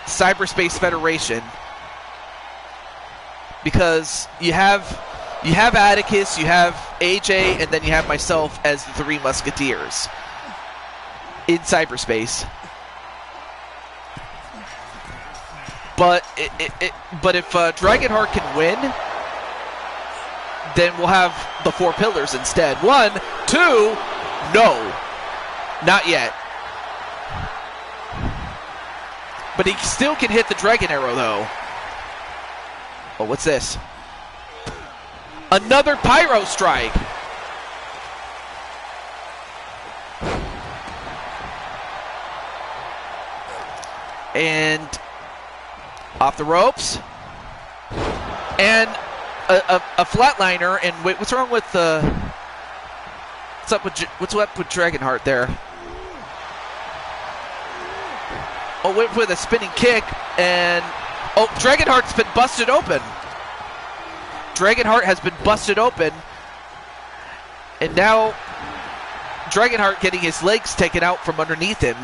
Cyberspace Federation. Because you have Atticus, you have AJ, and then you have myself as the 3 musketeers in cyberspace. But but if Dragonheart can win, then we'll have the 4 pillars instead. 1, 2, no, not yet. But he still can hit the Dragon Arrow though. Oh, what's this? Another Pyro Strike. And off the ropes. And a flatliner. And wait, what's wrong with what's up with Dragonheart there? Oh, wait for the spinning kick, and oh, Dragonheart's been busted open. Dragonheart has been busted open, and now Dragonheart getting his legs taken out from underneath him,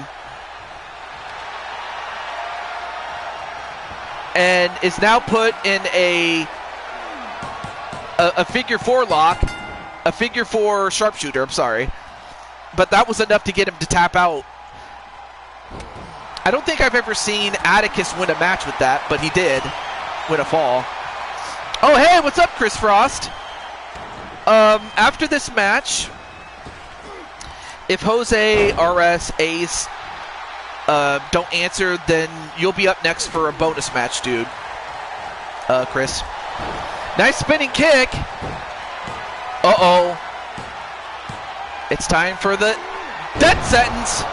and is now put in a figure 4 lock, a figure 4 sharpshooter. I'm sorry, but that was enough to get him to tap out. I don't think I've ever seen Atticus win a match with that, but he did win a fall. Oh, hey, what's up, Chris Frost? After this match, if Jose, RS, Ace don't answer, then you'll be up next for a bonus match, dude. Chris. Nice spinning kick. Uh-oh. It's time for the death sentence.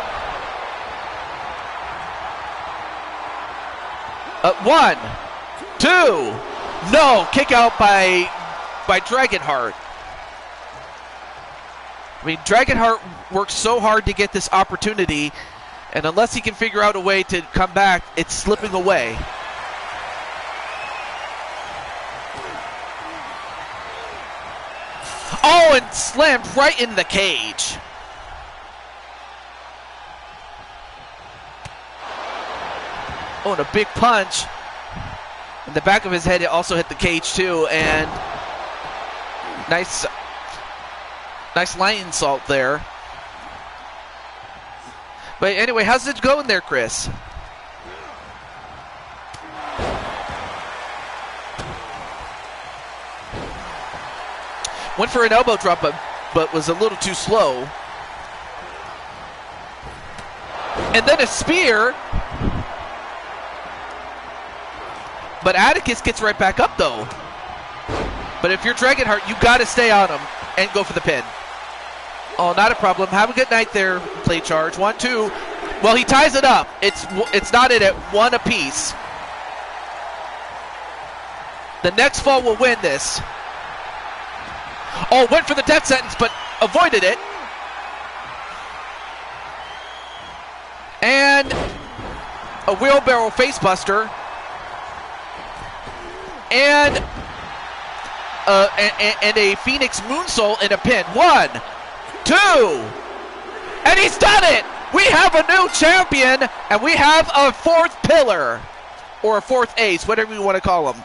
1, 2, no, kick out by Dragonheart. I mean, Dragonheart worked so hard to get this opportunity, and unless he can figure out a way to come back, it's slipping away. Oh, and slammed right in the cage. Oh, and a big punch. In the back of his head, it also hit the cage too, and nice lion salt there. But anyway, how's it going there, Chris? Went for an elbow drop, but was a little too slow. And then a spear. But Atticus gets right back up, though. But if you're Dragonheart, you got to stay on him and go for the pin. Oh, not a problem. Have a good night there, Play Charge. 1-2. Well, he ties it up. It's not at 1 apiece. The next fall will win this. Oh, went for the death sentence, but avoided it. And a wheelbarrow facebuster. And a Phoenix moonsault in a pin. 1, 2, and he's done it! We have a new champion, and we have a 4th pillar, or a 4th ace, whatever you want to call him.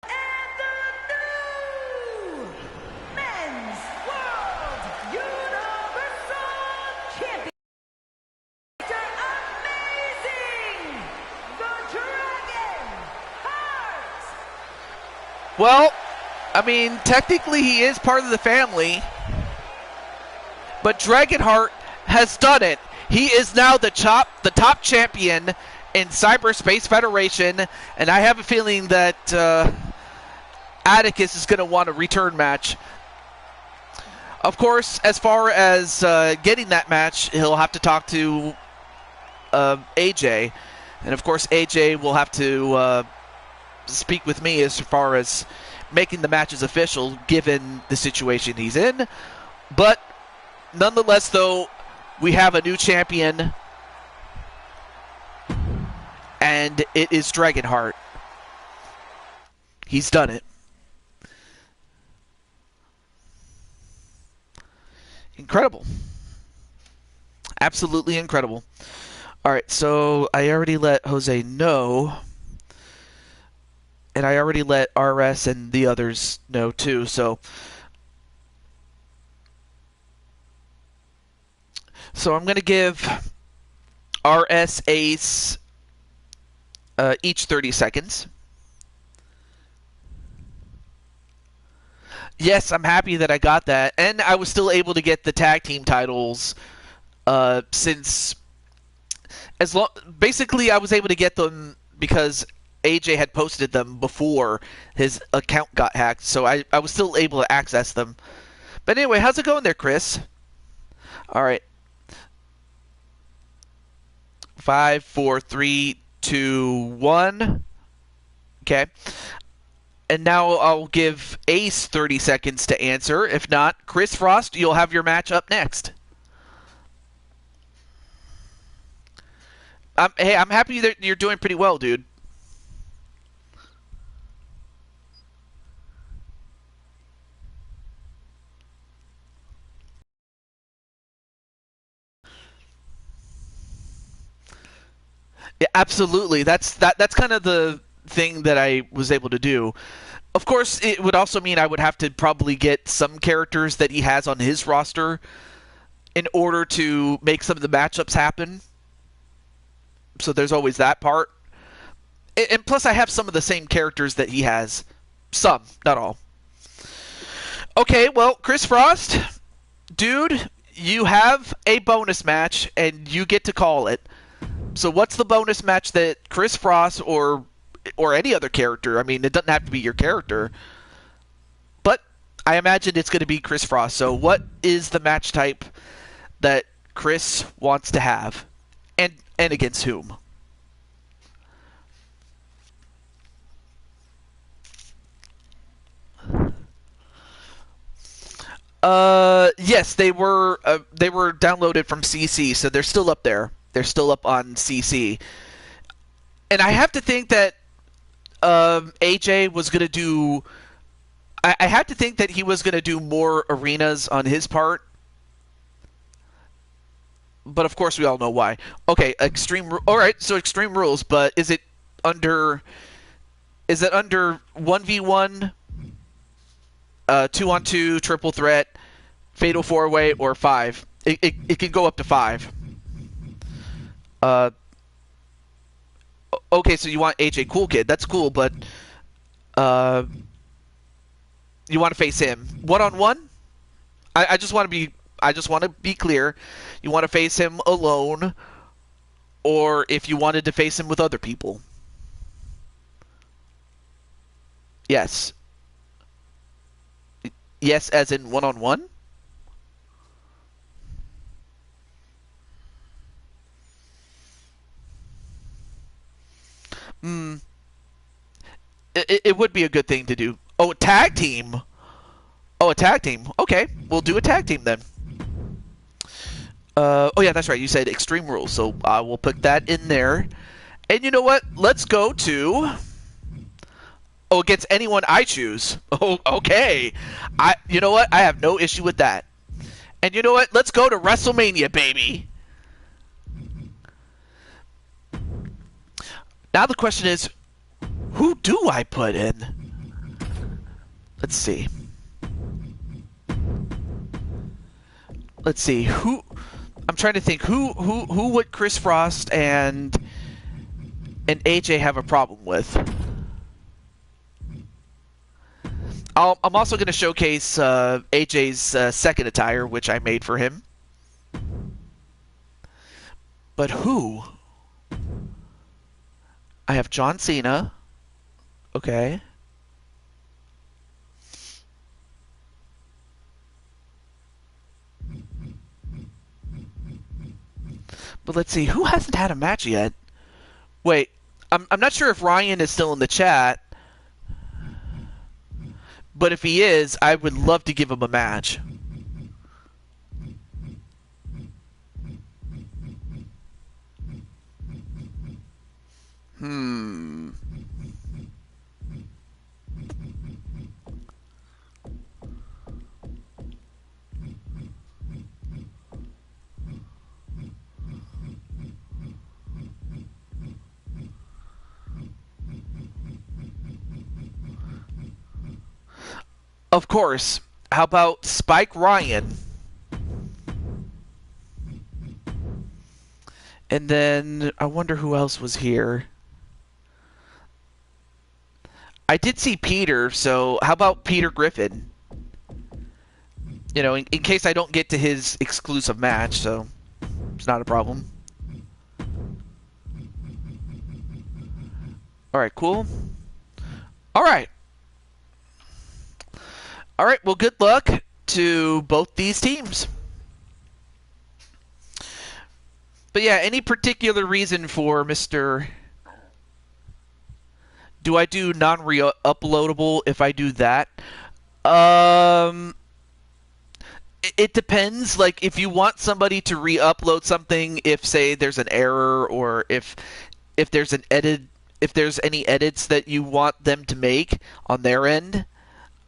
And the new Men's World Universal Champion, Mr. Amazing, the Dragon Heart. Well, I mean, technically he is part of the family, but Dragonheart has done it. He is now the top champion in Cyberspace Federation, and I have a feeling that Atticus is going to want a return match. Of course, as far as getting that match, he'll have to talk to AJ, and of course AJ will have to speak with me as far as making the matches official given the situation he's in. But nonetheless, though, we have a new champion, and it is Dragonheart. He's done it. Incredible. Absolutely incredible. Alright, so I already let Jose know, and I already let RS and the others know too, so I'm going to give RS Ace each 30 seconds. Yes, I'm happy that I got that, and I was still able to get the tag team titles since basically I was able to get them because AJ had posted them before his account got hacked, so I was still able to access them. But anyway, how's it going there, Chris? All right. 5, 4, 3, 2, 1. Okay. And now I'll give Ace 30 seconds to answer. If not, Chris Frost, you'll have your match up next. Hey, I'm happy that you're doing pretty well, dude. Yeah, absolutely. That's kind of the thing that I was able to do. Of course, it would also mean I would have to probably get some characters that he has on his roster in order to make some of the matchups happen. So there's always that part. And plus, I have some of the same characters that he has. Some, not all. Okay, well, Chris Frost, dude, you have a bonus match, and you get to call it. So what's the bonus match that Chris Frost or any other character, I mean, it doesn't have to be your character, but I imagine it's going to be Chris Frost. So what is the match type that Chris wants to have, and against whom? Yes, they were downloaded from CC, so they're still up there. They're still up on CC. And I have to think that AJ was going to do... I had to think that he was going to do more arenas on his part. But of course we all know why. Okay, alright, so Extreme Rules, but is it under 1v1, 2-on-2, triple threat, fatal 4-way, or 5? It can go up to 5. Okay, so you want AJ Cool Kid. That's cool, but you want to face him 1-on-1? I just want to be clear. You want to face him alone, or if you wanted to face him with other people. Yes. Yes, as in one-on-one? Hmm. It would be a good thing to do. Oh, a tag team. Oh, a tag team. Okay, we'll do a tag team then. Oh yeah, that's right. You said Extreme Rules, so I will put that in there. And you know what? Let's go to. Oh, against anyone I choose. Oh, okay. You know what? I have no issue with that. And you know what? Let's go to WrestleMania, baby. Now the question is, who do I put in? Let's see. Let's see who. I'm trying to think who would Chris Frost and AJ have a problem with. I'm also going to showcase AJ's second attire, which I made for him. But who? I have John Cena. Okay. But let's see, who hasn't had a match yet? Wait, I'm not sure if Ryan is still in the chat. But if he is, I would love to give him a match. Of course. How about Spike Ryan? And then I wonder who else was here. I did see Peter, so how about Peter Griffin? You know, in case I don't get to his exclusive match, so it's not a problem. Alright, cool. Alright. Alright, well, good luck to both these teams. But yeah, any particular reason for Mr. Do I do non-re-uploadable if I do that? It depends. Like, if you want somebody to re-upload something, if, say, there's an error, or if there's an edit, if there's any edits that you want them to make on their end,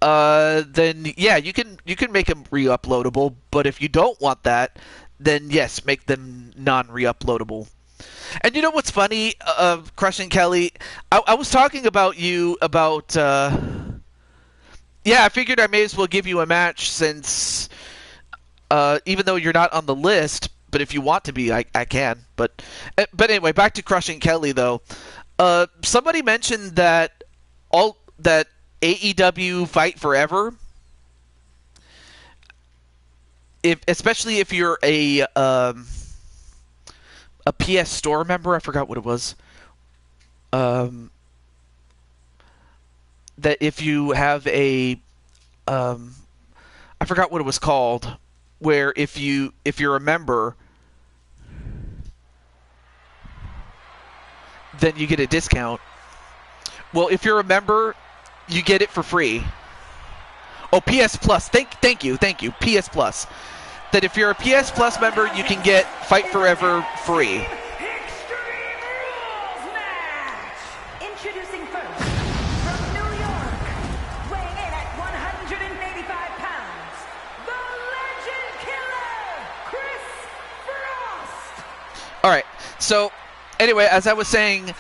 then yeah, you can make them re-uploadable. But if you don't want that, then yes, make them non-re-uploadable. And you know what's funny, Crushing Kelly? I was talking about you about. Yeah, I figured I may as well give you a match since, even though you're not on the list, but if you want to be, I can. But anyway, back to Crushing Kelly though. Somebody mentioned that AEW Fight Forever, especially if you're a PS Store member, I forgot what it was. That if you have I forgot what it was called, where if you're a member, then you get a discount. Well, if you're a member, you get it for free. Oh, PS Plus. Thank you. PS Plus. That if you're a PS Plus member, you can get Fight Forever free. Extreme Rules match! Introducing first, from New York, weighing in at 185 pounds, the Legend Killer, Chris Frost! Alright, so, anyway, as I was saying,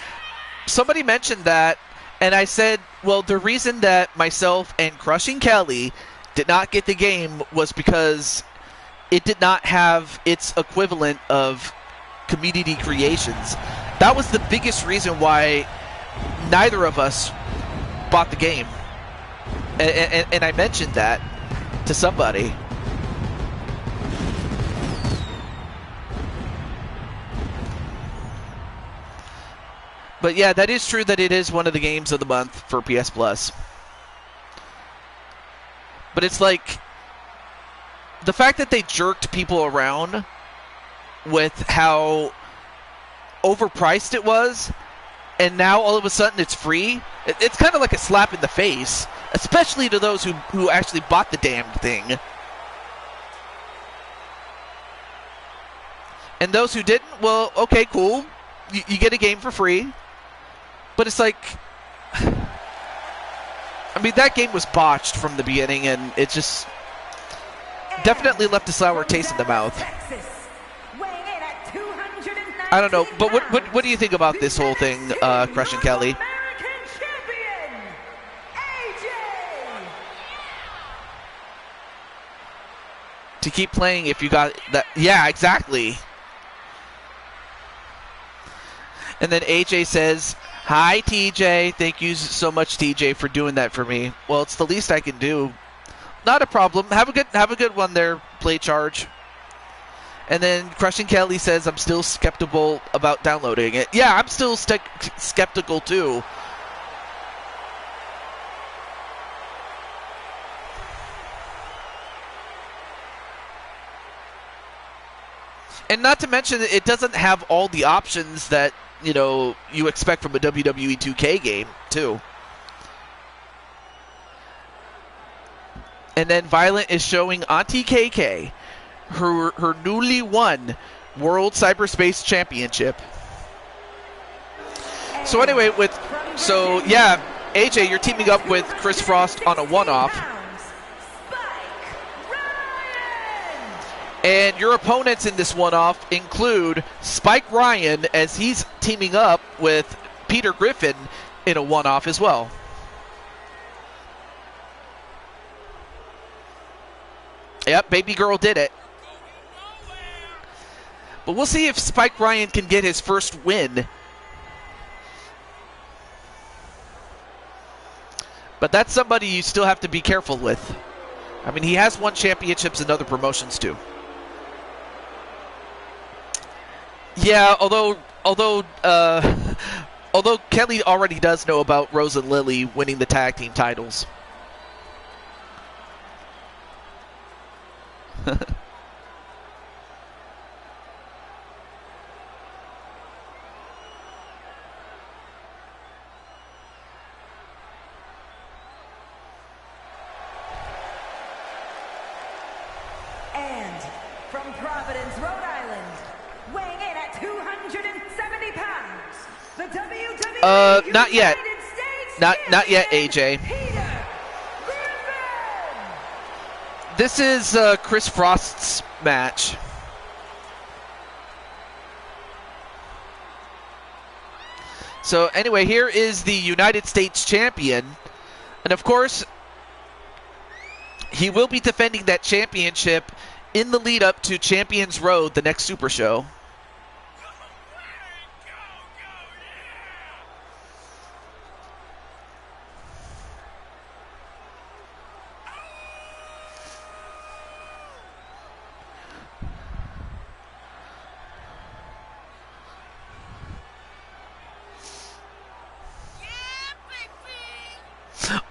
somebody mentioned that, and I said, well, the reason that myself and Crushing Kelly did not get the game was because it did not have its equivalent of community creations. That was the biggest reason why neither of us bought the game. And I mentioned that to somebody. But yeah, that is true that it is one of the games of the month for PS Plus. But it's like the fact that they jerked people around with how overpriced it was, and now all of a sudden it's free. It's kind of like a slap in the face, especially to those who actually bought the damned thing. And those who didn't, well, okay, cool. You get a game for free. But it's like, I mean, that game was botched from the beginning, and it just definitely left a sour taste in the mouth. I don't know, but what do you think about this whole thing, Crush and Kelly? To keep playing if you got that. Yeah, exactly. And then AJ says, "Hi, TJ. Thank you so much, TJ, for doing that for me." Well, it's the least I can do. Not a problem. Have a good one there, Play Charge. And then Crushing Kelly says, "I'm still skeptical about downloading it." Yeah, I'm still skeptical too. And not to mention, it doesn't have all the options that, you know, you expect from a WWE 2K game, too. And then Violent is showing Auntie KK her newly won World Cyberspace Championship. So anyway, yeah, AJ, you're teaming up with Chris Frost on a one-off. And your opponents in this one-off include Spike Ryan, as he's teaming up with Peter Griffin in a one-off as well. Yep, baby girl did it. But we'll see if Spike Ryan can get his first win. But that's somebody you still have to be careful with. I mean, he has won championships in other promotions too. Yeah, although Kelly already does know about Rose and Lily winning the tag team titles. And from Providence, Rhode Island, weighing in at 270 pounds, the WWE not yet. States Not yet, AJ. Peter Griffin. This is Chris Frost's match. So anyway, here is the United States champion. And of course, he will be defending that championship in the lead up to Champions Road, the next Super Show.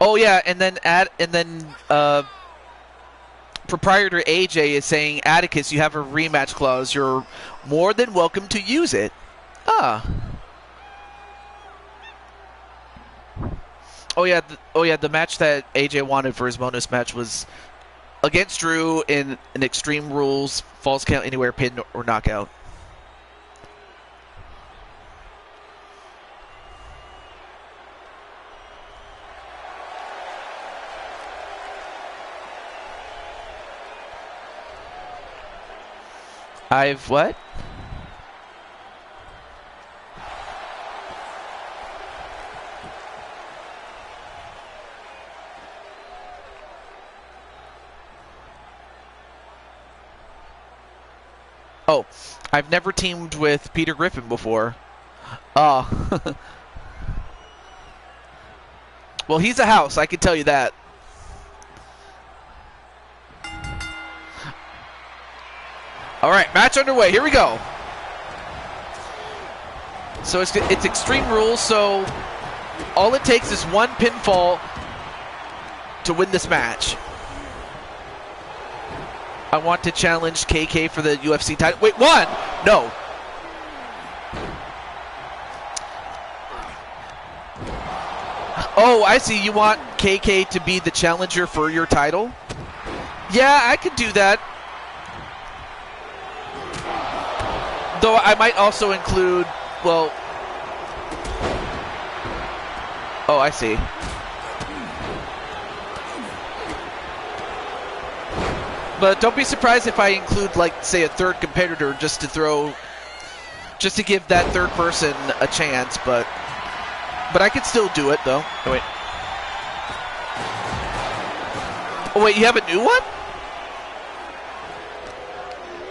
Oh yeah, and then proprietor AJ is saying, Atticus, you have a rematch clause. You're more than welcome to use it. Ah. Oh yeah, the match that AJ wanted for his bonus match was against Drew in an Extreme Rules Falls Count Anywhere pin or knockout. I've what? Oh, I've never teamed with Peter Griffin before. Well, he's a house, I can tell you that. All right, match underway. Here we go. So it's Extreme Rules, so all it takes is one pinfall to win this match. I want to challenge KK for the UFC title. Wait, one? No. Oh, I see. You want KK to be the challenger for your title? Yeah, I could do that. Though I might also include, well... Oh, I see. But don't be surprised if I include, like, say, a third competitor just to give that third person a chance, but I could still do it, though. Oh, wait. Oh, wait, you have a new one?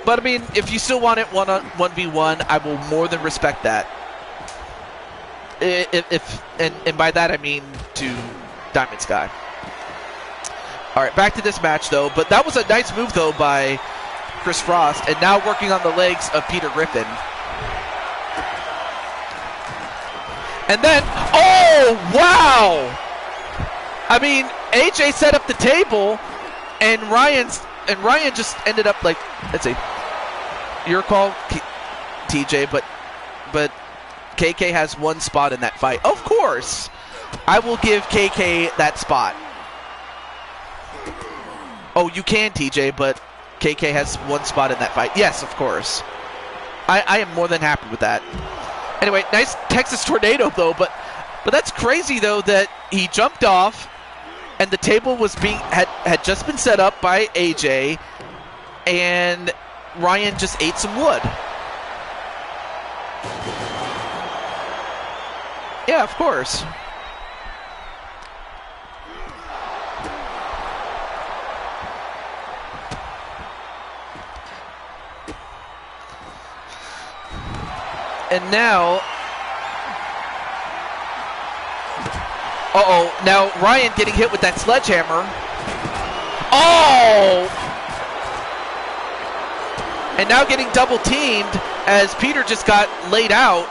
But, I mean, if you still want it 1v1, I will more than respect that. And by that, I mean to Diamond Sky. All right, back to this match, though. But that was a nice move, though, by Chris Frost. And now working on the legs of Peter Griffin. And then, oh, wow! I mean, AJ set up the table, and Ryan just ended up like, let's see, your call, TJ, but KK has one spot in that fight. Of course, I will give KK that spot. Oh, you can, TJ, but KK has one spot in that fight. Yes, of course. I am more than happy with that. Anyway, nice Texas tornado, though, but that's crazy, though, that he jumped off, and the table was had just been set up by AJ, and Ryan just ate some wood. Yeah, of course. And now, now Ryan getting hit with that sledgehammer. Oh! And now getting double teamed as Peter just got laid out.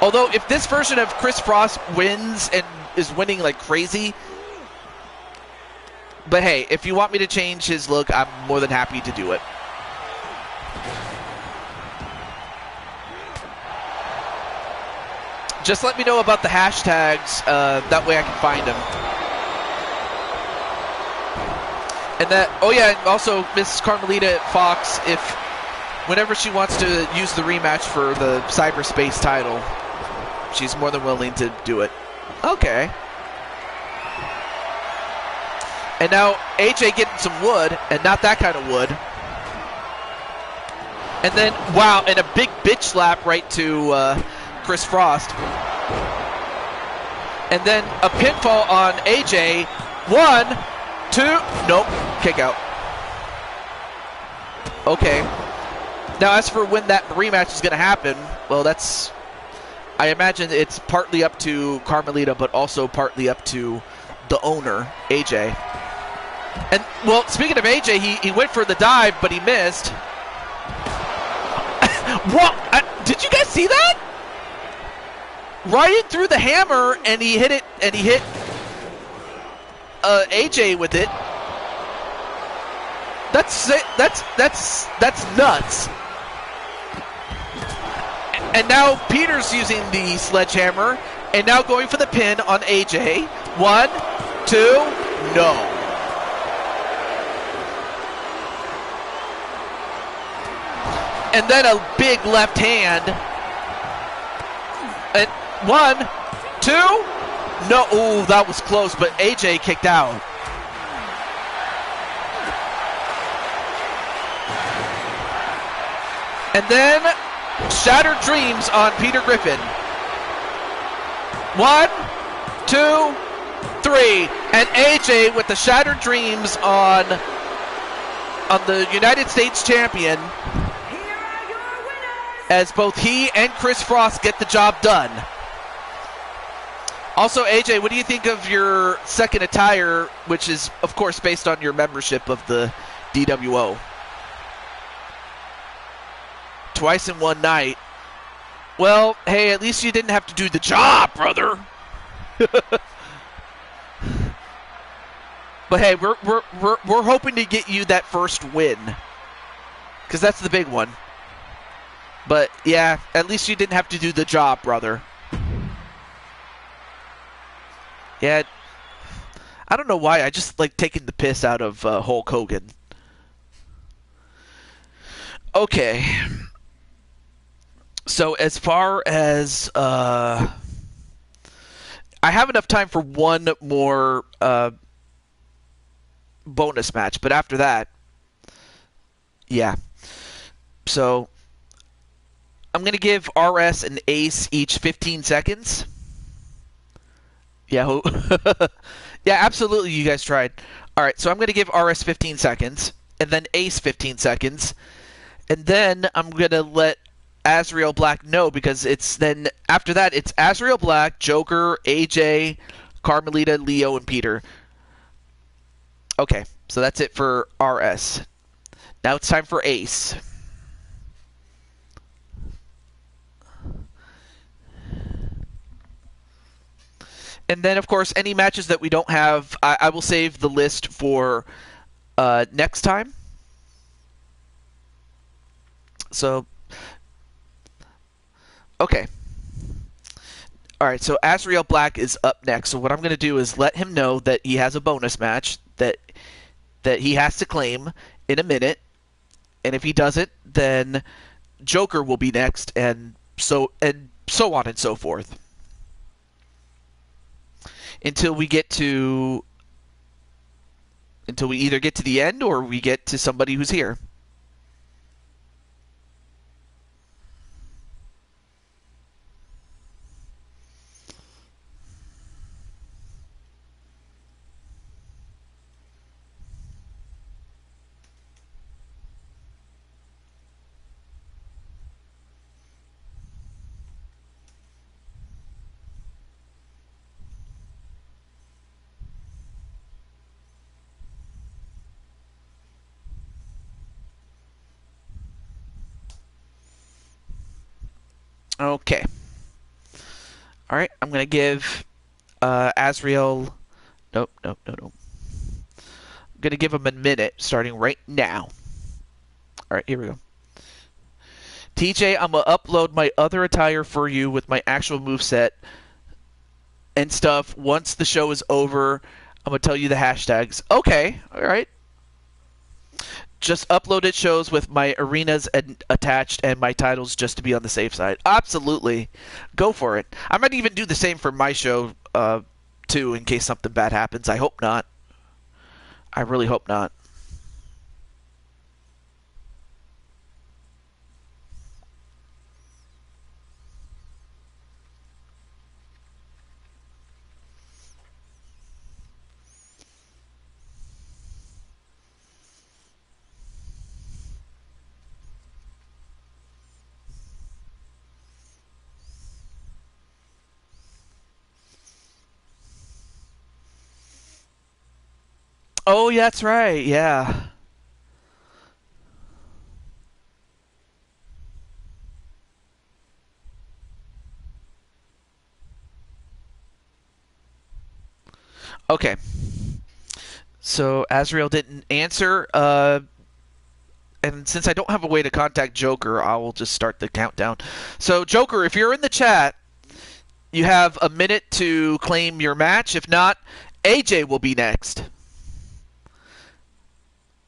Although if this version of Chris Frost wins and is winning like crazy, but hey, if you want me to change his look, I'm more than happy to do it. Just let me know about the hashtags, that way I can find them. And that, oh yeah, and also Miss Carmelita Fox, whenever she wants to use the rematch for the cyberspace title, she's more than willing to do it. Okay. And now AJ getting some wood, and not that kind of wood. And then, wow, and a big bitch slap right to Chris Frost. And then a pinfall on AJ. 1, 2, nope, kick out. Okay. Now, as for when that rematch is going to happen, well, I imagine it's partly up to Carmelita, but also partly up to the owner, AJ. And, well, speaking of AJ, he went for the dive, but he missed. What? Did you guys see that? Ryan threw the hammer, and he hit it, and he hit AJ with it. That's nuts. And now Peter's using the sledgehammer, and now going for the pin on AJ. 1, 2, no. And then a big left hand. And 1, 2, no. Ooh, that was close, but AJ kicked out. And then Shattered Dreams on Peter Griffin. 1, 2, 3. And AJ with the Shattered Dreams on the United States champion, as both he and Chris Frost get the job done. Also, AJ, what do you think of your second attire, which is, of course, based on your membership of the DWO? Twice in one night. Well, hey, at least you didn't have to do the job, brother. But hey, we're hoping to get you that first win, because that's the big one. But yeah, at least you didn't have to do the job, brother. Yeah, I don't know why. I just like taking the piss out of Hulk Hogan. Okay. So as far as I have enough time for one more bonus match, but after that, yeah. So I'm gonna give RS and Ace each 15 seconds. Yeah, yeah, absolutely. You guys tried. All right, so I'm gonna give RS 15 seconds, and then Ace 15 seconds, and then I'm gonna let Azrael Black know, because it's then after that it's Azrael Black, Joker, AJ, Carmelita, Leo, and Peter. Okay, so that's it for RS. Now it's time for Ace. And then, of course, any matches that we don't have, I will save the list for next time. So, okay. All right, so Azrael Black is up next. So what I'm going to do is let him know that he has a bonus match that he has to claim in a minute. And if he doesn't, then Joker will be next, and so on and so forth. Until we either get to the end or we get to somebody who's here. Okay. All right, I'm going to give Azrael... Nope. I'm going to give him a minute starting right now. All right, here we go. TJ, I'm going to upload my other attire for you with my actual moveset and stuff. Once the show is over, I'm going to tell you the hashtags. Okay, all right. Just uploaded shows with my arenas attached and my titles just to be on the safe side. Absolutely. Go for it. I might even do the same for my show, too, in case something bad happens. I hope not. I really hope not. Oh, yeah, that's right. Yeah. Okay. So Azrael didn't answer. And since I don't have a way to contact Joker, I will just start the countdown. So, Joker, if you're in the chat, you have a minute to claim your match. If not, AJ will be next.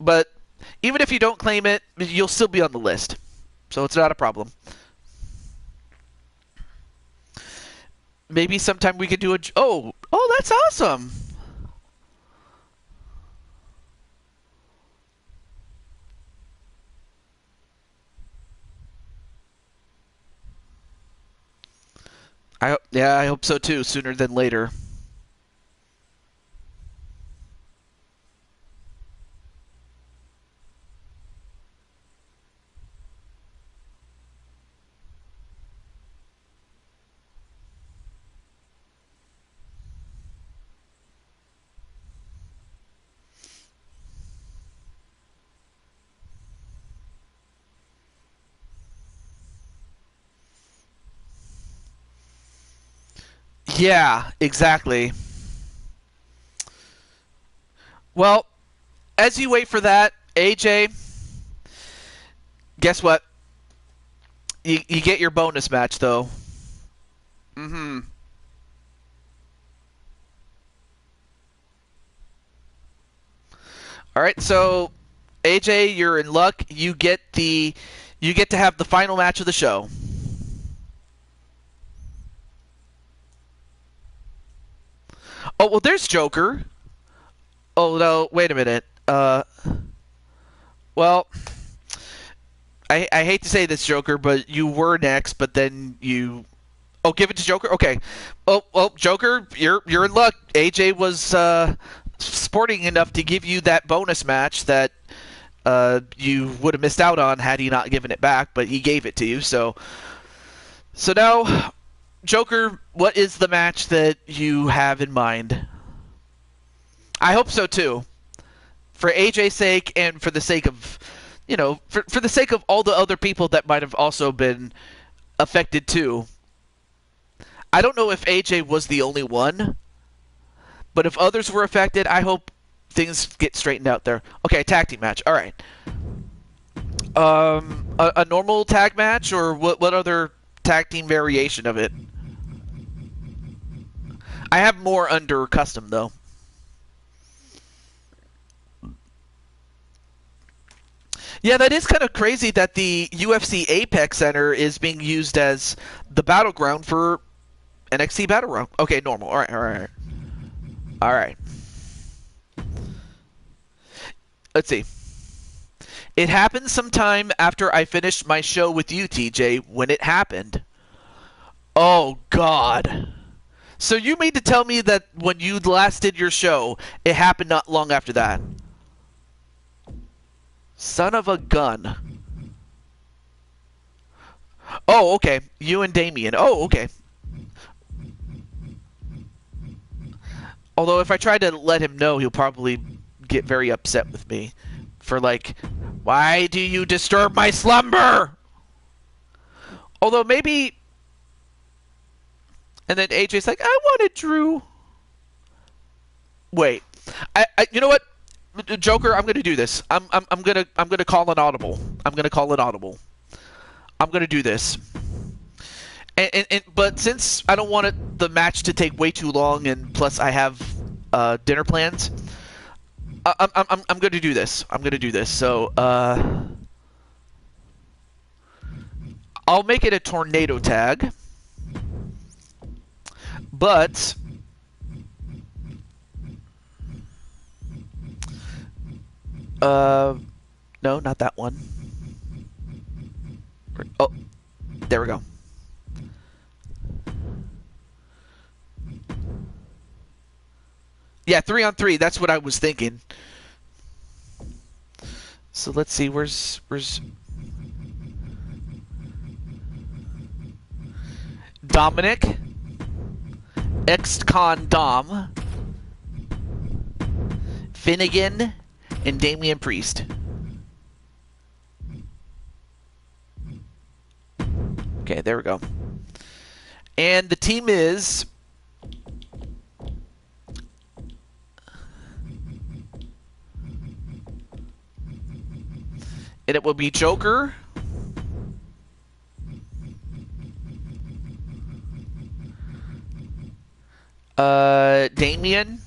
But even if you don't claim it, you'll still be on the list. So it's not a problem. Maybe sometime we could do a... Oh, that's awesome. I hope so too, sooner than later. Yeah, exactly. Well, as you wait for that, AJ, guess what? You get your bonus match, though. Mm-hmm. All right, so AJ, you're in luck. You get to have the final match of the show. Oh, well, there's Joker. Oh, no, wait a minute. Well, I hate to say this, Joker, but you were next, but then you... Oh, give it to Joker? Okay. Oh, well, Joker, you're in luck. AJ was sporting enough to give you that bonus match that you would have missed out on had he not given it back, but he gave it to you. So now, Joker, what is the match that you have in mind? I hope so too, for AJ's sake and for the sake of, for the sake of all the other people that might have also been affected too. I don't know if AJ was the only one, but if others were affected, I hope things get straightened out there. Okay, tag team match. All right. A normal tag match, or what other tag team variation of it? I have more under custom, though. Yeah, that is kind of crazy that the UFC Apex Center is being used as the battleground for NXT Battleground. Okay, normal. All right. All right. Let's see. It happened sometime after I finished my show with you, TJ, when it happened. Oh, God. So you mean to tell me that when you last did your show, it happened not long after that? Son of a gun. Oh, okay. You and Damien. Oh, okay. Although if I try to let him know, he'll probably get very upset with me. For like, why do you disturb my slumber? Although maybe... And then AJ's like, I wanted Drew. Wait. You know what? Joker, I'm gonna do this. I'm gonna call an audible. I'm gonna call an audible. I'm gonna do this. But since I don't want the match to take way too long, and plus I have dinner plans, I'm gonna do this. I'm gonna do this. So I'll make it a tornado tag, but no, not that one. Oh, there we go. Yeah, 3-on-3. That's what I was thinking. So let's see. Where's Dominic, ex-con Dom, Finnegan, and Damian Priest. Okay, there we go. And the team is... And it will be Joker, Damien,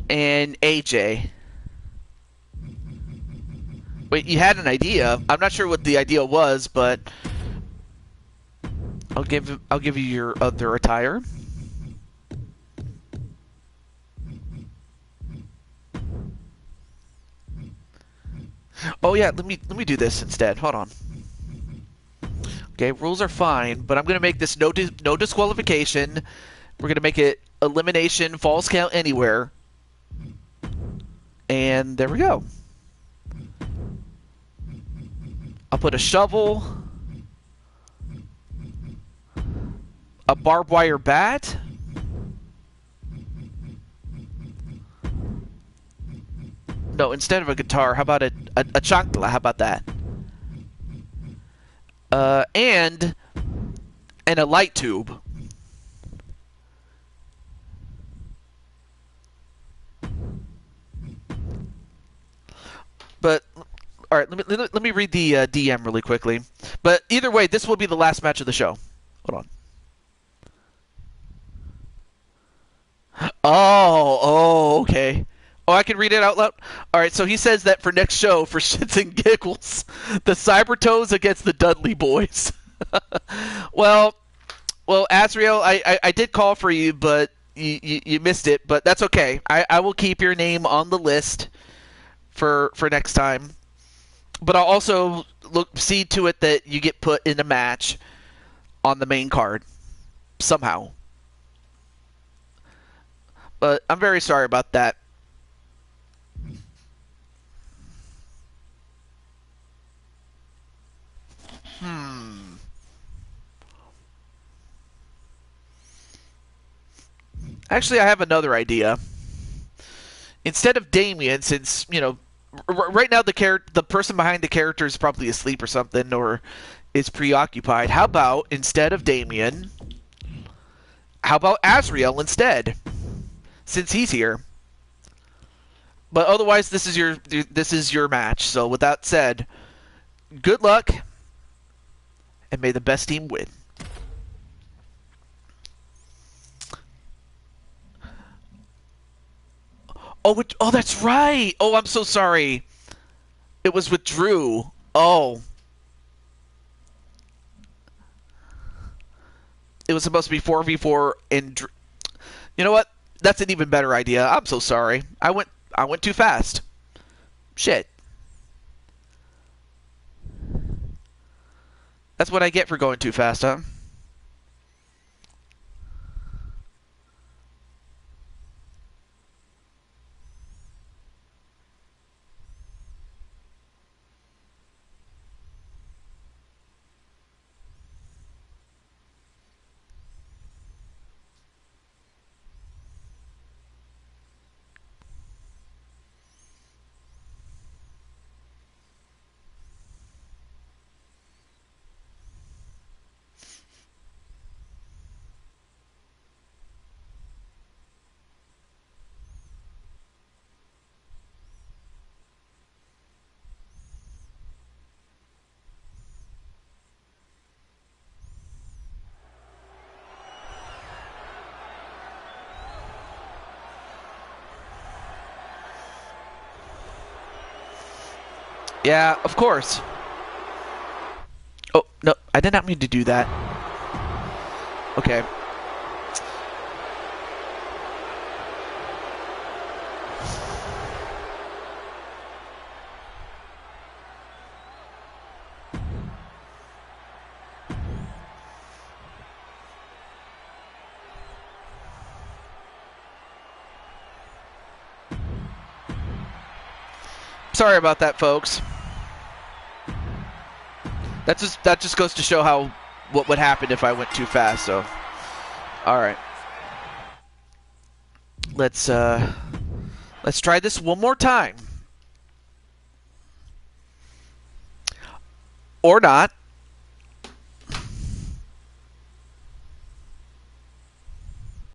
and AJ. Wait, you had an idea. I'm not sure what the idea was, but I'll give you your other attire. Oh yeah, let me do this instead. Hold on. Okay, rules are fine, but I'm gonna make this no disqualification. We're gonna make it elimination, falls count anywhere, and there we go. I'll put a shovel, a barbed wire bat. No, instead of a guitar, how about a chancla? How about that? And and a light tube. But all right, let me read the DM really quickly. But either way, this will be the last match of the show. Hold on. Okay. Oh, I can read it out loud? All right, so he says that for next show, for shits and giggles, the Cyber Toes against the Dudley Boys. well, Azriel, I did call for you, but you missed it. But that's okay. I will keep your name on the list for next time. But I'll also see to it that you get put in a match on the main card somehow. But I'm very sorry about that. Actually, I have another idea. Instead of Damien, since, right now the person behind the character is probably asleep or something, or is preoccupied, how about, instead of Damien, how about Azriel instead? Since he's here. But otherwise, this is your match. So with that said, good luck, and may the best team win. Oh, that's right. Oh, I'm so sorry. It was with Drew. Oh. It was supposed to be 4v4 and Drew. You know what? That's an even better idea. I'm so sorry. I went too fast. Shit. That's what I get for going too fast, huh? Yeah, of course. Oh, no, I did not mean to do that. Okay. Sorry about that, folks. That just goes to show what would happen if I went too fast. So, all right, let's try this one more time, or not.